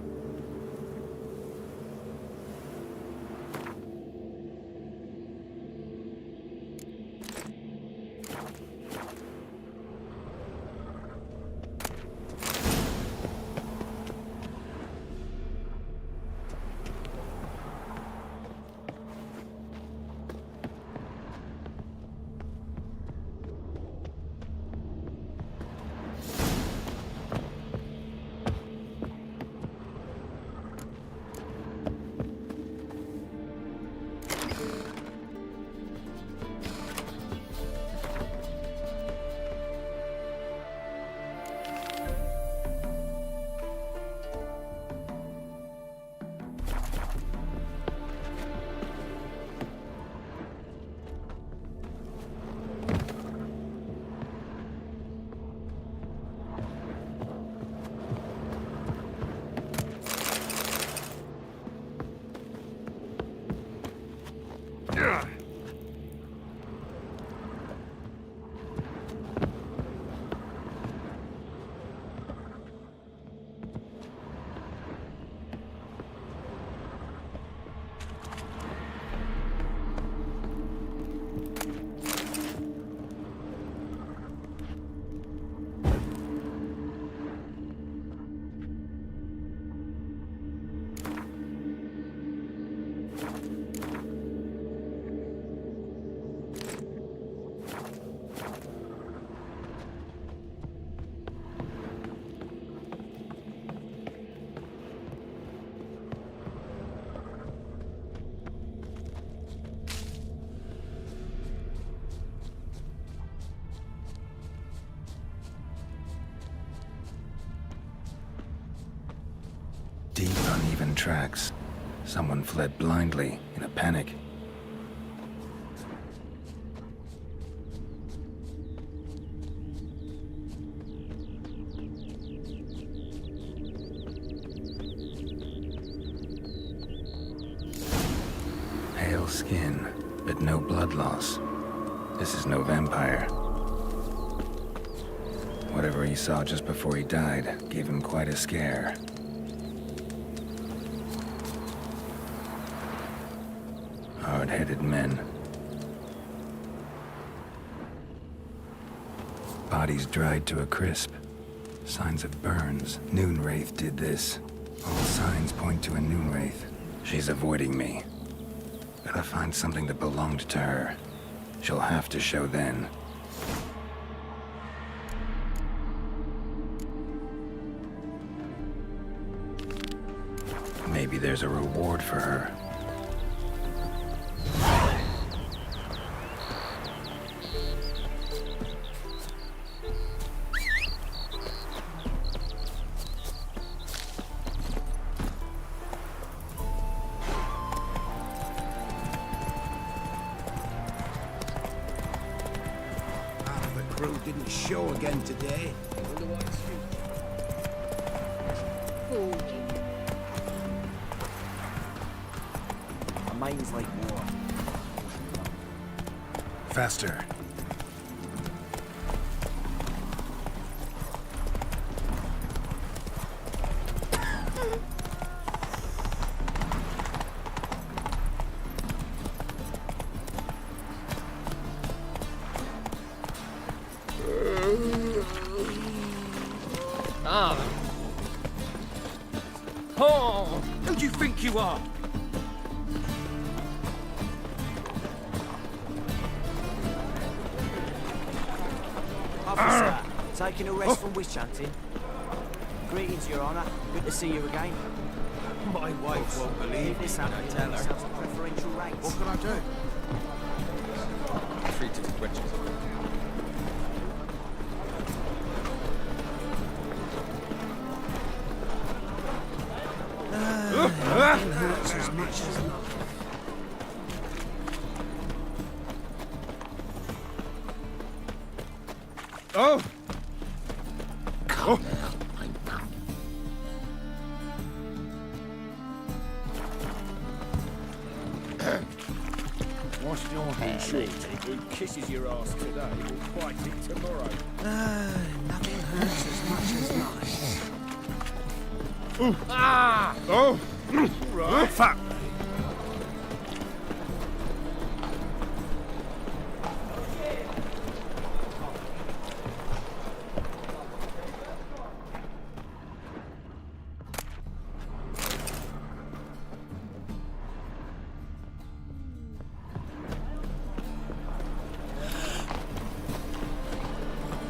Deep, uneven tracks. Someone fled blindly, in a panic. Pale skin, but no blood loss. This is no vampire. Whatever he saw just before he died gave him quite a scare. Hard-headed men. Bodies dried to a crisp. Signs of burns. Noonwraith did this. All signs point to a Noonwraith. She's avoiding me. Gotta find something that belonged to her. She'll have to show then. Maybe there's a reward for her. Didn't show again today. My mind's like war. Faster. Oh, who do you think you are? Officer, taking a rest from witch hunting. Greetings, Your Honor. Good to see you again. My wife won't believe me when I tell her. Preferential rates. What can I do? Treated as witches. Nothing hurts as much as love. Oh! Come out, my pal. Wash your hands. Who kisses your ass today will fight it tomorrow. Nothing hurts as much as life. Ah! Oh! Right. Fuck!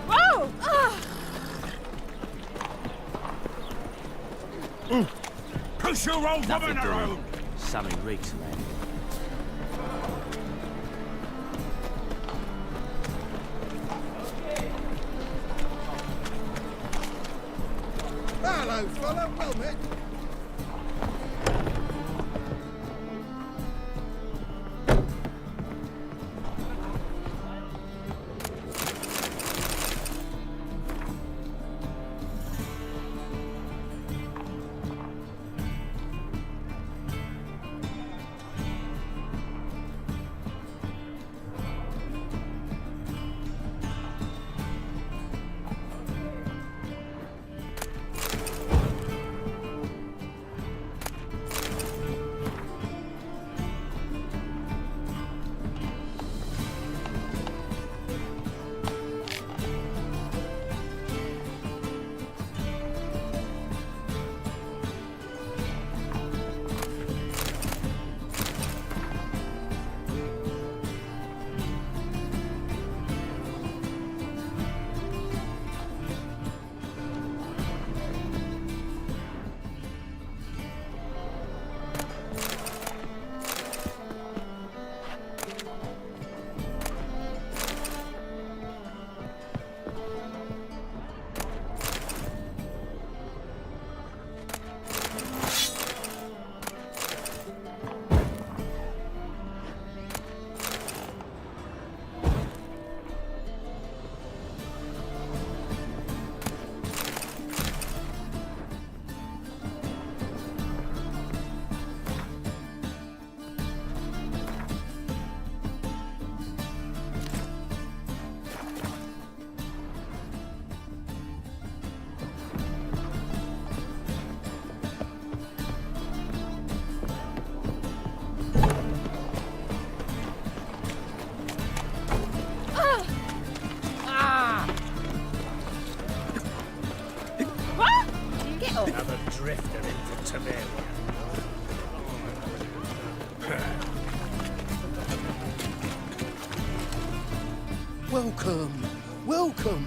Whoa! Ah! Push your old woman around! Sammy reeks, man. Hello, fella. Well met. Another drifter into Temeria. Welcome! Welcome!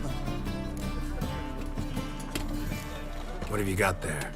What have you got there?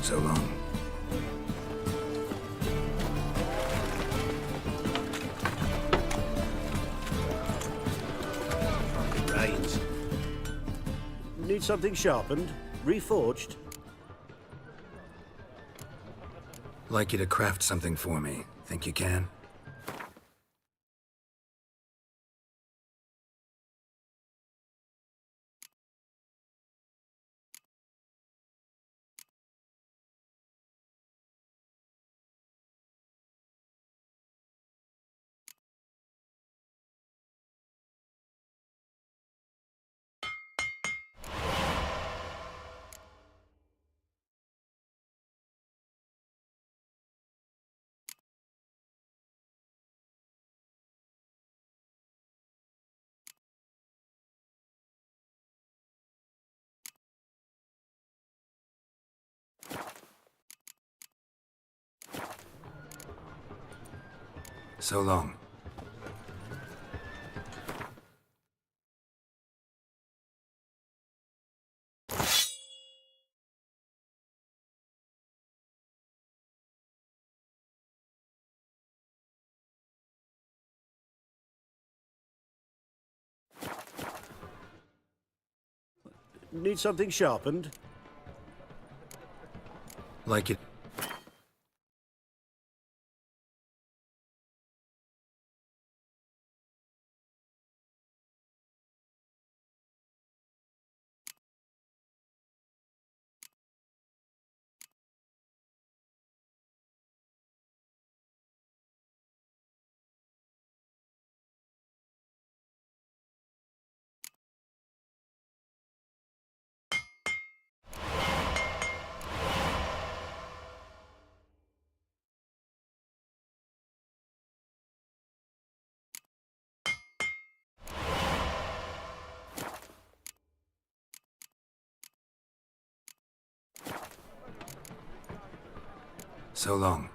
So long. Rains. Need something sharpened? Reforged? Like you to craft something for me. Think you can? So long. Need something sharpened? Like it. So long.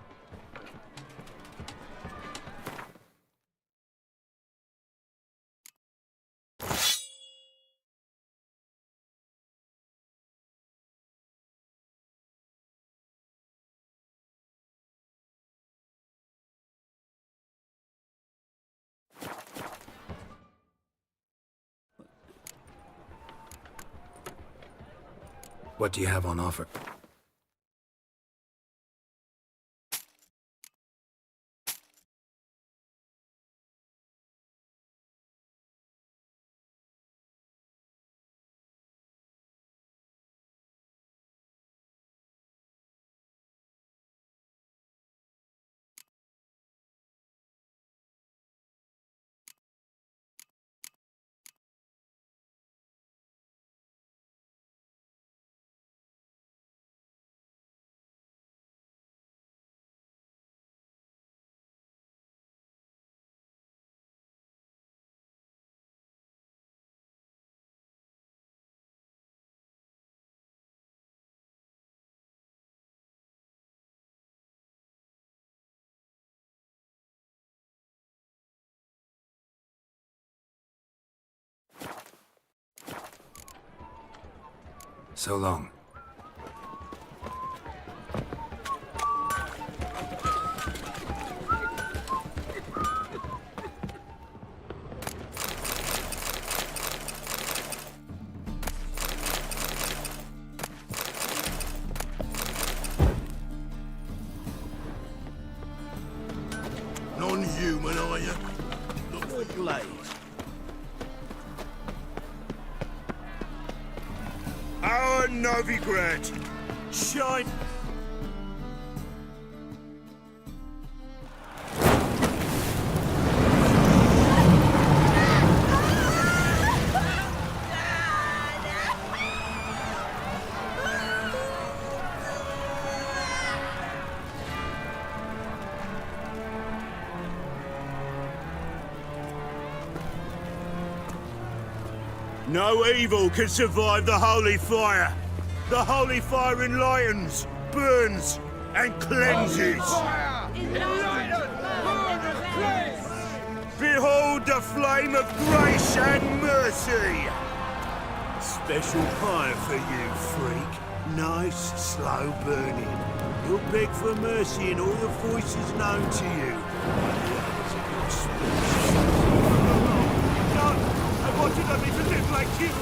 What do you have on offer? So long. Non-human, are you? Look what you laid. Our Novigrad! Shine! No evil can survive the holy fire. The holy fire enlightens, burns, and cleanses. Behold the flame of grace and mercy. Special fire for you, freak. Nice, slow burning. You'll beg for mercy in all the voices known to you. I wanted only to live like you.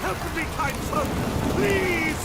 Help me, kind folk, please!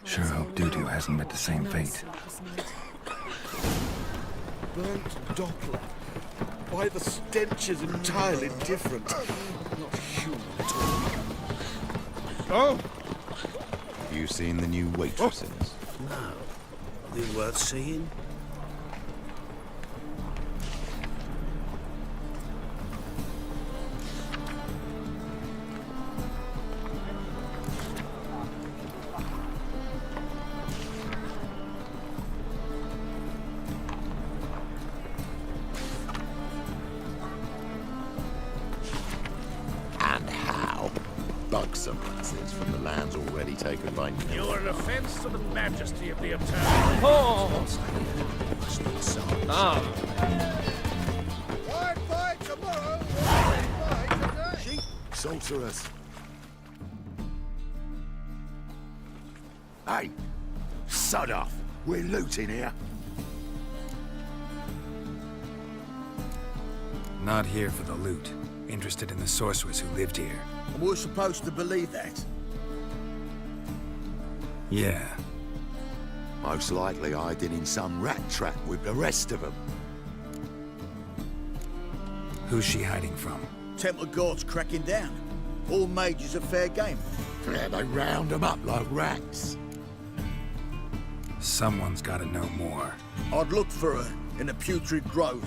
Sure hope Dudu hasn't met the same fate. Burnt Doppler. Why the stench is entirely different. Not human at all. Oh! You seen the new waitresses? No. Are they worth seeing? And how? Buxom lasses from the lands already taken by You're an offence to the majesty of the eternal. Oh! Ah! Wide fight tomorrow, wide fight today. sorcerers. Hey, sod off. We're looting here. Not here for the loot. Interested in the sorcerers who lived here. We're supposed to believe that. Yeah. Most likely hiding in some rat trap with the rest of them. Who's she hiding from? Temple Guard's cracking down. All mages are fair game. Yeah, they round them up like rats. Someone's gotta know more. I'd look for her in the Putrid Grove.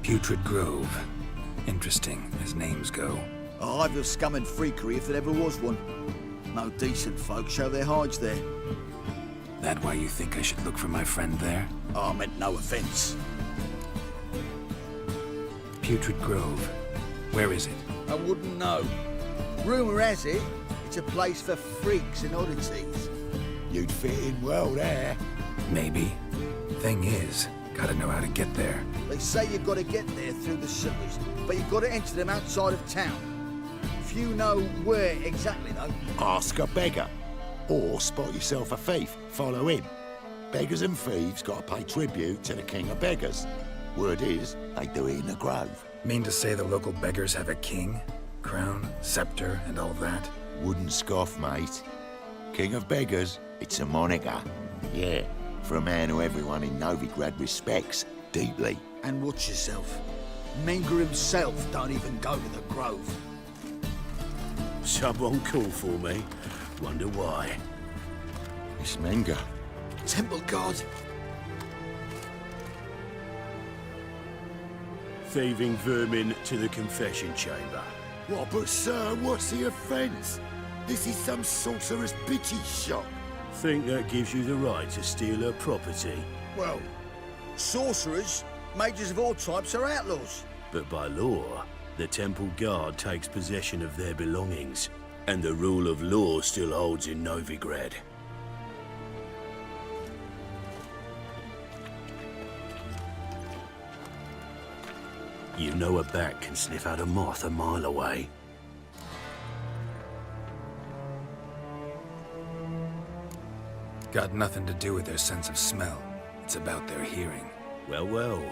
Putrid Grove. Interesting, as names go. A hive of scum and freakery if there ever was one. No decent folk show their hides there. That why you think I should look for my friend there? I meant no offence. Putrid Grove. Where is it? I wouldn't know. Rumour has it, it's a place for freaks and oddities. You'd fit in well there. Maybe. Thing is, gotta know how to get there. They say you've got to get there through the sewers, but you've got to enter them outside of town. If you know where exactly, though... Ask a beggar. Or spot yourself a thief. Follow him. Beggars and thieves got to pay tribute to the king of beggars. Word is, they do it in the grove. Mean to say the local beggars have a king? Crown, scepter, and all that? Wouldn't scoff, mate. King of beggars, it's a moniker. Yeah, for a man who everyone in Novigrad respects deeply. And watch yourself. Menger himself don't even go to the grove. Someone called for me. Wonder why. It's Menger. Temple Guard. Thieving vermin to the confession chamber. What, but sir, what's the offence? This is some sorcerer's bitchy shop. Think that gives you the right to steal her property? Well, sorcerers, mages of all types are outlaws. But by law, the Temple Guard takes possession of their belongings, and the rule of law still holds in Novigrad. You know a bat can sniff out a moth a mile away. Got nothing to do with their sense of smell. It's about their hearing. Well, well.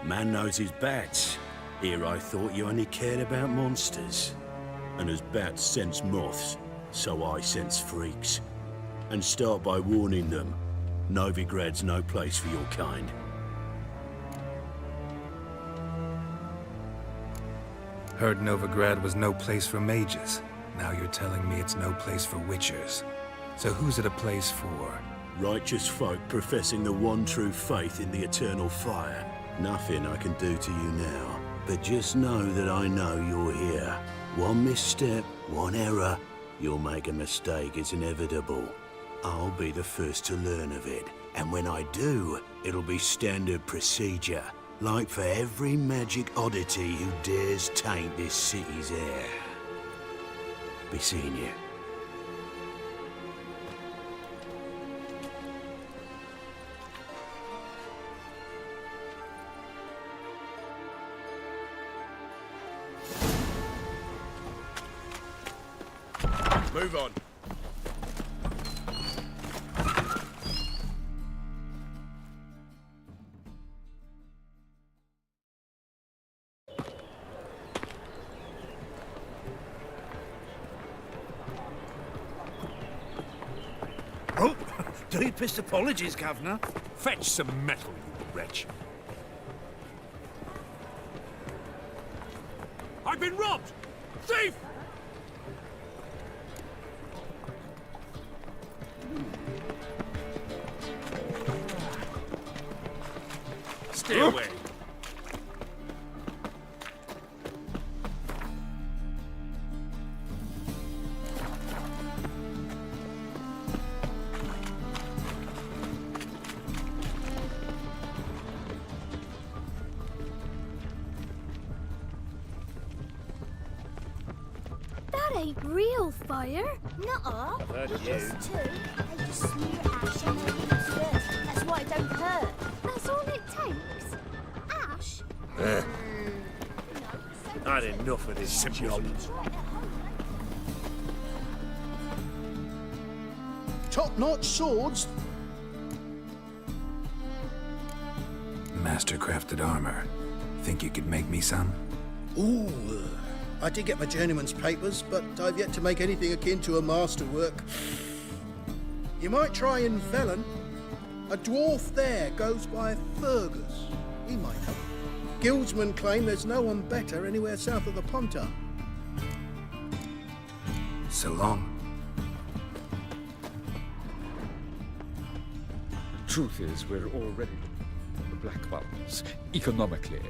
Man knows his bats. Here I thought you only cared about monsters. And as bats sense moths, so I sense freaks. And start by warning them. Novigrad's no place for your kind. Heard Novigrad was no place for mages. Now you're telling me it's no place for witchers. So who's it a place for? Righteous folk professing the one true faith in the eternal fire. Nothing I can do to you now, but just know that I know you're here. One misstep, one error, you'll make a mistake, it's inevitable. I'll be the first to learn of it, and when I do, it'll be standard procedure. Like for every magic oddity who dares taint this city's air. Be seeing you. Move on. Oh, deepest apologies, Governor. Fetch some metal, you wretch. I've been robbed! Thief! Stay away. That ain't real fire. Nuh-uh. I've heard of It is too. They just smear ash on their wounds first. That's why it don't hurt. That's all it takes. Ash? Had enough of this job. Top-notch swords. Master-crafted armor. Think you could make me some? Ooh, I did get my journeyman's papers, but I've yet to make anything akin to a masterwork. You might try in Velen. A dwarf there goes by Fergus. He might help. Guildsmen claim there's no one better anywhere south of the Pontar. So long. Truth is, we're already on the black ones, economically.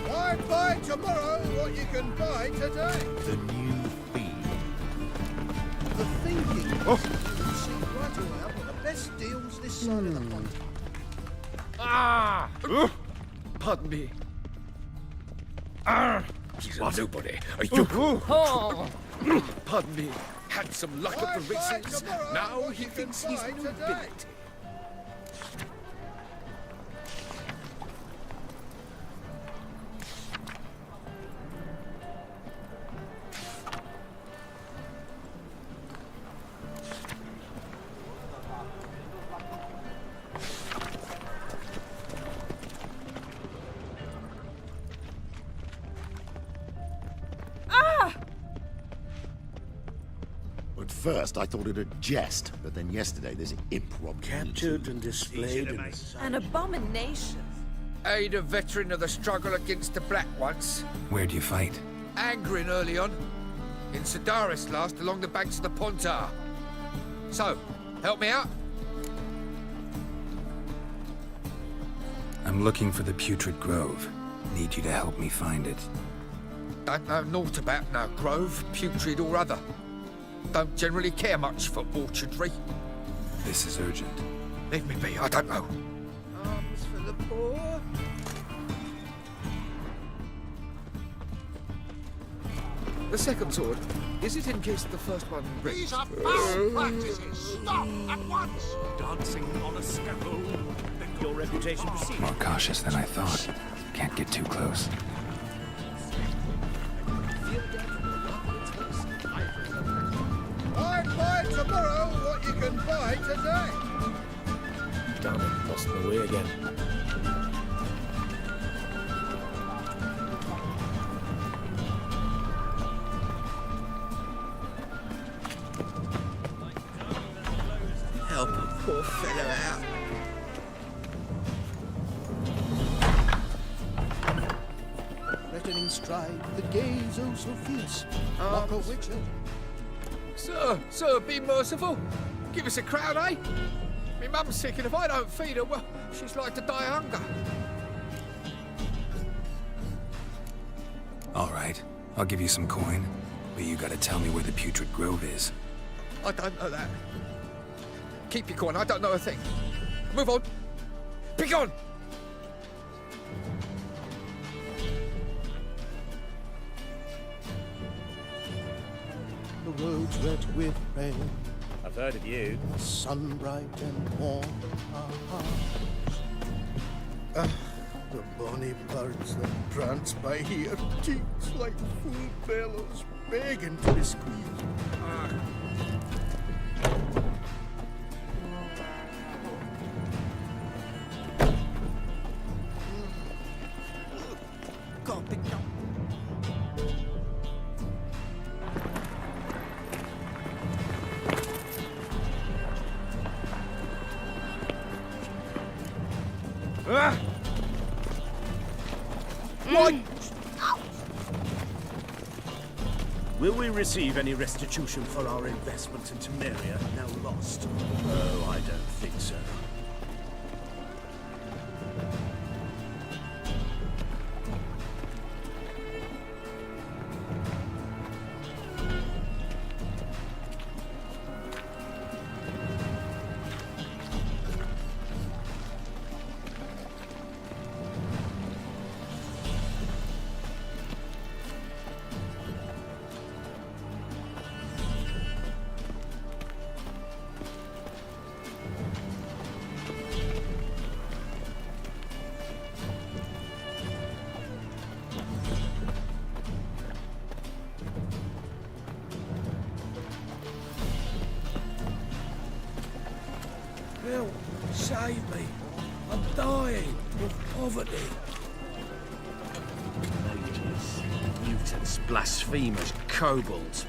Why buy tomorrow what you can buy today? The new fee. The thinking is you see right away I've got the best deals this side of the pond. Ah! Pardon me. He's a nobody. A yokel. Pardon me. Had some luck at the races. Now he thinks he's nobility. At first, I thought it a jest, but then yesterday there's an imp robbed. Captured and displayed in An abomination. Aid a veteran of the struggle against the Black once. Where'd you fight? Angering early on. In Sedaris last, along the banks of the Pontar. So, help me out? I'm looking for the Putrid Grove. Need you to help me find it. Don't know naught about no grove, putrid or other. Don't generally care much for orchardry. This is urgent. Leave me be, I don't know. Arms for the poor. The second sword, is it in case the first one breaks? These are foul practices. Stop at once. Dancing on a scaffold. Let your reputation proceed. More cautious than I thought. Can't get too close. Why buy tomorrow what you can buy today? Damn it, lost my way again. Help a poor fellow out. Threatening stride, the gaze oh so fierce. Like a witcher. Sir, be merciful. Give us a crown, eh? Me mum's sick, and if I don't feed her, well, she's like to die of hunger. All right, I'll give you some coin, but you gotta tell me where the Putrid Grove is. I don't know that. Keep your coin, I don't know a thing. Move on. Be gone! The roads wet with rain. I've heard of you. Sun bright and warm. The bonny birds that prance by here, cheeks like full bellows, begging to be squeezed. God, pick up. What? Will we receive any restitution for our investment in Temeria, now lost? Oh, I don't think so. Phil, save me. I'm dying of poverty. Mages, mutants, blasphemers, kobolds.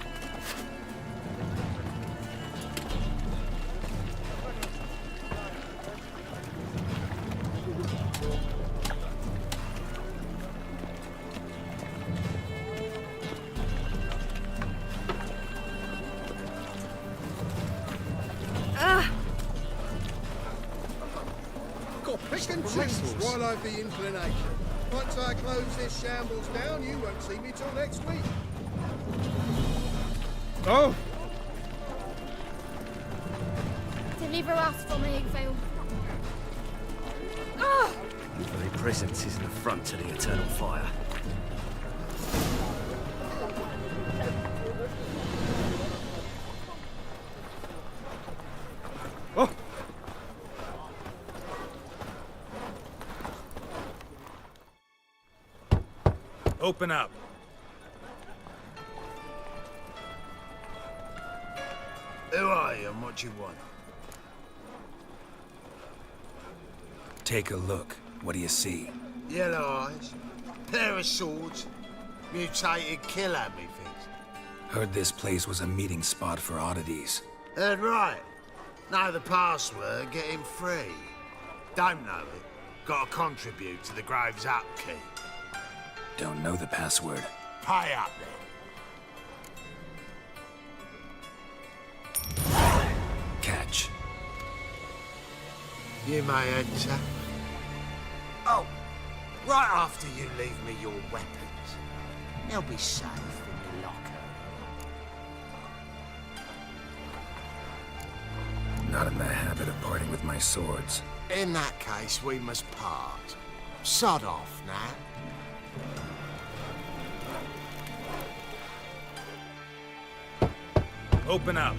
Pick and choose while I've the inclination. Once I close this shambles down, you won't see me till next week. Oh! Deliver us from here, Phil. Your very presence is an affront to the eternal fire. Oh! Open up. Who are you and what do you want? Take a look. What do you see? Yellow eyes, pair of swords, mutated killer, methinks. Heard this place was a meeting spot for oddities. Heard right. Know the password, get him free. Don't know it, gotta contribute to the Grave's upkeep. Don't know the password. Pay up then. Catch. You may enter. Oh, right after you leave me your weapons. They'll be safe in the locker. Not in the habit of parting with my swords. In that case, we must part. Sod off now. Open up.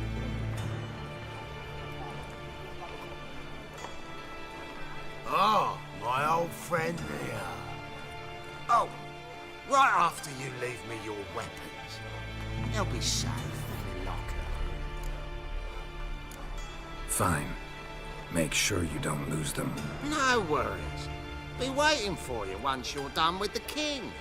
Oh, my old friend here. Oh, right after you leave me your weapons. They'll be safe in the locker. Fine. Make sure you don't lose them. No worries. Be waiting for you once you're done with the king.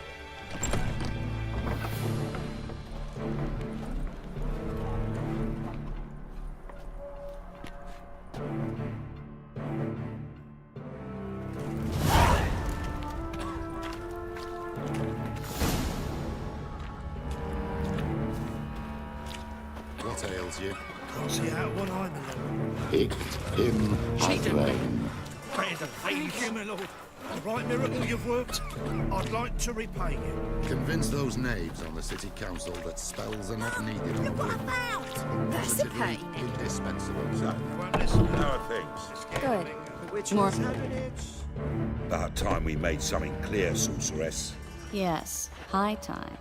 What ails you? Can't see out one eye, my lord. Pick him again. Better than thank you, my lord. The right miracle you've worked, I'd like to repay you. Convince those knaves on the city council that spells are not needed. Look what I found! That's a pain. Indispensable. So, won't listen. How are things? Good. More. About time we made something clear, sorceress. Yes, high time.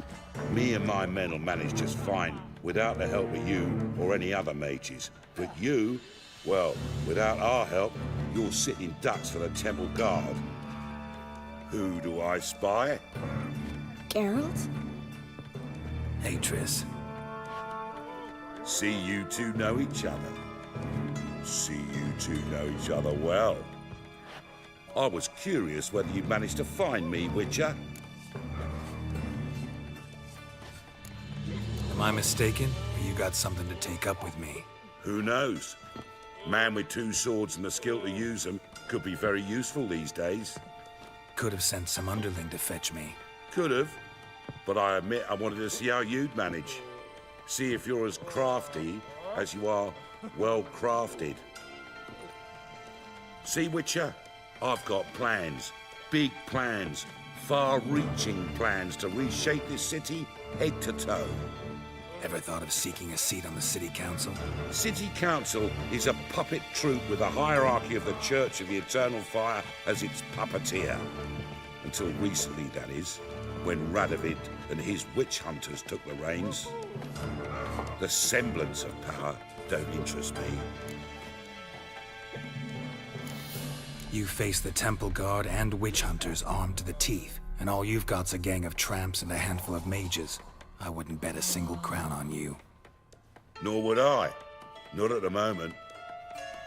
Me and my men will manage just fine without the help of you or any other mages. But you, well, without our help, you're sitting ducks for the temple guard. Who do I spy? Geralt? Hey, Triss. See you two know each other. See you two know each other well. I was curious whether you managed to find me, Witcher. Am I mistaken? Or you got something to take up with me? Who knows? Man with two swords and the skill to use them could be very useful these days. Could have sent some underling to fetch me. Could have, but I admit I wanted to see how you'd manage. See if you're as crafty as you are well crafted. See, Witcher, I've got plans. Big plans. Far-reaching plans to reshape this city head to toe. Ever thought of seeking a seat on the city council? City council is a puppet troupe with a hierarchy of the Church of the Eternal Fire as its puppeteer. Until recently, that is, when Radovid and his witch hunters took the reins. The semblance of power don't interest me. You face the temple guard and witch hunters armed to the teeth, and all you've got's a gang of tramps and a handful of mages. I wouldn't bet a single crown on you. Nor would I. Not at the moment.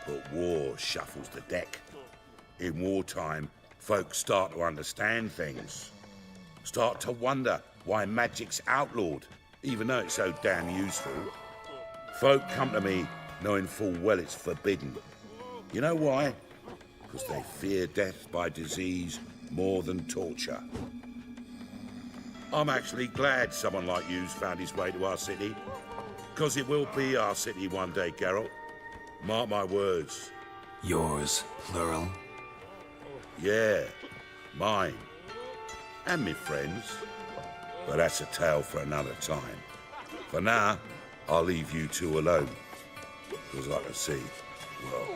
but war shuffles the deck. In wartime, folk start to understand things. Start to wonder why magic's outlawed, even though it's so damn useful. Folk come to me knowing full well it's forbidden. You know why? Because they fear death by disease more than torture. I'm actually glad someone like you's found his way to our city. Because it will be our city one day, Geralt. Mark my words. Yours, plural? Yeah, mine. And me friends. But that's a tale for another time. For now, I'll leave you two alone. Because I can see, well,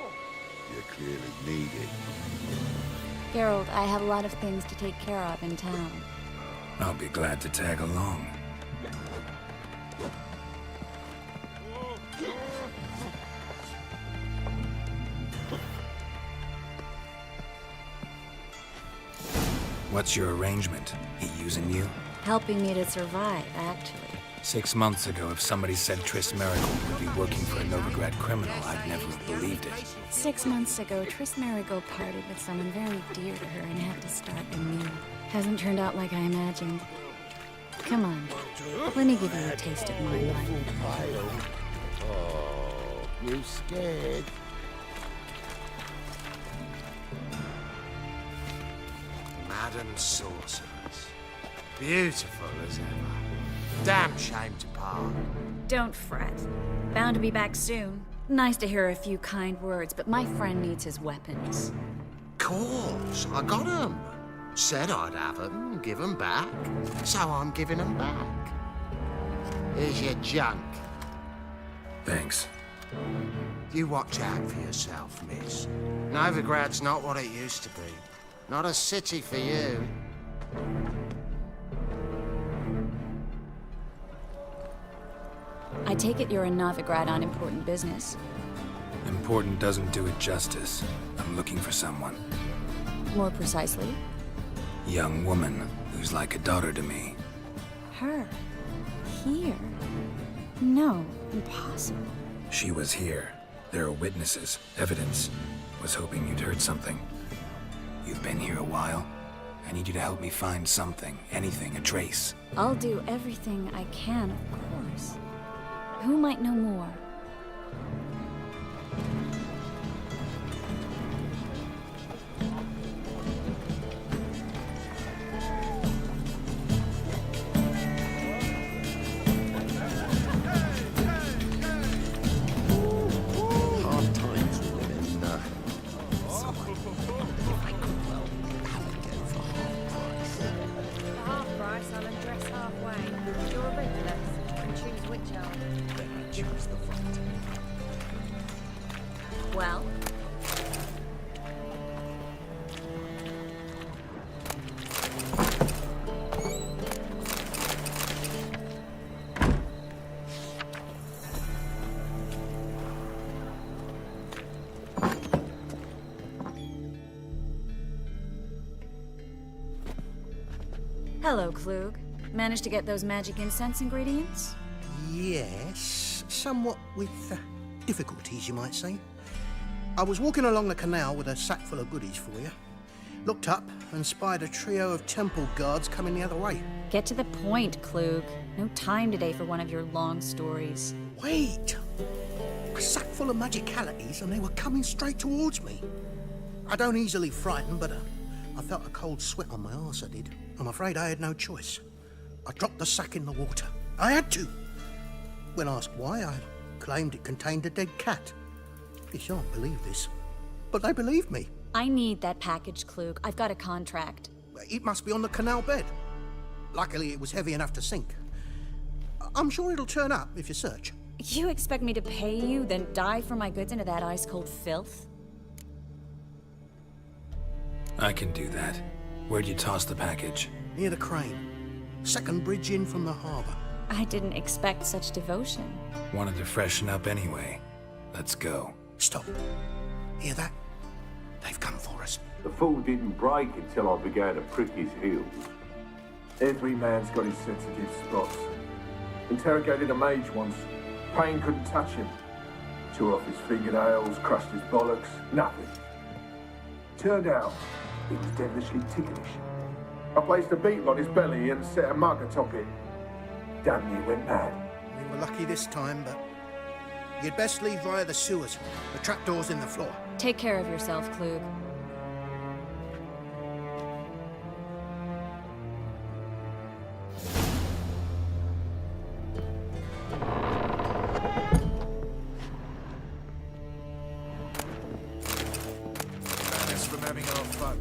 you clearly need it. Geralt, I have a lot of things to take care of in town. I'll be glad to tag along. What's your arrangement? He using you? Helping me to survive, actually. 6 months ago, if somebody said Triss Merigold would be working for a Novigrad criminal, I'd never have believed it. 6 months ago, Triss Merigold parted with someone very dear to her and had to start anew. Hasn't turned out like I imagined. Come on, let me give you a taste of my life. Oh, you scared? Madam Sorceress. Beautiful as ever. Damn shame to part. Don't fret. Bound to be back soon. Nice to hear a few kind words, but my friend needs his weapons. Course, I got 'em. Said I'd have 'em, give 'em back. So I'm giving 'em back. Here's your junk. Thanks. You watch out for yourself, miss. Novigrad's not what it used to be. Not a city for you. I take it you're in Novigrad on important business. Important doesn't do it justice. I'm looking for someone. More precisely? Young woman who's like a daughter to me. Her? Here? No, impossible. She was here. There are witnesses, evidence. Was hoping you'd heard something. You've been here a while. I need you to help me find something, anything, a trace. I'll do everything I can, of course. Who might know more? Hard times with women. I could well have a go for half price. For half price, I'll undress halfway. You're a regular. You can choose which arm. Then I choose the front. Well? Hello, Klug. Managed to get those magic incense ingredients? Yes, somewhat with difficulties, you might say. I was walking along the canal with a sack full of goodies for you. Looked up and spied a trio of temple guards coming the other way. Get to the point, Klug. No time today for one of your long stories. Wait! A sack full of magicalities and they were coming straight towards me. I don't easily frighten, but I felt a cold sweat on my arse, I did. I'm afraid I had no choice. I dropped the sack in the water. I had to. When asked why, I claimed it contained a dead cat. You shan't believe this, but they believed me. I need that package, Klug. I've got a contract. It must be on the canal bed. Luckily, it was heavy enough to sink. I'm sure it'll turn up if you search. You expect me to pay you, then dive for my goods into that ice-cold filth? I can do that. Where'd you toss the package? Near the crane. Second bridge in from the harbor. I didn't expect such devotion. Wanted to freshen up anyway. Let's go. Stop. Hear that? They've come for us. The fool didn't break until I began to prick his heels. Every man's got his sensitive spots. Interrogated a mage once. Pain couldn't touch him. Tore off his fingernails, crushed his bollocks, nothing. Turned out, he was devilishly ticklish. I placed a beetle on his belly and set a mug atop it. Damn near went mad. We were lucky this time, but you'd best leave via the sewers. The trapdoor's in the floor. Take care of yourself, Klug. Ban us from having our fun.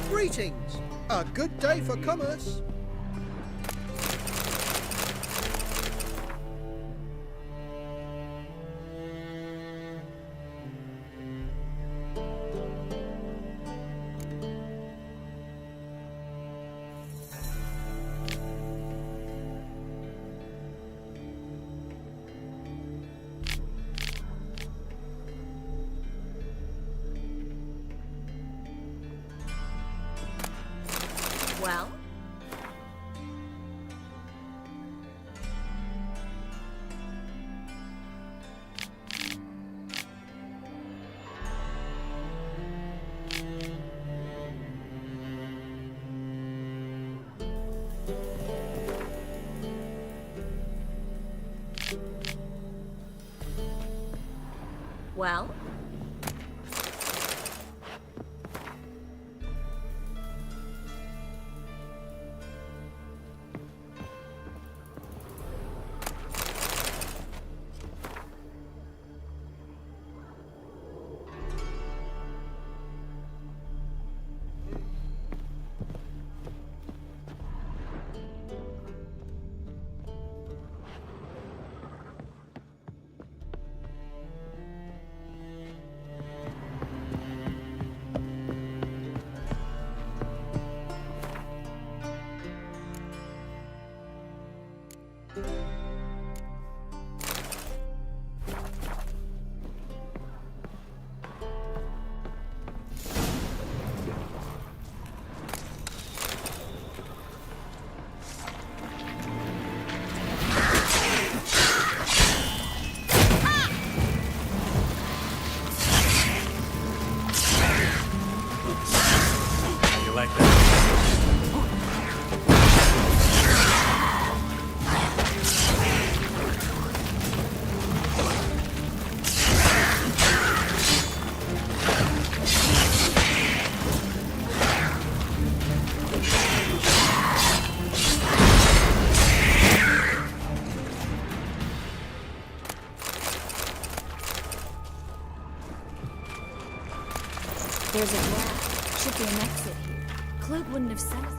Greetings! A good day for commerce. Well? Well? There's a gap. Should be an exit here. Klug wouldn't have said it.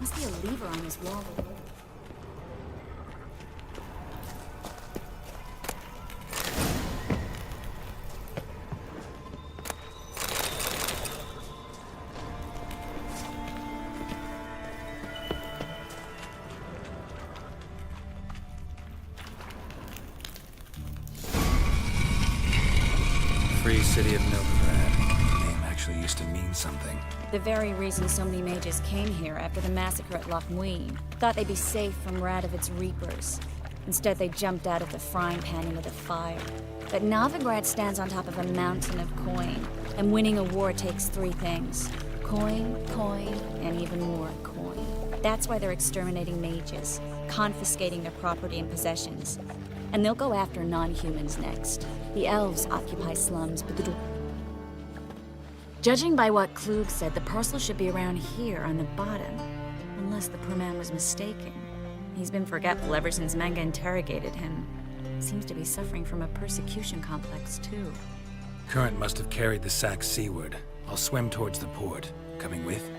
Must be a lever on his wall. Free City of Novigrad. The name actually used to mean something. The very reason so many mages came here after the massacre at Loch Muin. Thought they'd be safe from Radovid's reapers. Instead, they jumped out of the frying pan into the fire. But Novigrad stands on top of a mountain of coin, and winning a war takes three things. Coin, coin, and even more coin. That's why they're exterminating mages, confiscating their property and possessions. And they'll go after non-humans next. The elves occupy slums, but the Judging by what Klug said, the parcel should be around here on the bottom. Unless the poor man was mistaken. He's been forgetful ever since Manga interrogated him. Seems to be suffering from a persecution complex, too. Current must have carried the sack seaward. I'll swim towards the port. Coming with?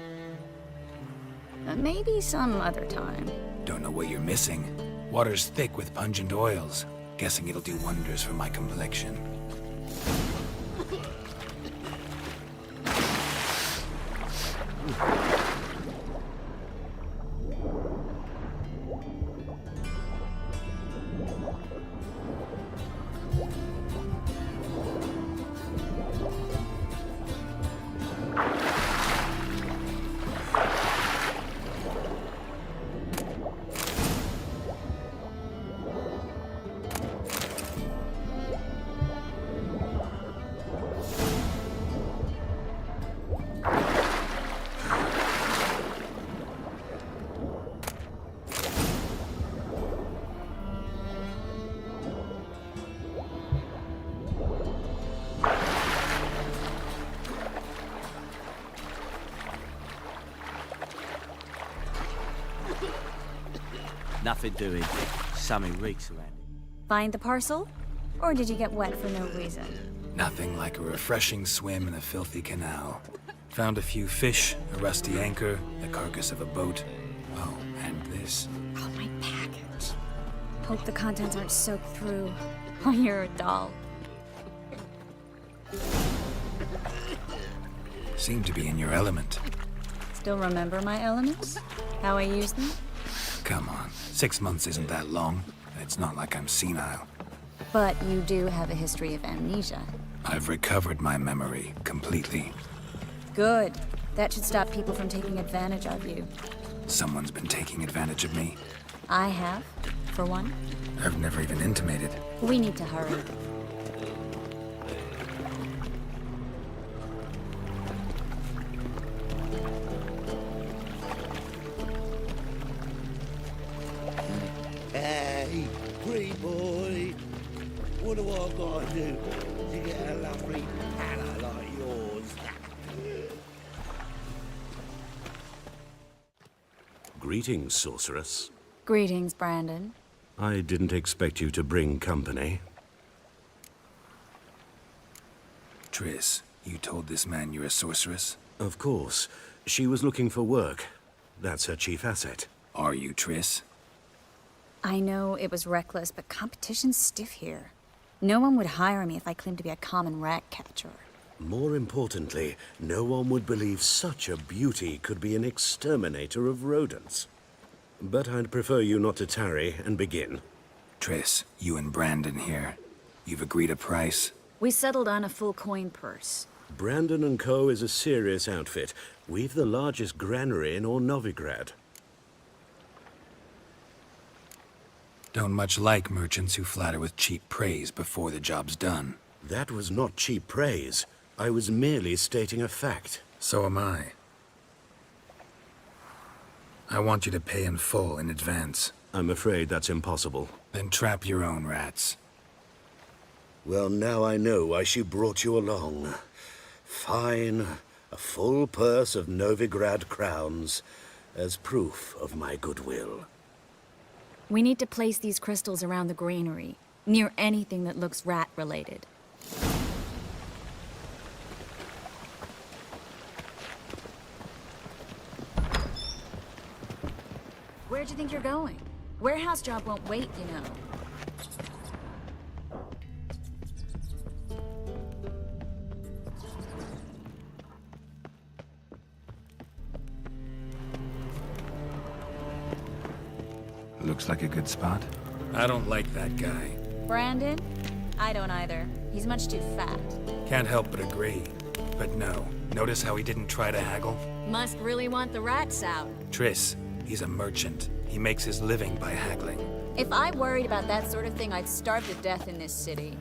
Maybe some other time. Don't know what you're missing. Water's thick with pungent oils. Guessing it'll do wonders for my complexion. Nothing doing. Something reeks around it. Find the parcel? Or did you get wet for no reason? Nothing like a refreshing swim in a filthy canal. Found a few fish, a rusty anchor, the carcass of a boat. Oh, and this. Oh, my package. Hope the contents aren't soaked through. Oh, you're a doll. Seem to be in your element. Still remember my elements? How I use them? Come on, 6 months isn't that long. It's not like I'm senile. But you do have a history of amnesia. I've recovered my memory completely. Good. That should stop people from taking advantage of you. Someone's been taking advantage of me. I have, for one. I've never even intimated. We need to hurry. Hey, pretty boy. What do I gotta do to get a lovely pala like yours? Greetings, sorceress. Greetings, Brandon. I didn't expect you to bring company. Triss, you told this man you're a sorceress? Of course. She was looking for work. That's her chief asset. Are you, Triss? I know it was reckless, but competition's stiff here. No one would hire me if I claimed to be a common rat catcher. More importantly, no one would believe such a beauty could be an exterminator of rodents. But I'd prefer you not to tarry and begin. Triss, you and Brandon here. You've agreed a price? We settled on a full coin purse. Brandon & Co. is a serious outfit. We've the largest granary in all Novigrad. Don't much like merchants who flatter with cheap praise before the job's done. That was not cheap praise. I was merely stating a fact. So am I. I want you to pay in full in advance. I'm afraid that's impossible. Then trap your own rats. Well, now I know why she brought you along. Fine. A full purse of Novigrad crowns as proof of my goodwill. We need to place these crystals around the granary, near anything that looks rat-related. Where'd you think you're going? Warehouse job won't wait, you know. Looks like a good spot. I don't like that guy. Brandon? I don't either. He's much too fat. Can't help but agree. But no, notice how he didn't try to haggle? Must really want the rats out. Triss, he's a merchant. He makes his living by haggling. If I worried about that sort of thing, I'd starve to death in this city.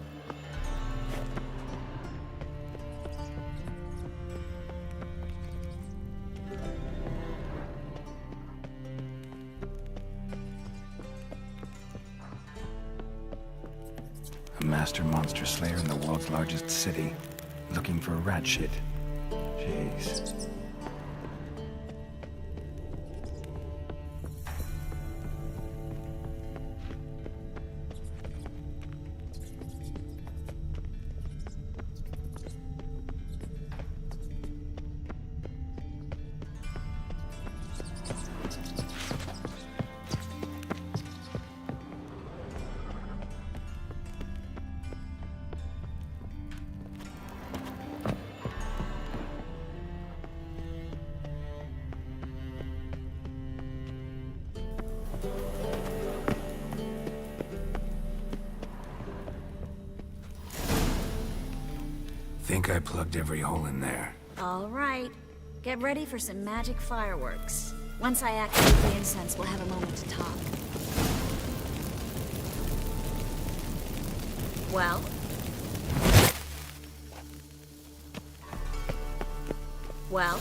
A master monster slayer in the world's largest city, looking for rat shit. Jeez. Think I plugged every hole in there. All right. Get ready for some magic fireworks. Once I activate the incense, we'll have a moment to talk. Well? Well?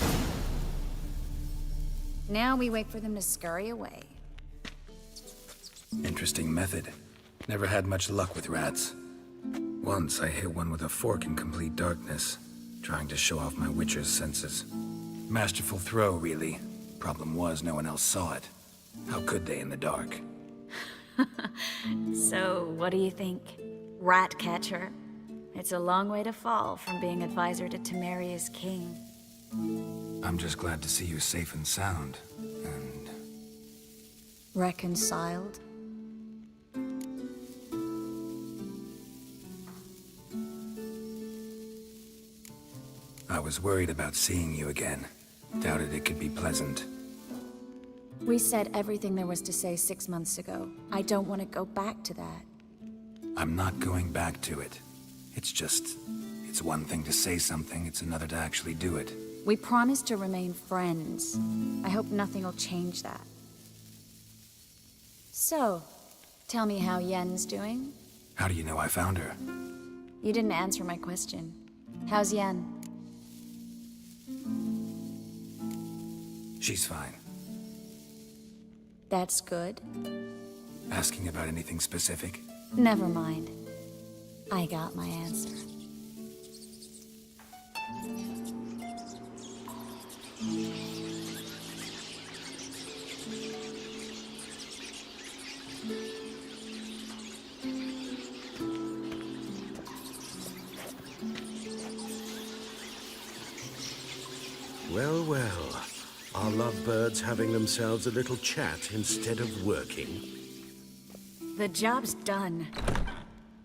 Now we wait for them to scurry away. Interesting method. Never had much luck with rats. Once I hit one with a fork in complete darkness, trying to show off my witcher's senses. Masterful throw, really. Problem was, no one else saw it. How could they in the dark? So, what do you think? Rat catcher? It's a long way to fall from being advisor to Temeria's king. I'm just glad to see you safe and sound. And Reconciled? I was worried about seeing you again. Doubted it could be pleasant. We said everything there was to say 6 months ago. I don't want to go back to that. I'm not going back to it. It's one thing to say something, it's another to actually do it. We promised to remain friends. I hope nothing will change that. So, tell me how Yen's doing? How do you know I found her? You didn't answer my question. How's Yen? She's fine. That's good. Asking about anything specific? Never mind. I got my answer. Well, well. Our lovebirds having themselves a little chat instead of working. The job's done.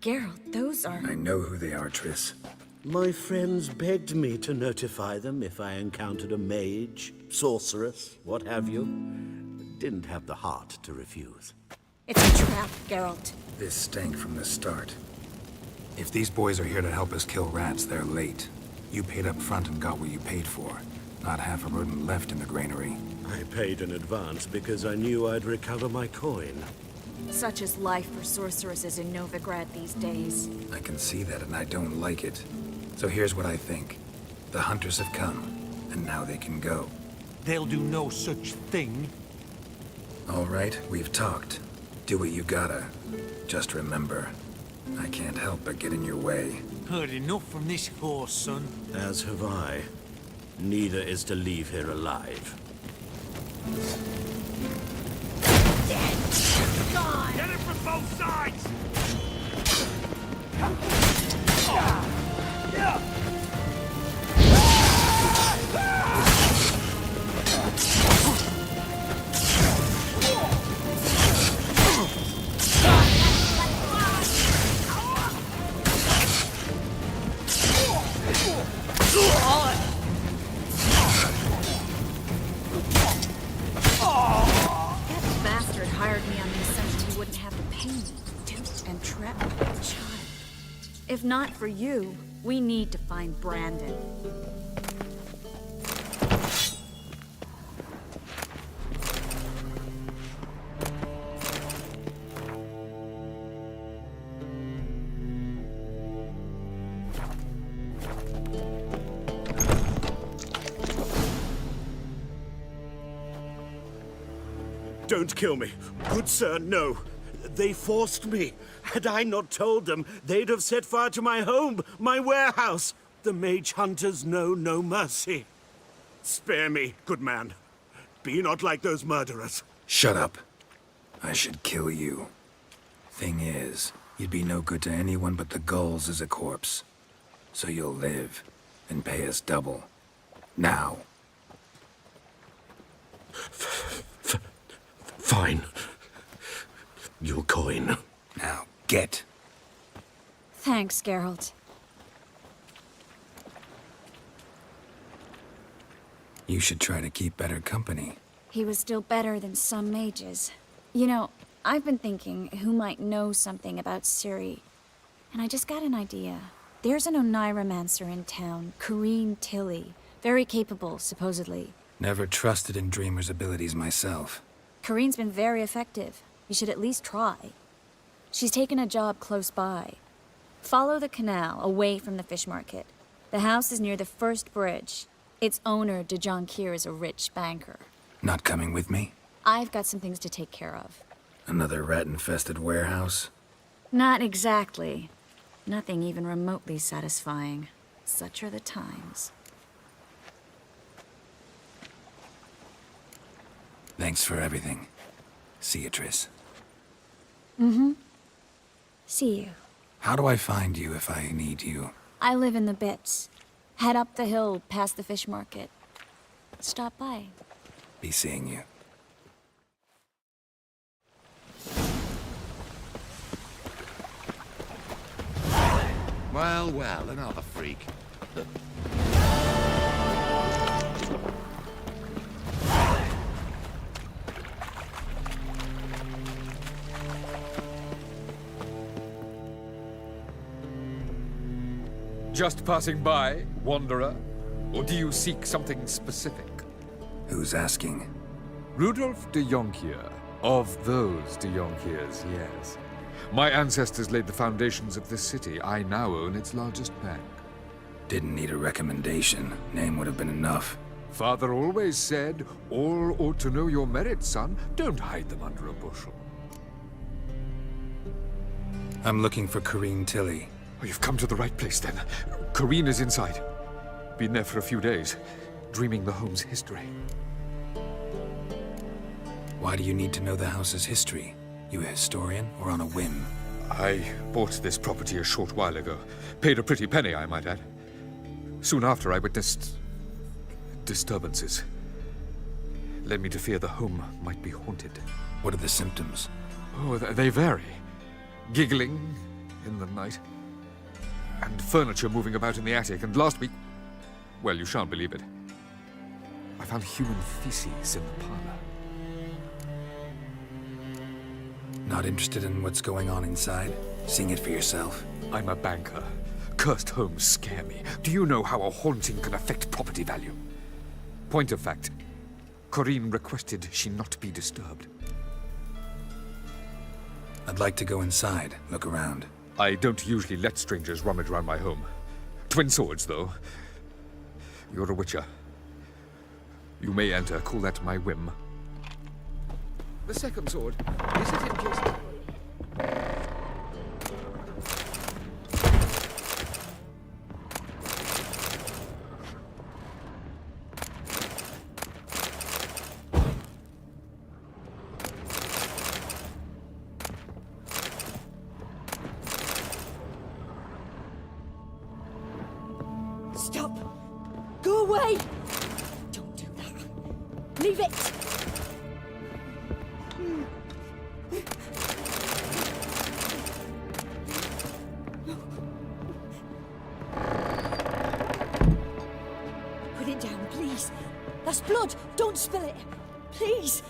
Geralt, those are... I know who they are, Triss. My friends begged me to notify them if I encountered a mage, sorceress, what have you. Didn't have the heart to refuse. It's a trap, Geralt. This stank from the start. If these boys are here to help us kill rats, they're late. You paid up front and got what you paid for. Not half a rodent left in the granary. I paid in advance because I knew I'd recover my coin. Such is life for sorceresses in Novigrad these days. I can see that, and I don't like it. So here's what I think. The hunters have come, and now they can go. They'll do no such thing. All right, we've talked. Do what you gotta. Just remember, I can't help but get in your way. Heard enough from this horse, son. As have I. Neither is to leave here alive. Get it from both sides! If not for you, we need to find Brandon. Don't kill me. Good sir, no. They forced me. Had I not told them, they'd have set fire to my home, my warehouse. The mage hunters know no mercy. Spare me, good man. Be not like those murderers. Shut up. I should kill you. Thing is, you'd be no good to anyone but the gulls as a corpse. So you'll live, and pay us double. Now. Fine. Your coin. Now, get. Thanks, Geralt. You should try to keep better company. He was still better than some mages. You know, I've been thinking who might know something about Ciri. And I just got an idea. There's an Oneiromancer in town, Corrine Tilly. Very capable, supposedly. Never trusted in Dreamer's abilities myself. Corrine's been very effective. You should at least try. She's taken a job close by. Follow the canal, away from the fish market. The house is near the first bridge. Its owner, Dejon Kier, is a rich banker. Not coming with me? I've got some things to take care of. Another rat-infested warehouse? Not exactly. Nothing even remotely satisfying. Such are the times. Thanks for everything. See you, Triss. Mm-hmm. See you. How do I find you if I need you? I live in the Bits. Head up the hill past the fish market. Stop by. Be seeing you. Well, well, another freak. Just passing by, wanderer? Or do you seek something specific? Who's asking? Rudolf de Jonkier. Of those de Jonkiers, yes. My ancestors laid the foundations of this city. I now own its largest bank. Didn't need a recommendation. Name would have been enough. Father always said, all ought to know your merits, son. Don't hide them under a bushel. I'm looking for Corrine Tilly. Oh, you've come to the right place, then. Corrine is inside. Been there for a few days, dreaming the home's history. Why do you need to know the house's history? You a historian, or on a whim? I bought this property a short while ago. Paid a pretty penny, I might add. Soon after, I witnessed disturbances. Led me to fear the home might be haunted. What are the symptoms? Oh, they vary. Giggling in the night. And furniture moving about in the attic. And last week, well, you shan't believe it, I found human feces in the parlor. Not interested in what's going on inside? Seeing it for yourself? I'm a banker. Cursed homes scare me. Do you know how a haunting can affect property value? Point of fact, Corrine requested she not be disturbed. I'd like to go inside, look around. I don't usually let strangers rummage around my home. Twin swords, though. You're a witcher. You may enter, call that my whim. The second sword, is it in case... Stop! Go away! Don't do that. Leave it! Put it down, please. That's blood. Don't spill it. Please.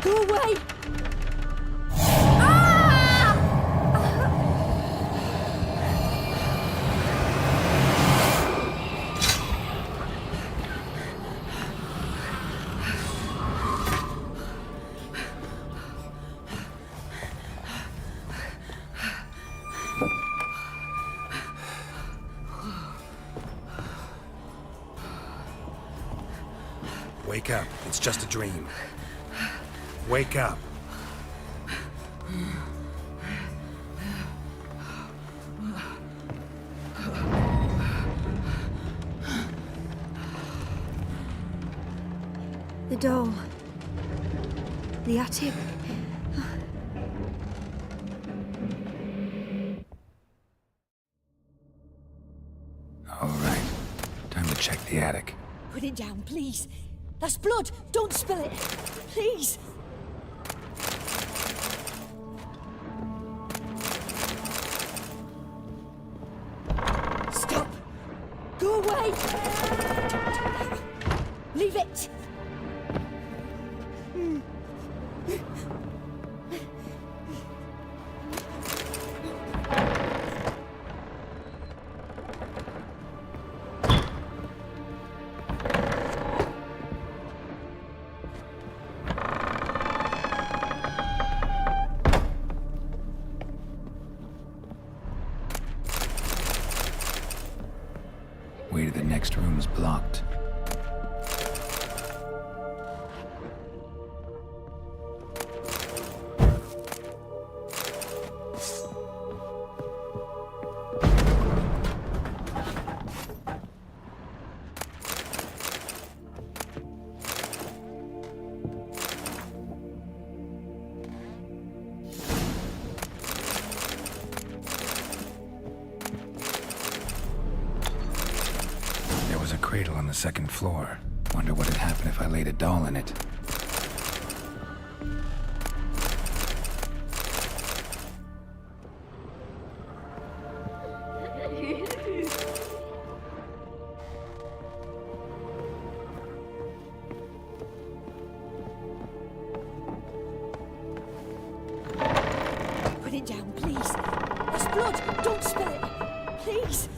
Go away! Wake up. It's just a dream. Wake up. The dome. The attic. All right. Time to check the attic. Put it down, please. That's blood. Don't spill it. Please. Stop. Go away. Leave it. second floor. Wonder what'd happen if I laid a doll in it. Put it down, please. There's blood. Don't spill it. Please.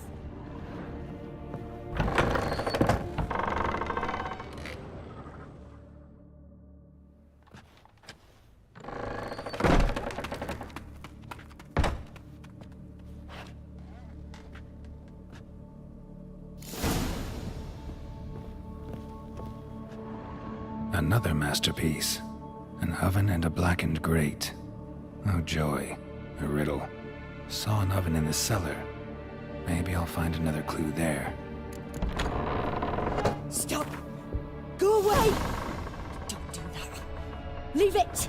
Another masterpiece. An oven and a blackened grate. Oh joy. A riddle. Saw an oven in the cellar. Maybe I'll find another clue there. Stop. Go away. Don't do that. Leave it.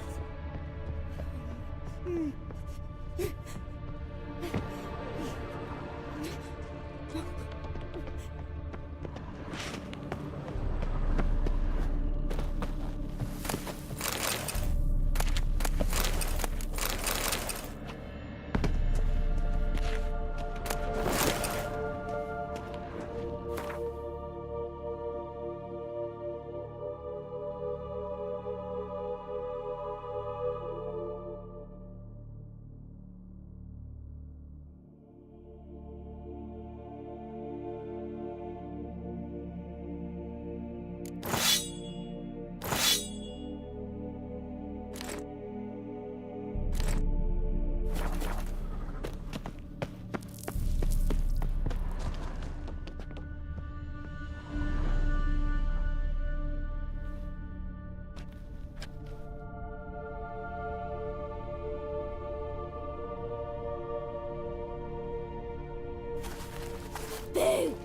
Boo!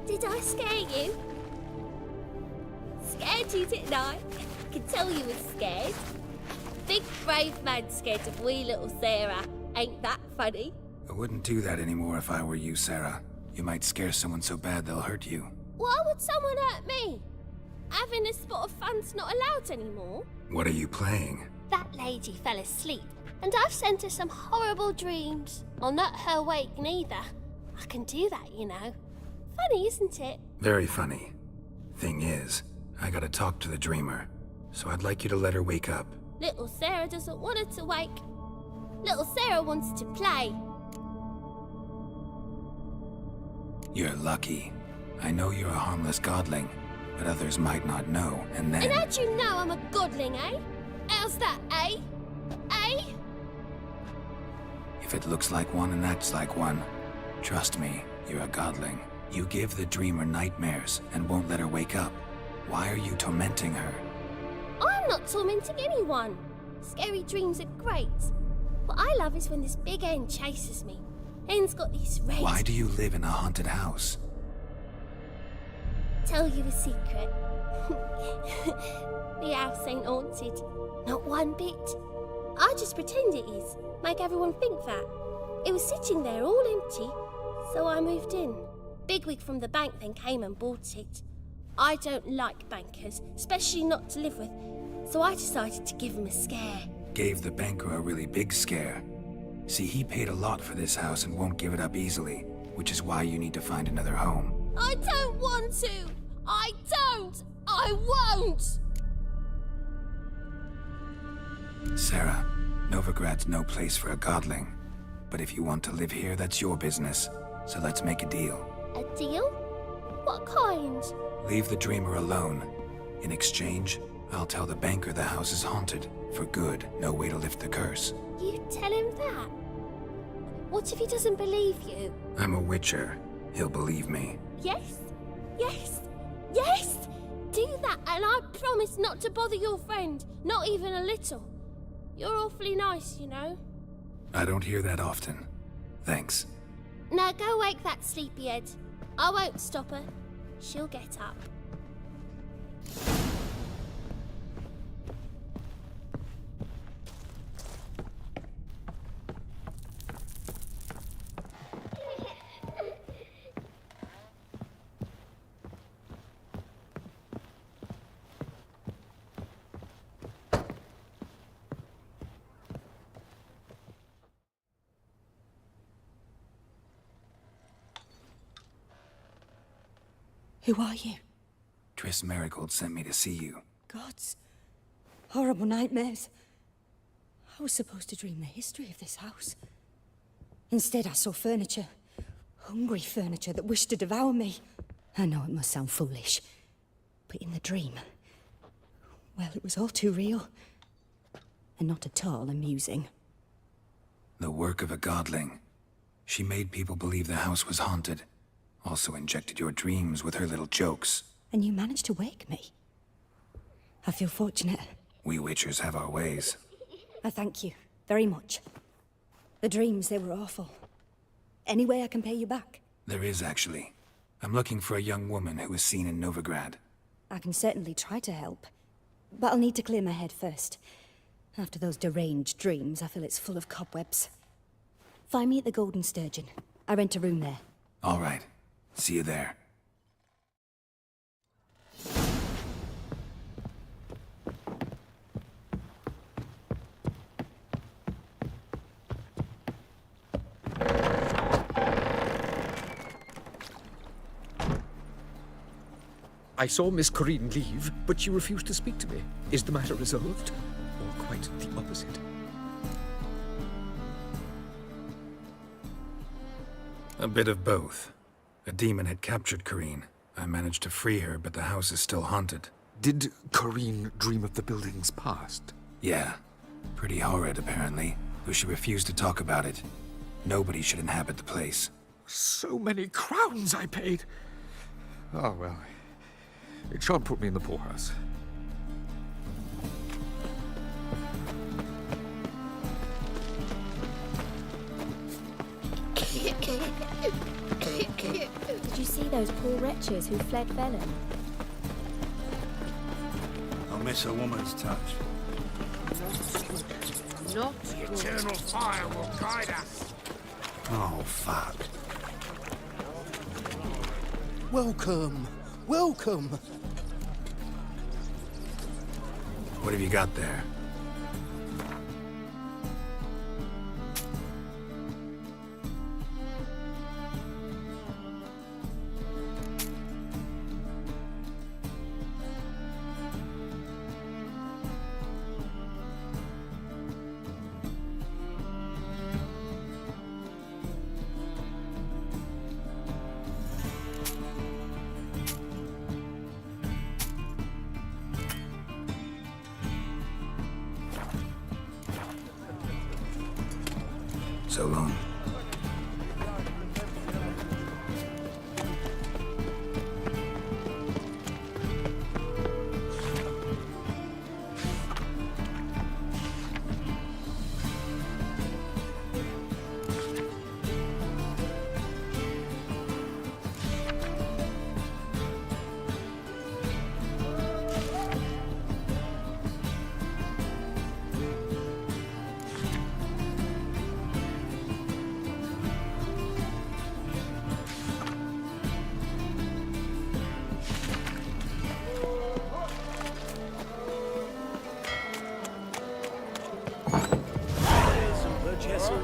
Did I scare you? Scared you, didn't I? I could tell you were scared. Big brave man scared of wee little Sarah. Ain't that funny? I wouldn't do that anymore if I were you, Sarah. You might scare someone so bad they'll hurt you. Why would someone hurt me? Having a spot of fun's not allowed anymore. What are you playing? That lady fell asleep, and I've sent her some horrible dreams. I'll not her wake neither. I can do that, you know. Funny, isn't it? Very funny. Thing is, I gotta talk to the dreamer, so I'd like you to let her wake up. Little Sarah doesn't want her to wake. Little Sarah wants to play. You're lucky. I know you're a harmless godling, but others might not know, and then... And how'd you know I'm a godling, eh? How's that, eh? Eh? If it looks like one and acts like one, trust me, you're a godling. You give the dreamer nightmares and won't let her wake up. Why are you tormenting her? I'm not tormenting anyone. Scary dreams are great. What I love is when this big hen chases me. Hen's got these red... Why do you live in a haunted house? Tell you a secret. The house ain't haunted. Not one bit. I just pretend it is. Make everyone think that. It was sitting there all empty, so I moved in. Bigwig from the bank then came and bought it. I don't like bankers, especially not to live with, so I decided to give him a scare. Gave the banker a really big scare. See, he paid a lot for this house and won't give it up easily, which is why you need to find another home. I don't want to! I don't! I won't! Sarah, Novigrad's no place for a godling. But if you want to live here, that's your business. So let's make a deal. A deal? What kind? Leave the dreamer alone. In exchange, I'll tell the banker the house is haunted. For good, no way to lift the curse. You tell him that? What if he doesn't believe you? I'm a witcher. He'll believe me. Yes? Yes? Yes! Do that, and I promise not to bother your friend. Not even a little. You're awfully nice, you know. I don't hear that often. Thanks. Now go wake that sleepyhead. I won't stop her. She'll get up. Who are you? Triss Marigold sent me to see you. Gods. Horrible nightmares. I was supposed to dream the history of this house. Instead, I saw furniture. Hungry furniture that wished to devour me. I know it must sound foolish, but in the dream, well, it was all too real. And not at all amusing. The work of a godling. She made people believe the house was haunted. Also injected your dreams with her little jokes. And you managed to wake me. I feel fortunate. We witchers have our ways. I thank you very much. The dreams, they were awful. Any way I can pay you back? There is, actually. I'm looking for a young woman who was seen in Novigrad. I can certainly try to help. But I'll need to clear my head first. After those deranged dreams, I feel it's full of cobwebs. Find me at the Golden Sturgeon. I rent a room there. All right. See you there. I saw Miss Corinne leave, but she refused to speak to me. Is the matter resolved? Or quite the opposite? A bit of both. A demon had captured Corinne. I managed to free her, but the house is still haunted. Did Corinne dream of the building's past? Yeah. Pretty horrid, apparently, though she refused to talk about it. Nobody should inhabit the place. So many crowns I paid! Oh, well. It shan't put me in the poorhouse. Did you see those poor wretches who fled Velen? I'll miss a woman's touch. Not the eternal fire will guide us. Oh, fuck. Welcome. Welcome. What have you got there? So long.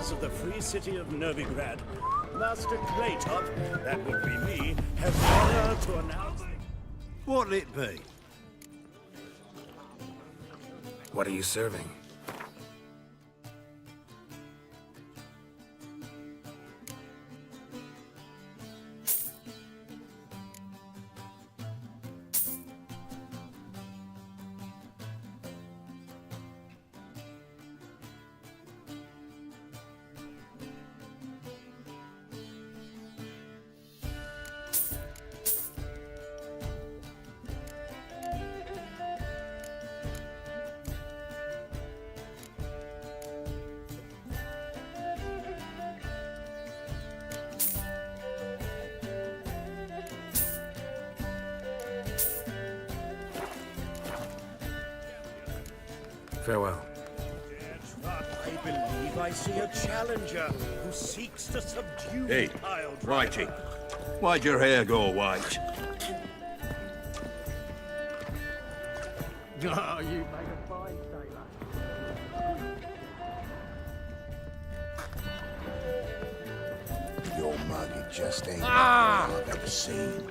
Of the free city of Novigrad, Master Claytop, that would be me, have the honor to announce. What'll it be? What are you serving? Farewell. I believe I see a challenger who seeks to subdue Hey, the piled Righty. Why'd your hair go white? Oh, you make a fine sailor. Your mug, it just ain't Ah! I've ever seen.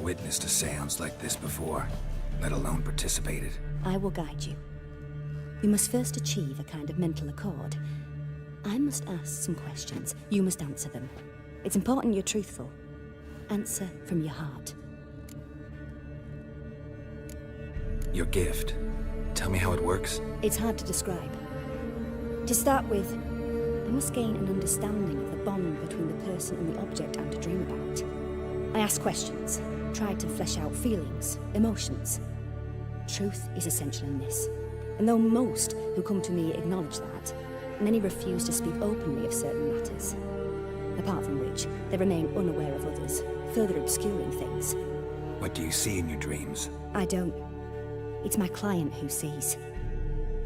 witnessed a seance like this before, let alone participated. I will guide you. We must first achieve a kind of mental accord. I must ask some questions. You must answer them. It's important you're truthful. Answer from your heart. Your gift. Tell me how it works. It's hard to describe. To start with, I must gain an understanding of the bond between the person and the object I'm to dream about. I ask questions, try to flesh out feelings, emotions. Truth is essential in this. And though most who come to me acknowledge that, many refuse to speak openly of certain matters. Apart from which, they remain unaware of others, further obscuring things. What do you see in your dreams? I don't. It's my client who sees.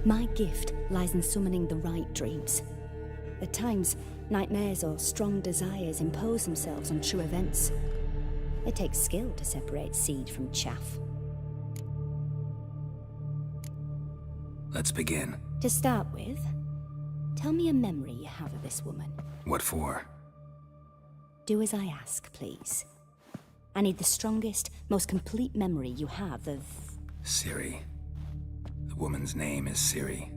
My gift lies in summoning the right dreams. At times, nightmares or strong desires impose themselves on true events. It takes skill to separate seed from chaff. Let's begin. To start with, tell me a memory you have of this woman. What for? Do as I ask, please. I need the strongest, most complete memory you have of... Ciri. The woman's name is Ciri.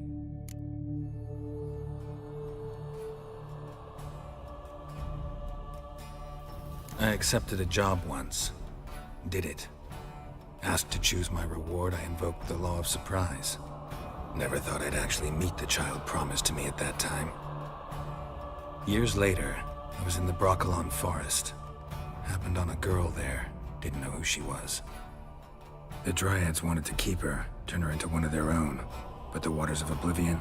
I accepted a job once. Did it. Asked to choose my reward, I invoked the law of surprise. Never thought I'd actually meet the child promised to me at that time. Years later, I was in the Broccolon forest. Happened on a girl there. Didn't know who she was. The Dryads wanted to keep her, turn her into one of their own. But the Waters of Oblivion,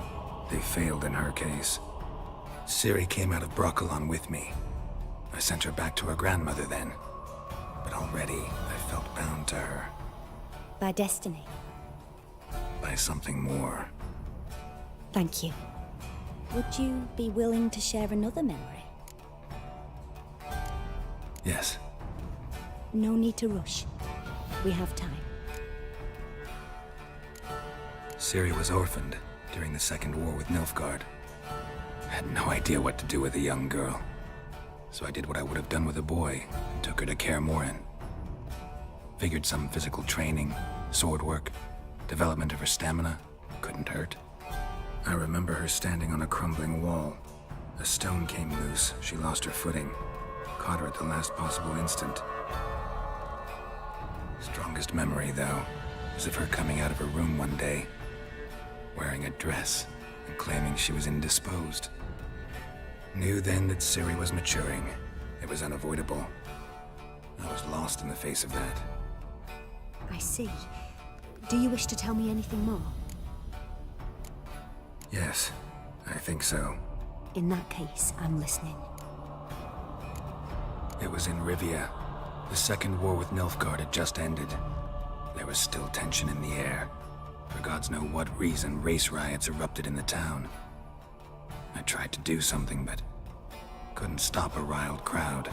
they failed in her case. Ciri came out of Broccolon with me. I sent her back to her grandmother then. But already, I felt bound to her. By destiny. By something more. Thank you. Would you be willing to share another memory? Yes. No need to rush. We have time. Ciri was orphaned during the Second War with Nilfgaard. I had no idea what to do with a young girl. So I did what I would have done with a boy and took her to Kaer Morhen. Figured some physical training, sword work, development of her stamina couldn't hurt. I remember her standing on a crumbling wall. A stone came loose, she lost her footing. Caught her at the last possible instant. Strongest memory, though, is of her coming out of her room one day, wearing a dress and claiming she was indisposed. Knew then that Ciri was maturing. It was unavoidable. I was lost in the face of that. I see. Do you wish to tell me anything more? Yes, I think so. In that case, I'm listening. It was in Rivia. The Second War with Nilfgaard had just ended. There was still tension in the air. For gods know what reason, race riots erupted in the town. I tried to do something, but couldn't stop a riled crowd.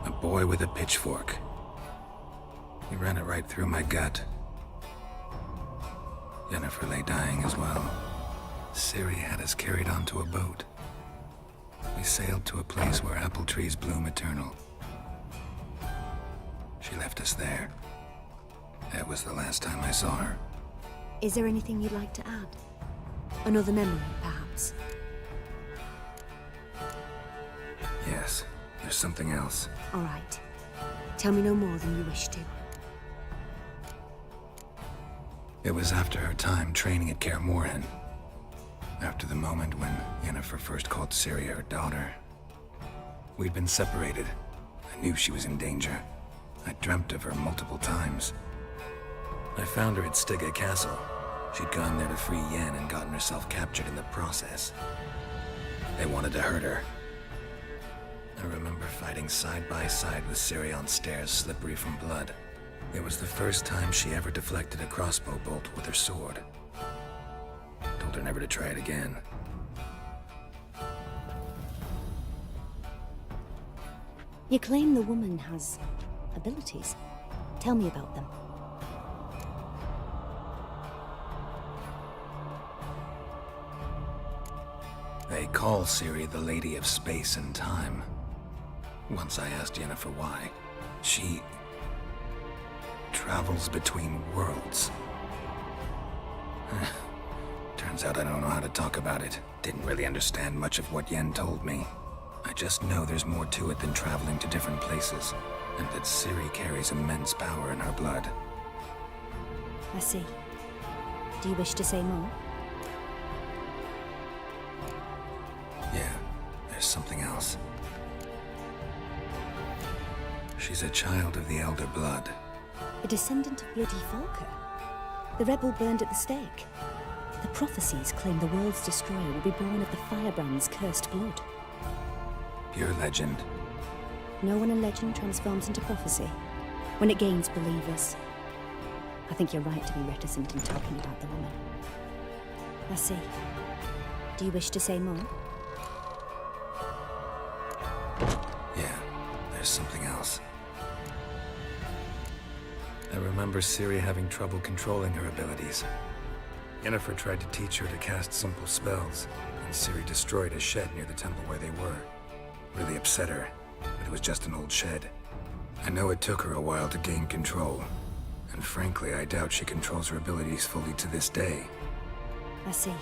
A boy with a pitchfork. He ran it right through my gut. Yennefer lay dying as well. Ciri had us carried onto a boat. We sailed to a place where apple trees bloom eternal. She left us there. That was the last time I saw her. Is there anything you'd like to add? Another memory, perhaps? Yes, there's something else. All right. Tell me no more than you wish to. It was after her time training at Kaer Morhen. After the moment when Yennefer first called Ciri her daughter. We'd been separated. I knew she was in danger. I dreamt of her multiple times. I found her at Stygia Castle. She'd gone there to free Yen and gotten herself captured in the process. They wanted to hurt her. I remember fighting side by side with Ciri on stairs slippery from blood. It was the first time she ever deflected a crossbow bolt with her sword. Told her never to try it again. You claim the woman has abilities. Tell me about them. They call Ciri the Lady of Space and Time. Once I asked Yennefer why. She Travels between worlds. Turns out I don't know how to talk about it. Didn't really understand much of what Yen told me. I just know there's more to it than traveling to different places, and that Ciri carries immense power in her blood. I see. Do you wish to say more? Yeah, there's something else. She's a child of the Elder Blood. A descendant of Bloody Falker. The rebel burned at the stake. The prophecies claim the world's destroyer will be born of the Firebrand's cursed blood. Pure legend. No one in legend transforms into prophecy when it gains believers. I think you're right to be reticent in talking about the woman. I see. Do you wish to say more? Yeah, there's something else. I remember Ciri having trouble controlling her abilities. Yennefer tried to teach her to cast simple spells, and Ciri destroyed a shed near the temple where they were. Really upset her, but it was just an old shed. I know it took her a while to gain control, and frankly, I doubt she controls her abilities fully to this day. I see.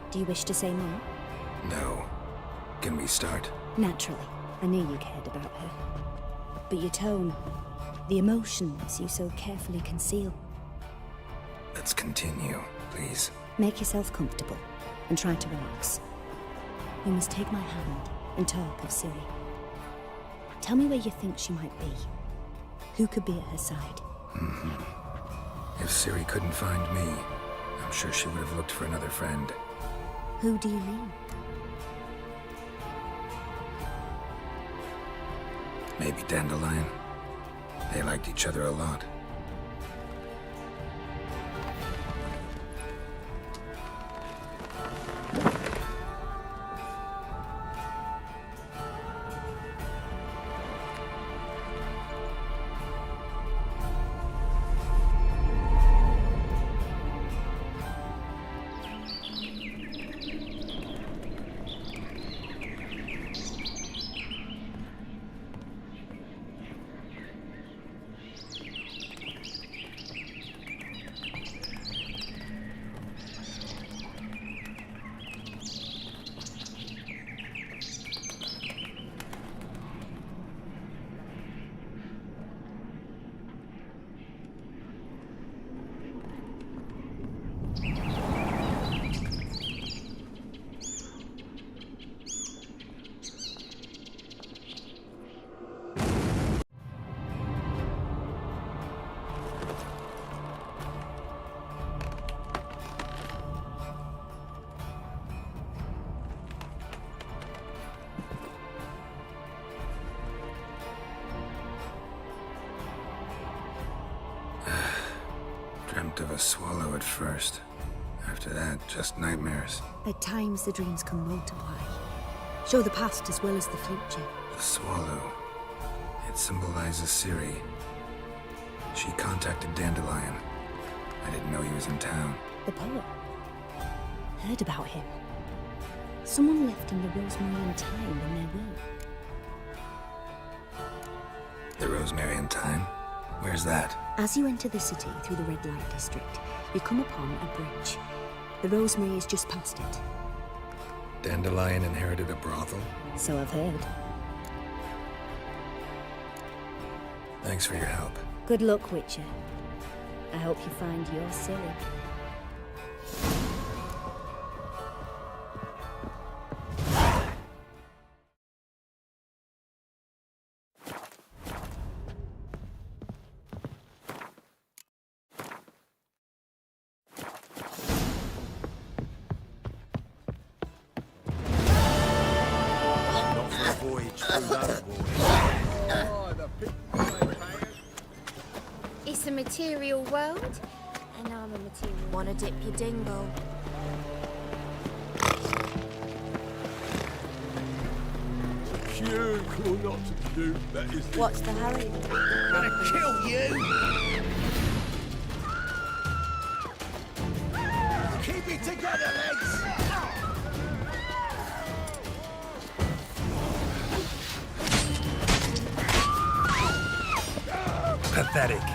Do you wish to say more? No. Can we start? Naturally. I knew you cared about her. But your tone, the emotions you so carefully conceal. Let's continue, please. Make yourself comfortable and try to relax. You must take my hand and talk of Ciri. Tell me where you think she might be. Who could be at her side? If Ciri couldn't find me, I'm sure she would have looked for another friend. Who do you mean? Maybe Dandelion. They liked each other a lot. Dreamt of a swallow at first. After that, just nightmares. At times the dreams can multiply. Show the past as well as the future. The swallow. It symbolizes Ciri. She contacted Dandelion. I didn't know he was in town. The poet. Heard about him. Someone left him the Rosemary Thyme in their will. The Rosemary Thyme? Where's that? As you enter the city through the red light district, you come upon a bridge. The Rosemary is just past it. Dandelion inherited a brothel? So I've heard. Thanks for your help. Good luck, Witcher. I hope you find your Ciri. It's a material world, and I'm a material. Wanna dip your dingle? Puke or not to puke, that is the... What's the hurry? I'm gonna kill you! Keep it together, legs! Pathetic.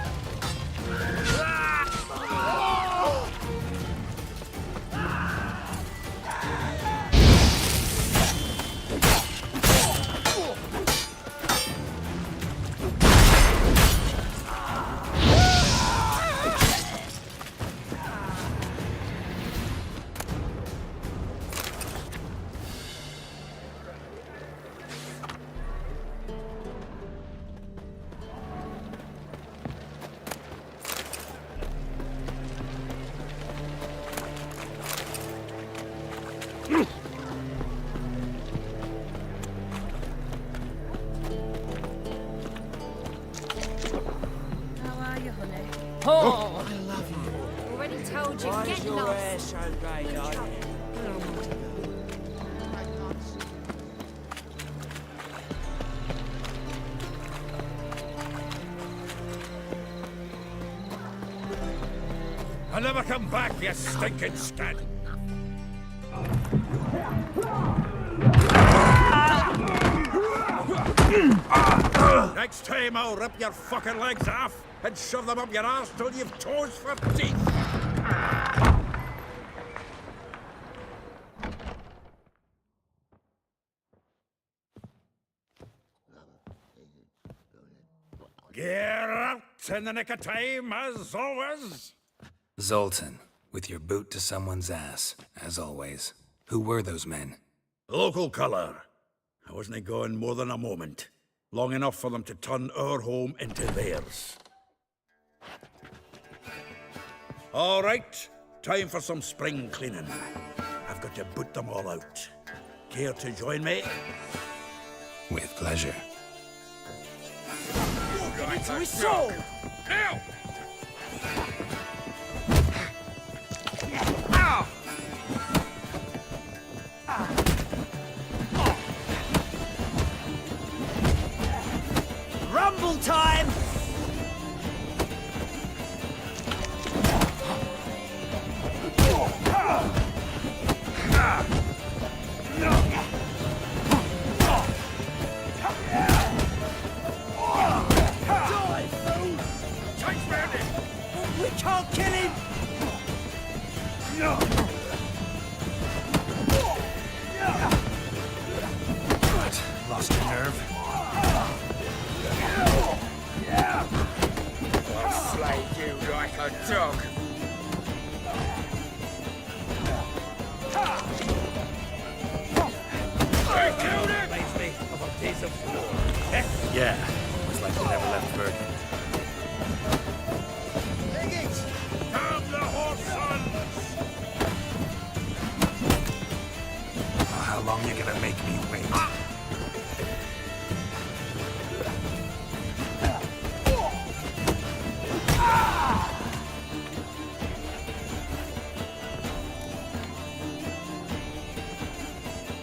Oh! I love you. Already told you, Why get is your lost. hair so grey, darling? I'll never come back, you stinking scud! Next time I'll rip your fucking legs off and shove them up your arse till you've toes for teeth! Get out in the nick of time, as always! Zoltan, with your boot to someone's ass, as always. Who were those men? Local colour. I wasn't gone more than a moment. Long enough for them to turn our home into theirs. All right, time for some spring cleaning. I've got to boot them all out. Care to join me? With pleasure. It's his soul! Now! Rumble time! We can't kill him! No! What? Lost your nerve? I'll slay you like a dog. I killed him! Reminds me of a piece of floor. Yeah. Looks like we never left Bergen. Damn the horse sons! Oh, how long you gonna make me wait?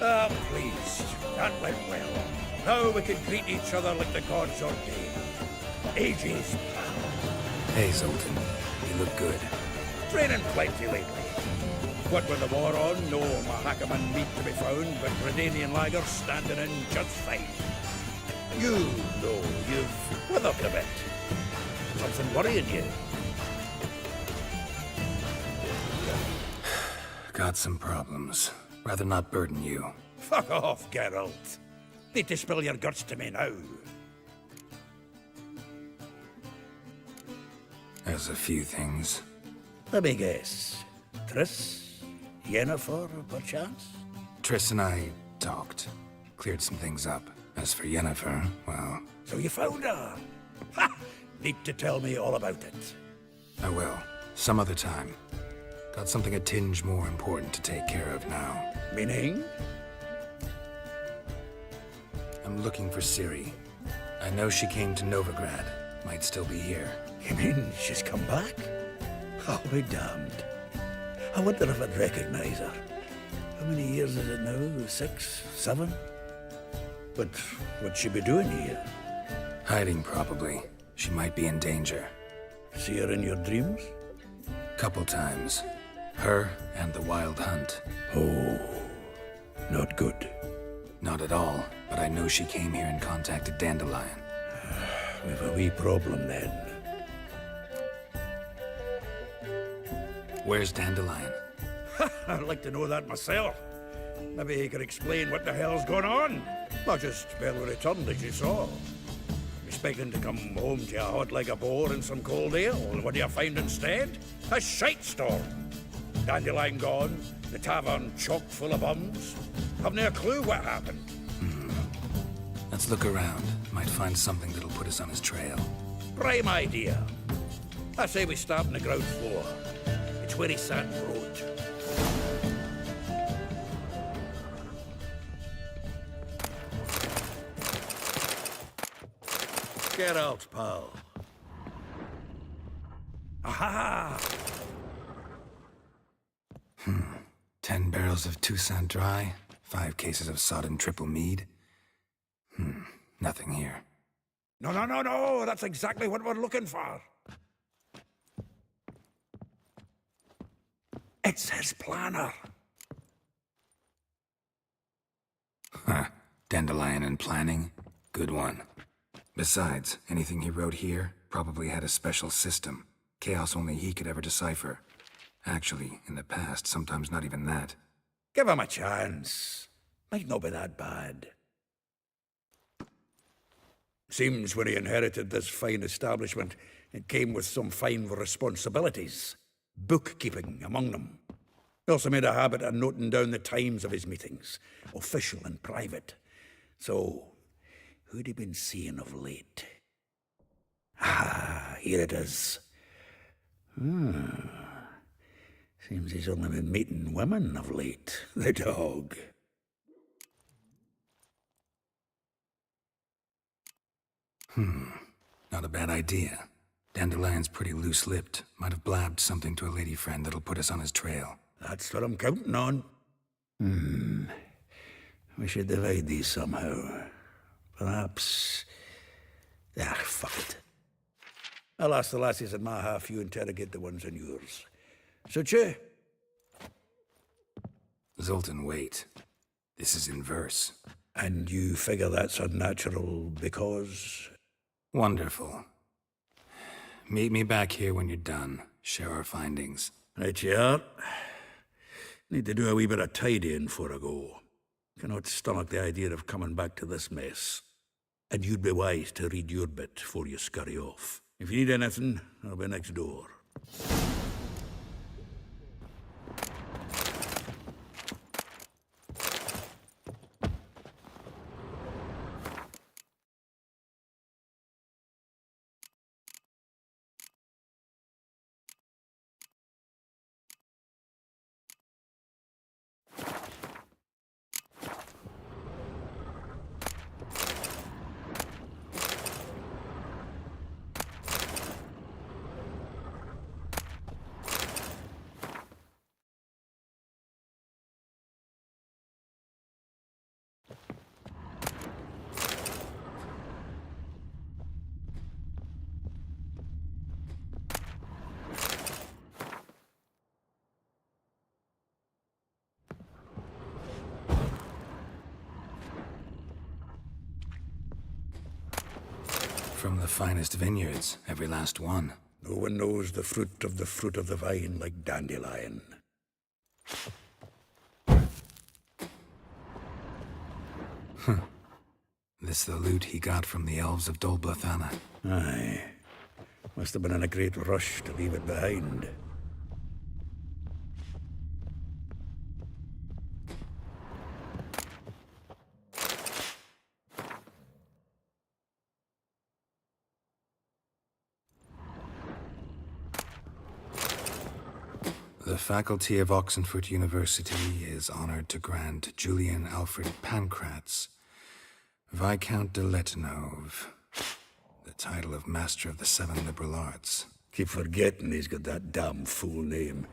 Ah, please. That went well. Now we can greet each other like the gods ordained. Ages, pal. Hey, Zoltan. You look good. Training plenty lately. What with the war on, no Mahakaman meat to be found, but Redanian lagers standing in just fine. You, though, you've withered a bit. Something worrying you? Got some problems. Rather not burden you. Fuck off, Geralt. Need to spill your guts to me now. There's a few things. Let me guess. Triss? Yennefer, perchance? Triss and I talked. Cleared some things up. As for Yennefer, well... So you found her? Ha! Need to tell me all about it. I will. Some other time. Got something a tinge more important to take care of now. Meaning? I'm looking for Ciri. I know she came to Novigrad. Might still be here. You mean she's come back? I'll be damned. I wonder if I'd recognize her. How many years is it now? 6, 7? But what'd she be doing here? Hiding, probably. She might be in danger. See her in your dreams? Couple times. Her and the Wild Hunt. Oh, not good. Not at all, but I know she came here and contacted Dandelion. We've a wee problem then. Where's Dandelion? I'd like to know that myself. Maybe he could explain what the hell's going on. Not just barely returned, as you saw. Expecting to come home to you hot like a boar in some cold ale, and what do you find instead? A shite storm. Dandelion gone, the tavern chock full of bums. Haven't a clue what happened. Let's look around. Might find something that'll put us on his trail. Prime idea. I say we start on the ground floor. It's where he sat and wrote. Get out, pal. Aha! 10 barrels of Toussaint Dry, 5 cases of sodden triple mead. Nothing here. No, that's exactly what we're looking for. It's his planner. Huh. Dandelion and planning? Good one. Besides, anything he wrote here probably had a special system. Chaos only he could ever decipher. Actually, in the past, sometimes not even that. Give him a chance. Might not be that bad. Seems when he inherited this fine establishment, it came with some fine responsibilities. Bookkeeping among them. He also made a habit of noting down the times of his meetings, official and private. So, who'd he been seeing of late? Ah, here it is. Seems he's only been meeting women of late, the dog. Not a bad idea. Dandelion's pretty loose-lipped. Might have blabbed something to a lady friend that'll put us on his trail. That's what I'm counting on. We should divide these somehow. Perhaps... fuck it. I'll ask the lassies in my half, you interrogate the ones in yours. Suit you? Zoltan, wait. This is in verse. And you figure that's unnatural because... Wonderful. Meet me back here when you're done. Share our findings. Right you are. Need to do a wee bit of tidying before I go. Cannot stomach the idea of coming back to this mess. And you'd be wise to read your bit before you scurry off. If you need anything, I'll be next door. From the finest vineyards, every last one. No one knows the fruit of the vine like Dandelion. This the loot he got from the elves of Dol Blathanna. Aye. Must have been in a great rush to leave it behind. The faculty of Oxenford University is honored to grant Julian Alfred Pancratz, Viscount de Letenove, the title of Master of the Seven Liberal Arts. Keep forgetting he's got that damn fool name.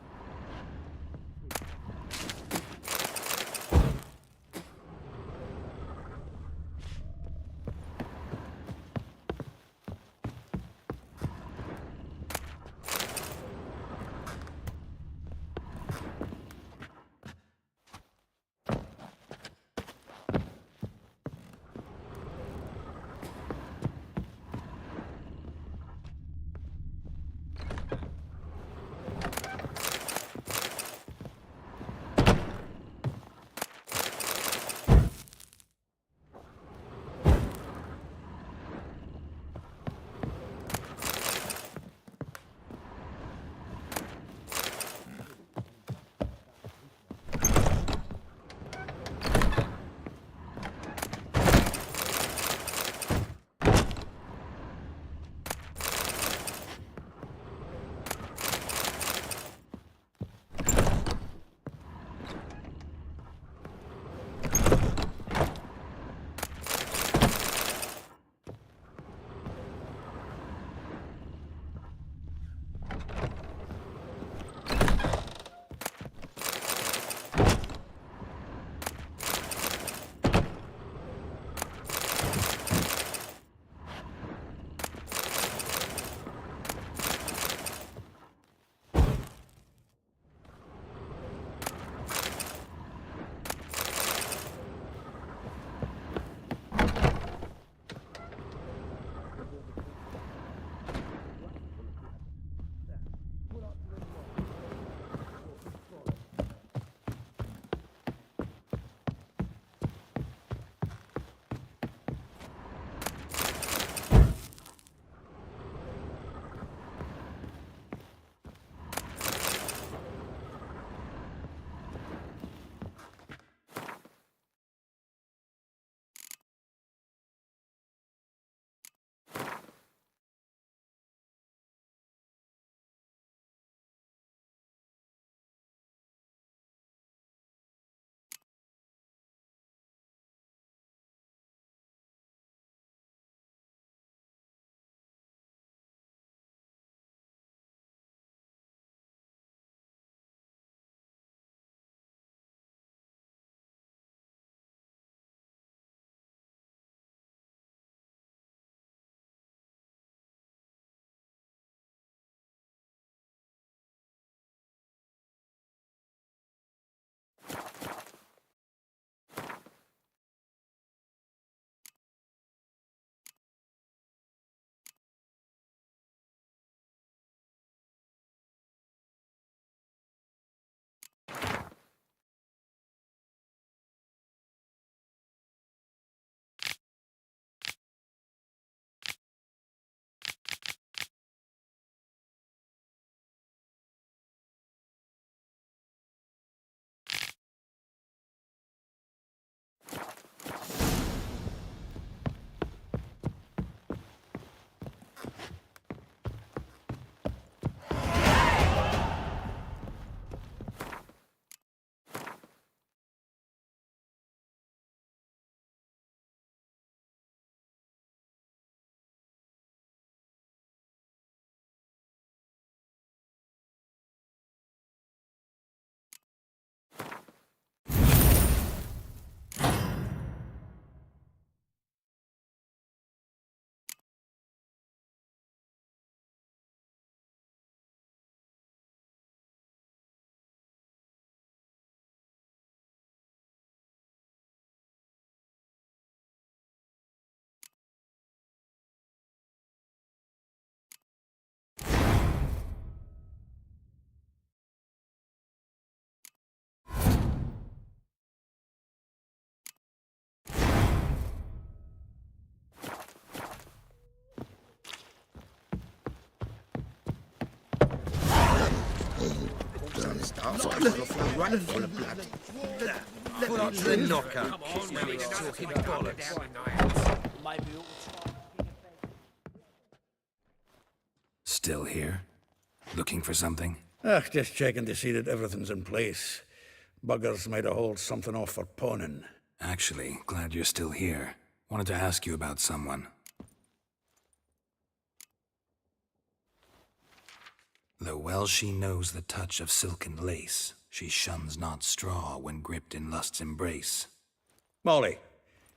starts, it'll flow right full of blood. Full on to the knocker. Now he's talking bollocks. Still here? Looking for something? Just checking to see that everything's in place. Buggers might have hauled something off for pawning. Actually, glad you're still here. Wanted to ask you about someone. Though well she knows the touch of silken lace, she shuns not straw when gripped in lust's embrace. Molly.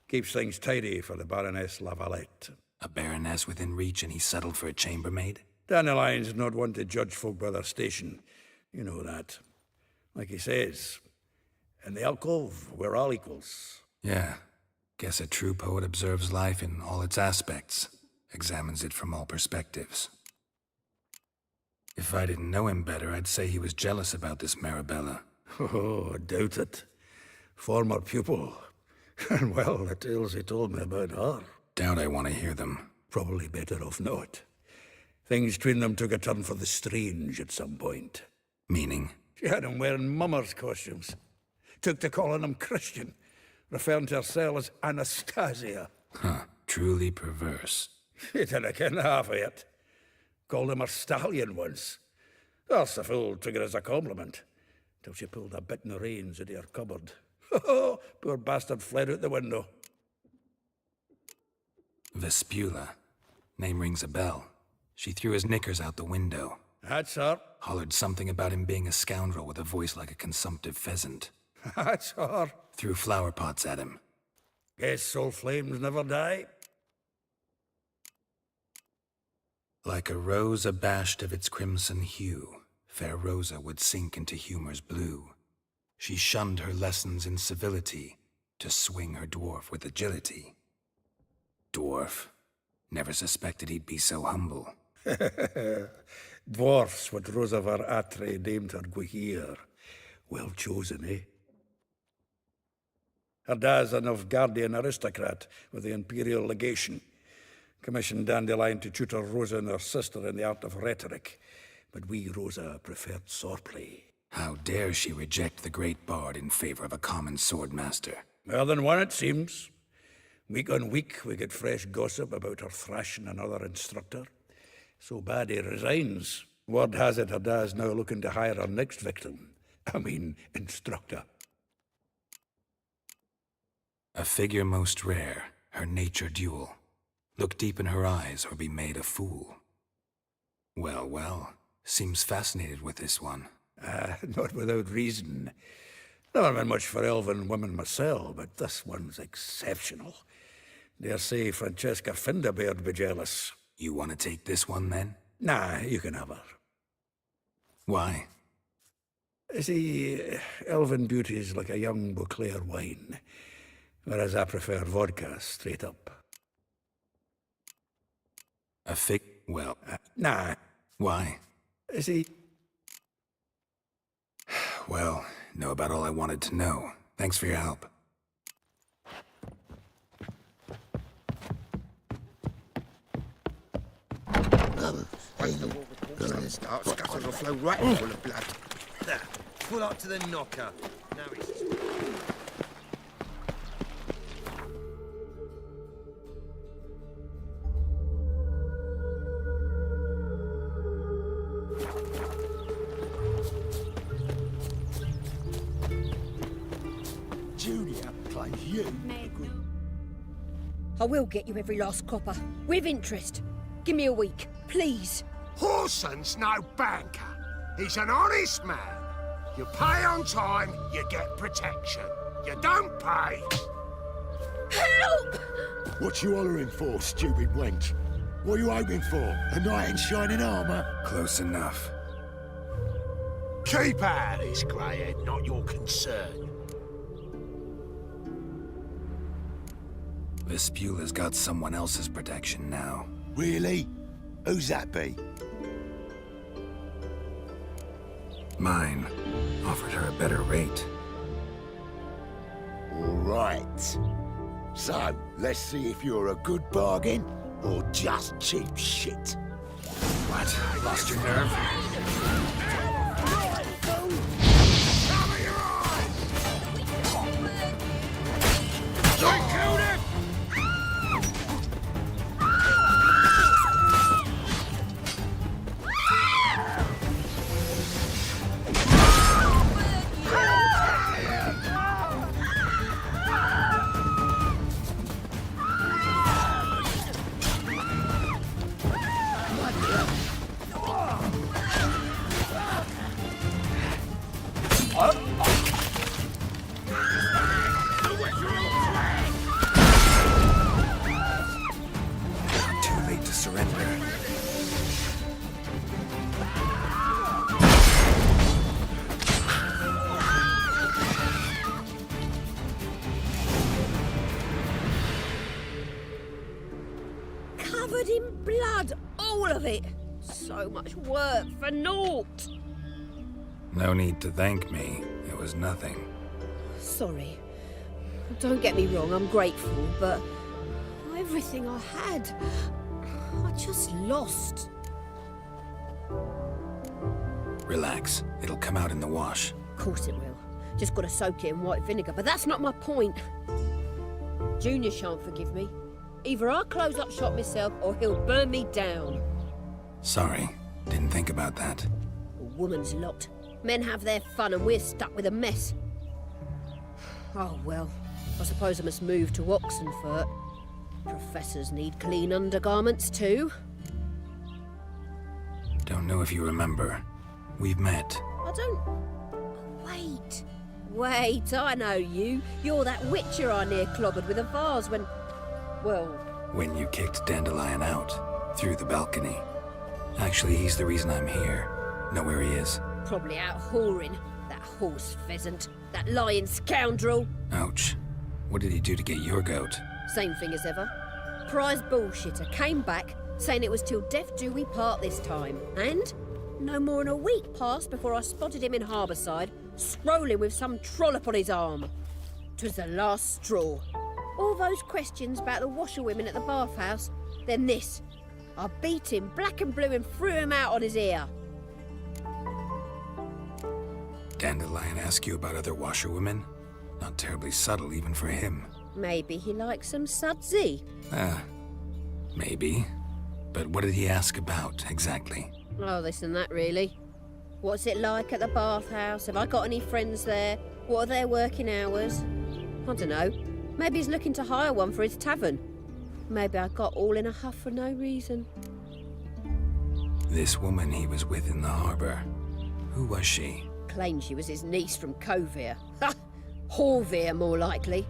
Keeps things tidy for the Baroness Lavalette. A baroness within reach and he settled for a chambermaid? Dandelion's not one to judge folk by their station. You know that. Like he says, in the alcove, we're all equals. Yeah. Guess a true poet observes life in all its aspects, examines it from all perspectives. If I didn't know him better, I'd say he was jealous about this Marabella. Oh, I doubt it. Former pupil. And well, the tales he told me about her. Doubt I want to hear them. Probably better off not. Things between them took a turn for the strange at some point. Meaning? She had him wearing mummers' costumes. Took to calling him Christian, referring to herself as Anastasia. Huh, truly perverse. He didn't ken half of it. Called him her stallion once. That's the fool took it as a compliment, till she pulled a bit in the reins into her cupboard. Poor bastard fled out the window. Vespula. Name rings a bell. She threw his knickers out the window. That's her. Hollered something about him being a scoundrel with a voice like a consumptive pheasant. That's her. Threw flower pots at him. Guess soul flames never die. Like a rose abashed of its crimson hue, fair Rosa would sink into humor's blue. She shunned her lessons in civility, to swing her dwarf with agility. Dwarf. Never suspected he'd be so humble. Dwarfs what Rosavar Atre named her Guihir. Well chosen, eh? Her dad's a Novgardian aristocrat with the Imperial Legation. Commissioned Dandelion to tutor Rosa and her sister in the art of rhetoric. But we, Rosa, preferred swordplay. How dare she reject the great bard in favor of a common swordmaster? More than one, it seems. Week on week, we get fresh gossip about her thrashing another instructor. So bad he resigns. Word has it her dad's now looking to hire her next victim. Instructor. A figure most rare, her nature dual. Look deep in her eyes or be made a fool. Well, well, seems fascinated with this one. Not without reason. Never been much for elven women myself, but this one's exceptional. Dare say Francesca Finderbeard be jealous. You want to take this one, then? Nah, you can have her. Why? See, elven beauty's like a young Beauclair wine, whereas I prefer vodka straight up. Well... Nah. Why? See... Well, know about all I wanted to know. Thanks for your help. The gutters will flow right full of blood. There, full up to the knocker. Now he's... Julia claims you. I will get you every last copper, with interest. Give me a week, please. Horson's no banker. He's an honest man. You pay on time, you get protection. You don't pay. Help! What you hollering for, stupid wench? What are you hoping for? A knight in shining armor? Close enough. Keep out of this, greyhead, not your concern. Vespula's got someone else's protection now. Really? Who's that be? Mine. Offered her a better rate. All right. So, let's see if you're a good bargain or just cheap shit. What? Lost your nerve? of it. So much work for naught. No need to thank me. It was nothing. Sorry. Don't get me wrong, I'm grateful, but everything I had, I just lost. Relax. It'll come out in the wash. Of course it will. Just gotta soak it in white vinegar, but that's not my point. Junior shan't forgive me. Either I'll close up shop myself or he'll burn me down. Sorry. Didn't think about that. A woman's lot. Men have their fun and we're stuck with a mess. Oh well, I suppose I must move to Oxenfurt. Professors need clean undergarments too. Don't know if you remember. We've met. I don't... Wait, I know you. You're that witcher I near clobbered with a vase when... Well... When you kicked Dandelion out. Through the balcony. Actually, he's the reason I'm here. Know where he is? Probably out whoring. That horse pheasant. That lying scoundrel. Ouch. What did he do to get your goat? Same thing as ever. Prize bullshitter came back, saying it was till death do we part this time. And no more than a week passed before I spotted him in Harbourside, strolling with some trollop on his arm. 'Twas the last straw. All those questions about the washerwomen at the bathhouse, then this. I beat him black and blue and threw him out on his ear. Dandelion ask you about other washerwomen? Not terribly subtle even for him. Maybe he likes some sudsy. Maybe. But what did he ask about, exactly? Oh, this and that, really. What's it like at the bathhouse? Have I got any friends there? What are their working hours? I don't know. Maybe he's looking to hire one for his tavern. Maybe I got all in a huff for no reason. This woman he was with in the harbour. Who was she? Claimed she was his niece from Covere. Ha! Horvere, more likely.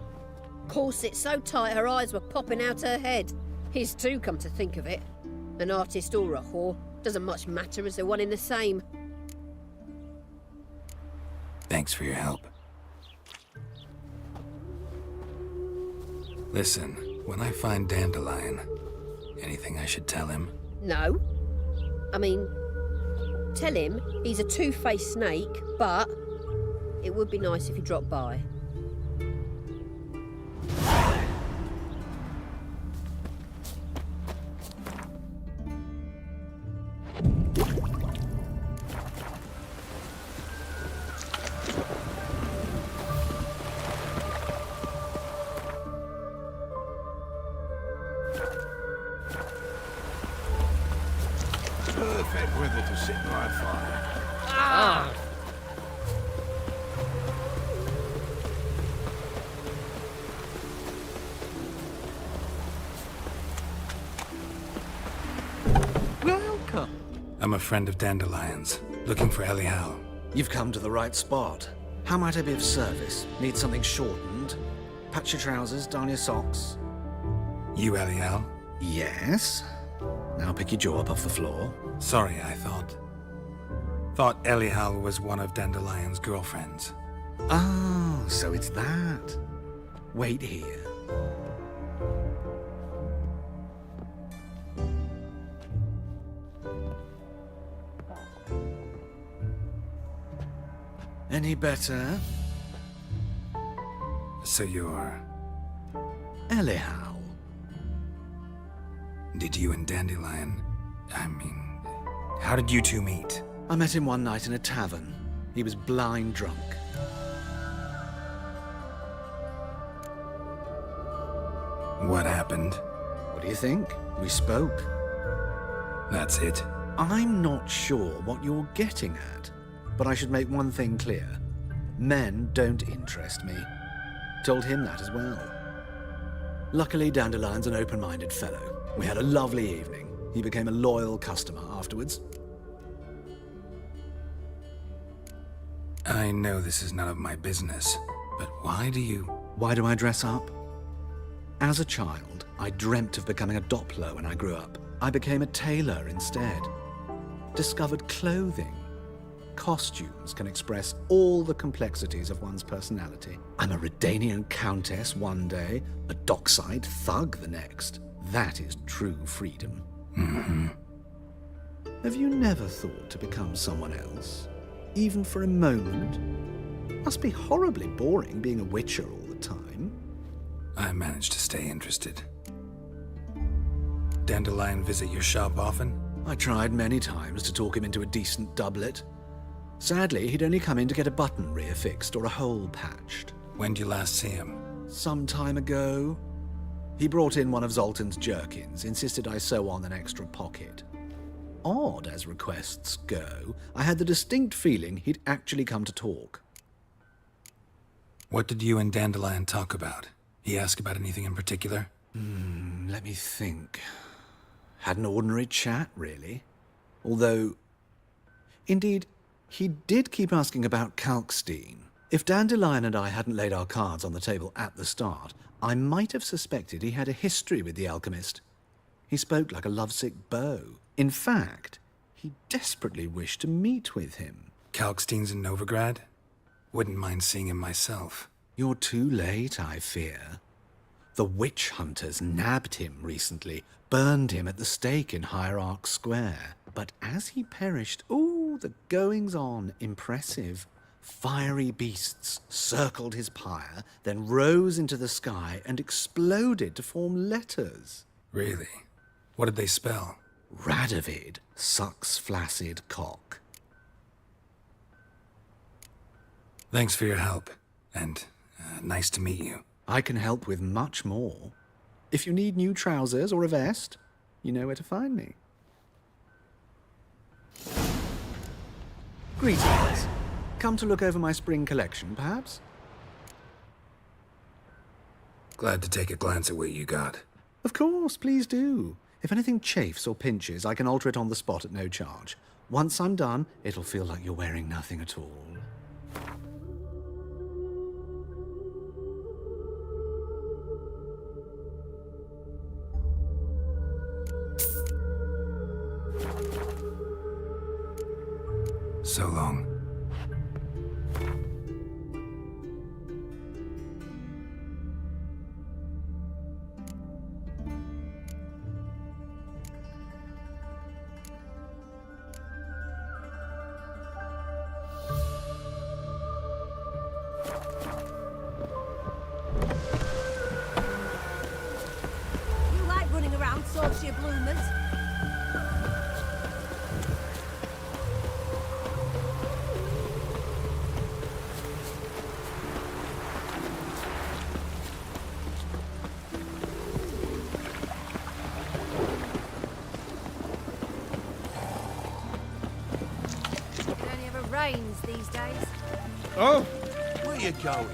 Corset so tight her eyes were popping out her head. His too, come to think of it. An artist or a whore. Doesn't much matter as they're one in the same. Thanks for your help. Listen, when I find Dandelion, anything I should tell him? No. I mean, tell him he's a two-faced snake, but it would be nice if he dropped by. Perfect weather to sit by a fire. Welcome. I'm a friend of Dandelion's, looking for Elial. You've come to the right spot. How might I be of service? Need something shortened? Patch your trousers, darn your socks. You Elial? Yes. Now pick your jaw up off the floor. Sorry, I thought Elial was one of Dandelion's girlfriends. Oh, so it's that. Wait here. Any better? So you're... Elial. Did you and Dandelion... how did you two meet? I met him one night in a tavern. He was blind drunk. What happened? What do you think? We spoke. That's it? I'm not sure what you're getting at, but I should make one thing clear. Men don't interest me. Told him that as well. Luckily, Dandelion's an open-minded fellow. We had a lovely evening. He became a loyal customer afterwards. I know this is none of my business, but why do I dress up? As a child, I dreamt of becoming a Doppler when I grew up. I became a tailor instead. Discovered clothing. Costumes can express all the complexities of one's personality. I'm a Redanian countess one day, a dockside thug the next. That is true freedom. Mm-hmm. Have you never thought to become someone else? Even for a moment? Must be horribly boring being a witcher all the time. I managed to stay interested. Dandelion visit your shop often? I tried many times to talk him into a decent doublet. Sadly, he'd only come in to get a button reaffixed or a hole patched. When did you last see him? Some time ago. He brought in one of Zoltan's jerkins, insisted I sew on an extra pocket. Odd as requests go, I had the distinct feeling he'd actually come to talk. What did you and Dandelion talk about? He ask about anything in particular? Let me think. Had an ordinary chat, really. Although, indeed, he did keep asking about Kalkstein. If Dandelion and I hadn't laid our cards on the table at the start, I might have suspected he had a history with the alchemist. He spoke like a lovesick beau. In fact, he desperately wished to meet with him. Kalkstein's in Novigrad? Wouldn't mind seeing him myself. You're too late, I fear. The witch hunters nabbed him recently, burned him at the stake in Hierarch Square. But as he perished, the goings-on, impressive. Fiery beasts circled his pyre, then rose into the sky and exploded to form letters. Really? What did they spell? Radovid sucks flaccid cock. Thanks for your help, and nice to meet you. I can help with much more. If you need new trousers or a vest, you know where to find me. Greetings. Come to look over my spring collection, perhaps? Glad to take a glance at what you got. Of course, please do. If anything chafes or pinches, I can alter it on the spot at no charge. Once I'm done, it'll feel like you're wearing nothing at all. So long. You like running around saucy bloomers? Rains these days. Oh, where you going?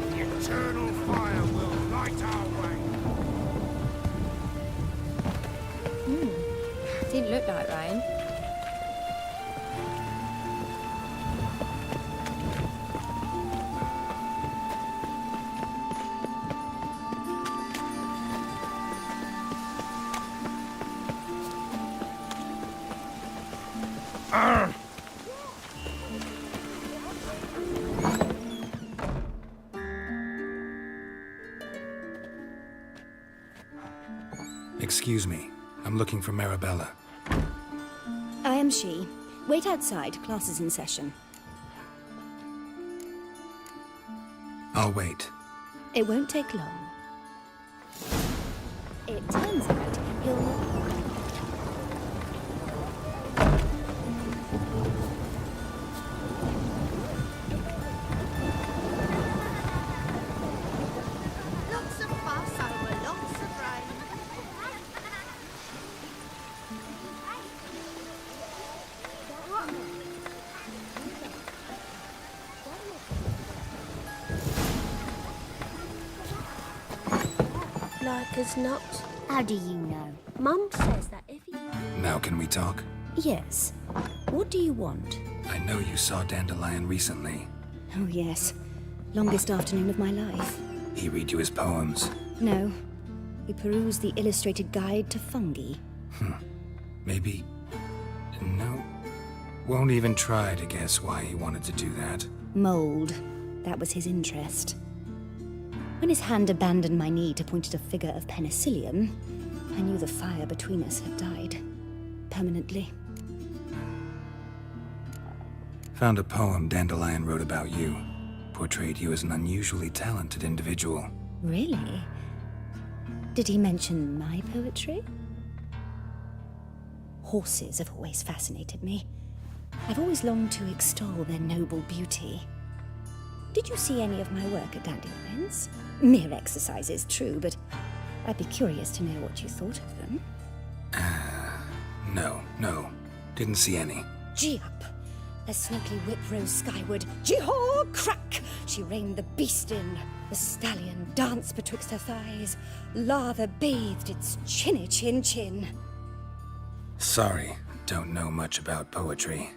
The eternal fire will light our way. Didn't look like rain. Excuse me. I'm looking for Marabella. I am she. Wait outside. Class is in session. I'll wait. It won't take long. It turns out you'll... Lots of fuss over lots of rain. Like as not. How do you know? Mum says that if you... Now can we talk? Yes. What do you want? I know you saw Dandelion recently. Oh, yes. Longest afternoon of my life. He read you his poems. No. We perused the illustrated guide to fungi. Maybe... No. Won't even try to guess why he wanted to do that. Mold. That was his interest. When his hand abandoned my knee to point at a figure of penicillium, I knew the fire between us had died. Permanently. Found a poem Dandelion wrote about you. Portrayed you as an unusually talented individual. Really? Did he mention my poetry? Horses have always fascinated me. I've always longed to extol their noble beauty. Did you see any of my work at Dandelion's? Mere exercises, true, but I'd be curious to know what you thought of them. No. Didn't see any. Gee up! A snuggly whip rose skyward. Gee-haw! Crack! She reined the beast in. The stallion danced betwixt her thighs. Lather bathed its chinny chin. Sorry, don't know much about poetry.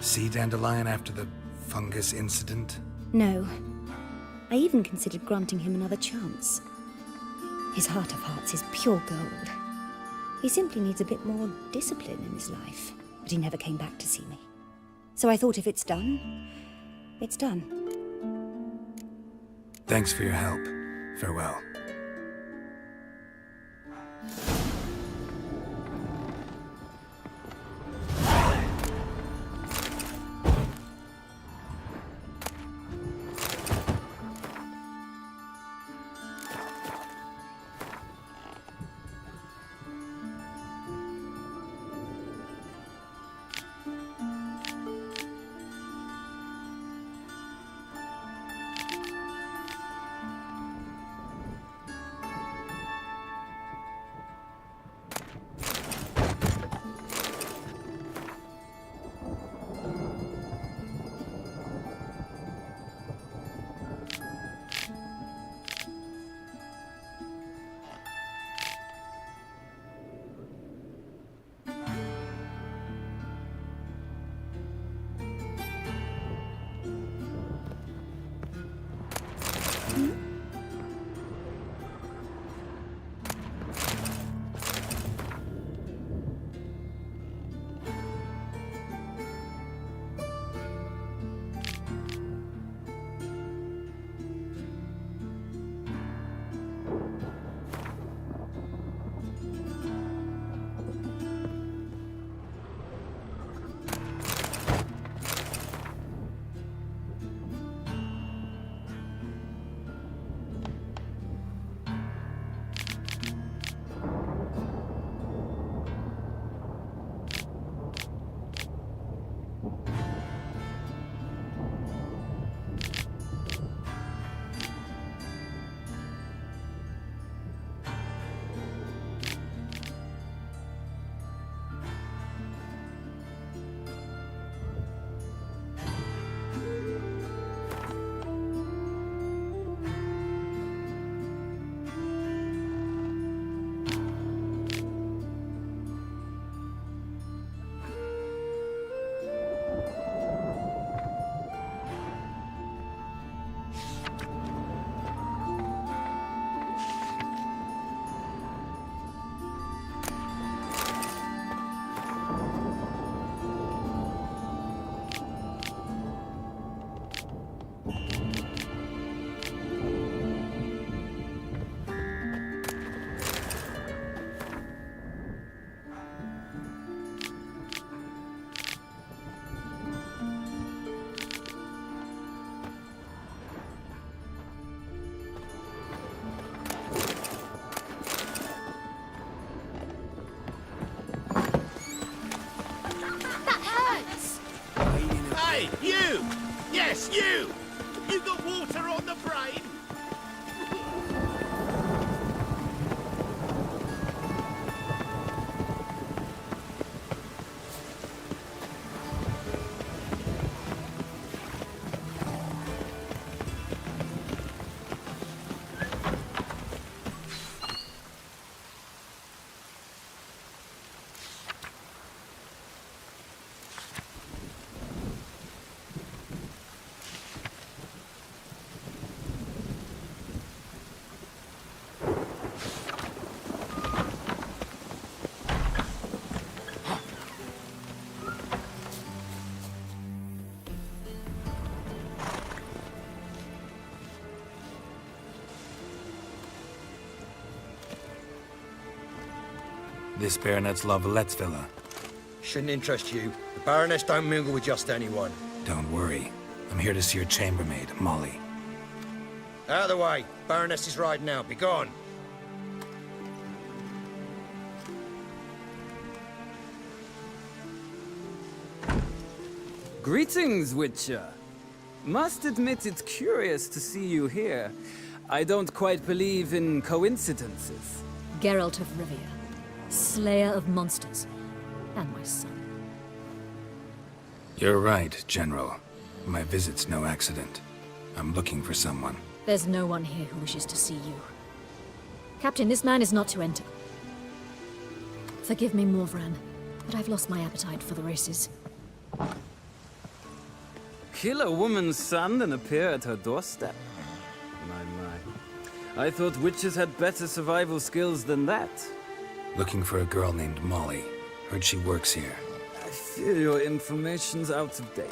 See Dandelion after the fungus incident? No. I even considered granting him another chance. His heart of hearts is pure gold. He simply needs a bit more discipline in his life. But he never came back to see me. So I thought if it's done, it's done. Thanks for your help. Farewell. This baronet's Lavallette's villa. Shouldn't interest you. The Baroness don't mingle with just anyone. Don't worry. I'm here to see your chambermaid, Molly. Out of the way. Baroness is riding out. Be gone. Greetings, Witcher. Must admit it's curious to see you here. I don't quite believe in coincidences. Geralt of Rivia, slayer of monsters, and my son. You're right, General. My visit's no accident. I'm looking for someone. There's no one here who wishes to see you. Captain, this man is not to enter. Forgive me, Morvran, but I've lost my appetite for the races. Kill a woman's son and appear at her doorstep? My. I thought witches had better survival skills than that. Looking for a girl named Molly. Heard she works here. I fear your information's out of date.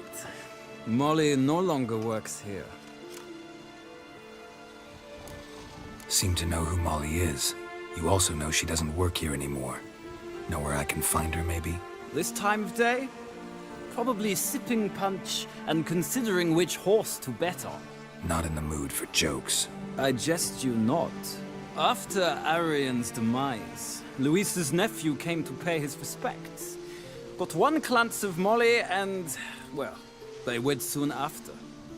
Molly no longer works here. Seem to know who Molly is. You also know she doesn't work here anymore. Know where I can find her, maybe? This time of day? Probably sipping punch and considering which horse to bet on. Not in the mood for jokes. I jest you not. After Arian's demise, Luis's nephew came to pay his respects. Got one glance of Molly and, well, they wed soon after.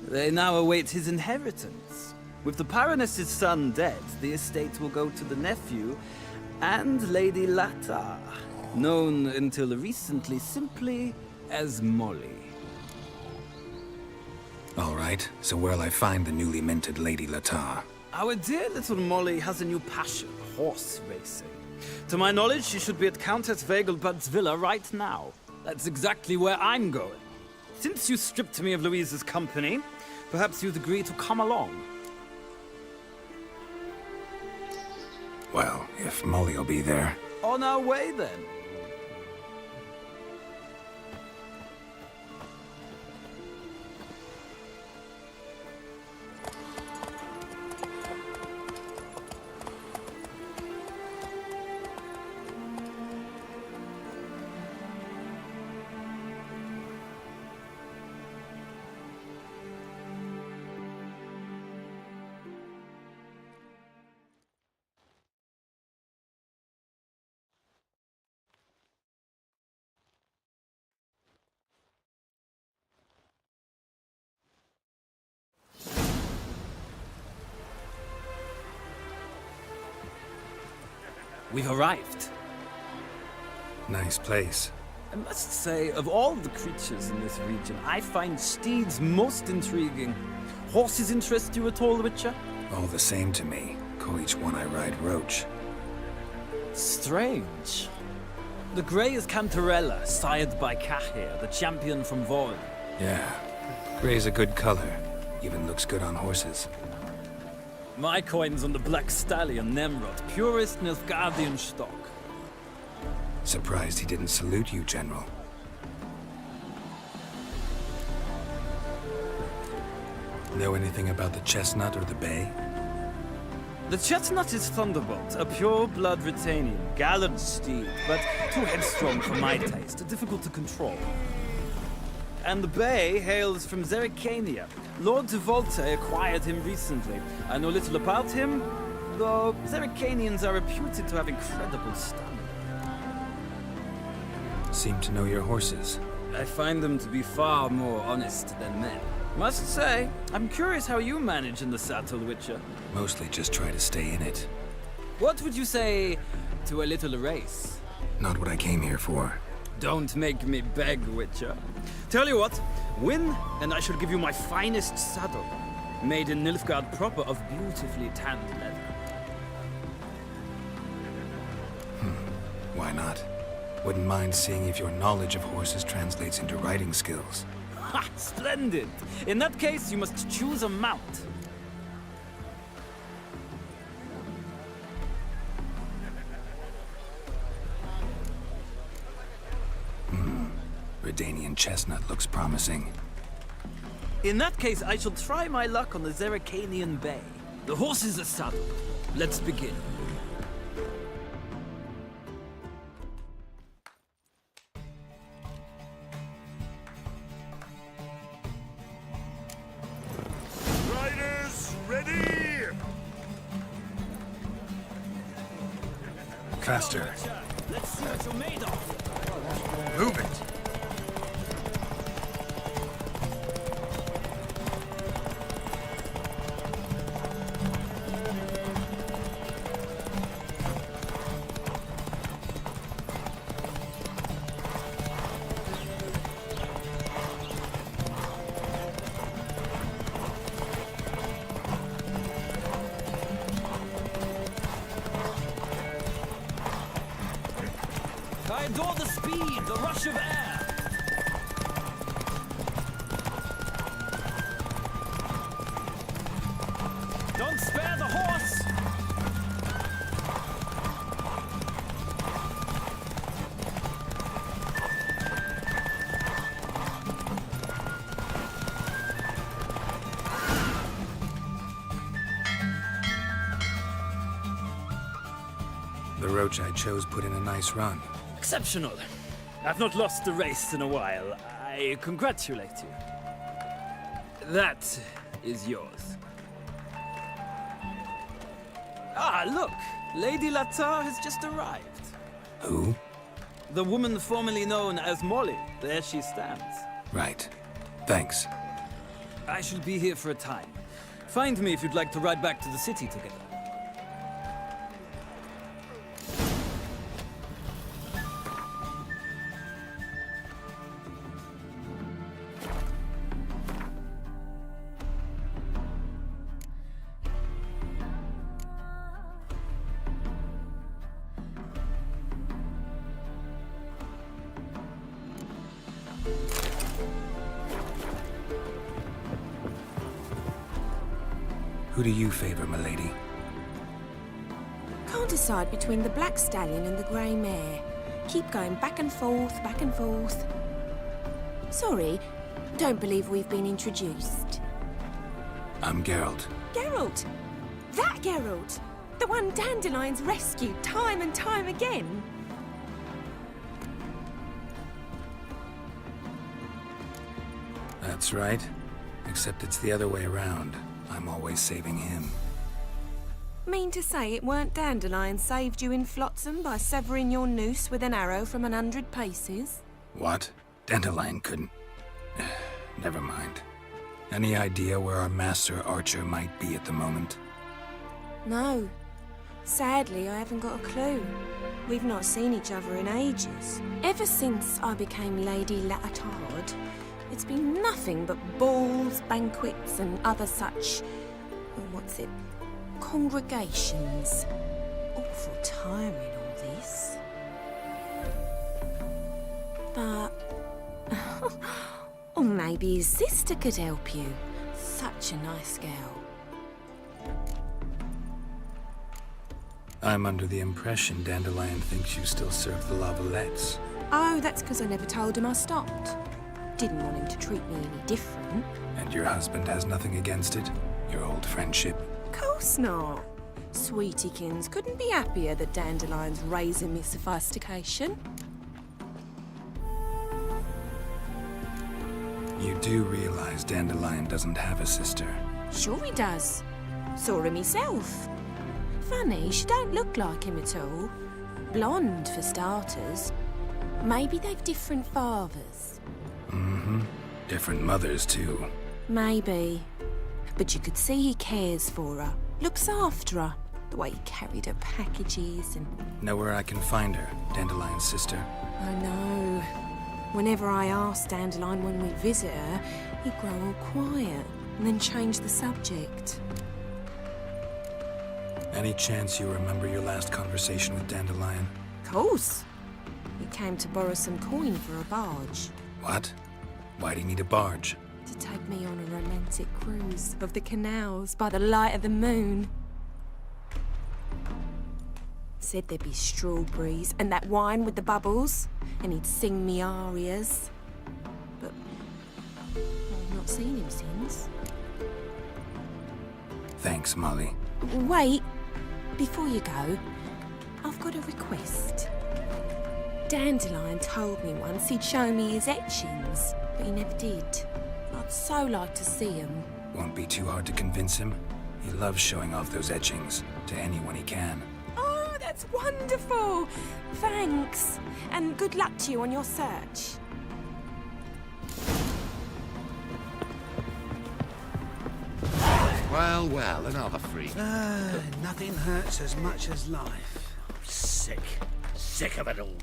They now await his inheritance. With the Baroness's son dead, the estate will go to the nephew and Lady Lata, known until recently simply as Molly. All right, so where'll I find the newly minted Lady Lata? Our dear little Molly has a new passion, horse racing. To my knowledge, she should be at Countess Vegelbud's villa right now. That's exactly where I'm going. Since you stripped me of Louise's company, perhaps you'd agree to come along. Well, if Molly'll be there. On our way, then. We've arrived. Nice place. I must say, of all the creatures in this region, I find steeds most intriguing. Horses interest you at all, Witcher? All the same to me. Call each one I ride Roach. Strange. The grey is Cantarella, sired by Cahir, the champion from Vorn. Yeah. Gray's a good color. Even looks good on horses. My coin's on the Black Stallion, Nemrod, purest Nilfgaardian stock. Surprised he didn't salute you, General. Know anything about the Chestnut or the Bay? The Chestnut is Thunderbolt, a pure-blood Retanian, gallant steed, but too headstrong for my taste, difficult to control. And the Bay hails from Zerrikania. Lord de Volte acquired him recently. I know little about him, though Zerrikanians are reputed to have incredible stamina. Seem to know your horses. I find them to be far more honest than men. Must say, I'm curious how you manage in the saddle, Witcher. Mostly just try to stay in it. What would you say to a little race? Not what I came here for. Don't make me beg, Witcher. Tell you what, win, and I shall give you my finest saddle. Made in Nilfgaard proper of beautifully tanned leather. Why not? Wouldn't mind seeing if your knowledge of horses translates into riding skills. Ha! Splendid! In that case, you must choose a mount. Redanian Chestnut looks promising. In that case, I shall try my luck on the Zerrikanian Bay. The horse is a saddle. Let's begin. Faster. Let's see what you're made of. Move it. I adore the speed, the rush of air. Don't spare the horse. The roach I chose put in a nice run. Exceptional. I've not lost a race in a while. I congratulate you. That is yours. Ah, look! Lady Latar has just arrived. Who? The woman formerly known as Molly. There she stands. Right. Thanks. I shall be here for a time. Find me if you'd like to ride back to the city together. Who do you favor, milady? Can't decide between the black stallion and the grey mare. Keep going back and forth, back and forth. Sorry, don't believe we've been introduced. I'm Geralt. Geralt! That Geralt! The one Dandelion's rescued time and time again! That's right. Except it's the other way around. I'm always saving him. Mean to say it weren't Dandelion saved you in Flotsam by severing your noose with an arrow from 100 paces? What? Dandelion couldn't... Never mind. Any idea where our master archer might be at the moment? No. Sadly, I haven't got a clue. We've not seen each other in ages. Ever since I became Lady Latard, it's been nothing but balls, banquets, and other such... what's it? Congregations. Awful tiring, all this. But... or maybe his sister could help you. Such a nice girl. I'm under the impression Dandelion thinks you still serve the Lavalettes. Oh, that's because I never told him I stopped. Didn't want him to treat me any different. And your husband has nothing against it? Your old friendship? Course not. Sweetiekins couldn't be happier that Dandelion's raising me sophistication. You do realize Dandelion doesn't have a sister? Sure he does. Saw him myself. Funny, she don't look like him at all. Blonde, for starters. Maybe they've different fathers. Mm-hmm. Different mothers, too. Maybe. But you could see he cares for her. Looks after her. The way he carried her packages and... Know where I can find her, Dandelion's sister? I know. Whenever I asked Dandelion when we visit her, he'd grow all quiet and then change the subject. Any chance you remember your last conversation with Dandelion? Course. He came to borrow some coin for a barge. What? Why do you need a barge? To take me on a romantic cruise of the canals by the light of the moon. Said there'd be strawberries and that wine with the bubbles, and he'd sing me arias. But I've not seen him since. Thanks, Molly. Wait, before you go, I've got a request. Dandelion told me once he'd show me his etchings, but he never did. I'd so like to see him. Won't be too hard to convince him. He loves showing off those etchings to anyone he can. Oh, that's that's wonderful! Thanks. And good luck to you on your search. Well, well, another freak. Nothing hurts as much as life. I'm sick. Sick of it all.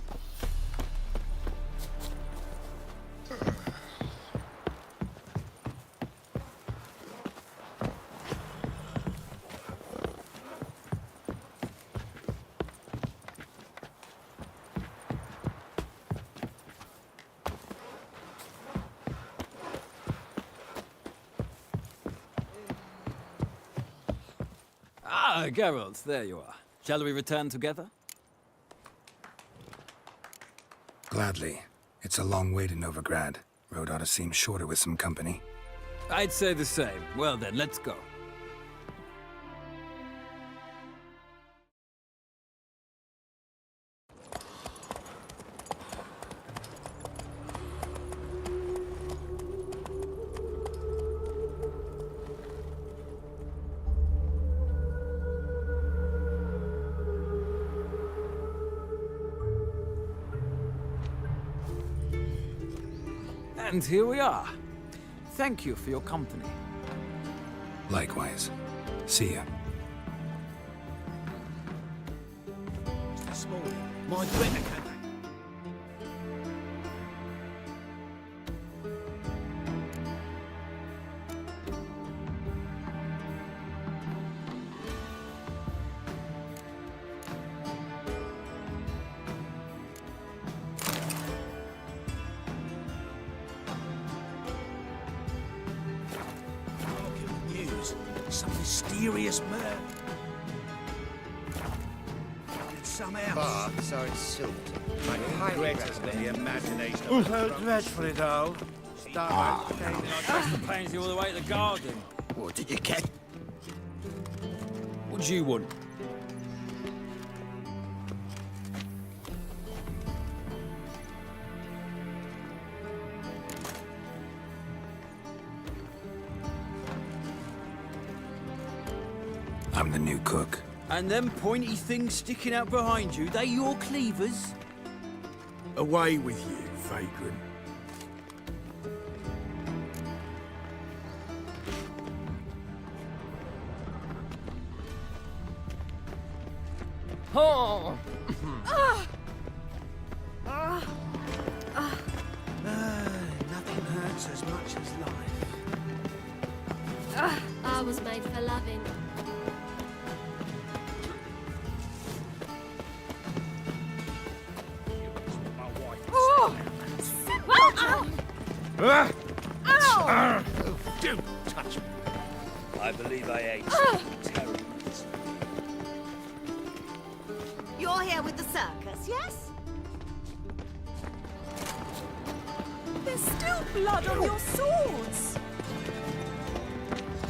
Ah, Geralt, there you are. Shall we return together? Gladly. It's a long way to Novigrad. Road ought to seem shorter with some company. I'd say the same. Well then, let's go. And here we are. Thank you for your company. Likewise. See ya. This morning, my Twitter came. Some mysterious murder. And some else. But, so it's silted. Regrettably, the imagination. So dreadfully dull. That's the pains you all the way to the garden. What did you get? What do you want? I'm the new cook. And them pointy things sticking out behind you, they your cleavers? Away with you, vagrant. Oh! Nothing hurts as much as life. I was made for loving. Ow! Don't touch me. I believe I ate terrible. You're here with the circus, yes? There's still blood on your swords.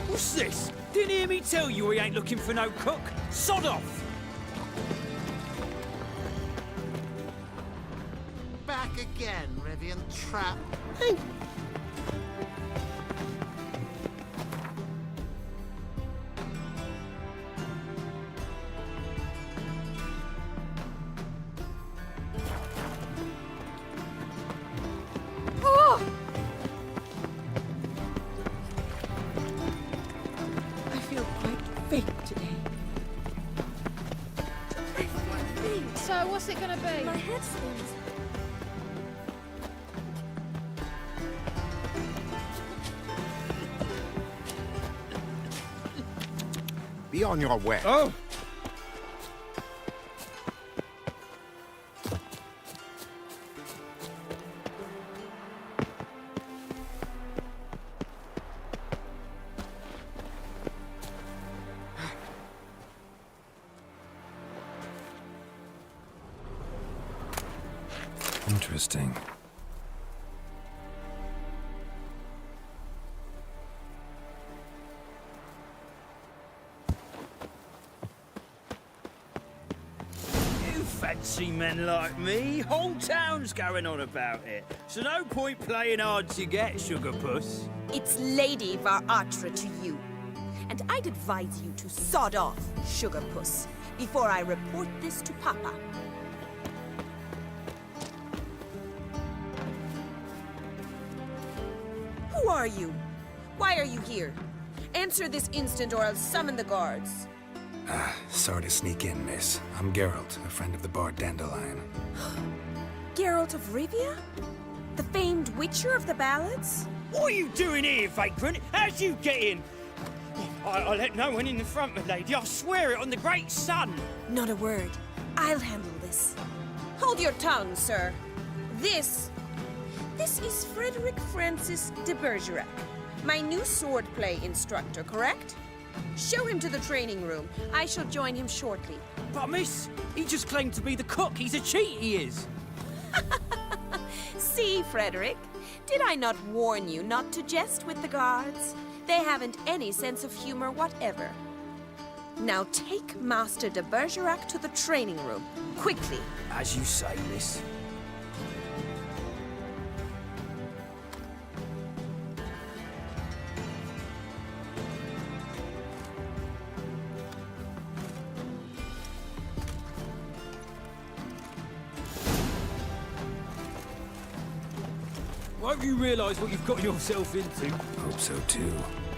What's this? Didn't hear me tell you we ain't looking for no cook? Sod off! Back again, Rivian Trap. I feel quite faint today. So, what's it gonna be? My head spins. Be on your way. Oh! Interesting. You fancy men like me? Whole town's going on about it. So no point playing hard to get, sugar puss. It's Lady Varatra to you. And I'd advise you to sod off, sugar puss. before I report this to Papa. Who are you? Why are you here? Answer this instant or I'll summon the guards. Sorry to sneak in, miss. I'm Geralt, a friend of the bard Dandelion. Geralt of Rivia? The famed Witcher of the ballads? What are you doing here, vagrant? How'd you get in? I let no one in the front, my lady. I swear it on the great sun. Not a word. I'll handle this. Hold your tongue, sir. This is Frederick Francis de Bergerac, my new swordplay instructor, correct? Show him to the training room. I shall join him shortly. But miss, he just claimed to be the cook. He's a cheat, he is. See, Frederick, did I not warn you not to jest with the guards? They haven't any sense of humor whatever. Now take Master de Bergerac to the training room, quickly. As you say, miss. Won't you realise what you've got yourself into? Hope so too.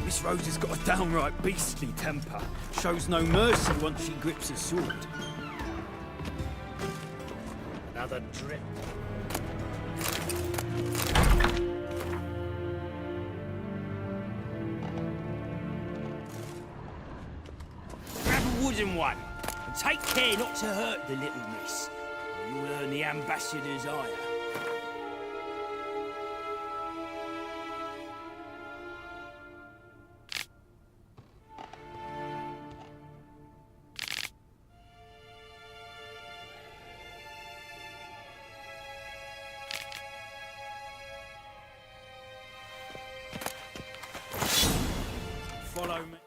Miss Rose has got a downright beastly temper. Shows no mercy once she grips a sword. Another drip. Grab a wooden one, and take care not to hurt the little miss. Or you'll earn the ambassador's ire. Follow me.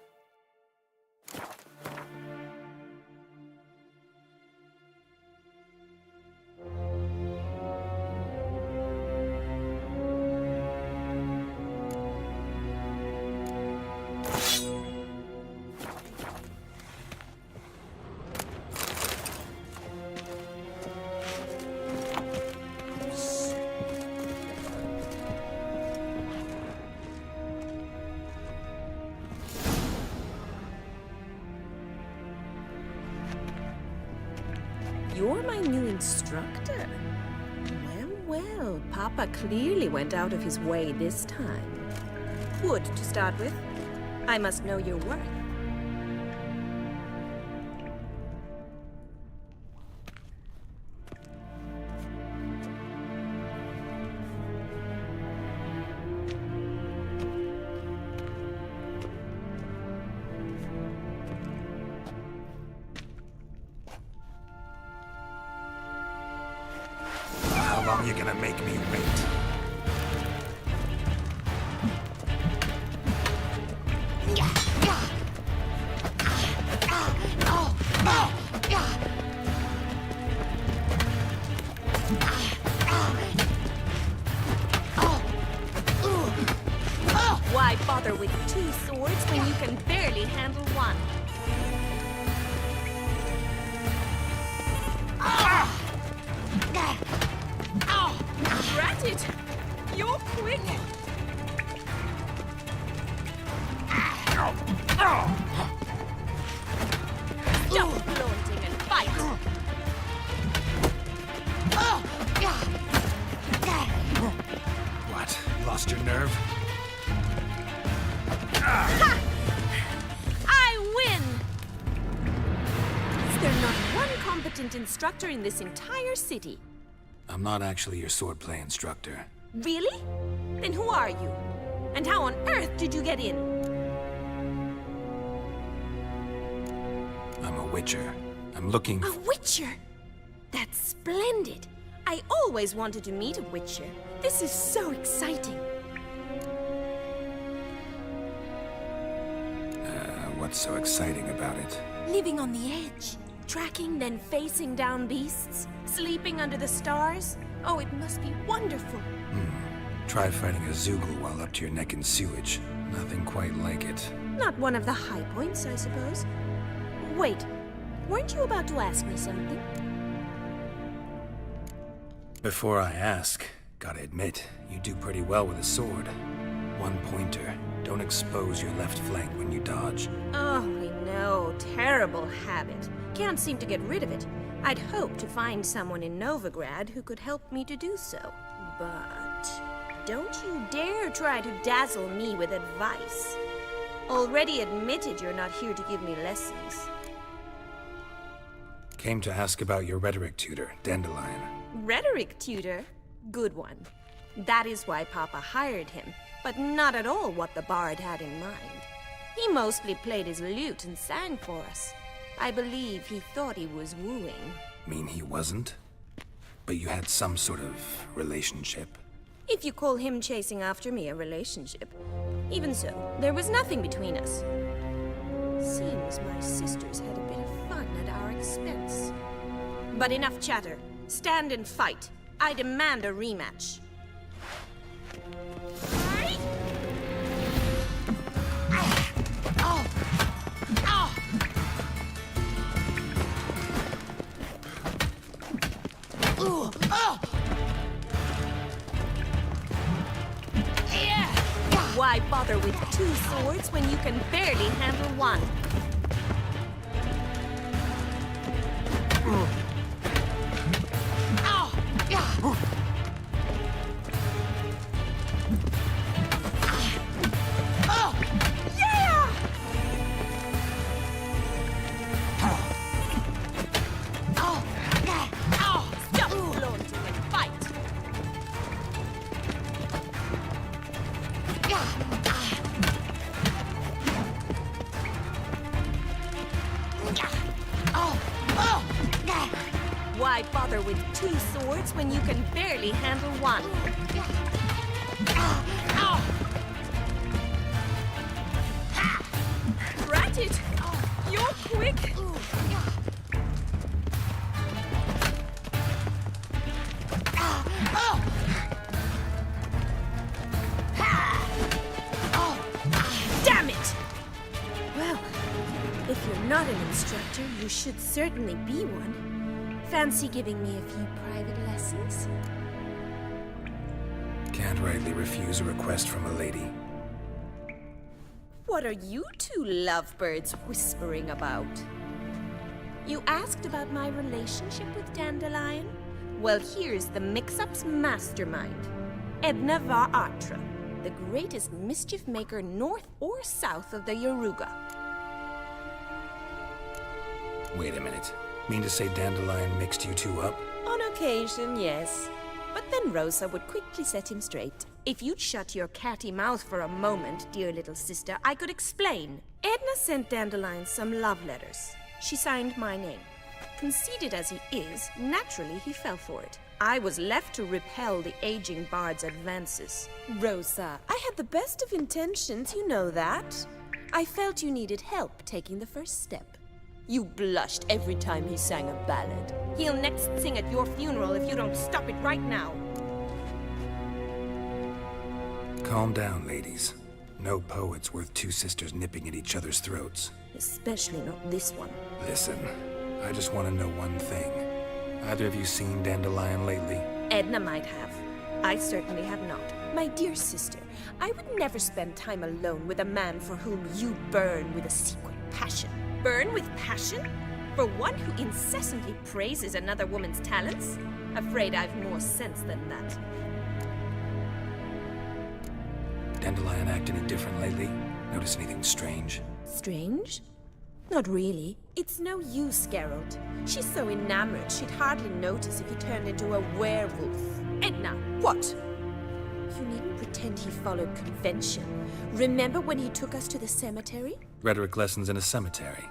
You're my new instructor. Well, Papa clearly went out of his way this time. Wood, to start with. I must know your worth. How long you gonna make me wait? Why bother with two swords when you can barely handle one? Drat it! You're quick! Stop flaunting and fight! What? Lost your nerve? Ha! I win! Is there not one competent instructor in this entire city? I'm not actually your swordplay instructor. Really? Then who are you? And how on earth did you get in? I'm a witcher. I'm looking A witcher? That's splendid. I always wanted to meet a witcher. This is so exciting. What's so exciting about it? Living on the edge. Tracking, then facing down beasts. Sleeping under the stars. Oh, it must be wonderful. Try fighting a Zoogle while up to your neck in sewage. Nothing quite like it. Not one of the high points, I suppose. Wait, weren't you about to ask me something? Before I ask, gotta admit, you do pretty well with a sword. One pointer. Don't expose your left flank when you dodge. Oh, I know. Terrible habit. Can't seem to get rid of it. I'd hoped to find someone in Novigrad who could help me to do so. But don't you dare try to dazzle me with advice. Already admitted you're not here to give me lessons. Came to ask about your rhetoric tutor, Dandelion. Rhetoric tutor? Good one. That is why Papa hired him, but not at all what the bard had in mind. He mostly played his lute and sang for us. I believe he thought he was wooing. Mean he wasn't? But you had some sort of relationship? If you call him chasing after me a relationship. Even so, there was nothing between us. Seems my sisters had a bit of fun at our expense. But enough chatter. Stand and fight. I demand a rematch. Why bother with two swords when you can barely handle one? Why bother with two swords when you can barely handle one? Ratchet! You're quick! Damn it! Well, if you're not an instructor, you should certainly be one. Fancy giving me a few private lessons? Can't rightly refuse a request from a lady. What are you two lovebirds whispering about? You asked about my relationship with Dandelion? Well, here's the mix-up's mastermind. Edna var Atra, the greatest mischief maker north or south of the Yaruga. Wait a minute. Mean to say Dandelion mixed you two up? On occasion, yes. But then Rosa would quickly set him straight. If you'd shut your catty mouth for a moment, dear little sister, I could explain. Edna sent Dandelion some love letters. She signed my name. Conceited as he is, naturally he fell for it. I was left to repel the aging bard's advances. Rosa, I had the best of intentions, you know that. I felt you needed help taking the first step. You blushed every time he sang a ballad. He'll next sing at your funeral if you don't stop it right now. Calm down, ladies. No poet's worth two sisters nipping at each other's throats. Especially not this one. Listen, I just want to know one thing. Either of you seen Dandelion lately? Edna might have. I certainly have not. My dear sister, I would never spend time alone with a man for whom you burn with a secret passion. Burn with passion? For one who incessantly praises another woman's talents? Afraid I've more sense than that. Dandelion act any different lately? Notice anything strange? Strange? Not really. It's no use, Geralt. She's so enamored she'd hardly notice if he turned into a werewolf. Edna, what? You needn't pretend he followed convention. Remember when he took us to the cemetery? Rhetoric lessons in a cemetery.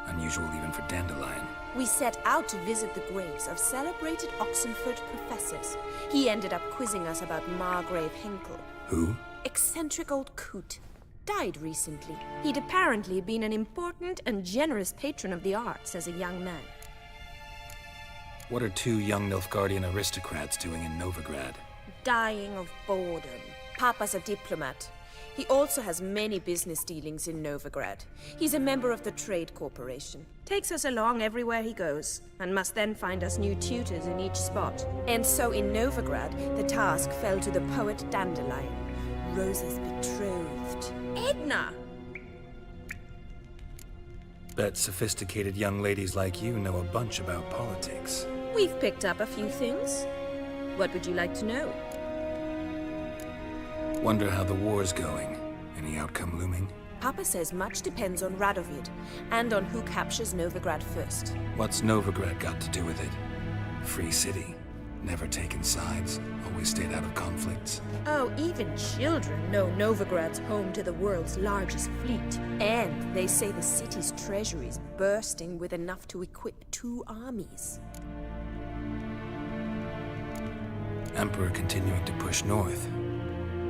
Unusual even for Dandelion. We set out to visit the graves of celebrated Oxenford professors. He ended up quizzing us about Margrave Henkel. Who? Eccentric old coot. Died recently. He'd apparently been an important and generous patron of the arts as a young man. What are two young Nilfgaardian aristocrats doing in Novigrad? Dying of boredom. Papa's a diplomat. He also has many business dealings in Novigrad. He's a member of the Trade Corporation. Takes us along everywhere he goes, and must then find us new tutors in each spot. And so in Novigrad, the task fell to the poet Dandelion, Rosa's betrothed. Edna! Bet sophisticated young ladies like you know a bunch about politics. We've picked up a few things. What would you like to know? Wonder how the war's going. Any outcome looming? Papa says much depends on Radovid, and on who captures Novigrad first. What's Novigrad got to do with it? Free city. Never taken sides. Always stayed out of conflicts. Oh, even children know Novigrad's home to the world's largest fleet. And they say the city's treasury's bursting with enough to equip 2 armies. Emperor continuing to push north.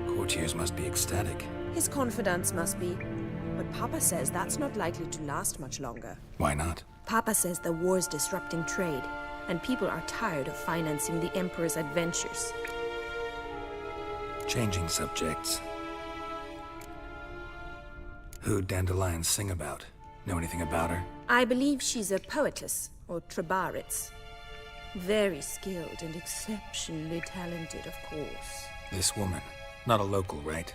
Courtiers must be ecstatic. His confidants must be. But Papa says that's not likely to last much longer. Why not? Papa says the war's disrupting trade, and people are tired of financing the Emperor's adventures. Changing subjects. Who'd Dandelion sing about? Know anything about her? I believe she's a poetess, or Trebaritz. Very skilled and exceptionally talented, of course. This woman. Not a local, right?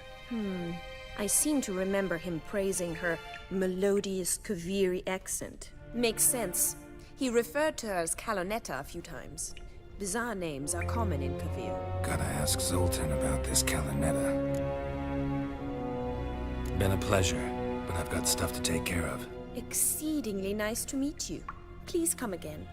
I seem to remember him praising her melodious Kaviri accent. Makes sense. He referred to her as Kalonetta a few times. Bizarre names are common in Kavir. Gotta ask Zoltan about this Kalonetta. Been a pleasure, but I've got stuff to take care of. Exceedingly nice to meet you. Please come again.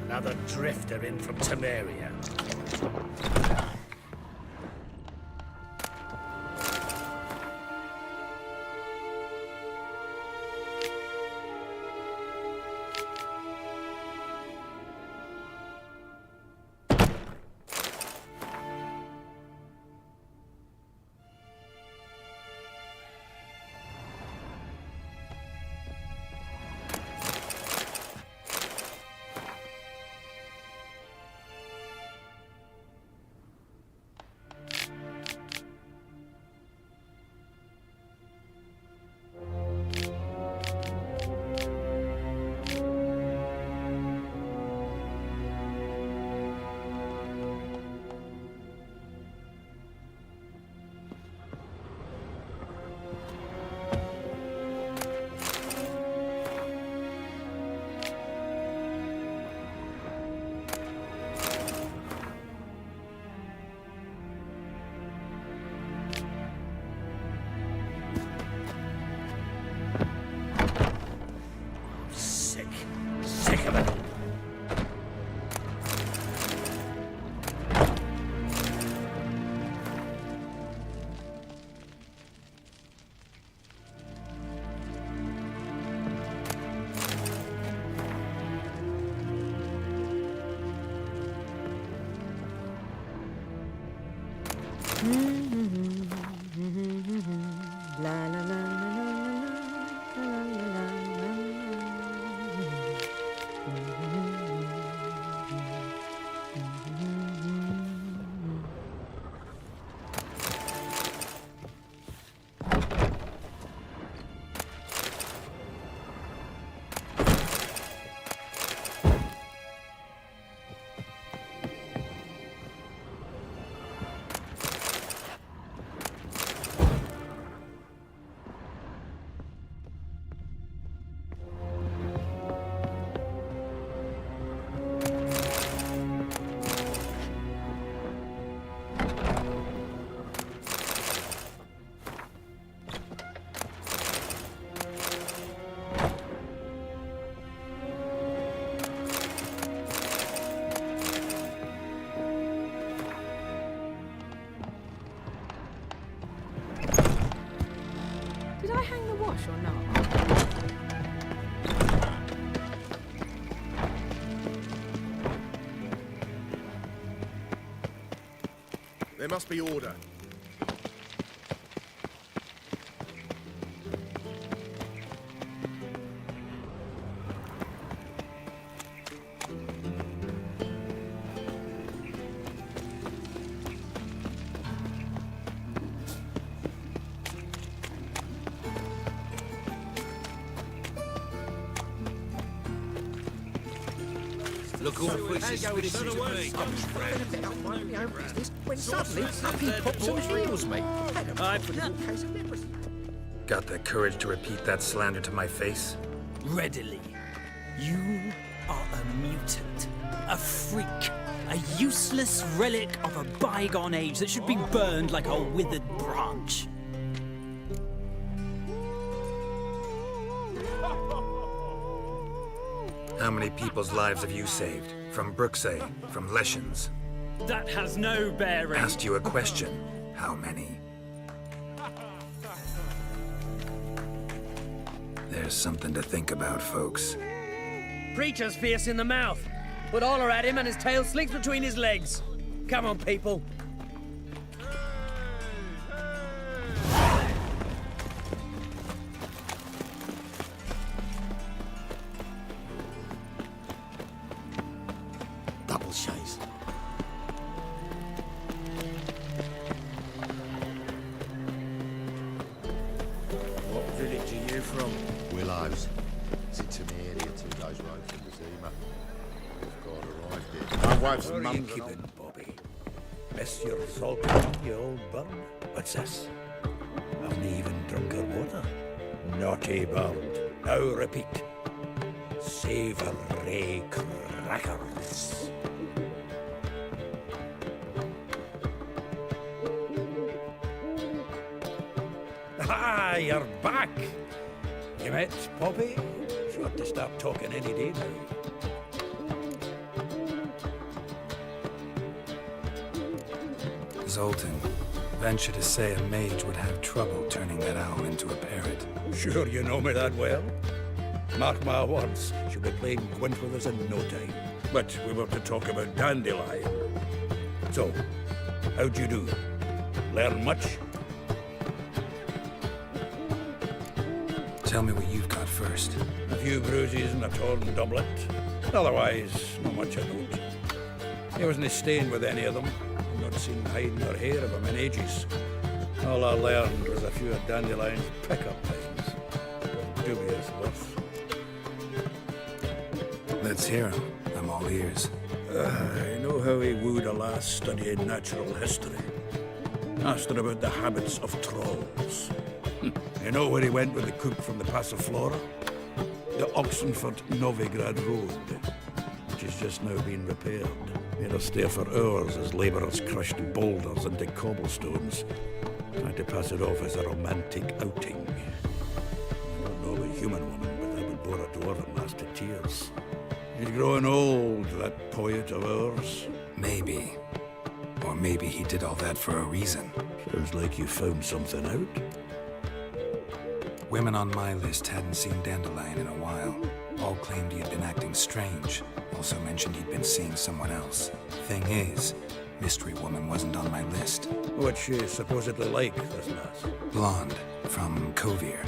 Another drifter in from Temeria. Sick of it. posh or not. There must be order. Look all fishes switching to me. When suddenly, up he pops and heals me. Got the courage to repeat that slander to my face? Readily. You are a mutant, a freak, a useless relic of a bygone age that should be burned like a withered branch. How many people's lives have you saved? From Bruxay, from Leshens? That has no bearing. Asked you a question. How many? There's something to think about, folks. Preacher's fierce in the mouth, but holler at him and his tail slinks between his legs. Come on, people. Double chase. What village are you from? Willows. Sits in the area 2 days' road from Zima. We've got arrived here. My wife's Where are mum. you keeping, Bobby? Monsieur Zoltan, you old bum? What's this? Haven't even drunk her water. Naughty bird. Now repeat. Savoury crackers. Ah, you're back. You met Poppy? She ought to start talking any day now. Zoltan, venture to say a mage would have trouble turning that owl into a parrot. Sure you know me that well. Mark my words, she'll be playing quint with us in no time. But we were to talk about Dandelion. So, how'd you do? Learn much? Tell me what you've got first. A few bruises and a torn doublet. Otherwise, not much of note. He wasn't staying with any of them. I've not seen hide nor hair of him in ages. All I learned was a few of Dandelion's pick-up lines. Dubious worth. Let's hear him. I'm all ears. I know how he wooed a lass studying natural history. Asked her about the habits of trolls. You know where he went with the cook from the Passiflora? The Oxenford-Novigrad Road, which has just now been repaired. Made her stay for hours as labourers crushed boulders into cobblestones. Tried to pass it off as a romantic outing. I don't know about a human woman, but that would bore a dwarven lass to tears. He's growing old, that poet of ours. Maybe. Or maybe he did all that for a reason. Sounds like you found something out. Women on my list hadn't seen Dandelion in a while. All claimed he had been acting strange. Also mentioned he'd been seeing someone else. Thing is, Mystery Woman wasn't on my list. What's she supposedly like, this lass? Blonde, from Kovir.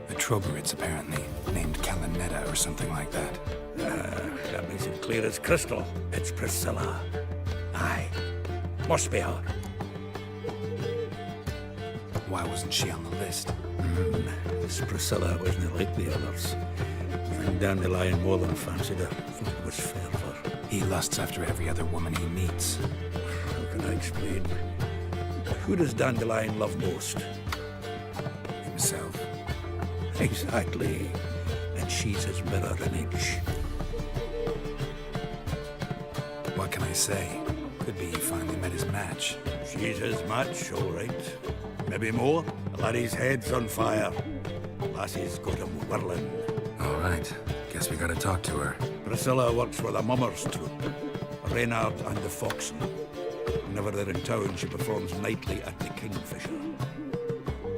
A Troberitz, apparently, named Kalanetta or something like that. That makes it clear as crystal. It's Priscilla. Aye. Must be her. Why wasn't she on the list? This Priscilla wasn't like the others. And Dandelion more than fancied her. Thought it was fair for her. He lusts after every other woman he meets. How can I explain? Who does Dandelion love most? Himself. Exactly. And she's his mirror image. What can I say? Could be he finally met his match. She's his match, all right. Maybe more. The laddie's head's on fire. Lassie's got him whirling. All right. Guess we gotta talk to her. Priscilla works for the Mummers troupe. Reynard and the Foxen. Whenever they're in town, she performs nightly at the Kingfisher.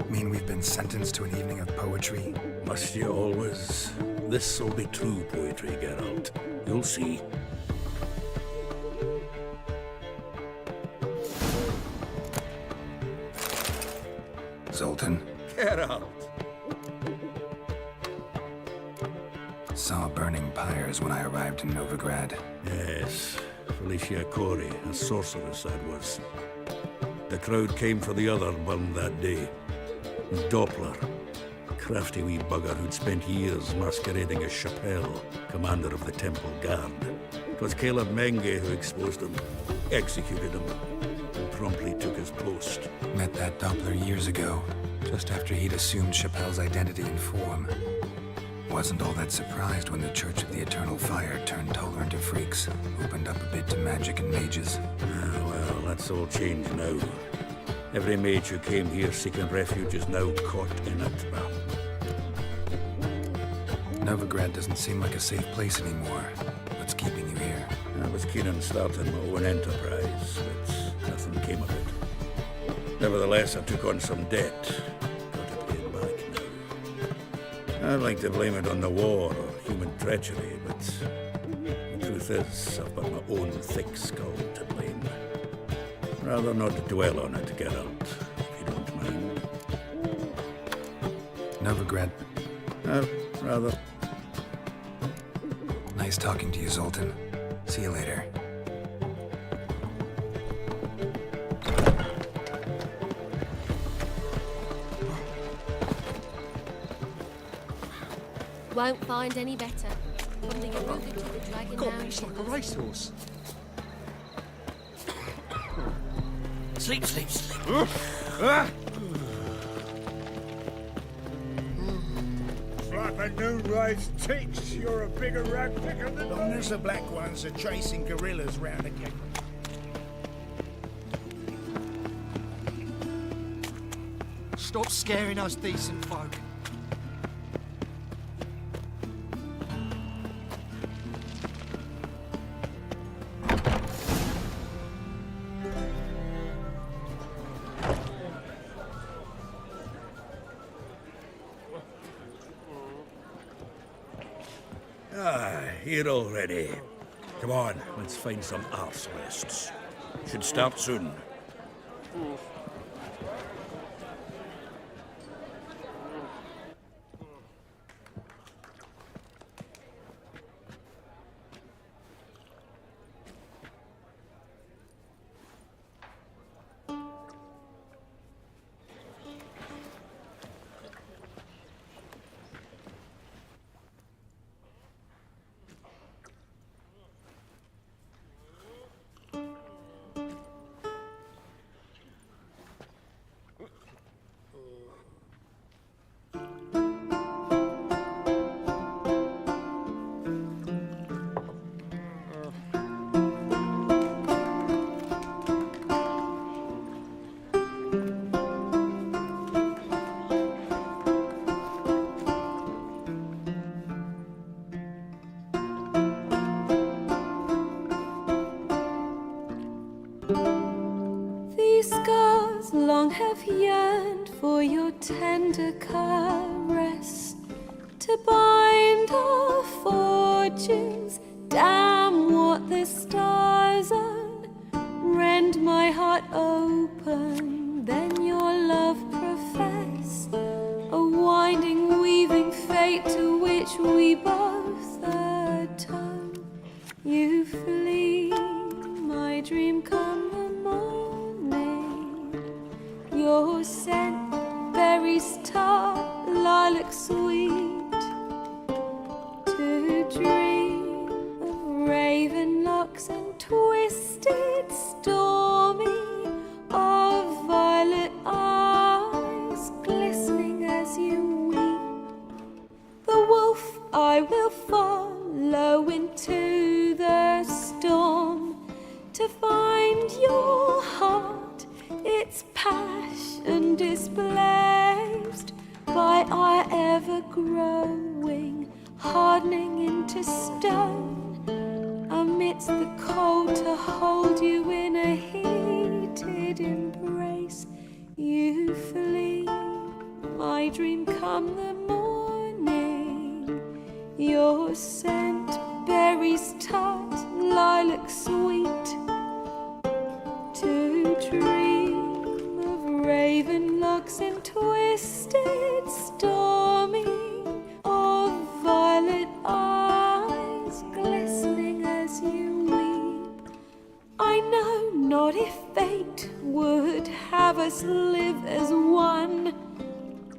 Mean we've been been sentenced to an evening of poetry? Must you always? This'll be true poetry, Geralt. You'll see. Zoltan? Geralt! Saw burning pyres when I arrived in Novigrad. Yes, Felicia Corey, a sorceress that was. The crowd came for the other one that day. Doppler, a crafty wee bugger who'd spent years masquerading as Chappelle, commander of the Temple Guard. It was Caleb Menge who exposed him, executed him, and promptly took his post. Met that Doppler years ago, just after he'd assumed Chappelle's identity and form. Wasn't all that surprised when the Church of the Eternal Fire turned tolerant of freaks, opened up a bit to magic and mages. Well, that's all changed now. Every mage who came here seeking refuge is now caught in it. Novigrad doesn't seem like a safe place anymore. What's keeping you here? I was keen on starting my own enterprise, but nothing came of it. Nevertheless, I took on some debt. Got to pay it back now. I'd like to blame it on the war or human treachery, but the truth is, I've got my own thick skull to blame. Rather not dwell on it, Geralt, if you don't mind. Novigrad. Rather. Nice talking to you, Zoltan. See you later. Won't find any better. From the Yaruga to the Dragon God, Mountains. it's like a racehorse. Sleep, sleep, sleep. Flapping noonrise ticks, you're a bigger rag picker than Long as the black ones are chasing gorillas round again. Stop scaring us decent folk. Here already. Come on, let's find some arse rests. Should start soon. These scars long have yearned for your tender caress, to bind our fortunes. Damn what the stars own. Rend my heart open, then your love profess. A winding, weaving fate to which we both atone. You flee, my dream come the morning. Your scent, berries tart, lilac sweet. To dream of raven locks and twisted, stormy, of violet eyes glistening as you weep. The wolf I will follow into the storm to find your heart, its passion displaced by our ever-growing, hardening into stone. Amidst the cold to hold you in a heated embrace, you flee, my dream come the morning. Your scent, berries tart, lilac sweet. To dream of raven locks and twisted stormy, of violet eyes glistening as you weep. I know not if fate would have us live as one,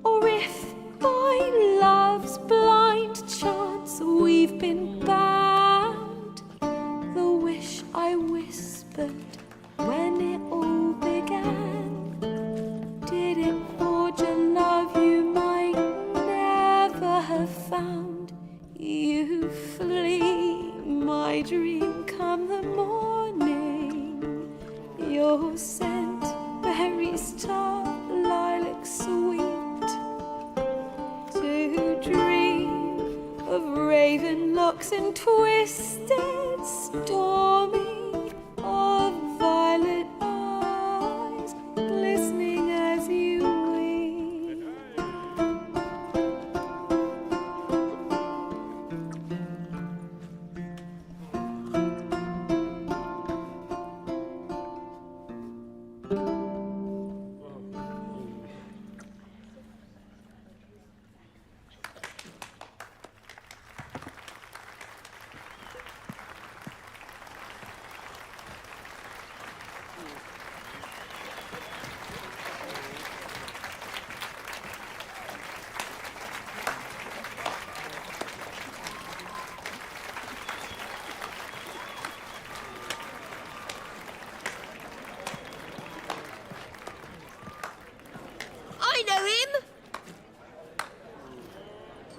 or if by love's blind chance we've been bound. The wish I whispered when it all began, did it forge a love you might never have found? You flee, my dream come the morning. Your scent, berries tart, lilac sweet. To dream of raven locks and twisted stormy, of violet eyes glistening as you weep. I know him!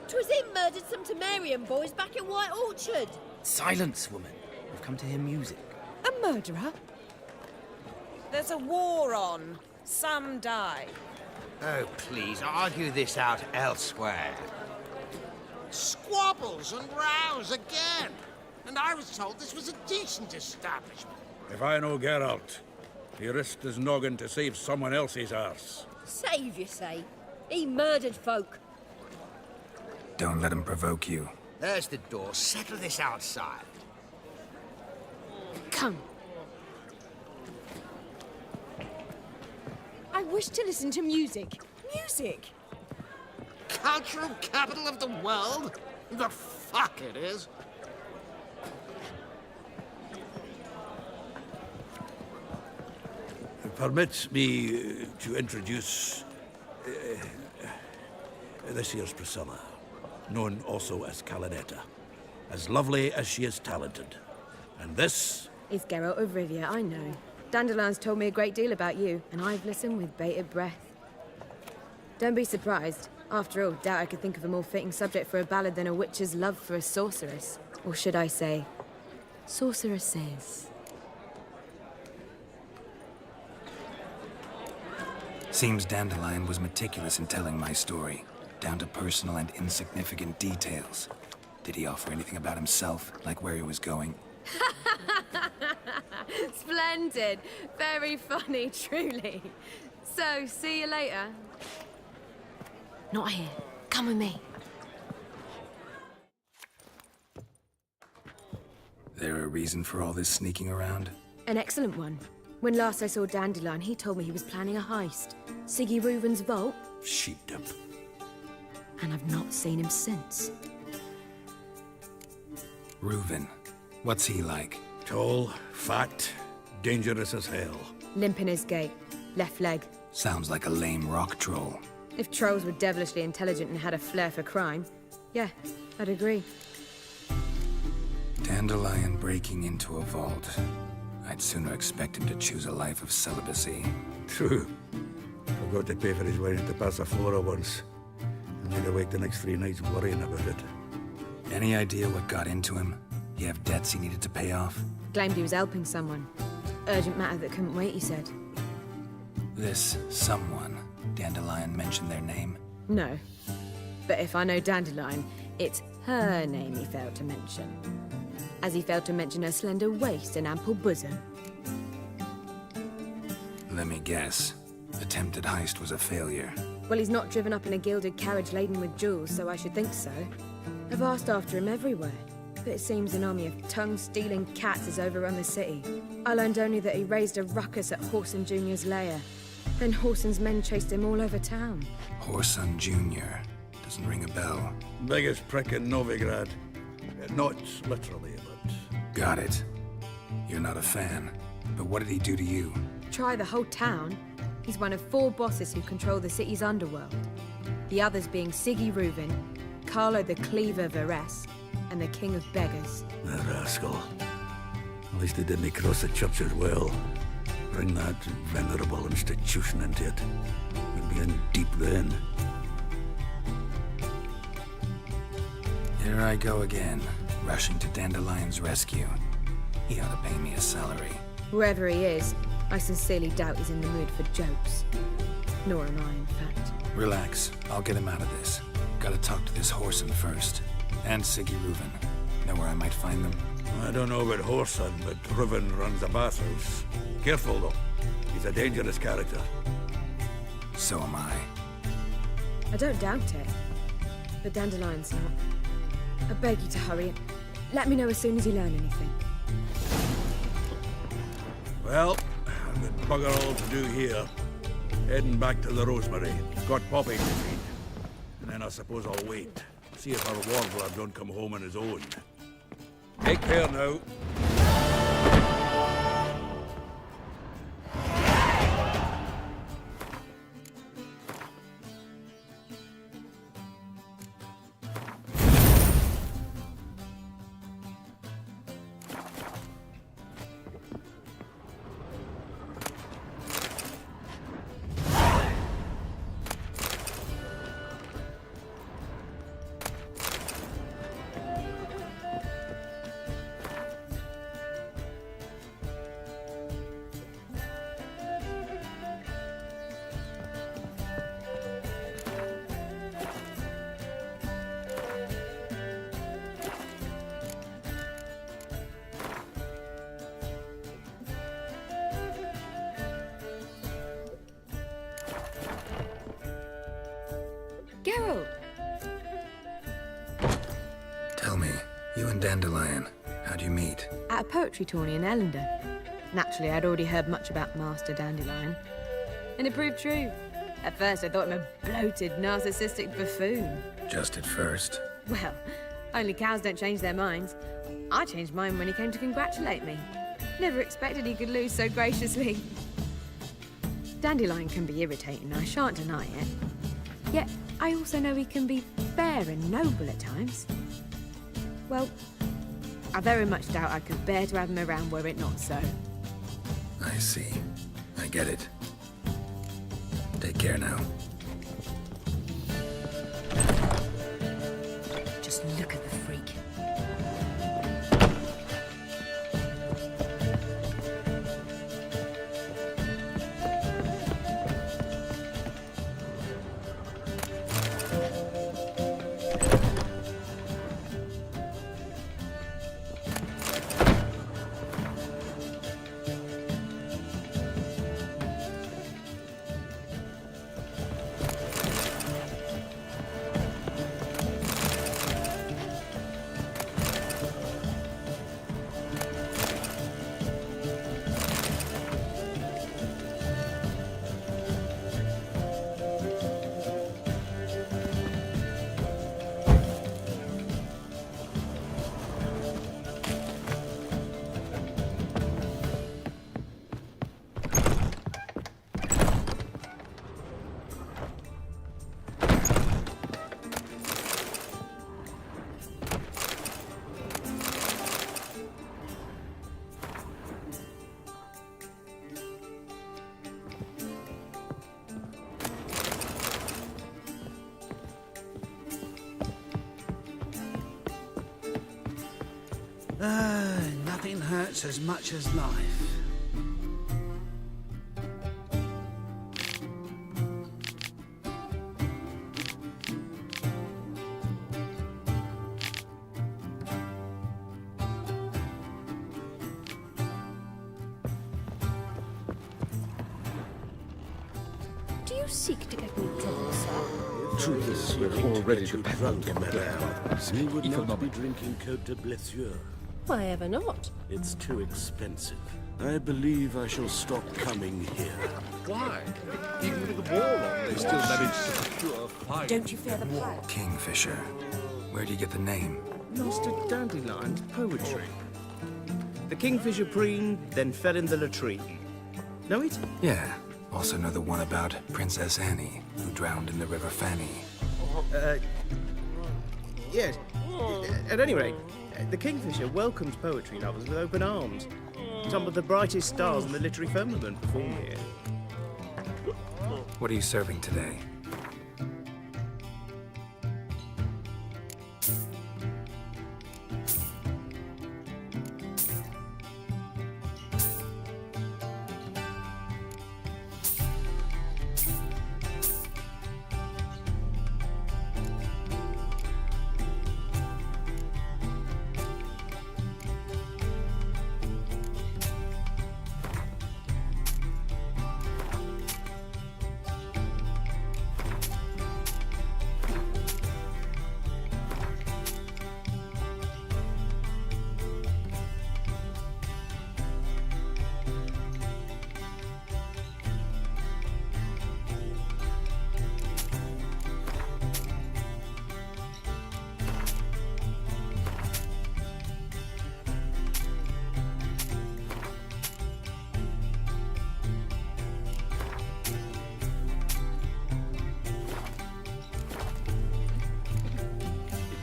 'Twas him murdered some Temerian boys back in White Orchard. Silence, woman. We've come to hear music. A murderer? There's a war on. Some die. Oh, please, argue this out elsewhere. Squabbles and rows again. And I was told this was a decent establishment. If I know Geralt, he risked his noggin to save someone else's arse. Save, you say? He murdered folk. Don't let him provoke you. There's the door. Settle this outside. Come. I wish to listen to music. Music! Cultural capital of the world? The fuck it is. Permit me to introduce this here's Priscilla, known also as Calinetta, as lovely as she is talented. And this is Geralt of Rivia, I know. Dandelion's told me a great deal about you, and I've listened with bated breath. Don't be surprised. After all, doubt I could think of a more fitting subject for a ballad than a witch's love for a sorceress. Or should I say, sorceresses. Seems Dandelion was meticulous in telling my story, down to personal and insignificant details. Did he offer anything about himself, like where he was going? Splendid. Very funny, truly. So, see you later. Not here. Come with me. There a reason for all this sneaking around? An excellent one. When last I saw Dandelion, he told me he was planning a heist. Siggy Reuven's vault. Sheepdip. And I've not seen him since. Reuven. What's he like? Tall, fat, dangerous as hell. Limp in his gait. Left leg. Sounds like a lame rock troll. If trolls were devilishly intelligent and had a flair for crime, yeah, I'd agree. Dandelion breaking into a vault. I'd sooner expect him to choose a life of celibacy. True. Forgot to pay for his wedding to Passaflora once. And made awake the next 3 nights worrying about it. Any idea what got into him? He have debts he needed to pay off? Claimed he was helping someone. Urgent matter that couldn't wait, he said. This someone, Dandelion mentioned their name? No. But if I know Dandelion, it's her name he failed to mention. As he failed to mention her slender waist and ample bosom. Let me guess. Attempted heist was a failure. Well, he's not driven up in a gilded carriage laden with jewels, so I should think so. I've asked after him everywhere, but it seems an army of tongue-stealing cats has overrun the city. I learned only that he raised a ruckus at Whoreson Jr.'s lair. Then Whoreson's men chased him all over town. Whoreson Jr. Doesn't ring a bell. Biggest prick in Novigrad. Not literally, but... Got it. You're not a fan. But what did he do to you? Try the whole town. He's one of 4 bosses who control the city's underworld. The others being Siggy Reuven, Carlo the Cleaver Varese, and the King of Beggars. The rascal. At least he didn't cross the church as well. Bring that venerable institution into it. We'd be in deep then. Here I go again, rushing to Dandelion's rescue. He ought to pay me a salary. Whoever he is, I sincerely doubt he's in the mood for jokes. Nor am I, in fact. Relax, I'll get him out of this. Gotta talk to this Whoreson first. And Siggy Reuven. Know where I might find them? I don't know about Whoreson, but Reuven runs a bathhouse. Careful, though. He's a dangerous character. So am I. I don't doubt it. But Dandelion's not. I beg you to hurry. Let me know as soon as you learn anything. Well, I've got bugger all to do here. Heading back to the Rosemary. Got Poppy to feed. And then I suppose I'll wait. See if our warbler don't come home on his own. Take care now. Geralt! Tell me, you and Dandelion, how'd you meet? At a poetry tourney in Ellender. Naturally, I'd already heard much about Master Dandelion. And it proved true. At first, I thought him a bloated, narcissistic buffoon. Just at first. Well, only cows don't change their minds. I changed mine when he came to congratulate me. Never expected he could lose so graciously. Dandelion can be irritating, I shan't deny it. Yet, I also know he can be fair and noble at times. Well, I very much doubt I could bear to have him around were it not so. I see. I get it. Take care now. Just look at the freak. Nothing hurts as much as life. Do you seek to get me drunk, sir? Truth is, we're already drunk, madame. We would not be drinking Côte de Blessure. Why ever not? It's too expensive. I believe I shall stop coming here. Why? Even with the war on, they still manage to procure fine. Don't you fear the pirate? Kingfisher. Where do you get the name? Master Dandelion's poetry. The kingfisher preened, then fell in the latrine. Know it? Yeah. Also know the one about Princess Annie, who drowned in the River Fanny. Yes. At any rate, the kingfisher welcomes poetry lovers with open arms. Some of the brightest stars in the literary firmament perform here. What are you serving today?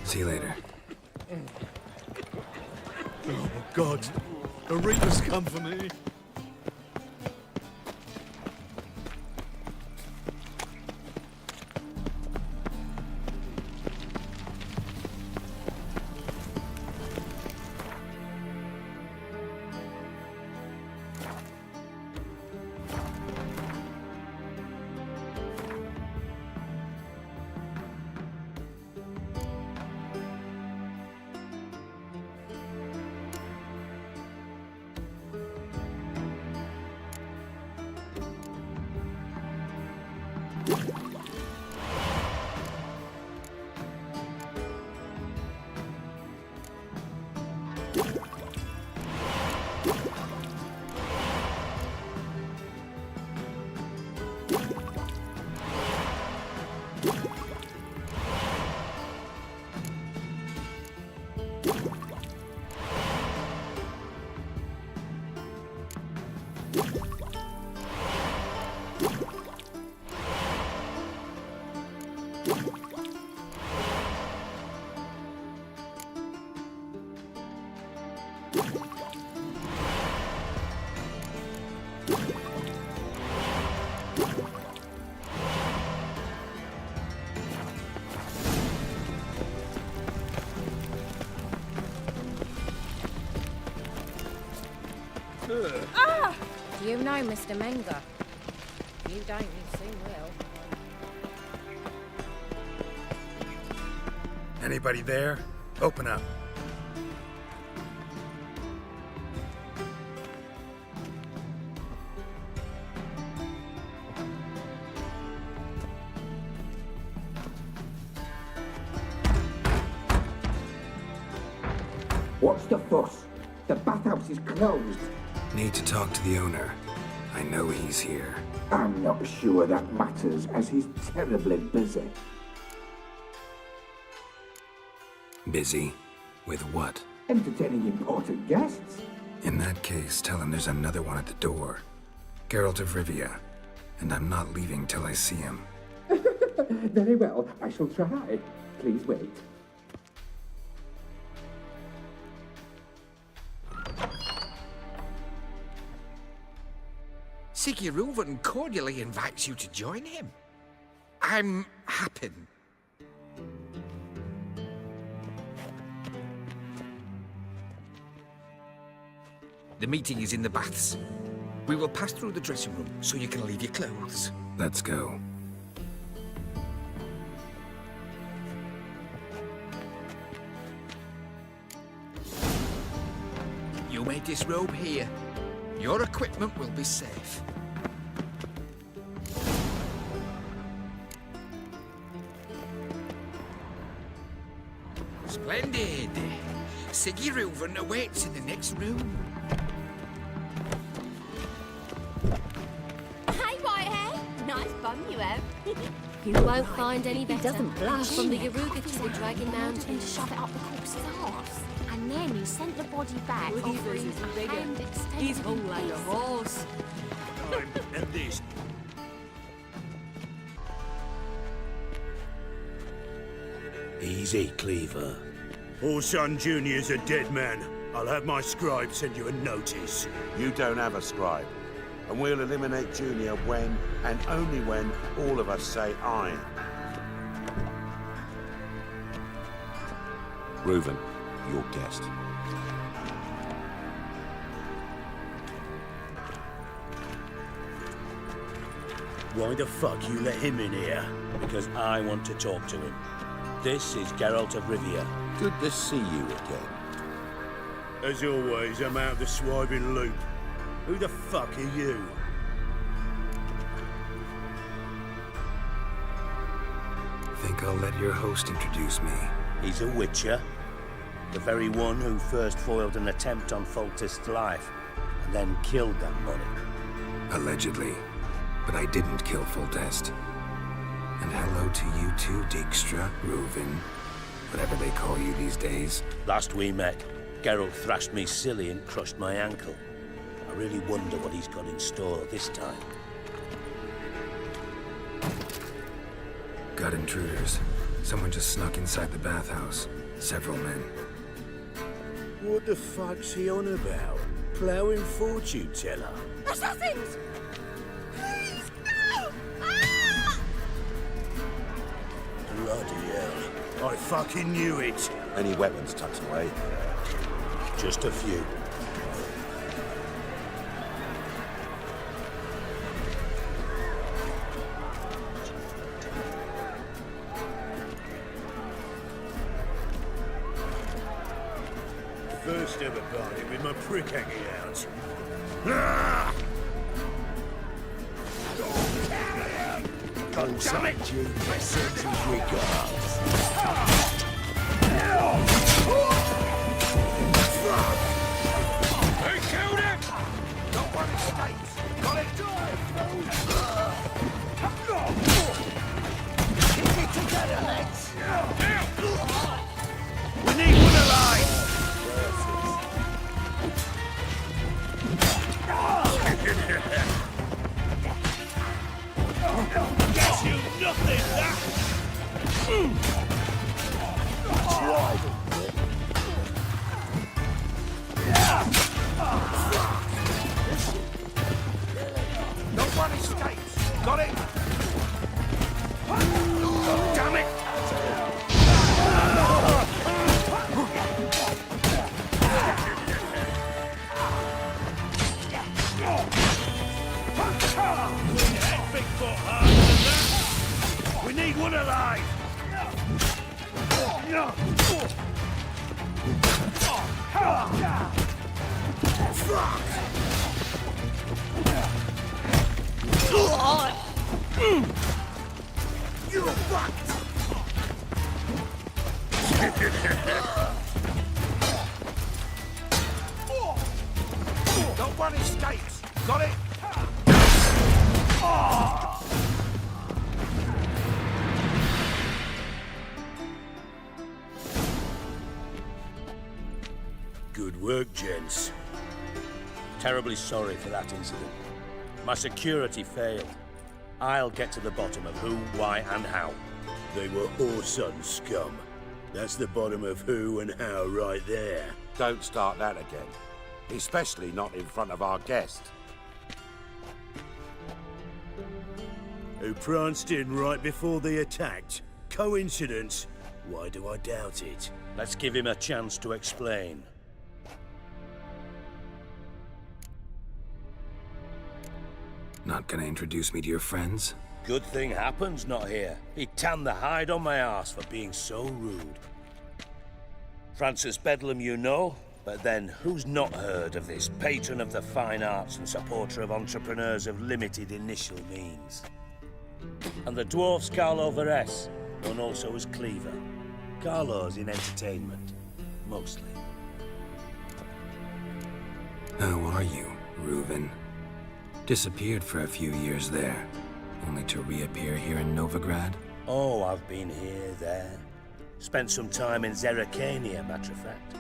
See you later. Oh, God. The Reaper's come for me. Ah! Do you know Mr. Menger? You don't, you soon will. Anybody there? Open up. What's the fuss? The bathhouse is closed. Need to talk to the owner. I know he's here. I'm not sure that matters, as he's terribly busy. Busy? With what? Entertaining important guests. In that case, tell him there's another one at the door. Geralt of Rivia. And I'm not leaving till I see him. Very well, I shall try. Please wait. Siguruvin cordially invites you to join him. I'm happy. The meeting is in the baths. We will pass through the dressing room so you can leave your clothes. Let's go. You may disrobe here. Your equipment will be safe. Splendid. Siggy Reuven awaits in the next room. Hey, Whitehair. Nice bum you have. You won't find any better. He doesn't blush. From the Yaruga to the Dragon Mountain to shove it up the corpse's arse. And then he sent the body back offering a hand extended. He's hung like a horse. And this. Easy, Cleaver. Orson Jr.'s a dead man. I'll have my scribe send you a notice. You don't have a scribe. And we'll eliminate Junior when, and only when, all of us say aye. Reuven, your guest. Why the fuck you let him in here? Because I want to talk to him. This is Geralt of Rivia. Good to see you again. As always, I'm out of the swiping loop. Who the fuck are you? Think I'll let your host introduce me. He's a witcher. The very one who first foiled an attempt on Foltest's life, and then killed that money. Allegedly. But I didn't kill Foltest. And hello to you too, Dijkstra, Reuven, whatever they call you these days. Last we met, Geralt thrashed me silly and crushed my ankle. I really wonder what he's got in store this time. Got intruders. Someone just snuck inside the bathhouse. Several men. What the fuck's he on about? Ploughing fortune teller? Assassins! Please, no! Ah! Bloody hell. I fucking knew it. Any weapons tucked away? Just a few. First ever party with my prick hanging out. Ah! Contact you, my senses regards. Who killed him? Not one escapes. Got it. Keep it together, lads. We need one alive! Guess you nothing, that! Try Not one escapes. Got it. Damn it. We need one alive! You're fucked! Not one escapes. Got it. Good work, gents. Terribly sorry for that incident. My security failed. I'll get to the bottom of who, why, and how. They were whoreson scum. That's the bottom of who and how right there. Don't start that again. Especially not in front of our guest. Who pranced in right before they attacked. Coincidence? Why do I doubt it? Let's give him a chance to explain. Not gonna introduce me to your friends? Good thing Happen's not here. He tanned the hide on my arse for being so rude. Francis Bedlam you know, but then who's not heard of this patron of the fine arts and supporter of entrepreneurs of limited initial means? And the dwarf Carlo Veres, known also as Cleaver. Carlo's in entertainment, mostly. How are you, Reuven? Disappeared for a few years there, only to reappear here in Novigrad? Oh, I've been here, there. Spent some time in Zerrikania, matter of fact.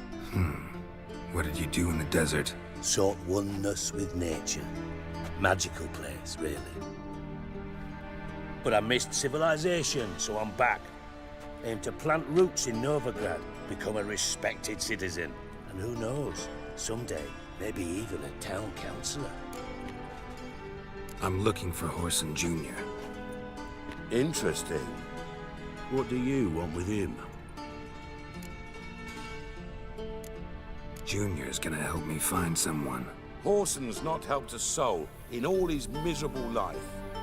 What did you do in the desert? Sought oneness with nature. Magical place, really. But I missed civilization, so I'm back. Aim to plant roots in Novigrad, become a respected citizen. And who knows, someday, maybe even a town councillor. I'm looking for Horson Jr. Interesting. What do you want with him? Junior's gonna help me find someone. Horson's not helped a soul in all his miserable life.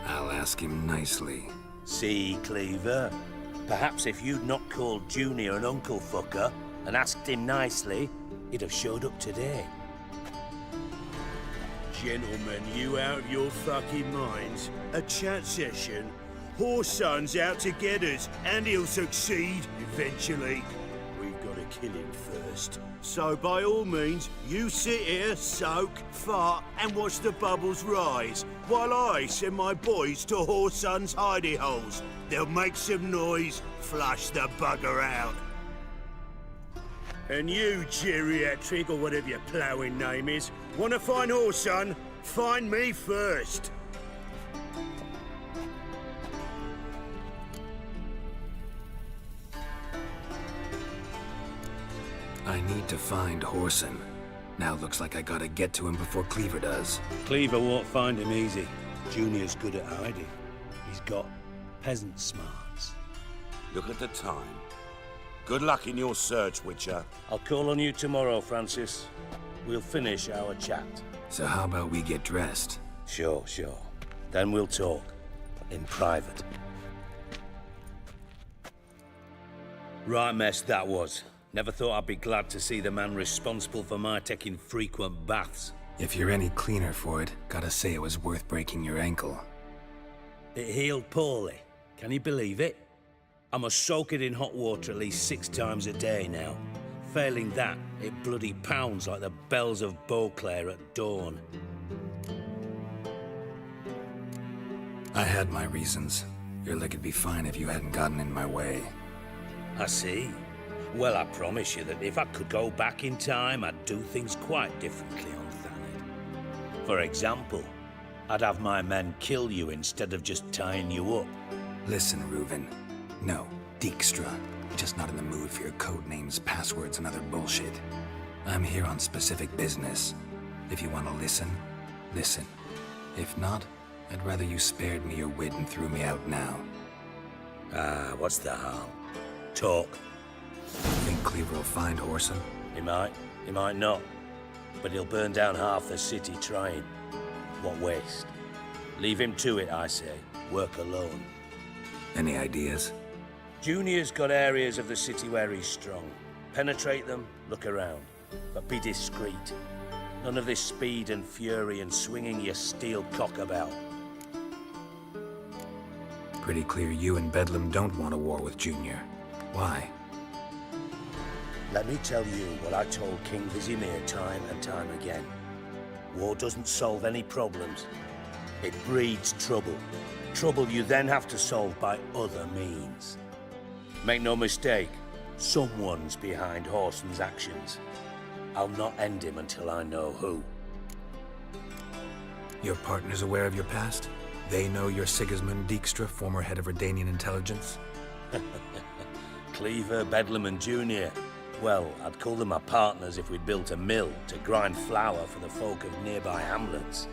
I'll ask him nicely. See, Cleaver? Perhaps if you'd not called Junior an uncle fucker and asked him nicely, he'd have showed up today. Gentlemen, you out of your fucking minds? A chat session? Horson's out to get us, and he'll succeed eventually. We've got to kill him first. So by all means, you sit here, soak, fart, and watch the bubbles rise, while I send my boys to Horson's hidey holes. They'll make some noise, flush the bugger out. And you, geriatric, or whatever your ploughing name is, want to find Horson? Find me first. I need to find Horson. Now looks like I gotta get to him before Cleaver does. Cleaver won't find him easy. Junior's good at hiding. He's got peasant smarts. Look at the time. Good luck in your search, Witcher. I'll call on you tomorrow, Francis. We'll finish our chat. So how about we get dressed? Sure. Then we'll talk. In private. Right mess that was. Never thought I'd be glad to see the man responsible for my taking frequent baths. If you're any cleaner for it, gotta say it was worth breaking your ankle. It healed poorly. Can you believe it? I must soak it in hot water at least 6 times a day now. Failing that, it bloody pounds like the bells of Beauclair at dawn. I had my reasons. Your leg would be fine if you hadn't gotten in my way. I see. Well, I promise you that if I could go back in time, I'd do things quite differently on Thanet. For example, I'd have my men kill you instead of just tying you up. Listen, Reuven. No, Dijkstra. Just not in the mood for your code names, passwords, and other bullshit. I'm here on specific business. If you want to listen, listen. If not, I'd rather you spared me your wit and threw me out now. What's the harm? Talk. Think Cleaver will find Horson? He might not. But he'll burn down half the city trying. What waste. Leave him to it, I say. Work alone. Any ideas? Junior's got areas of the city where he's strong. Penetrate them, look around. But be discreet. None of this speed and fury and swinging your steel cock about. Pretty clear you and Bedlam don't want a war with Junior. Why? Let me tell you what I told King Vizimir time and time again. War doesn't solve any problems. It breeds trouble. Trouble you then have to solve by other means. Make no mistake, someone's behind Horson's actions. I'll not end him until I know who. Your partner's aware of your past? They know you're Sigismund Dijkstra, former head of Redanian intelligence? Cleaver, Bedlam and Junior. Well, I'd call them my partners if we'd built a mill to grind flour for the folk of nearby hamlets.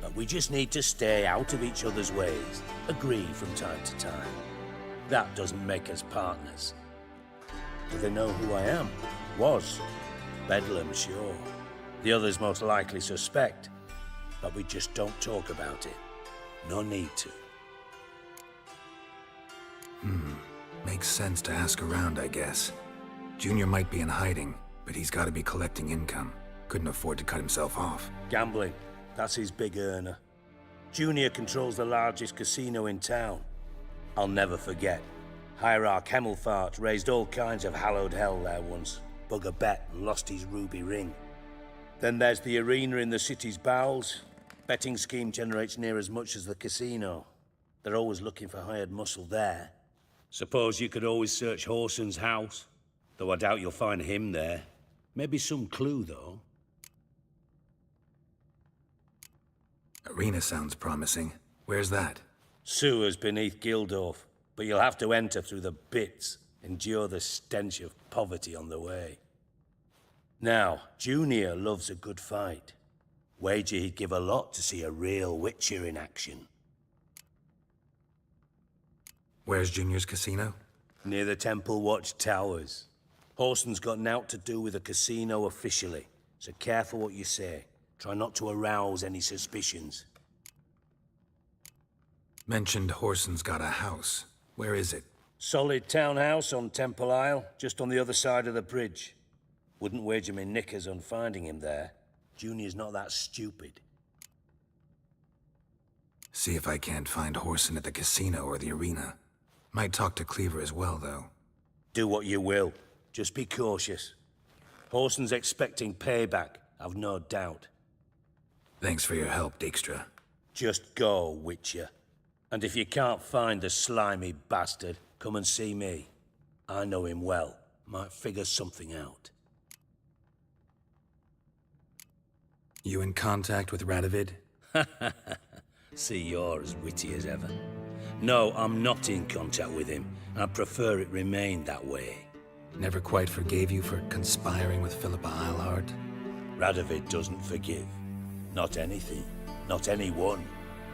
But we just need to stay out of each other's ways, agree from time to time. That doesn't make us partners. Do they know who I am? Was. Bedlam, sure. The others most likely suspect. But we just don't talk about it. No need to. Makes sense to ask around, I guess. Junior might be in hiding, but he's gotta be collecting income. Couldn't afford to cut himself off. Gambling. That's his big earner. Junior controls the largest casino in town. I'll never forget. Hierarch Hemmelfart raised all kinds of hallowed hell there once. Bugger bet and lost his ruby ring. Then there's the arena in the city's bowels. Betting scheme generates near as much as the casino. They're always looking for hired muscle there. Suppose you could always search Horson's house, though I doubt you'll find him there. Maybe some clue, though. Arena sounds promising. Where's that? Sewers beneath Gildorf, but you'll have to enter through the bits, endure the stench of poverty on the way. Now, Junior loves a good fight. Wager he'd give a lot to see a real Witcher in action. Where's Junior's casino? Near the Temple Watch Towers. Horson's got naught to do with the casino officially, so careful what you say. Try not to arouse any suspicions. Mentioned Horson's got a house. Where is it? Solid townhouse on Temple Isle, just on the other side of the bridge. Wouldn't wager me knickers on finding him there. Junior's not that stupid. See if I can't find Horson at the casino or the arena. Might talk to Cleaver as well, though. Do what you will. Just be cautious. Horson's expecting payback, I've no doubt. Thanks for your help, Dijkstra. Just go, Witcher. And if you can't find the slimy bastard, come and see me. I know him well. Might figure something out. You in contact with Radovid? See, you're as witty as ever. No, I'm not in contact with him. I prefer it remain that way. Never quite forgave you for conspiring with Philippa Eilhart? Radovid doesn't forgive. Not anything. Not anyone.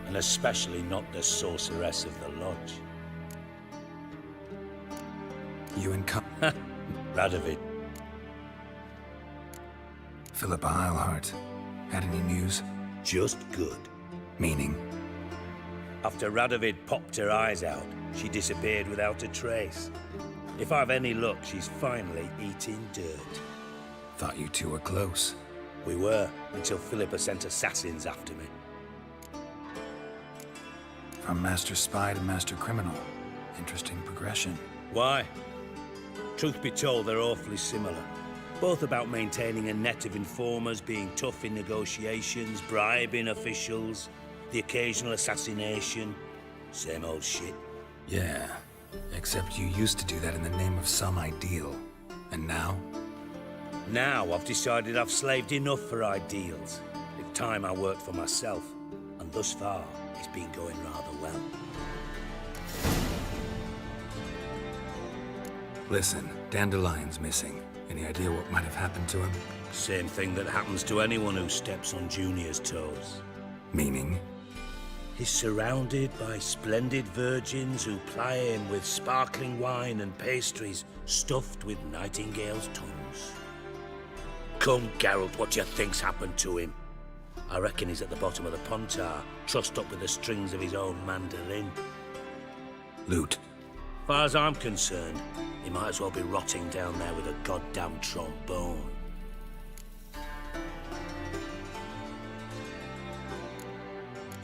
And especially not the sorceress of the lodge. You in Radovid. Philippa Eilhart. Had any news? Just good. Meaning? After Radovid popped her eyes out, she disappeared without a trace. If I've any luck, she's finally eating dirt. Thought you two were close. We were, until Philippa sent assassins after me. From Master Spy to Master Criminal. Interesting progression. Why? Truth be told, they're awfully similar. Both about maintaining a net of informers, being tough in negotiations, bribing officials, the occasional assassination. Same old shit. Yeah, except you used to do that in the name of some ideal. And now? Now I've decided I've slaved enough for ideals. It's time I worked for myself. And thus far, it's been going rather well. Listen, Dandelion's missing. Any idea what might have happened to him? Same thing that happens to anyone who steps on Junior's toes. Meaning? He's surrounded by splendid virgins who ply him with sparkling wine and pastries stuffed with nightingales' tongues. Come, Geralt, what do you think's happened to him? I reckon he's at the bottom of the Pontar, trussed up with the strings of his own mandolin. Loot. Far as I'm concerned, he might as well be rotting down there with a goddamn trombone.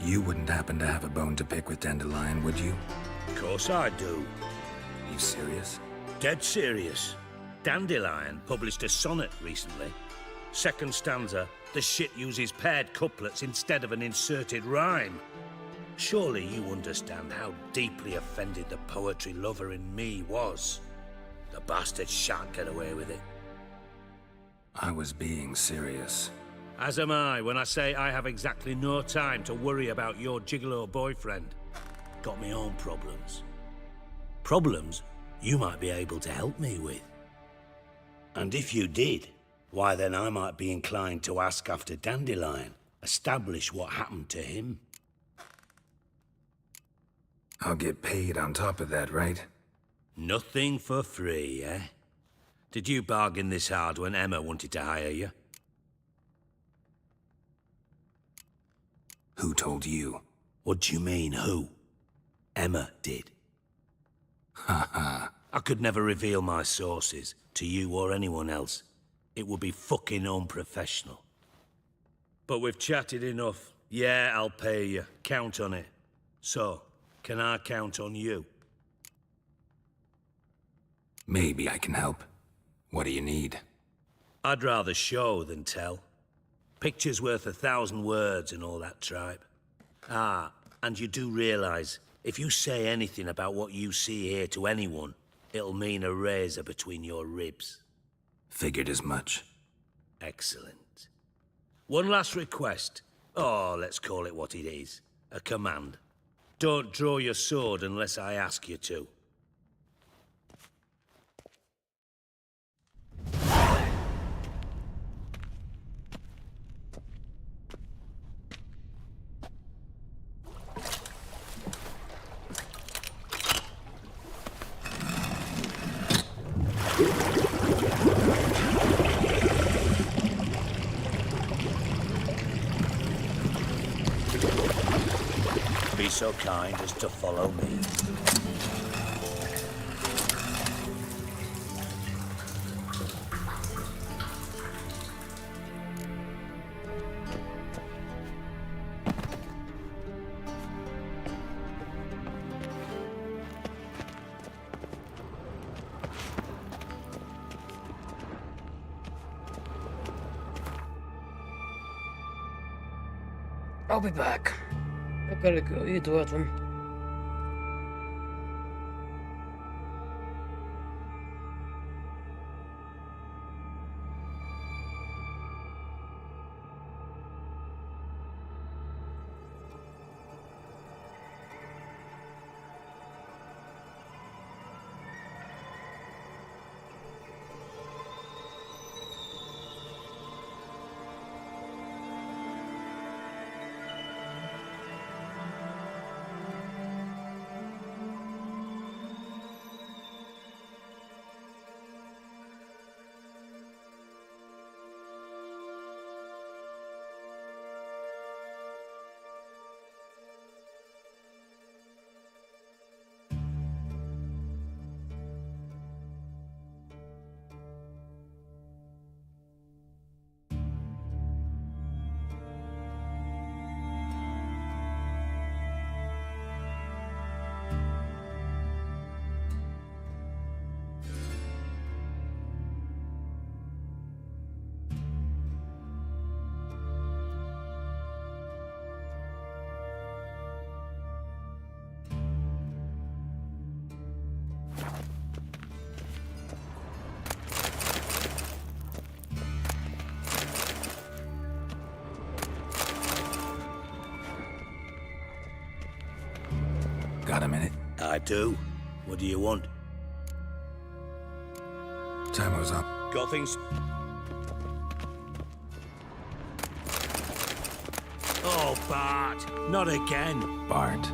You wouldn't happen to have a bone to pick with Dandelion, would you? Of course I do. You serious? Dead serious. Dandelion published a sonnet recently. Second stanza, the shit uses paired couplets instead of an inserted rhyme. Surely you understand how deeply offended the poetry lover in me was. The bastard shan't get away with it. I was being serious. As am I when I say I have exactly no time to worry about your gigolo boyfriend. Got me own problems. Problems you might be able to help me with. And if you did, why then I might be inclined to ask after Dandelion, establish what happened to him. I'll get paid on top of that, right? Nothing for free, eh? Did you bargain this hard when Emma wanted to hire you? Who told you? What do you mean, who? Emma did. Ha. I could never reveal my sources to you or anyone else. It would be fucking unprofessional. But we've chatted enough. Yeah, I'll pay you. Count on it. So, can I count on you? Maybe I can help. What do you need? I'd rather show than tell. Picture's worth 1,000 words and all that tripe. Ah, and you do realize, if you say anything about what you see here to anyone, it'll mean a razor between your ribs. Figured as much. Excellent. One last request. Oh, let's call it what it is. A command. Don't draw your sword unless I ask you to. Be so kind as to follow me. I'll be back. I gotta go. You do it then. Got a minute? I do. What do you want? Timer's up. Got things? Oh, Bart. Not again. Bart.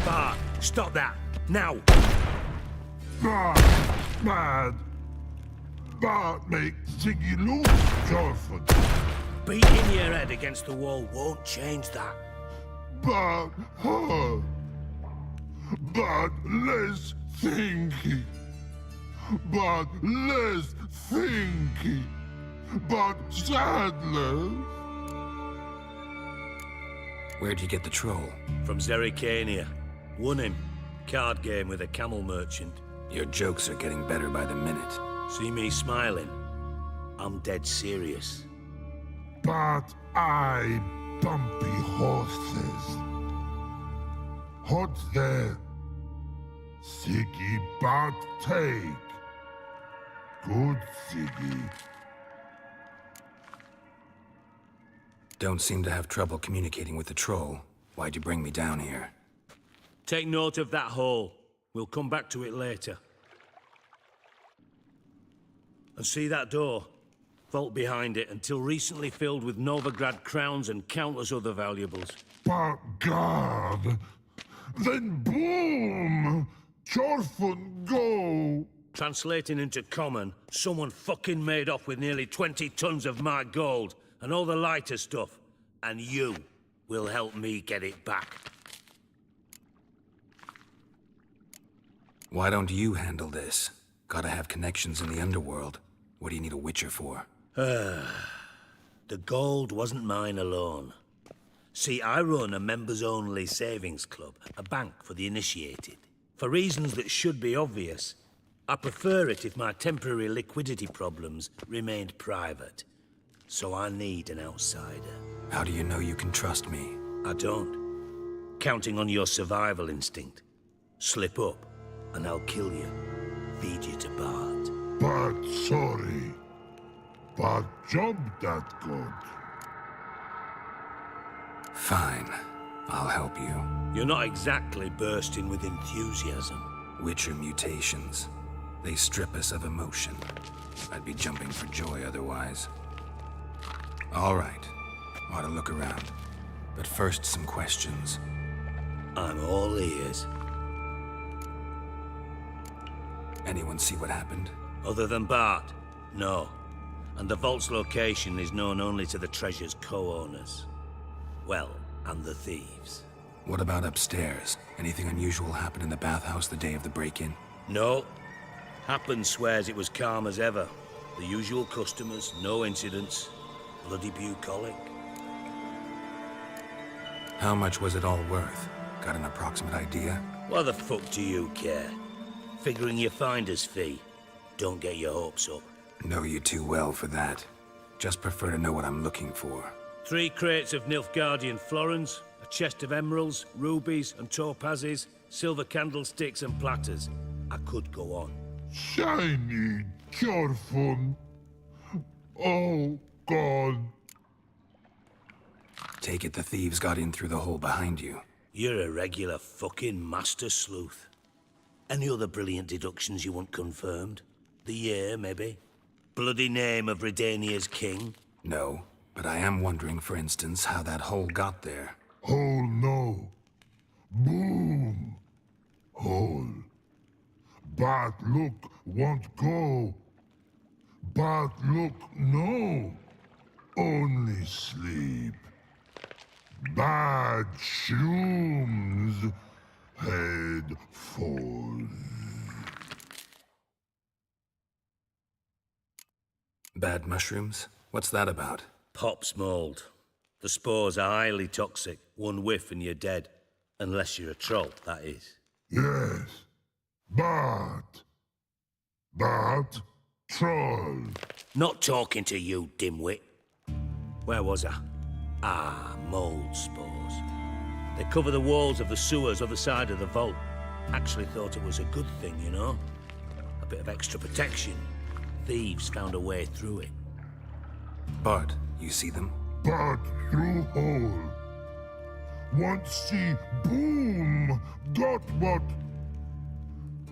Bart, stop that. Now. Bart, bad. Bart make Ziggy lose, Jorford. Beating your head against the wall won't change that. Bart, hurt. Bart, less thinky. Bart, less thinky. Bart, sadness. Where'd you get the troll? From Zerrikania. Won him. Card game with a camel merchant. Your jokes are getting better by the minute. See me smiling? I'm dead serious. But I bumpy horses. Hot there. Siggy but take. Good Siggy. Don't seem to have trouble communicating with the troll. Why'd you bring me down here? Take note of that hole. We'll come back to it later. And see that door? Vault behind it, until recently filled with Novigrad crowns and countless other valuables. But God! Then boom! Chorfun go! Translating into common, someone fucking made off with nearly 20 tons of my gold, and all the lighter stuff. And you will help me get it back. Why don't you handle this? Gotta have connections in the underworld. What do you need a witcher for? The gold wasn't mine alone. See, I run a members-only savings club, a bank for the initiated. For reasons that should be obvious, I prefer it if my temporary liquidity problems remained private. So I need an outsider. How do you know you can trust me? I don't. Counting on your survival instinct. Slip up, and I'll kill you. Feed you to Bart. But sorry. But job that good. Fine. I'll help you. You're not exactly bursting with enthusiasm. Witcher mutations. They strip us of emotion. I'd be jumping for joy otherwise. All right. Ought to look around. But first, some questions. I'm all ears. Anyone see what happened? Other than Bart? No. And the vault's location is known only to the treasure's co-owners. Well, and the thieves. What about upstairs? Anything unusual happen in the bathhouse the day of the break-in? No. Happen swears it was calm as ever. The usual customers, no incidents. Bloody bucolic. How much was it all worth? Got an approximate idea? Why the fuck do you care? Figuring your finder's fee. Don't get your hopes up. Know you too well for that. Just prefer to know what I'm looking for. 3 crates of Nilfgaardian florins, a chest of emeralds, rubies and topazes, silver candlesticks and platters. I could go on. Shiny, careful. Oh, God. Take it the thieves got in through the hole behind you. You're a regular fucking master sleuth. Any other brilliant deductions you want confirmed? The year, maybe? Bloody name of Redania's king? No, but I am wondering, for instance, how that hole got there. Hole no. Boom. Hole. Bad look won't go. Bad look no. Only sleep. Bad shrooms. Head falls. Bad mushrooms? What's that about? Pop's mold. The spores are highly toxic. One whiff and you're dead. Unless you're a troll, that is. Yes. Bad. Bad troll. Not talking to you, dimwit. Where was I? Ah, mold spores. They cover the walls of the sewers other side of the vault. Actually thought it was a good thing, you know? A bit of extra protection. Thieves found a way through it. Bart, you see them? Bad through hole. Want see boom. Got what?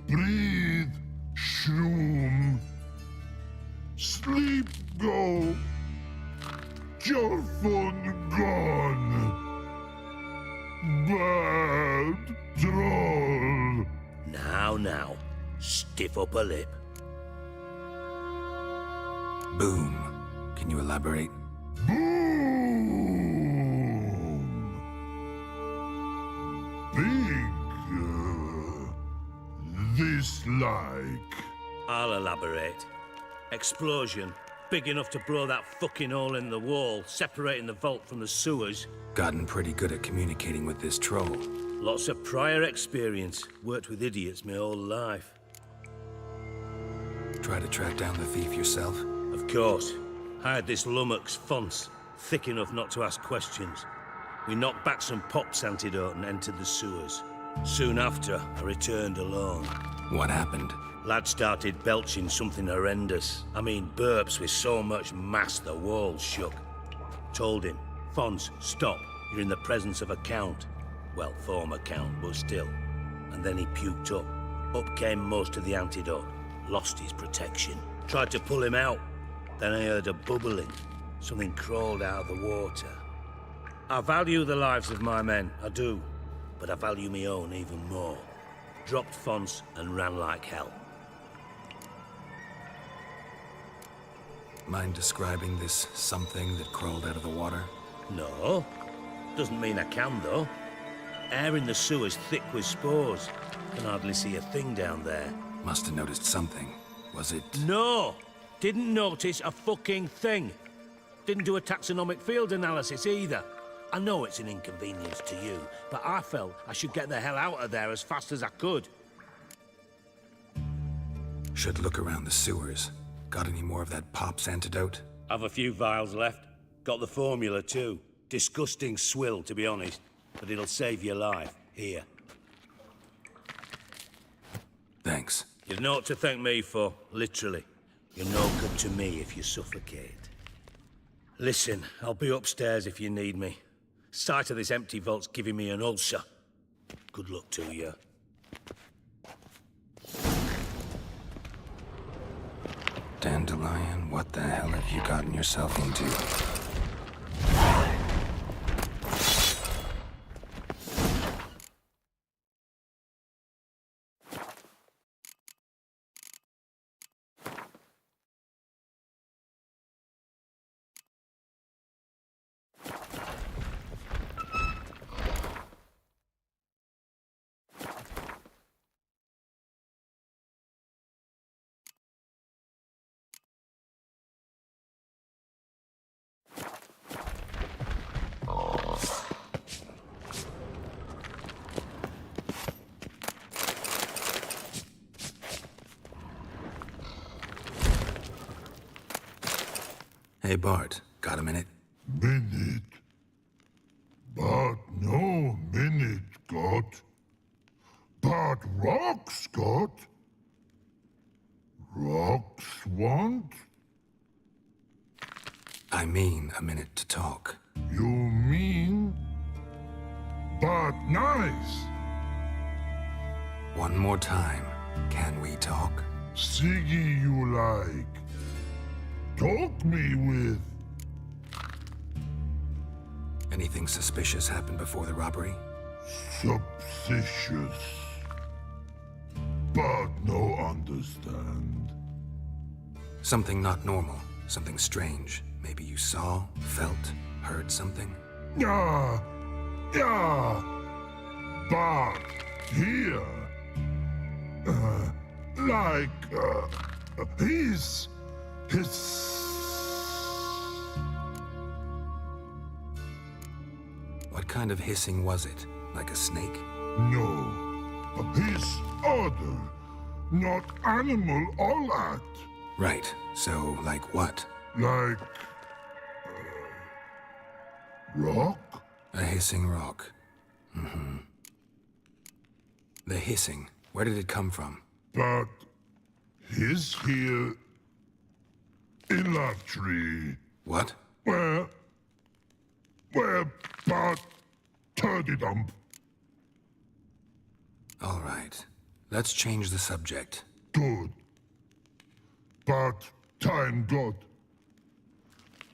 Breathe. Shroom. Sleep go. Your phone gone. Bad troll. Now. Stiff upper lip. Boom. Can you elaborate? Big. This like. I'll elaborate. Explosion. Big enough to blow that fucking hole in the wall, separating the vault from the sewers. Gotten pretty good at communicating with this troll. Lots of prior experience. Worked with idiots my whole life. Try to track down the thief yourself? Of course. Hired this lummox Fons, thick enough not to ask questions. We knocked back some Pop's antidote and entered the sewers. Soon after, I returned alone. What happened? Lad started belching something horrendous. I mean, burps with so much mass the walls shook. Told him, Fons, stop. You're in the presence of a count. Well, former count, but still. And then he puked up. Up came most of the antidote. Lost his protection. Tried to pull him out. Then I heard a bubbling. Something crawled out of the water. I value the lives of my men, I do. But I value my own even more. Dropped Fons and ran like hell. Mind describing this something that crawled out of the water? No. Doesn't mean I can, though. Air in the sewer's thick with spores. Can hardly see a thing down there. Must have noticed something. Was it... No! Didn't notice a fucking thing. Didn't do a taxonomic field analysis either. I know it's an inconvenience to you, but I felt I should get the hell out of there as fast as I could. Should look around the sewers. Got any more of that Pop's antidote? Have a few vials left. Got the formula too. Disgusting swill, to be honest. But it'll save your life. Here. Thanks. You've naught to thank me for, literally. You're no good to me if you suffocate. Listen, I'll be upstairs if you need me. Sight of this empty vault's giving me an ulcer. Good luck to you. Dandelion, what the hell have you gotten yourself into? Hey, Bart, got a minute? Minute? But no minute, got. But rocks, got. Rocks want? I mean a minute to talk. You mean? But nice. One more time. Can we talk? Siggy you like. Talk me with. Anything suspicious happened before the robbery? Suspicious. But no understand. Something not normal. Something strange. Maybe you saw, felt, heard something? Yeah. Yeah. But here. His... What kind of hissing was it? Like a snake? No. His other. Not animal all at. Right. So, like what? Like... rock? A hissing rock. Mm-hmm. The hissing. Where did it come from? But... his here... in that tree. What? Where... but... turdy dump. All right. Let's change the subject. Good. But time got.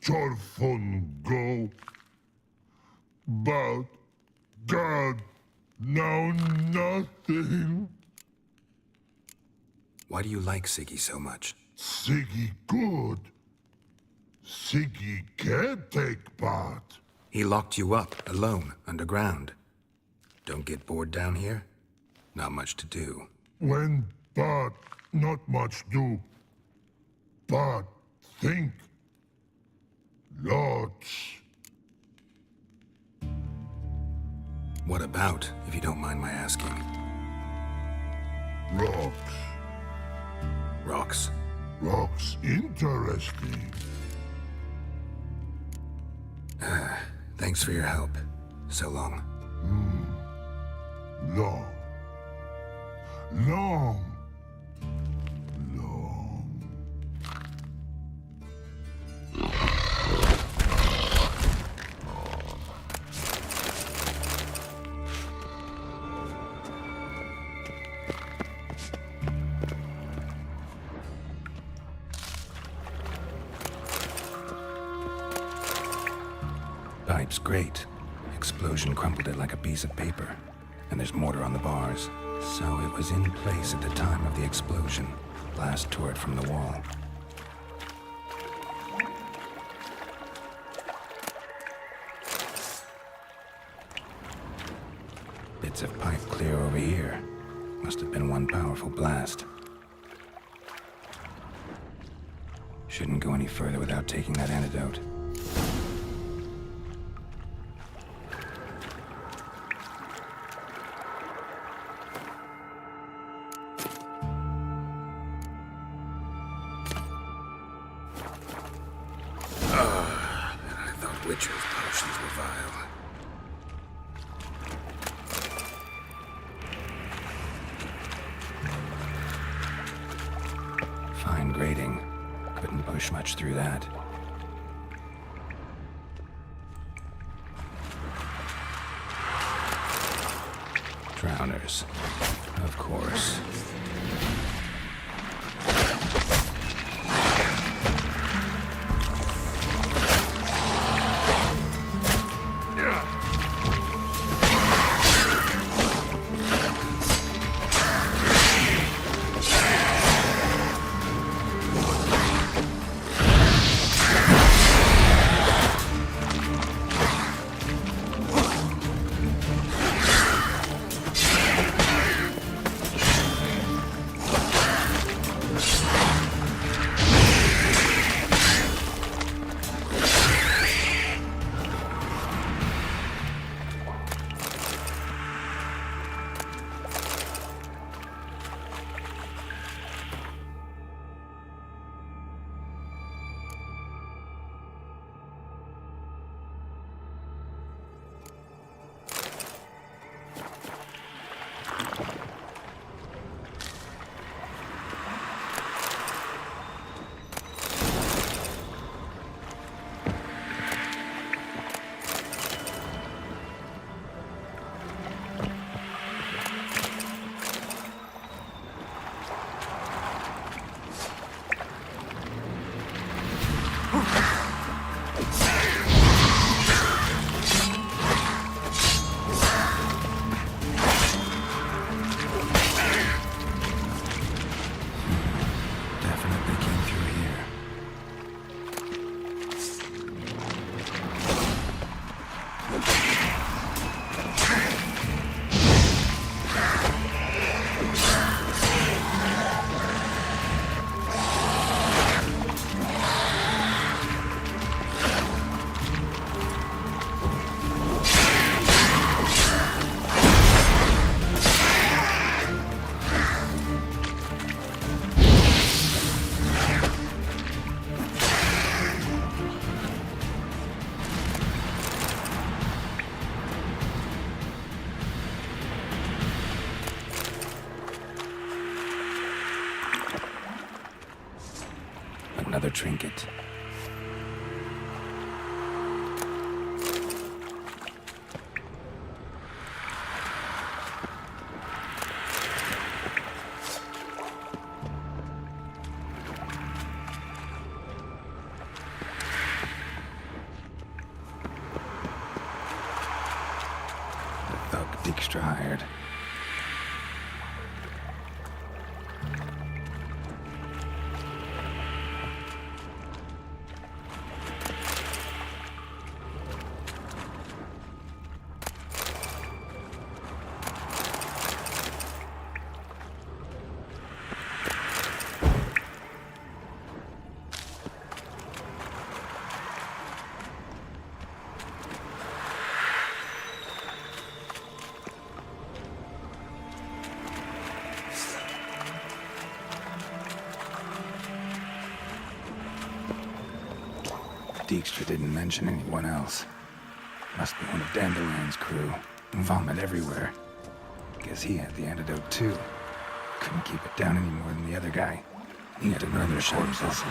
Chorfun go. But God, now nothing. Why do you like Siggy so much? Siggy good. Siggy can't take part. He locked you up, alone, underground. Don't get bored down here? Not much to do. When but not much do. But think. Lots. What about, if you don't mind my asking? Rocks. Rocks? Rocks interesting. Thanks for your help. So long. Long. Long. Pipe's great. Explosion crumpled it like a piece of paper. And there's mortar on the bars. So it was in place at the time of the explosion. Blast tore it from the wall. bits of pipe clear over here. Must have been one powerful blast. Shouldn't go any further without taking that antidote. I thought Witcher's potions were vile. Fine grading. Couldn't push much through that. Drowners. Of course. Another trinket. The thug Dijkstra hired. Dijkstra didn't mention anyone else. Must be one of Dandelion's crew. Vomit everywhere. Guess he had the antidote too. Couldn't keep it down any more than the other guy. Need to burn their corpses.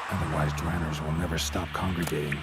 Otherwise, drowners will never stop congregating.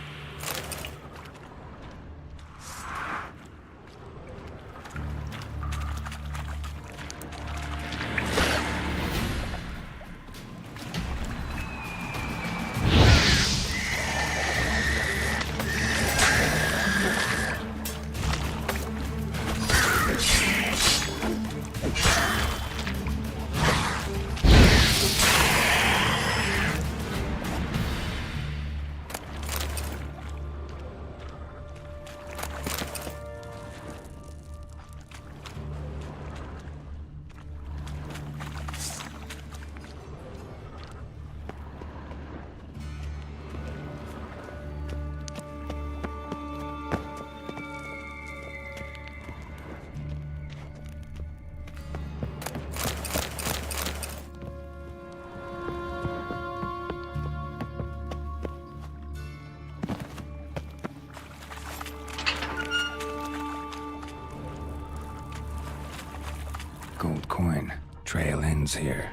gold coin. Trail ends here.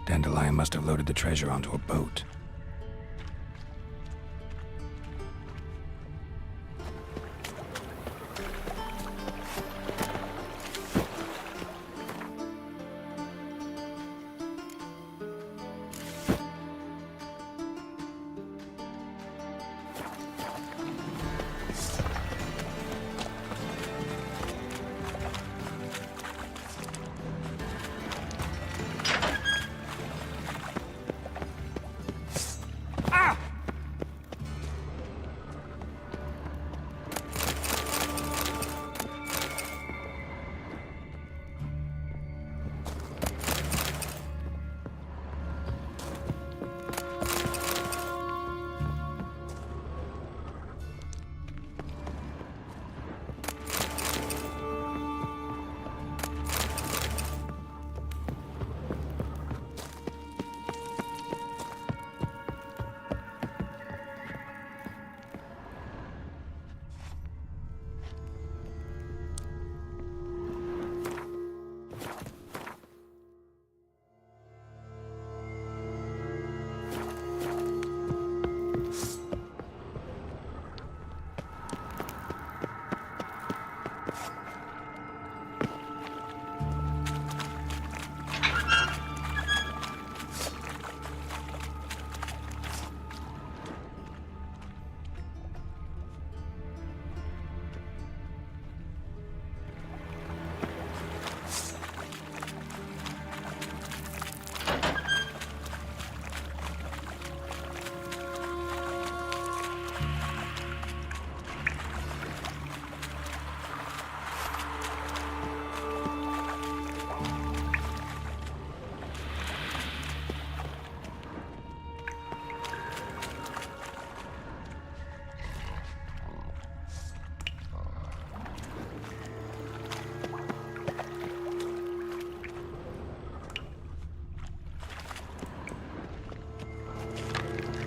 Dandelion must have loaded the treasure onto a boat.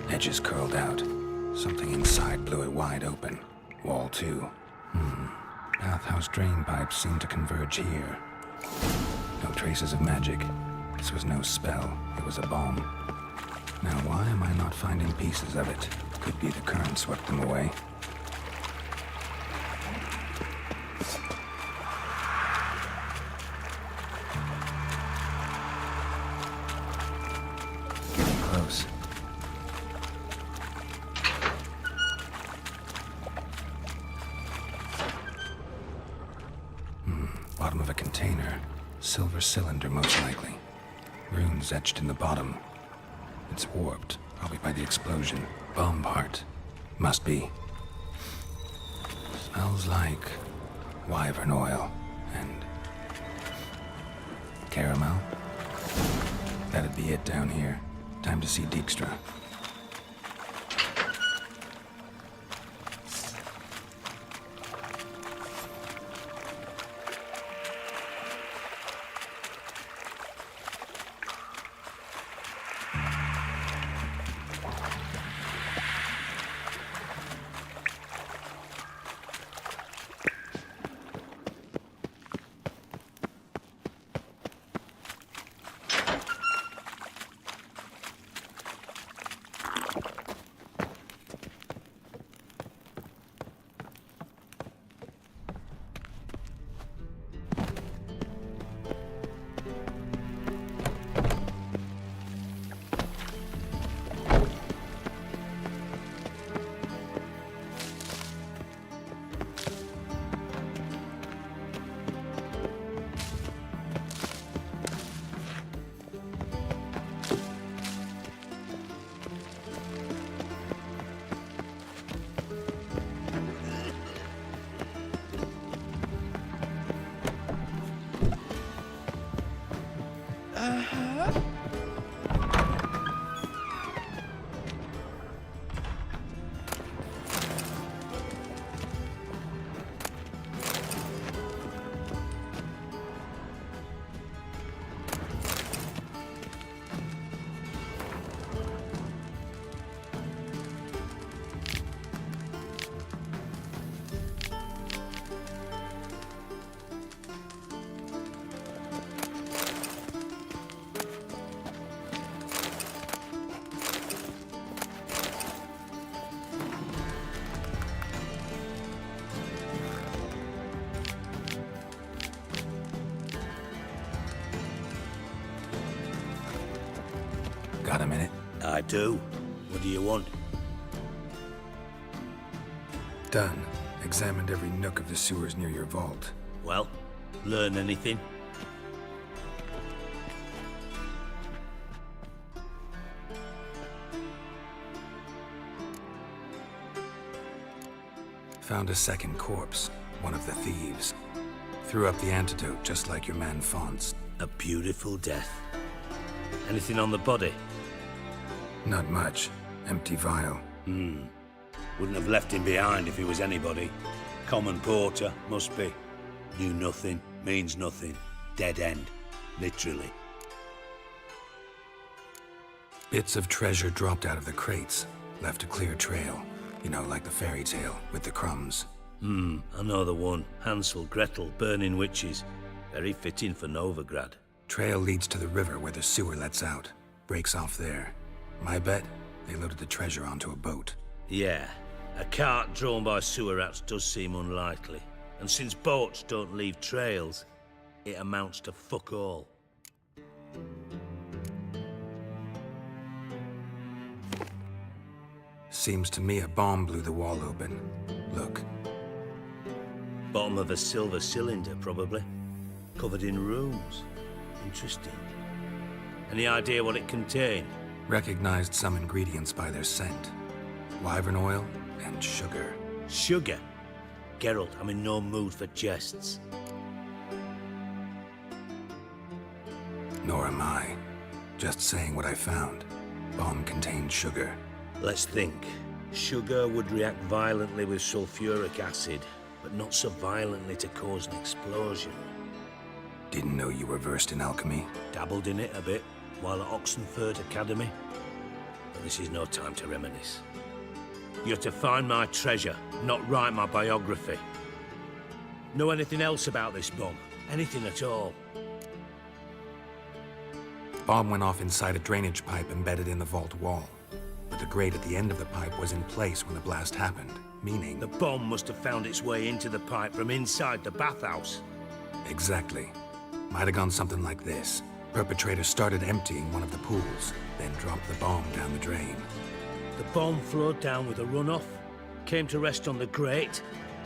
Edges curled out. Something inside blew it wide open. Wall 2. Bathhouse drain pipes seem to converge here. No traces of magic. This was no spell. It was a bomb. Now why am I not finding pieces of it? Could be the current swept them away. Getting close. Bottom of a container. Silver cylinder, most likely. Runes etched in the bottom. It's warped, probably by the explosion. Bomb part. Must be. Smells like wyvern oil and caramel. That'd be it down here. Time to see Dijkstra. Got a minute? I do. What do you want? Done. Examined every nook of the sewers near your vault. Well, learn anything? Found a second corpse, one of the thieves. Threw up the antidote just like your man Fonz. A beautiful death. Anything on the body? Not much. Empty vial. Wouldn't have left him behind if he was anybody. Common porter, must be. Knew nothing, means nothing. Dead end. Literally. Bits of treasure dropped out of the crates. Left a clear trail. You know, like the fairy tale, with the crumbs. I know the one. Hansel, Gretel, burning witches. Very fitting for Novigrad. Trail leads to the river where the sewer lets out. Breaks off there. My bet, they loaded the treasure onto a boat. Yeah. A cart drawn by sewer rats does seem unlikely. And since boats don't leave trails, it amounts to fuck all. Seems to me a bomb blew the wall open. Look. Bottom of a silver cylinder, probably. Covered in runes. Interesting. Any idea what it contained? Recognized some ingredients by their scent. Wyvern oil and sugar. Sugar? Geralt, I'm in no mood for jests. Nor am I. Just saying what I found. Bomb contained sugar. Let's think. Sugar would react violently with sulfuric acid, but not so violently to cause an explosion. Didn't know you were versed in alchemy. Dabbled in it a bit, while at Oxenford Academy. But this is no time to reminisce. You're to find my treasure, not write my biography. Know anything else about this bomb? Anything at all? Bomb went off inside a drainage pipe embedded in the vault wall. But the grate at the end of the pipe was in place when the blast happened, meaning... The bomb must have found its way into the pipe from inside the bathhouse. Exactly. Might have gone something like this. Perpetrator started emptying one of the pools, then dropped the bomb down the drain. The bomb flowed down with a runoff, came to rest on the grate,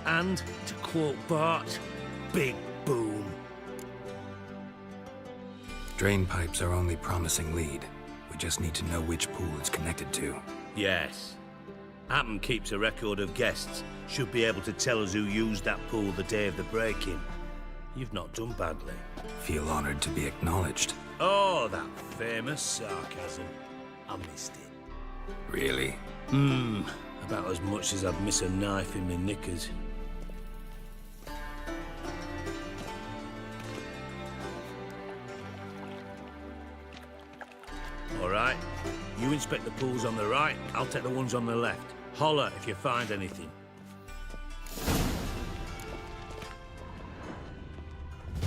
and, to quote Bart, big boom. Drain pipes are only promising lead. We just need to know which pool it's connected to. Yes. Appen keeps a record of guests. Should be able to tell us who used that pool the day of the break-in. You've not done badly. Feel honored to be acknowledged. Oh, that famous sarcasm. I missed it. Really? About as much as I'd miss a knife in my knickers. All right. You inspect the pools on the right, I'll take the ones on the left. Holler if you find anything.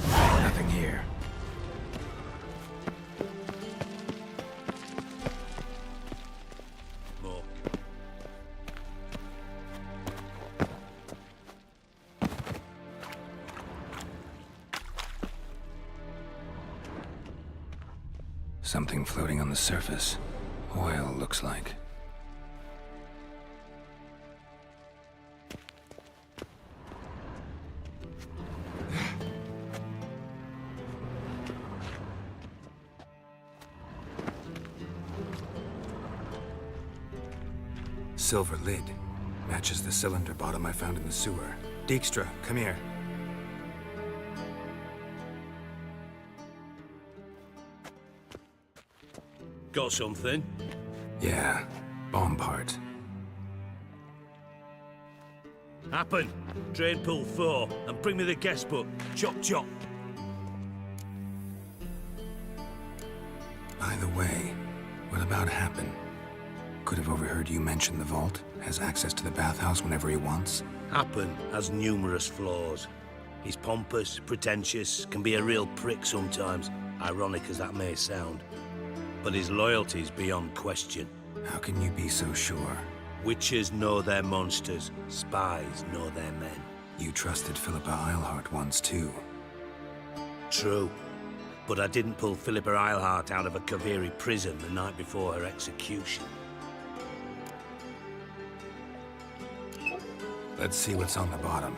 Nothing here. More. Something floating on the surface. Oil, looks like. Silver lid. Matches the cylinder bottom I found in the sewer. Dijkstra, come here. Got something? Yeah, bomb part. Happen. Drain pool 4, and bring me the guest book. Chop chop. By the way, what about Happen? Could have overheard you mention the vault. Has access to the bathhouse whenever he wants. Happen has numerous flaws. He's pompous, pretentious, can be a real prick sometimes, ironic as that may sound. But his loyalty's beyond question. How can you be so sure? Witches know their monsters, spies know their men. You trusted Philippa Eilhart once too. True. But I didn't pull Philippa Eilhart out of a Kaviri prison the night before her execution. Let's see what's on the bottom.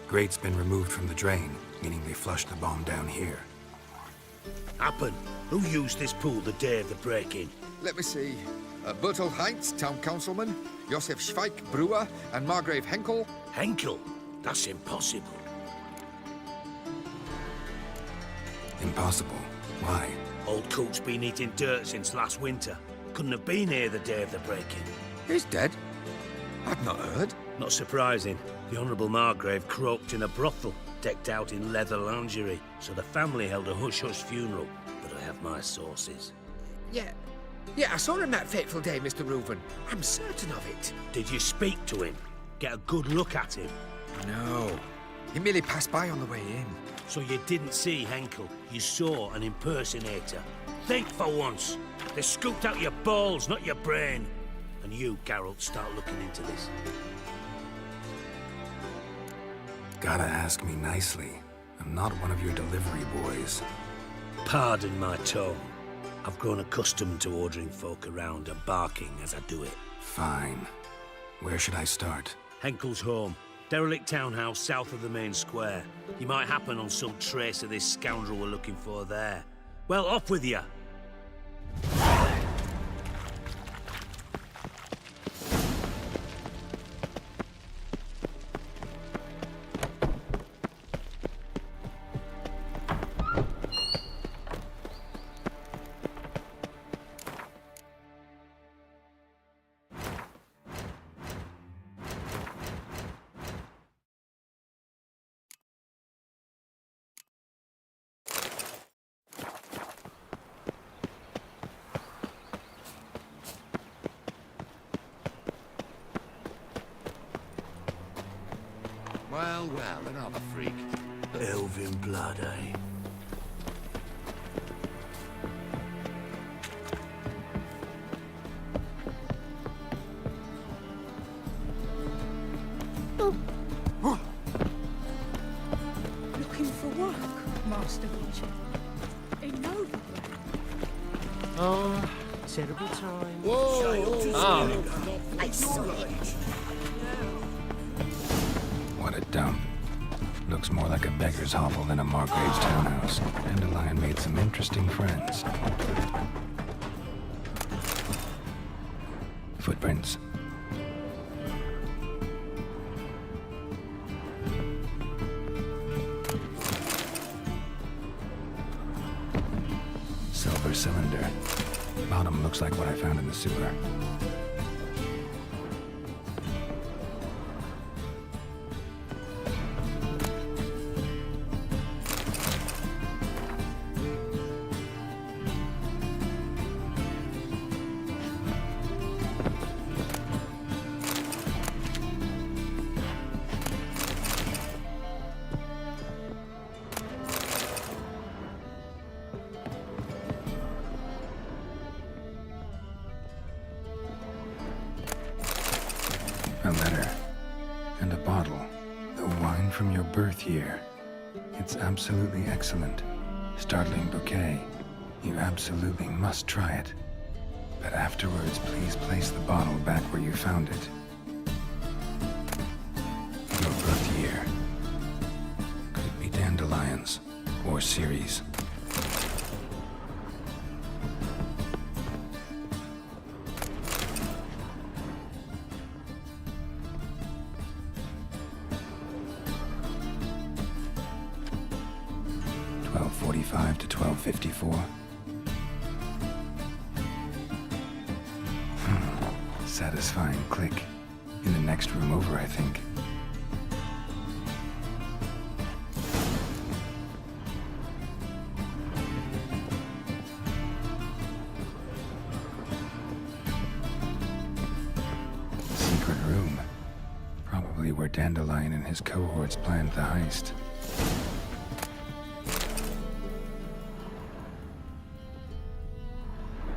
Grate's been removed from the drain, meaning they flushed the bomb down here. Happen. Who used this pool the day of the break-in? Let me see. Bertel Heinz, town councilman, Josef Schweik, brewer, and Margrave Henkel. Henkel? That's impossible. Impossible? Why? Old Coot's been eating dirt since last winter. Couldn't have been here the day of the break-in. He's dead? I've not heard. Not surprising. The Honourable Margrave croaked in a brothel, decked out in leather lingerie, so the family held a hush-hush funeral. But I have my sources. Yeah, I saw him that fateful day, Mr. Reuven. I'm certain of it. Did you speak to him? Get a good look at him? No. He merely passed by on the way in. So you didn't see Henkel. You saw an impersonator. Think for once. They scooped out your balls, not your brain. And you, Geralt, start looking into this. Gotta ask me nicely. I'm not one of your delivery boys. Pardon my tone. I've grown accustomed to ordering folk around and barking as I do it. Fine. Where should I start? Henkel's home. Derelict townhouse south of the main square. You might happen on some trace of this scoundrel we're looking for there. Well, off with you! Well, another freak. Elven blood, eh? Looking for work, Master Witcher. In Nova. Oh, terrible time. I saw it. What a dump. Looks more like a beggar's hovel than a Margrave's townhouse. Dandelion made some interesting friends. Footprints. Silver cylinder. Bottom looks like what I found in the sewer. A letter. And a bottle. The wine from your birth year. It's absolutely excellent. Startling bouquet. You absolutely must try it. But afterwards, please place the bottle back where you found it. Your birth year. Could it be dandelions? Or Ceres? .45 to 12:54. Satisfying click. In the next room over, I think. Secret room. Probably where Dandelion and his cohorts planned the heist.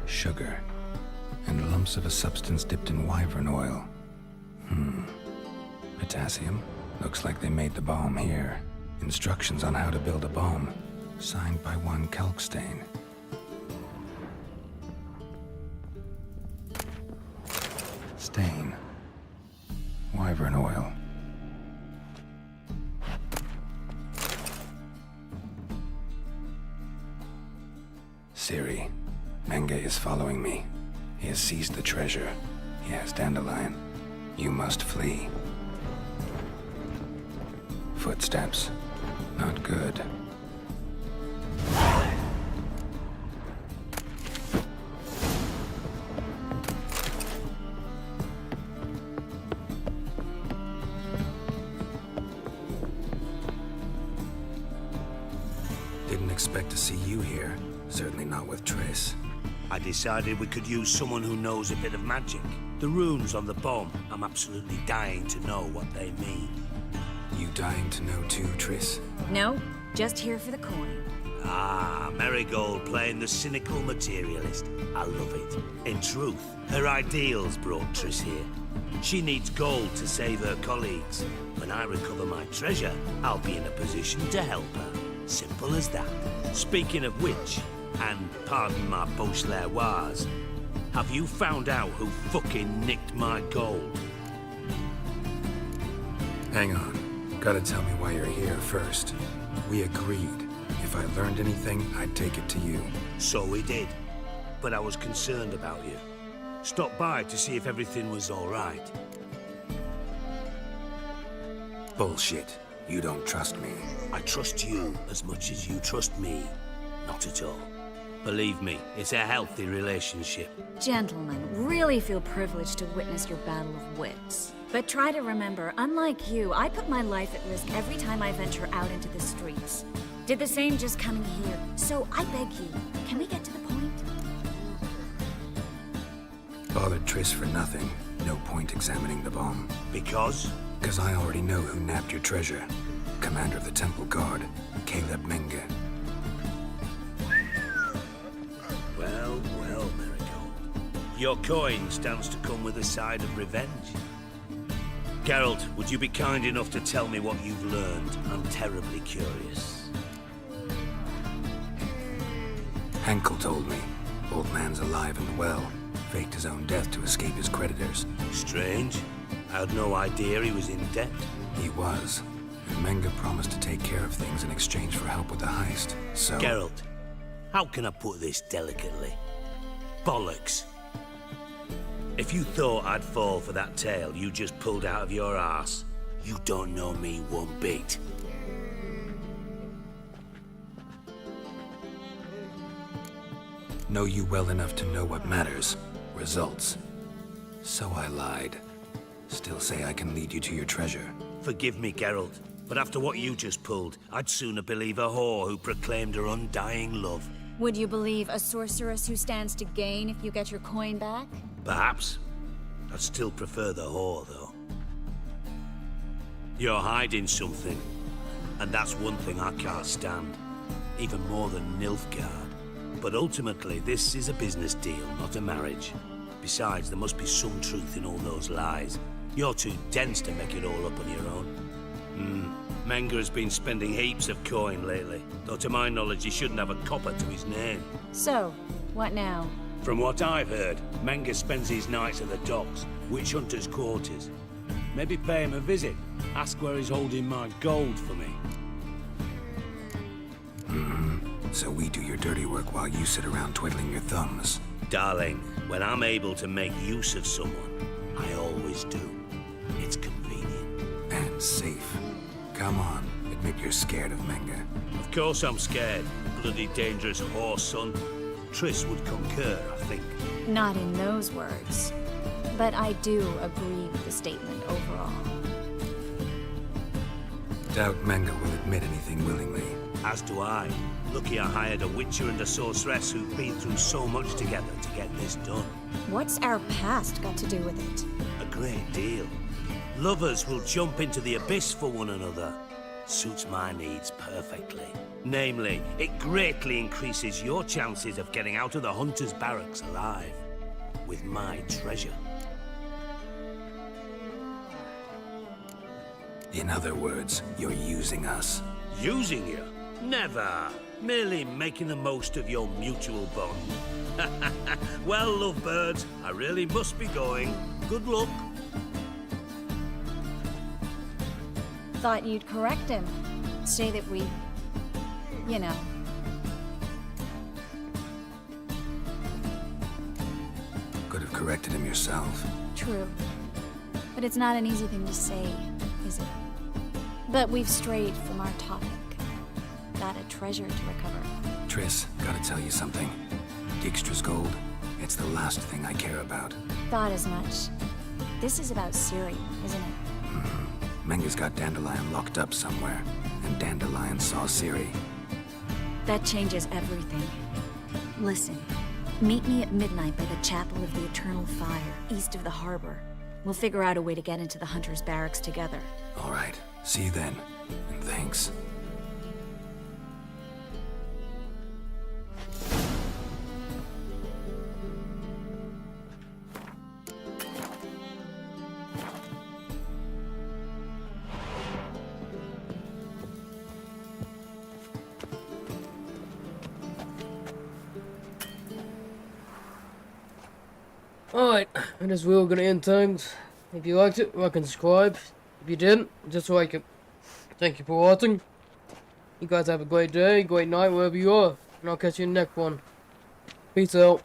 Sugar, and lumps of a substance dipped in wyvern oil. Potassium? Looks like they made the bomb here. Instructions on how to build a bomb. Signed by one Kalkstain. Stain. Wyvern oil. Ciri, Menge is following me. He has seized the treasure. He has Dandelion. You must flee. Footsteps. Not good. Didn't expect to see you here. Certainly not with Triss. I decided we could use someone who knows a bit of magic. The runes on the bomb, I'm absolutely dying to know what they mean. You dying to know too, Triss? No, just here for the coin. Ah, Marigold playing the cynical materialist. I love it. In truth, her ideals brought Triss here. She needs gold to save her colleagues. When I recover my treasure, I'll be in a position to help her. Simple as that. Speaking of which, and pardon my Beauclervoise, have you found out who fucking nicked my gold? Hang on. Gotta tell me why you're here first. We agreed. If I learned anything, I'd take it to you. So we did. But I was concerned about you. Stopped by to see if everything was all right. Bullshit. You don't trust me. I trust you as much as you trust me. Not at all. Believe me, it's a healthy relationship. Gentlemen, really feel privileged to witness your battle of wits. But try to remember, unlike you, I put my life at risk every time I venture out into the streets. Did the same just coming here. So I beg you, can we get to the point? Bothered Triss for nothing. No point examining the bomb. Because? Because I already know who nabbed your treasure. Commander of the Temple Guard, Caleb Menge. Well, Marigold. Your coin stands to come with a side of revenge. Geralt, would you be kind enough to tell me what you've learned? I'm terribly curious. Henkel told me. Old man's alive and well. Faked his own death to escape his creditors. Strange. I had no idea he was in debt. He was. And Menge promised to take care of things in exchange for help with the heist, so... Geralt, how can I put this delicately? Bollocks. If you thought I'd fall for that tale you just pulled out of your arse, you don't know me one bit. Know you well enough to know what matters. Results. So I lied. Still say I can lead you to your treasure. Forgive me, Geralt, but after what you just pulled, I'd sooner believe a whore who proclaimed her undying love. Would you believe a sorceress who stands to gain if you get your coin back? Perhaps. I'd still prefer the whore, though. You're hiding something, and that's one thing I can't stand. Even more than Nilfgaard. But ultimately, this is a business deal, not a marriage. Besides, there must be some truth in all those lies. You're too dense to make it all up on your own. Menge has been spending heaps of coin lately, though to my knowledge he shouldn't have a copper to his name. So, what now? From what I've heard, Menge spends his nights at the docks, witch hunters' quarters. Maybe pay him a visit. Ask where he's holding my gold for me. So we do your dirty work while you sit around twiddling your thumbs. Darling, when I'm able to make use of someone, I always do. It's convenient. And safe. Come on, admit you're scared of Menge. Of course I'm scared. Bloody dangerous horse, son. Triss would concur, I think. Not in those words. But I do agree with the statement overall. Doubt Menge will admit anything willingly. As do I. Lucky I hired a witcher and a sorceress who've been through so much together to get this done. What's our past got to do with it? A great deal. Lovers will jump into the abyss for one another. Suits my needs perfectly. Namely, it greatly increases your chances of getting out of the hunter's barracks alive. With my treasure. In other words, you're using us. Using you? Never. Merely making the most of your mutual bond. Well, lovebirds, I really must be going. Good luck. Thought you'd correct him. Say that we... you know. Could have corrected him yourself. True. But it's not an easy thing to say, is it? But we've strayed from our topic. Got a treasure to recover. Triss, gotta tell you something. Dijkstra's gold, it's the last thing I care about. Thought as much. This is about Ciri, isn't it? Menga's got Dandelion locked up somewhere, and Dandelion saw Ciri. That changes everything. Listen, meet me at midnight by the Chapel of the Eternal Fire, east of the harbor. We'll figure out a way to get into the Hunter's barracks together. All right, see you then, and thanks. Alright, and as we're gonna end things, if you liked it, like and subscribe. If you didn't, just like it. Thank you for watching. You guys have a great day, great night, wherever you are. And I'll catch you in the next one. Peace out.